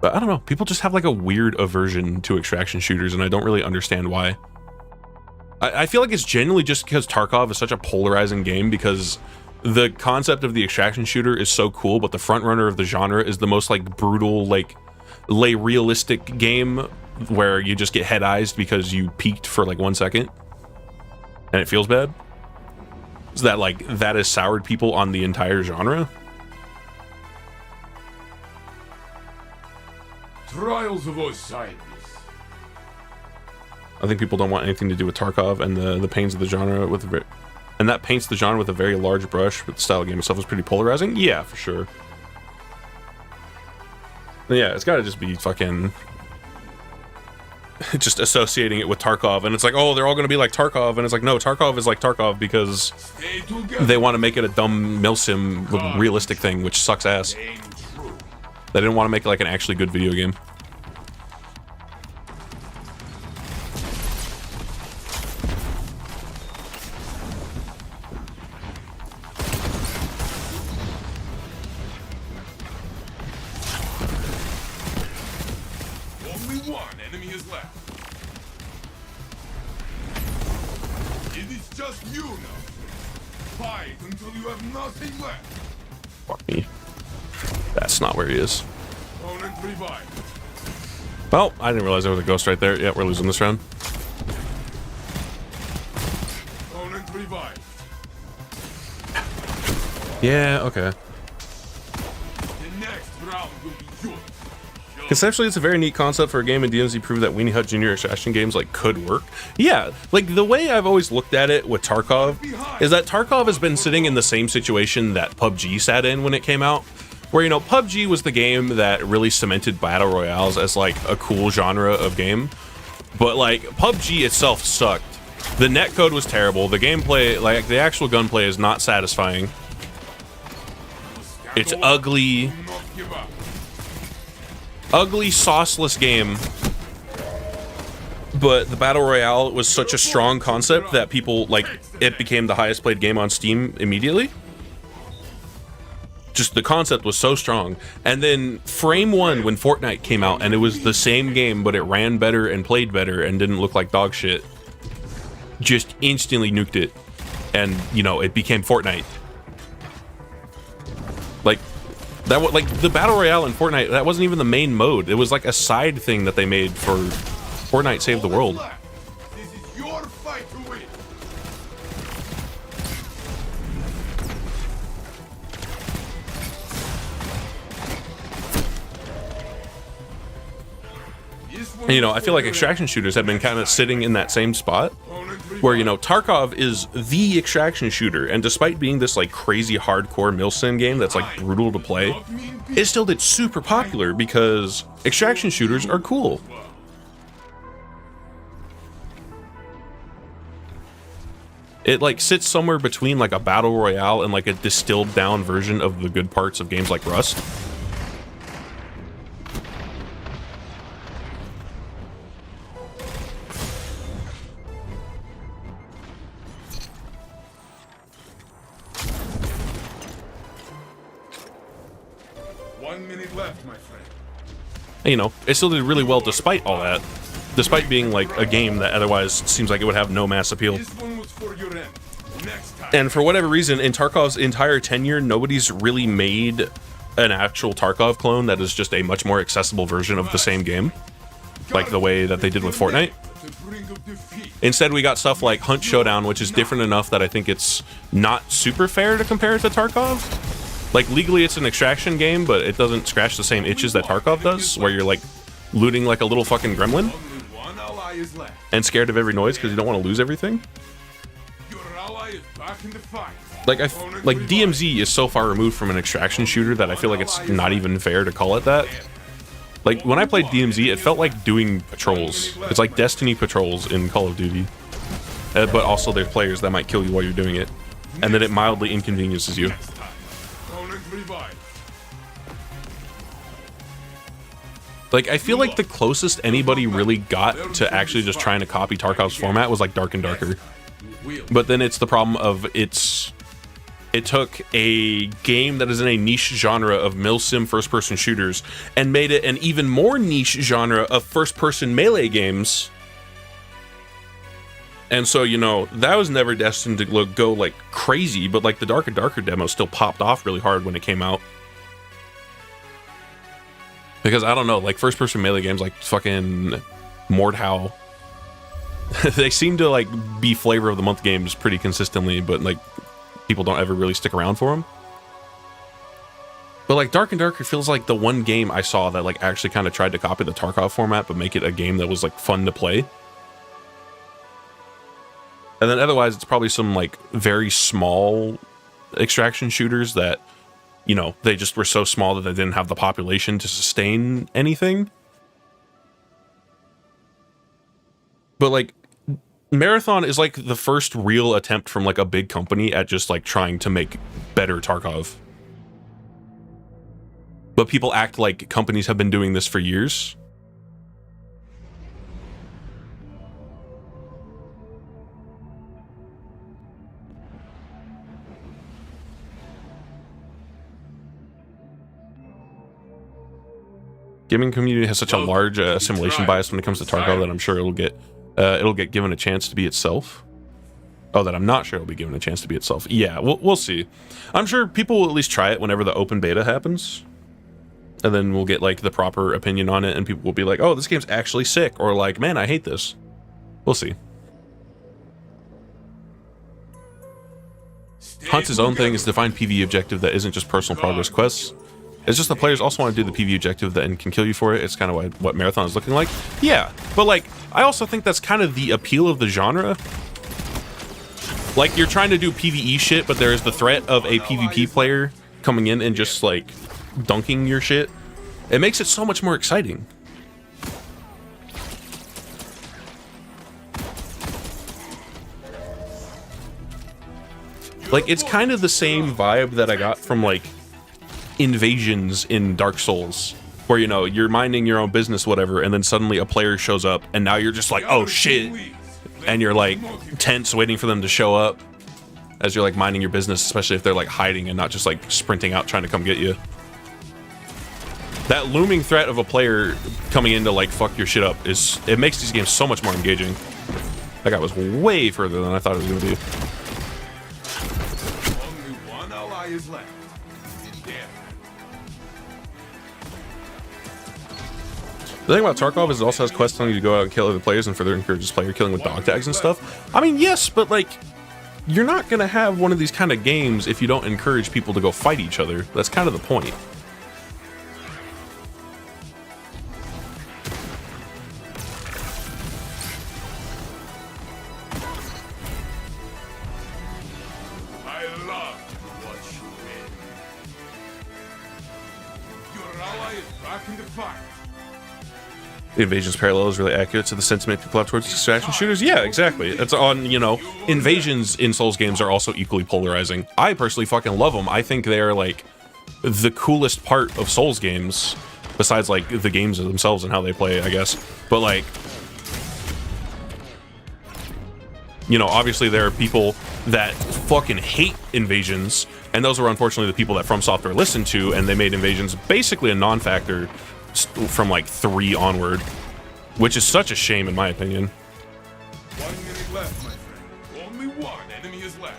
But I don't know, people just have like a weird aversion to extraction shooters, and I don't really understand why. I feel like it's genuinely just because Tarkov is such a polarizing game, because the concept of the extraction shooter is so cool, but the front runner of the genre is the most like brutal, like lay realistic game where you just get head-eyes because you peeked for like 1 second and it feels bad. So that like that has soured people on the entire genre. Trials of Osiris. I think people don't want anything to do with Tarkov and the pains of the genre and that paints the genre with a very large brush, but the style of game itself is pretty polarizing. Yeah, for sure. Yeah, it's got to just be fucking just associating it with Tarkov, and it's like, oh, they're all going to be like Tarkov, and it's like, no, Tarkov is like Tarkov because Stay together. they want to make it a dumb milsim realistic thing, which sucks ass. Aim true. They didn't want to make it like an actually good video game. Only one enemy is left. It is just you now. Fight until you have nothing left. Fuck me. That's not where he is. Opponent revived. Well, I didn't realize there was a ghost right there. Yeah, we're losing this round. Opponent revived. Yeah, okay. The next round will be yours. Conceptually, it's a very neat concept for a game, and DMZ proved that Weenie Hut Jr. extraction games like could work. Yeah, like the way I've always looked at it with Tarkov is that Tarkov has been sitting in the same situation that PUBG sat in when it came out, where, you know, PUBG was the game that really cemented battle royales as like a cool genre of game, but like PUBG itself sucked. The netcode was terrible. The gameplay, like the actual gunplay, is not satisfying. It's ugly. Do not give up. Ugly, sauceless game. but the Battle Royale was such a strong concept that people, like, it became the highest played game on Steam immediately. Just the concept was so strong. And then frame one, when Fortnite came out, and it was the same game, but it ran better and played better and didn't look like dog shit, just instantly nuked it. And, you know, it became Fortnite. Like, that was like the Battle Royale in Fortnite, that wasn't even the main mode. It was like a side thing that they made for Fortnite Save the World. This is your fight to win. And, you know, I feel like extraction shooters have been kind of sitting in that same spot where, you know, Tarkov is the extraction shooter, and despite being this like crazy hardcore milsim game that's like brutal to play, it still did super popular because extraction shooters are cool. It like sits somewhere between like a battle royale and like a distilled down version of the good parts of games like Rust. Left, my friend. You know, it still did really well despite all that, despite being like a game that otherwise seems like it would have no mass appeal. This one was for your end. Next time. And for whatever reason, in Tarkov's entire tenure, nobody's really made an actual Tarkov clone that is just a much more accessible version of the same game, like the way that they did with Fortnite. Instead, we got stuff like Hunt Showdown, which is different enough that I think it's not super fair to compare it to Tarkov. Like, legally it's an extraction game, but it doesn't scratch the same itches that Tarkov does, where you're like looting like a little fucking gremlin and scared of every noise because you don't want to lose everything. Like, like DMZ is so far removed from an extraction shooter that I feel like it's not even fair to call it that. Like, when I played DMZ, it felt like doing patrols. It's like Destiny patrols in Call of Duty. But also there's players that might kill you while you're doing it, and then it mildly inconveniences you. Like, I feel like the closest anybody really got to actually just trying to copy Tarkov's format was like Dark and Darker. But then it's the problem of it took a game that is in a niche genre of milsim first-person shooters and made it an even more niche genre of first-person melee games. And so, you know, that was never destined to go like crazy, but like the Dark and Darker demo still popped off really hard when it came out. Because, I don't know, like, first-person melee games like fucking Mordhau, they seem to, like, be flavor of the month games pretty consistently, but, like, people don't ever really stick around for them. But, like, Dark and Darker feels like the one game I saw that, like, actually kind of tried to copy the Tarkov format, but make it a game that was, like, fun to play. And then otherwise, it's probably some, like, very small extraction shooters that, you know, they just were so small that they didn't have the population to sustain anything. But, like, Marathon is, like, the first real attempt from, like, a big company at just, like, trying to make better Tarkov. But people act like companies have been doing this for years. Gaming community has such a large assimilation bias when it comes to Tarkov that I'm sure it'll get given a chance to be itself. Oh, that I'm not sure it'll be given a chance to be itself. Yeah, we'll see. I'm sure people will at least try it whenever the open beta happens. And then we'll get like the proper opinion on it and people will be like, oh, this game's actually sick. Or like, man, I hate this. We'll see. Hunt's his own thing is to find PvE objective that isn't just personal progress quests. It's just the players also want to do the PvE objective that and can kill you for it. It's kind of what Marathon is looking like. Yeah, but like, I also think that's kind of the appeal of the genre. Like, you're trying to do PvE shit, but there is the threat of a PvP player coming in and just like dunking your shit. It makes it so much more exciting. Like, it's kind of the same vibe that I got from like invasions in Dark Souls. where, you know, you're minding your own business, whatever, and then suddenly a player shows up, and now you're just like, oh shit, and you're like tense waiting for them to show up as you're like minding your business, especially if they're like hiding and not just like sprinting out trying to come get you. That looming threat of a player coming in to like fuck your shit up it makes these games so much more engaging. That guy was way further than I thought it was gonna be. Only one ally is left. The thing about Tarkov is it also has quests telling you to go out and kill other players and further encourages player killing with dog tags and stuff. I mean, yes, but like, you're not gonna have one of these kind of games if you don't encourage people to go fight each other. That's kind of the point. I love to watch you win. Your ally is back in the fight. The Invasion's parallel is really accurate to the sentiment people have towards extraction shooters. Yeah, exactly. It's on, you know, Invasions in Souls games are also equally polarizing. I personally fucking love them. I think they're like the coolest part of Souls games, besides like the games themselves and how they play, I guess. But like, you know, obviously there are people that fucking hate Invasions, and those were unfortunately the people that From Software listened to, and they made Invasions basically a non-factor from like 3 onward, which is such a shame in my opinion. 1 minute left, my friend. Only one enemy is left.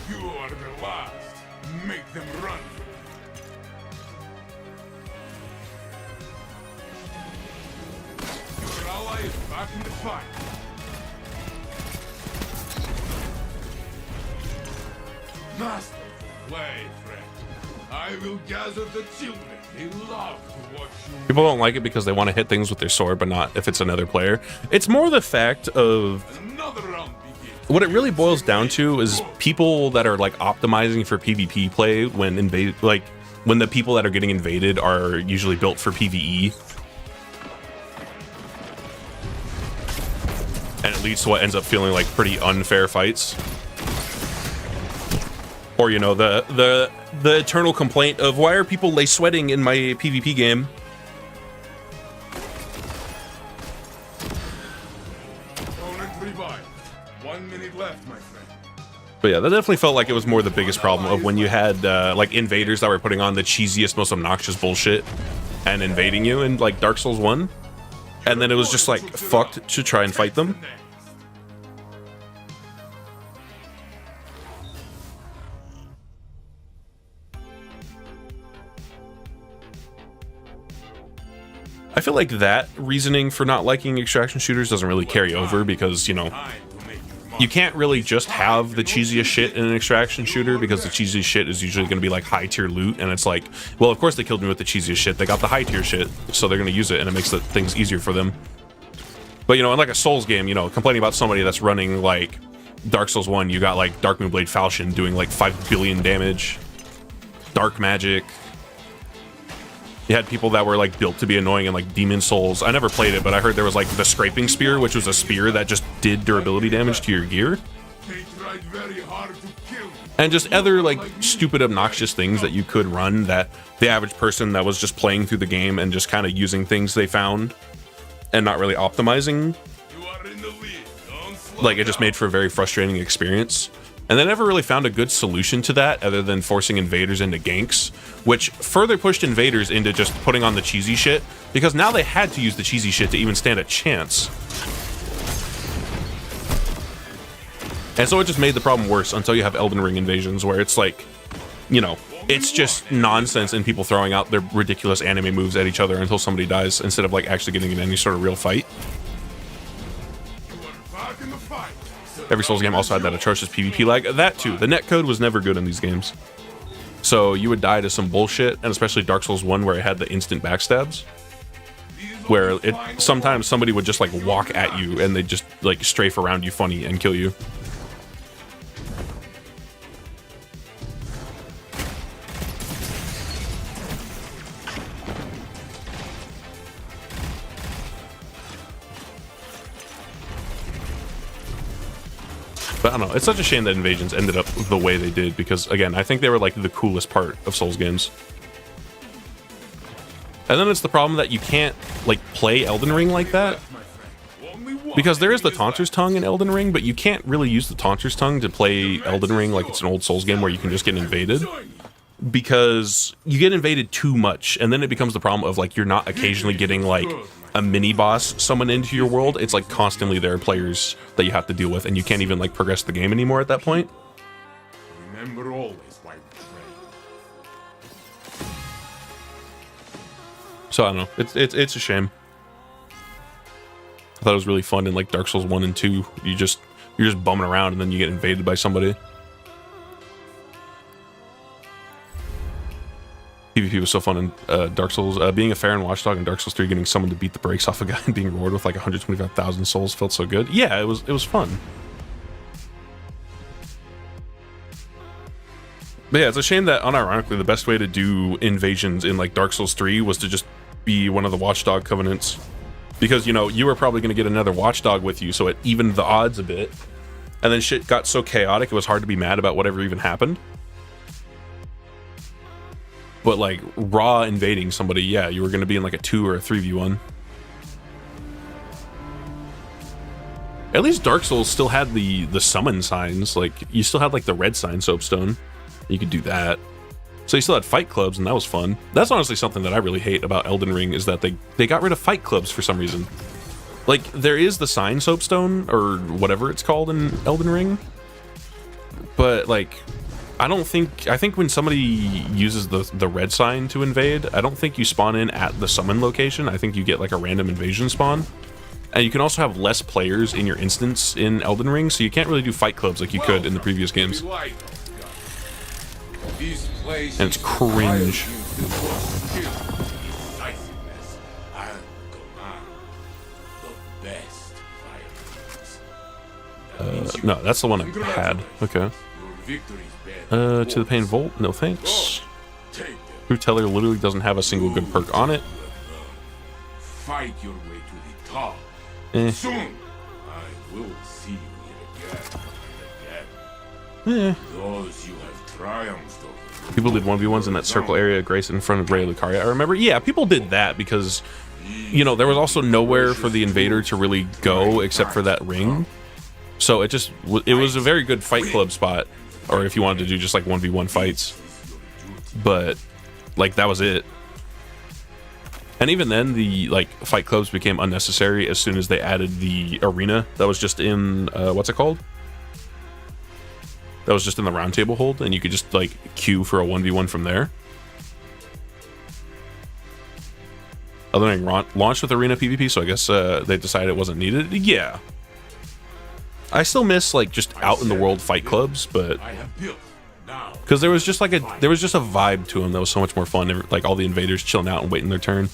You are the last. Make them run. Your ally is back in the fight. Master, play, friend. I will gather the children. They love to watch you. People don't like it because they want to hit things with their sword, but not if it's another player. It's more the fact of Another round begins. what it really boils down to is people that are like optimizing for PvP play when when the people that are getting invaded are usually built for PvE. And it leads to what ends up feeling like pretty unfair fights. Or, you know, the eternal complaint of why are people lay sweating in my PvP game? Opponent revived. 1 minute left, my friend. But yeah, that definitely felt like it was more the biggest problem of when you had like invaders that were putting on the cheesiest, most obnoxious bullshit and invading you in like Dark Souls 1. And then it was just like fucked to try and fight them. I feel like that reasoning for not liking extraction shooters doesn't really carry over because, you know, you can't really just have the cheesiest shit in an extraction shooter because the cheesiest shit is usually going to be like high tier loot, and it's like, well, of course they killed me with the cheesiest shit. They got the high tier shit, so they're going to use it, and it makes the things easier for them. But, you know, in like a Souls game, you know, complaining about somebody that's running like Dark Souls 1, you got like Dark Moonblade Falchion doing like 5 billion damage, dark magic. You had people that were like built to be annoying in like Demon Souls. I never played it, but I heard there was like the Scraping Spear, which was a spear that just did durability damage to your gear. They tried very hard to kill you. And just other like stupid, obnoxious things that you could run that the average person that was just playing through the game and just kind of using things they found and not really optimizing, You are in the lead. Don't slow like it just made for a very frustrating experience. And they never really found a good solution to that other than forcing invaders into ganks, which further pushed invaders into just putting on the cheesy shit, because now they had to use the cheesy shit to even stand a chance. And so it just made the problem worse until you have Elden Ring invasions, where it's like, you know, it's just nonsense and people throwing out their ridiculous anime moves at each other until somebody dies instead of like actually getting in any sort of real fight. You are back in the fight. Every Souls game also had that atrocious PvP lag. That too. The netcode was never good in these games. So you would die to some bullshit, and especially Dark Souls 1 where it had the instant backstabs. Where it sometimes somebody would just like walk at you and they'd just like strafe around you funny and kill you. But But I don't know, it's such a shame that Invasions ended up the way they did, because again, I think they were like the coolest part of Souls games. And then it's the problem that you can't like play Elden Ring like that, because there is the Taunter's Tongue in Elden Ring, but you can't really use the Taunter's Tongue to play Elden Ring like it's an old Souls game where you can just get invaded, because you get invaded too much, and then it becomes the problem of like you're not occasionally getting like a mini boss summoned into your world. It's like constantly there are players that you have to deal with, and you can't even like progress the game anymore at that point. Remember always why we train. So I don't know, it's a shame. I thought it was really fun in like Dark Souls 1 and 2. You're just bumming around and then you get invaded by somebody. PvP was so fun in Dark Souls. Being a Farron watchdog in Dark Souls 3, getting someone to beat the brakes off a guy and being rewarded with like 125,000 souls felt so good. Yeah, it was fun. But yeah, it's a shame that unironically the best way to do invasions in like Dark Souls 3 was to just be one of the watchdog covenants. Because, you know, you were probably going to get another watchdog with you, so it evened the odds a bit. And then shit got so chaotic, it was hard to be mad about whatever even happened. But like raw invading somebody, yeah, you were going to be in like a 2 or a 3v1. At least Dark Souls still had the summon signs. Like you still had like the red sign soapstone. You could do that. So you still had fight clubs, and that was fun. That's honestly something that I really hate about Elden Ring, is that they got rid of fight clubs for some reason. Like there is the sign soapstone or whatever it's called in Elden Ring, but like I think when somebody uses the red sign to invade, I don't think you spawn in at the summon location. I think you get like a random invasion spawn. And you can also have less players in your instance in Elden Ring, so you can't really do fight clubs like you could in the previous games. And it's cringe. No, that's the one I had. Okay. To the Pain Vault, no thanks. True Teller literally doesn't have a single good perk on it. Fight your way to the top. Soon, I will see you here again. Those you have triumphed over. People did 1v1s in that circle area, Grace in front of Ray Lucaria. I remember, yeah, people did that because, you know, there was also nowhere for the invader to really go except for that ring. So it was a very good fight club spot, or if you wanted to do just like 1v1 fights. But like that was it. And even then, the like fight clubs became unnecessary as soon as they added the arena that was just in what's it called? That was just in the round table hold, and you could just like queue for a 1v1 from there. Elden Ring launched with arena PvP, so I guess they decided it wasn't needed. Yeah, I still miss like just out in the world fight clubs, but because there was just a vibe to them that was so much more fun. Like all the invaders chilling out and waiting their turn.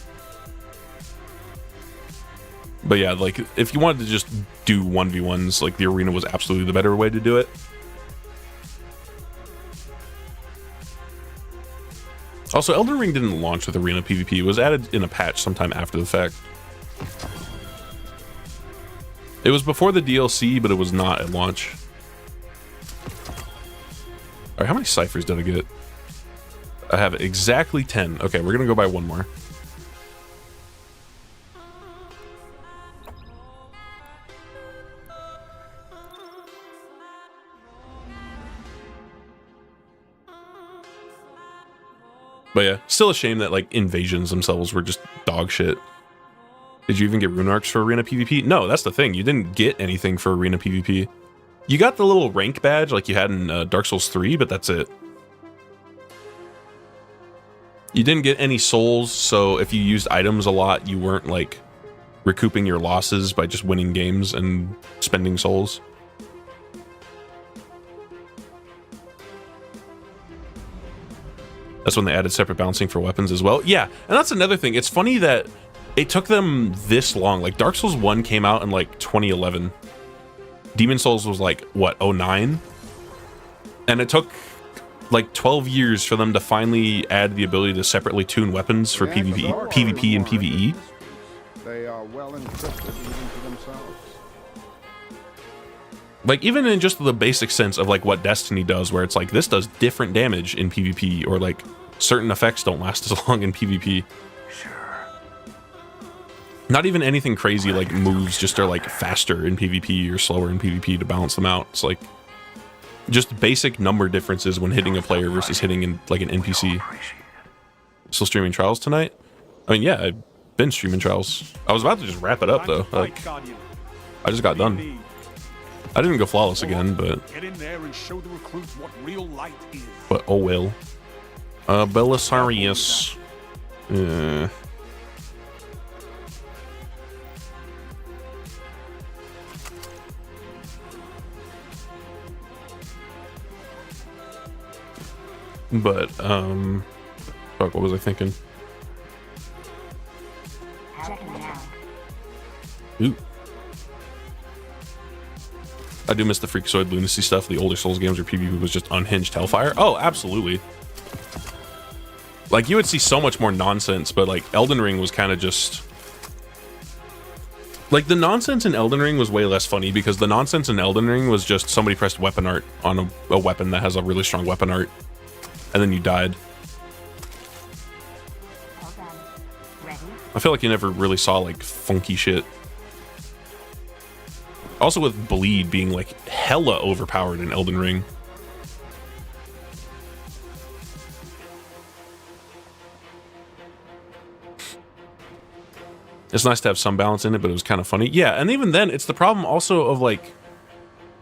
But yeah, like if you wanted to just do 1v1s, like the arena was absolutely the better way to do it. Also, Elden Ring didn't launch with arena PvP. It was added in a patch sometime after the fact. It was before the DLC, but it was not at launch. Alright, how many ciphers did I get? I have exactly 10. Okay, we're gonna go buy one more. But yeah, still a shame that like invasions themselves were just dog shit. Did you even get rune arcs for arena PvP? No, that's the thing. You didn't get anything for arena PvP. You got the little rank badge like you had in Dark Souls 3, but that's it. You didn't get any souls, so if you used items a lot, you weren't like recouping your losses by just winning games and spending souls. That's when they added separate balancing for weapons as well. Yeah, and that's another thing. It's funny that it took them this long. Like Dark Souls 1 came out in like 2011. Demon Souls was like, what, 09? And it took like 12 years for them to finally add the ability to separately tune weapons for PvP and PvE. They are well encrypted even to themselves. Like, even in just the basic sense of, like, what Destiny does, where it's like, this does different damage in PvP, or, like, certain effects don't last as long in PvP. Not even anything crazy, like, moves just are, like, faster in PvP or slower in PvP to balance them out. It's, like, just basic number differences when hitting a player versus hitting, in like, an NPC. Still streaming Trials tonight? I mean, yeah, I've been streaming Trials. I was about to just wrap it up, though. Like, I just got done. I didn't go flawless again, but... Get in there and show the recruits what real light is. But, oh well. Belisarius. But, fuck, what was I thinking? Ooh. I do miss the Freakazoid Lunacy stuff. The older Souls games where PvP was just unhinged hellfire. Oh, absolutely. Like, you would see so much more nonsense, but, like, Elden Ring was kind of just... Like, the nonsense in Elden Ring was way less funny, because the nonsense in Elden Ring was just somebody pressed weapon art on a weapon that has a really strong weapon art, and then you died. I feel like you never really saw, like, funky shit. Also with Bleed being, like, hella overpowered in Elden Ring. It's nice to have some balance in it, but it was kind of funny. Yeah, and even then, it's the problem also of, like...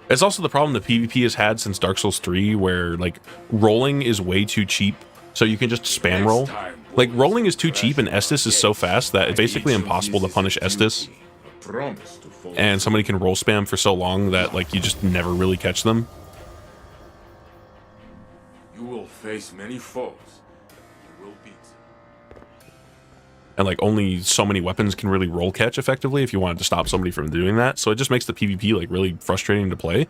It's also the problem that PvP has had since Dark Souls 3, where, like, rolling is way too cheap, so you can just spam roll. Like, rolling is too cheap, and Estus is so fast that it's basically impossible to punish Estus. And somebody can roll spam for so long that, like, you just never really catch them. You will face many foes. You will beat them. And, like, only so many weapons can really roll catch effectively if you wanted to stop somebody from doing that. So it just makes the PvP, like, really frustrating to play.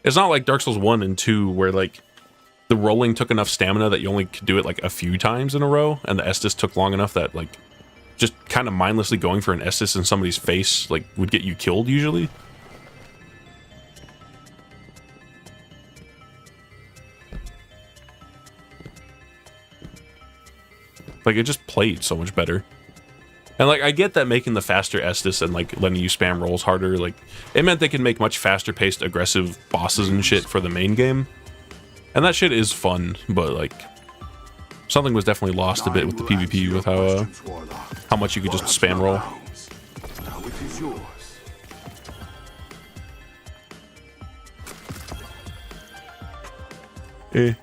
It's not like Dark Souls 1 and 2 where, like, the rolling took enough stamina that you only could do it, like, a few times in a row, and the Estus took long enough that, like, just kind of mindlessly going for an Estus in somebody's face, like, would get you killed usually. Like, it just played so much better. And, like, I get that making the faster Estus and, like, letting you spam rolls harder, like, it meant they could make much faster-paced, aggressive bosses and shit for the main game. And that shit is fun, but, like, something was definitely lost a bit with the PvP, with how much you could just spam roll. Now it is yours. Eh.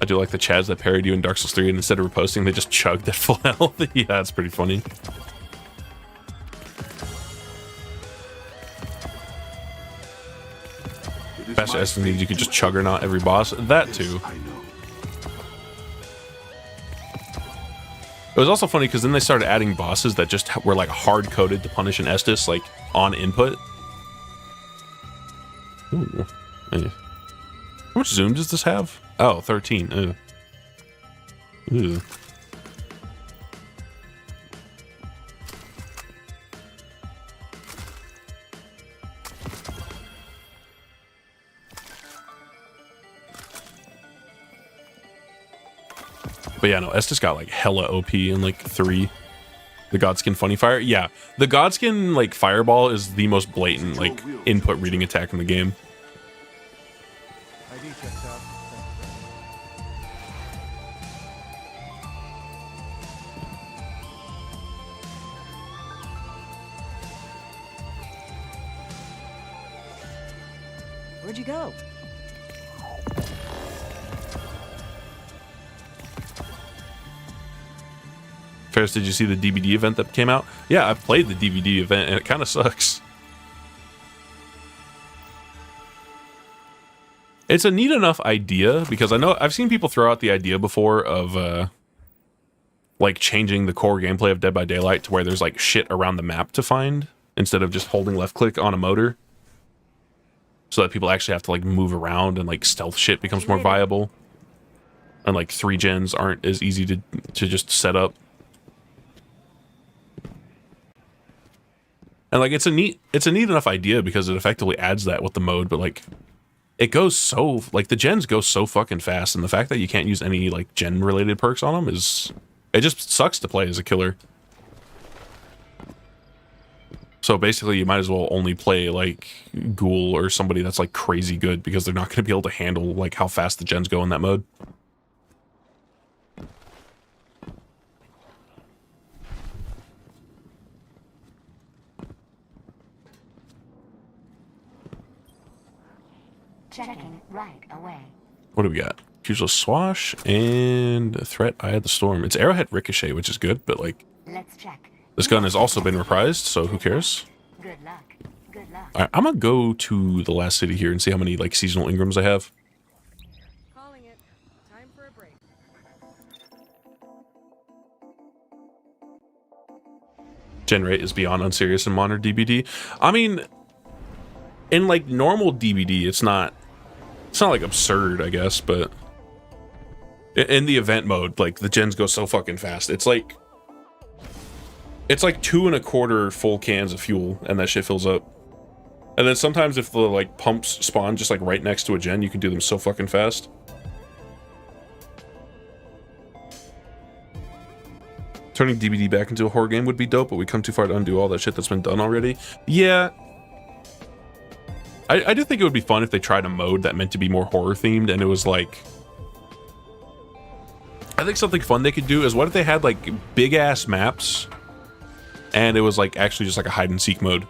I do like the Chads that parried you in Dark Souls 3, and instead of riposting, they just chugged at full health. Yeah, that's pretty funny. Faster Estus means you could just chug or not every boss. That too. It was also funny because then they started adding bosses that just were like hard coded to punish an Estus, like on input. Ooh. Hey. How much zoom does this have? Oh, 13. Ew. Ew. But yeah, no, Estus got like hella OP in like 3. The Godskin Funny Fire. Yeah, the Godskin like Fireball is the most blatant like input reading attack in the game. Where'd you go? Farris, did you see the DVD event that came out? Yeah, I played the DVD event and it kind of sucks. It's a neat enough idea because I know I've seen people throw out the idea before of like changing the core gameplay of Dead by Daylight to where there's like shit around the map to find instead of just holding left click on a motor. so that people actually have to like move around and like stealth shit becomes more viable. And like 3 gens aren't as easy to just set up. And like it's a neat enough idea because it effectively adds that with the mode, but like it goes so like the gens go so fucking fast, and the fact that you can't use any like gen related perks on them it just sucks to play as a killer. So basically you might as well only play like Ghoul or somebody that's like crazy good, because they're not going to be able to handle like how fast the gens go in that mode. Checking right away. What do we got? Useless Swash and Threat Eye of the Storm. It's Arrowhead Ricochet, which is good, but like Let's check. this gun has also been reprised, so who cares? Good luck. Good luck. All right, I'm gonna go to the last city here and see how many like seasonal Ingrams I have. Calling it. Time for a break. Gen rate is beyond unserious in modern DBD. I mean, in like normal DBD, it's not like absurd, I guess, but in the event mode, like the gens go so fucking fast. It's like 2 1/4 full cans of fuel, and that shit fills up. And then sometimes if the like pumps spawn just like right next to a gen, you can do them so fucking fast. Turning DBD back into a horror game would be dope, but we come too far to undo all that shit that's been done already. Yeah. I do think it would be fun if they tried a mode that meant to be more horror themed, and it was like, I think something fun they could do is, what if they had like big ass maps and it was like actually just like a hide and seek mode,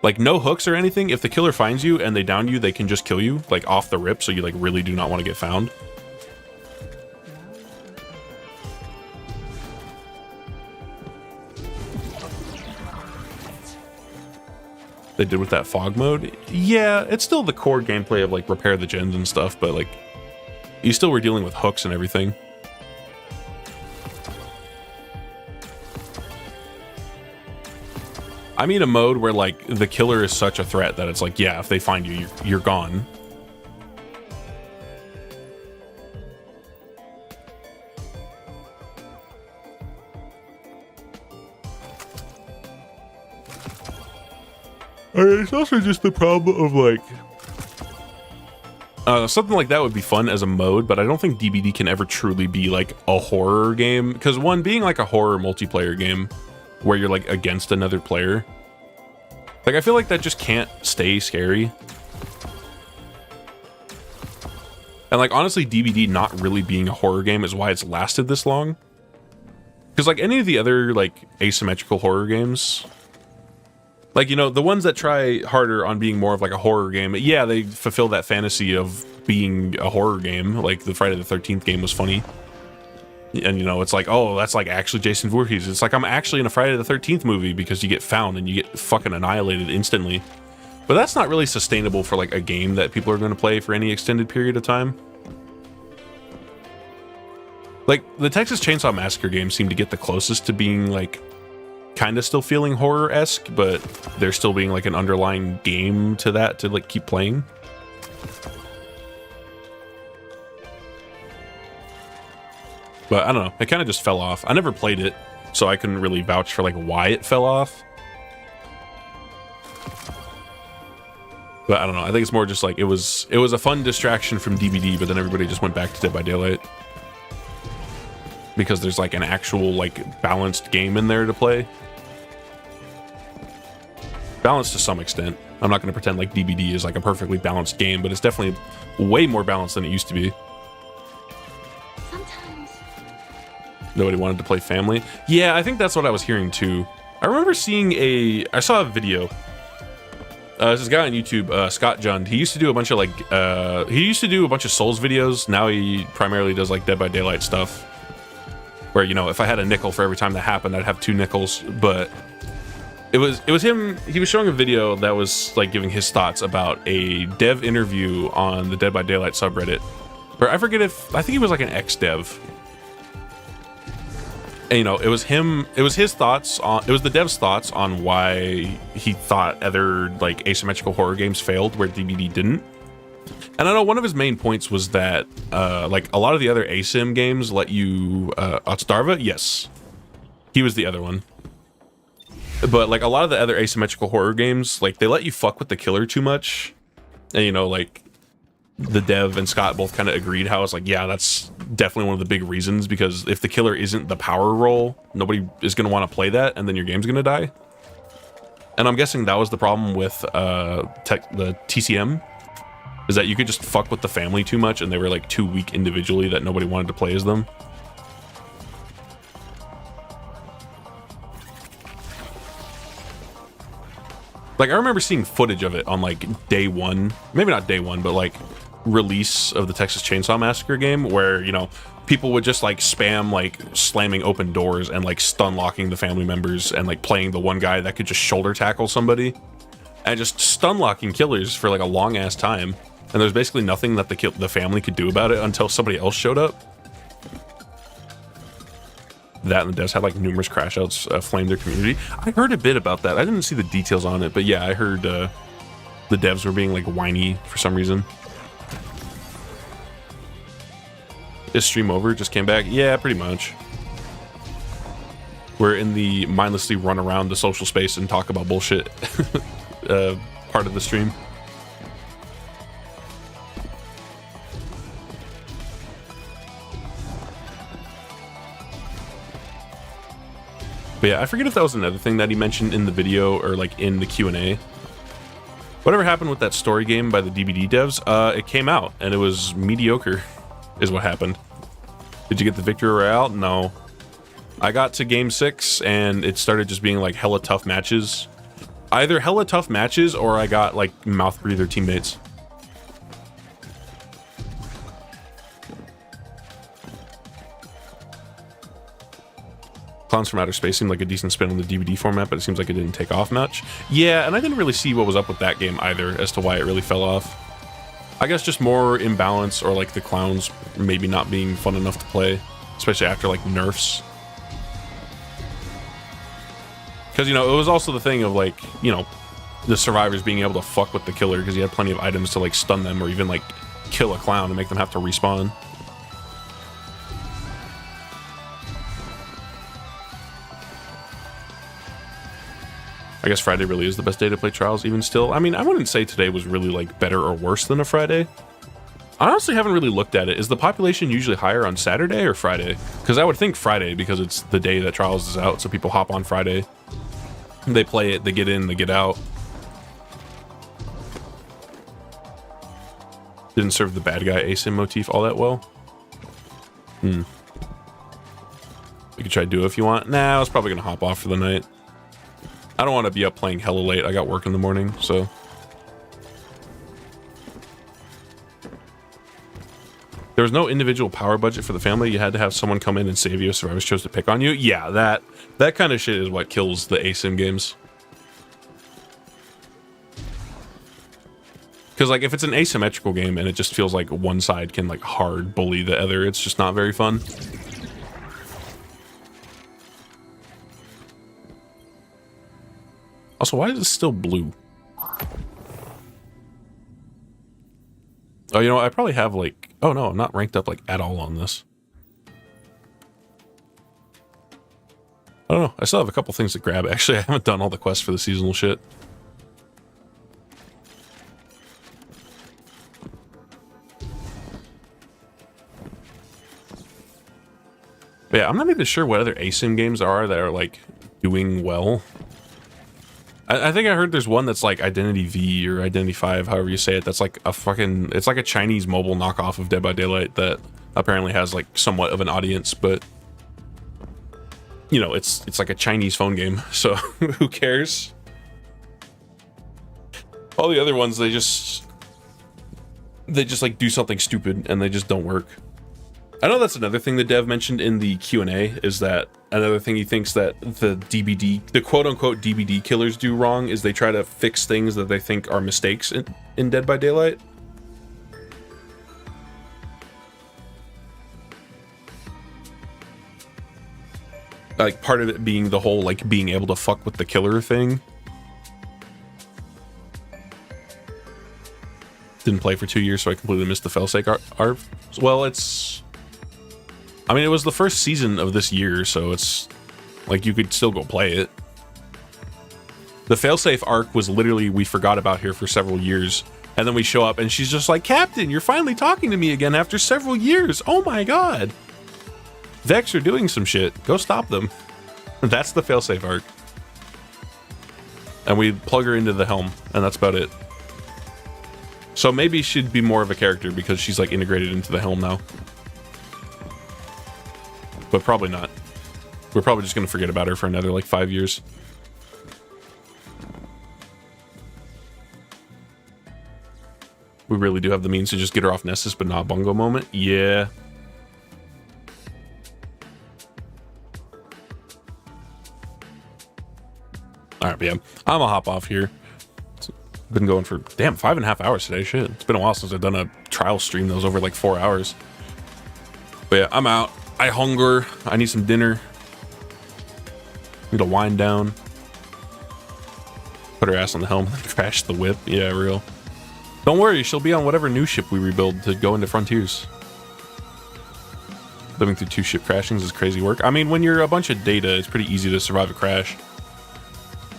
like no hooks or anything. If the killer finds you and they down you, they can just kill you like off the rip, so you like really do not want to get found. They did with that fog mode. Yeah, it's still the core gameplay of like repair the gens and stuff, but like you still were dealing with hooks and everything. I mean a mode where like the killer is such a threat that it's like, yeah, if they find you, you're gone. It's also just the problem of like something like that would be fun as a mode, but I don't think DBD can ever truly be like a horror game, because one, being like a horror multiplayer game where you're like against another player, like I feel like that just can't stay scary. And like honestly, DBD not really being a horror game is why it's lasted this long, because like any of the other like asymmetrical horror games, like, you know, the ones that try harder on being more of like a horror game, yeah, they fulfill that fantasy of being a horror game. Like the Friday the 13th game was funny. And, you know, it's like, oh, that's like actually Jason Voorhees. It's like, I'm actually in a Friday the 13th movie, because you get found and you get fucking annihilated instantly. But that's not really sustainable for like a game that people are going to play for any extended period of time. Like the Texas Chainsaw Massacre games seem to get the closest to being like kind of still feeling horror-esque, but there still being like an underlying game to that to like keep playing. But I don't know, it kind of just fell off. I never played it, so I couldn't really vouch for like why it fell off. But I don't know, I think it's more just like it was a fun distraction from DBD, but then everybody just went back to Dead by Daylight, because there's like an actual like balanced game in there to play. Balanced to some extent. I'm not going to pretend like DBD is like a perfectly balanced game, but it's definitely way more balanced than it used to be. Sometimes. Nobody wanted to play Family. Yeah, I think that's what I was hearing too. I remember seeing I saw a video. There's this guy on YouTube, Scott Jund. He used to do a bunch of like, he used to do a bunch of Souls videos. Now he primarily does like Dead by Daylight stuff, where, you know, if I had a nickel for every time that happened, I'd have 2 nickels. But it was him. He was showing a video that was like giving his thoughts about a dev interview on the Dead by Daylight subreddit, where I think he was like an ex-dev. And, you know, it was his thoughts on, it was the dev's thoughts on why he thought other like asymmetrical horror games failed where DBD didn't. And I know one of his main points was that like a lot of the other asym games let you Otstarva, yes, he was the other one. But like a lot of the other asymmetrical horror games, like they let you fuck with the killer too much. And, you know, like the dev and Scott both kind of agreed how it's like, yeah, that's definitely one of the big reasons, because if the killer isn't the power role, nobody is going to want to play that, and then your game's going to die. And I'm guessing that was the problem with the TCM, is that you could just fuck with the family too much, and they were like too weak individually that nobody wanted to play as them. Like, I remember seeing footage of it on, like, day one. Maybe not day one, but, like, release of the Texas Chainsaw Massacre game, where, you know, people would just, like, spam, like, slamming open doors and, like, stun locking the family members and, like, playing the one guy that could just shoulder tackle somebody. And just stun locking killers for, like, a long-ass time. And there's basically nothing that the family could do about it until somebody else showed up. That and the devs had like numerous crash outs flame their community. I heard a bit about that. I didn't see the details on it, but yeah, I heard the devs were being like whiny for some reason. Is stream over? Just came back? Yeah, pretty much. We're in the mindlessly run around the social space and talk about bullshit part of the stream. But yeah, I forget if that was another thing that he mentioned in the video or like in the Q&A. Whatever happened with that story game by the DBD devs, it came out and it was mediocre is what happened. Did you get the victory royale? No. I got to game 6 and it started just being like hella tough matches. Either hella tough matches or I got like mouth breather teammates. Clowns from Outer Space seemed like a decent spin on the DVD format, but it seems like it didn't take off much. Yeah, and I didn't really see what was up with that game either as to why it really fell off. I guess just more imbalance, or like the clowns maybe not being fun enough to play, especially after like nerfs. Because, you know, it was also the thing of like, you know, the survivors being able to fuck with the killer because he had plenty of items to like stun them or even like kill a clown and make them have to respawn. I guess Friday really is the best day to play Trials even still. I mean, I wouldn't say today was really like better or worse than a Friday. I honestly haven't really looked at it. Is the population usually higher on Saturday or Friday? Because I would think Friday, because it's the day that Trials is out, so people hop on Friday. They play it, they get in, they get out. Didn't serve the bad guy asym motif all that well. You could try Duo if you want. Nah, I was probably gonna hop off for the night. I don't want to be up playing hella late. I got work in the morning, so. There was no individual power budget for the family. You had to have someone come in and save you if survivors chose to pick on you. Yeah, that kind of shit is what kills the asym games. Because like if it's an asymmetrical game and it just feels like one side can like hard bully the other, it's just not very fun. Also, why is it still blue? Oh, you know, I probably have like... Oh no, I'm not ranked up like at all on this. I don't know. I still have a couple things to grab. Actually, I haven't done all the quests for the seasonal shit. But yeah, I'm not even sure what other asym games are that are like doing well. I think I heard there's one that's like Identity V or Identity 5, however you say it. That's like a fucking... It's like a Chinese mobile knockoff of Dead by Daylight that apparently has like somewhat of an audience, but... You know, it's like a Chinese phone game, so who cares? All the other ones, they just like do something stupid and they just don't work. I know that's another thing the dev mentioned in the Q&A, is that another thing he thinks that the quote-unquote DBD killers do wrong is they try to fix things that they think are mistakes in Dead by Daylight. Like, part of it being the whole, like, being able to fuck with the killer thing. Didn't play for 2 years, so I completely missed the failsafe arc. Well, it's... I mean, it was the first season of this year, so it's... Like, you could still go play it. The failsafe arc was literally, we forgot about here for several years. And then we show up, and she's just like, Captain, you're finally talking to me again after several years. Oh my god. Vex are doing some shit. Go stop them. That's the failsafe arc. And we plug her into the helm, and that's about it. So maybe she'd be more of a character because she's like integrated into the helm now. But probably not. We're probably just gonna forget about her for another like 5 years. We really do have the means to just get her off Nessus, but not Bungo moment. Yeah. All right, yeah. I'm gonna hop off here. It's been going for, damn, 5.5 hours today. Shit. It's been a while since I've done a trial stream that was over like 4 hours. But yeah, I'm out. I hunger. I need some dinner. Need to wind down. Put her ass on the helm and crash the whip. Yeah, real. Don't worry, she'll be on whatever new ship we rebuild to go into Frontiers. Living through 2 ship crashings is crazy work. I mean, when you're a bunch of data, it's pretty easy to survive a crash.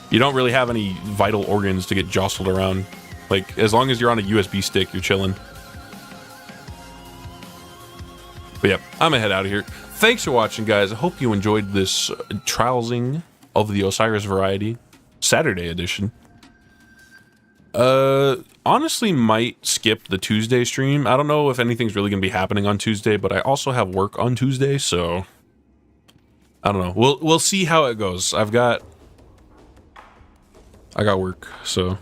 You don't really have any vital organs to get jostled around. Like, as long as you're on a USB stick, you're chilling. But yeah, I'm gonna head out of here. Thanks for watching, guys. I hope you enjoyed this trialsing of the Osiris variety. Saturday edition. Honestly might skip the Tuesday stream. I don't know if anything's really gonna be happening on Tuesday, but I also have work on Tuesday, so I don't know. We'll see how it goes. I got work, so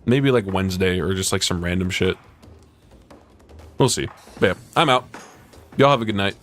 maybe like Wednesday or just like some random shit. We'll see. But yeah, I'm out. Y'all have a good night.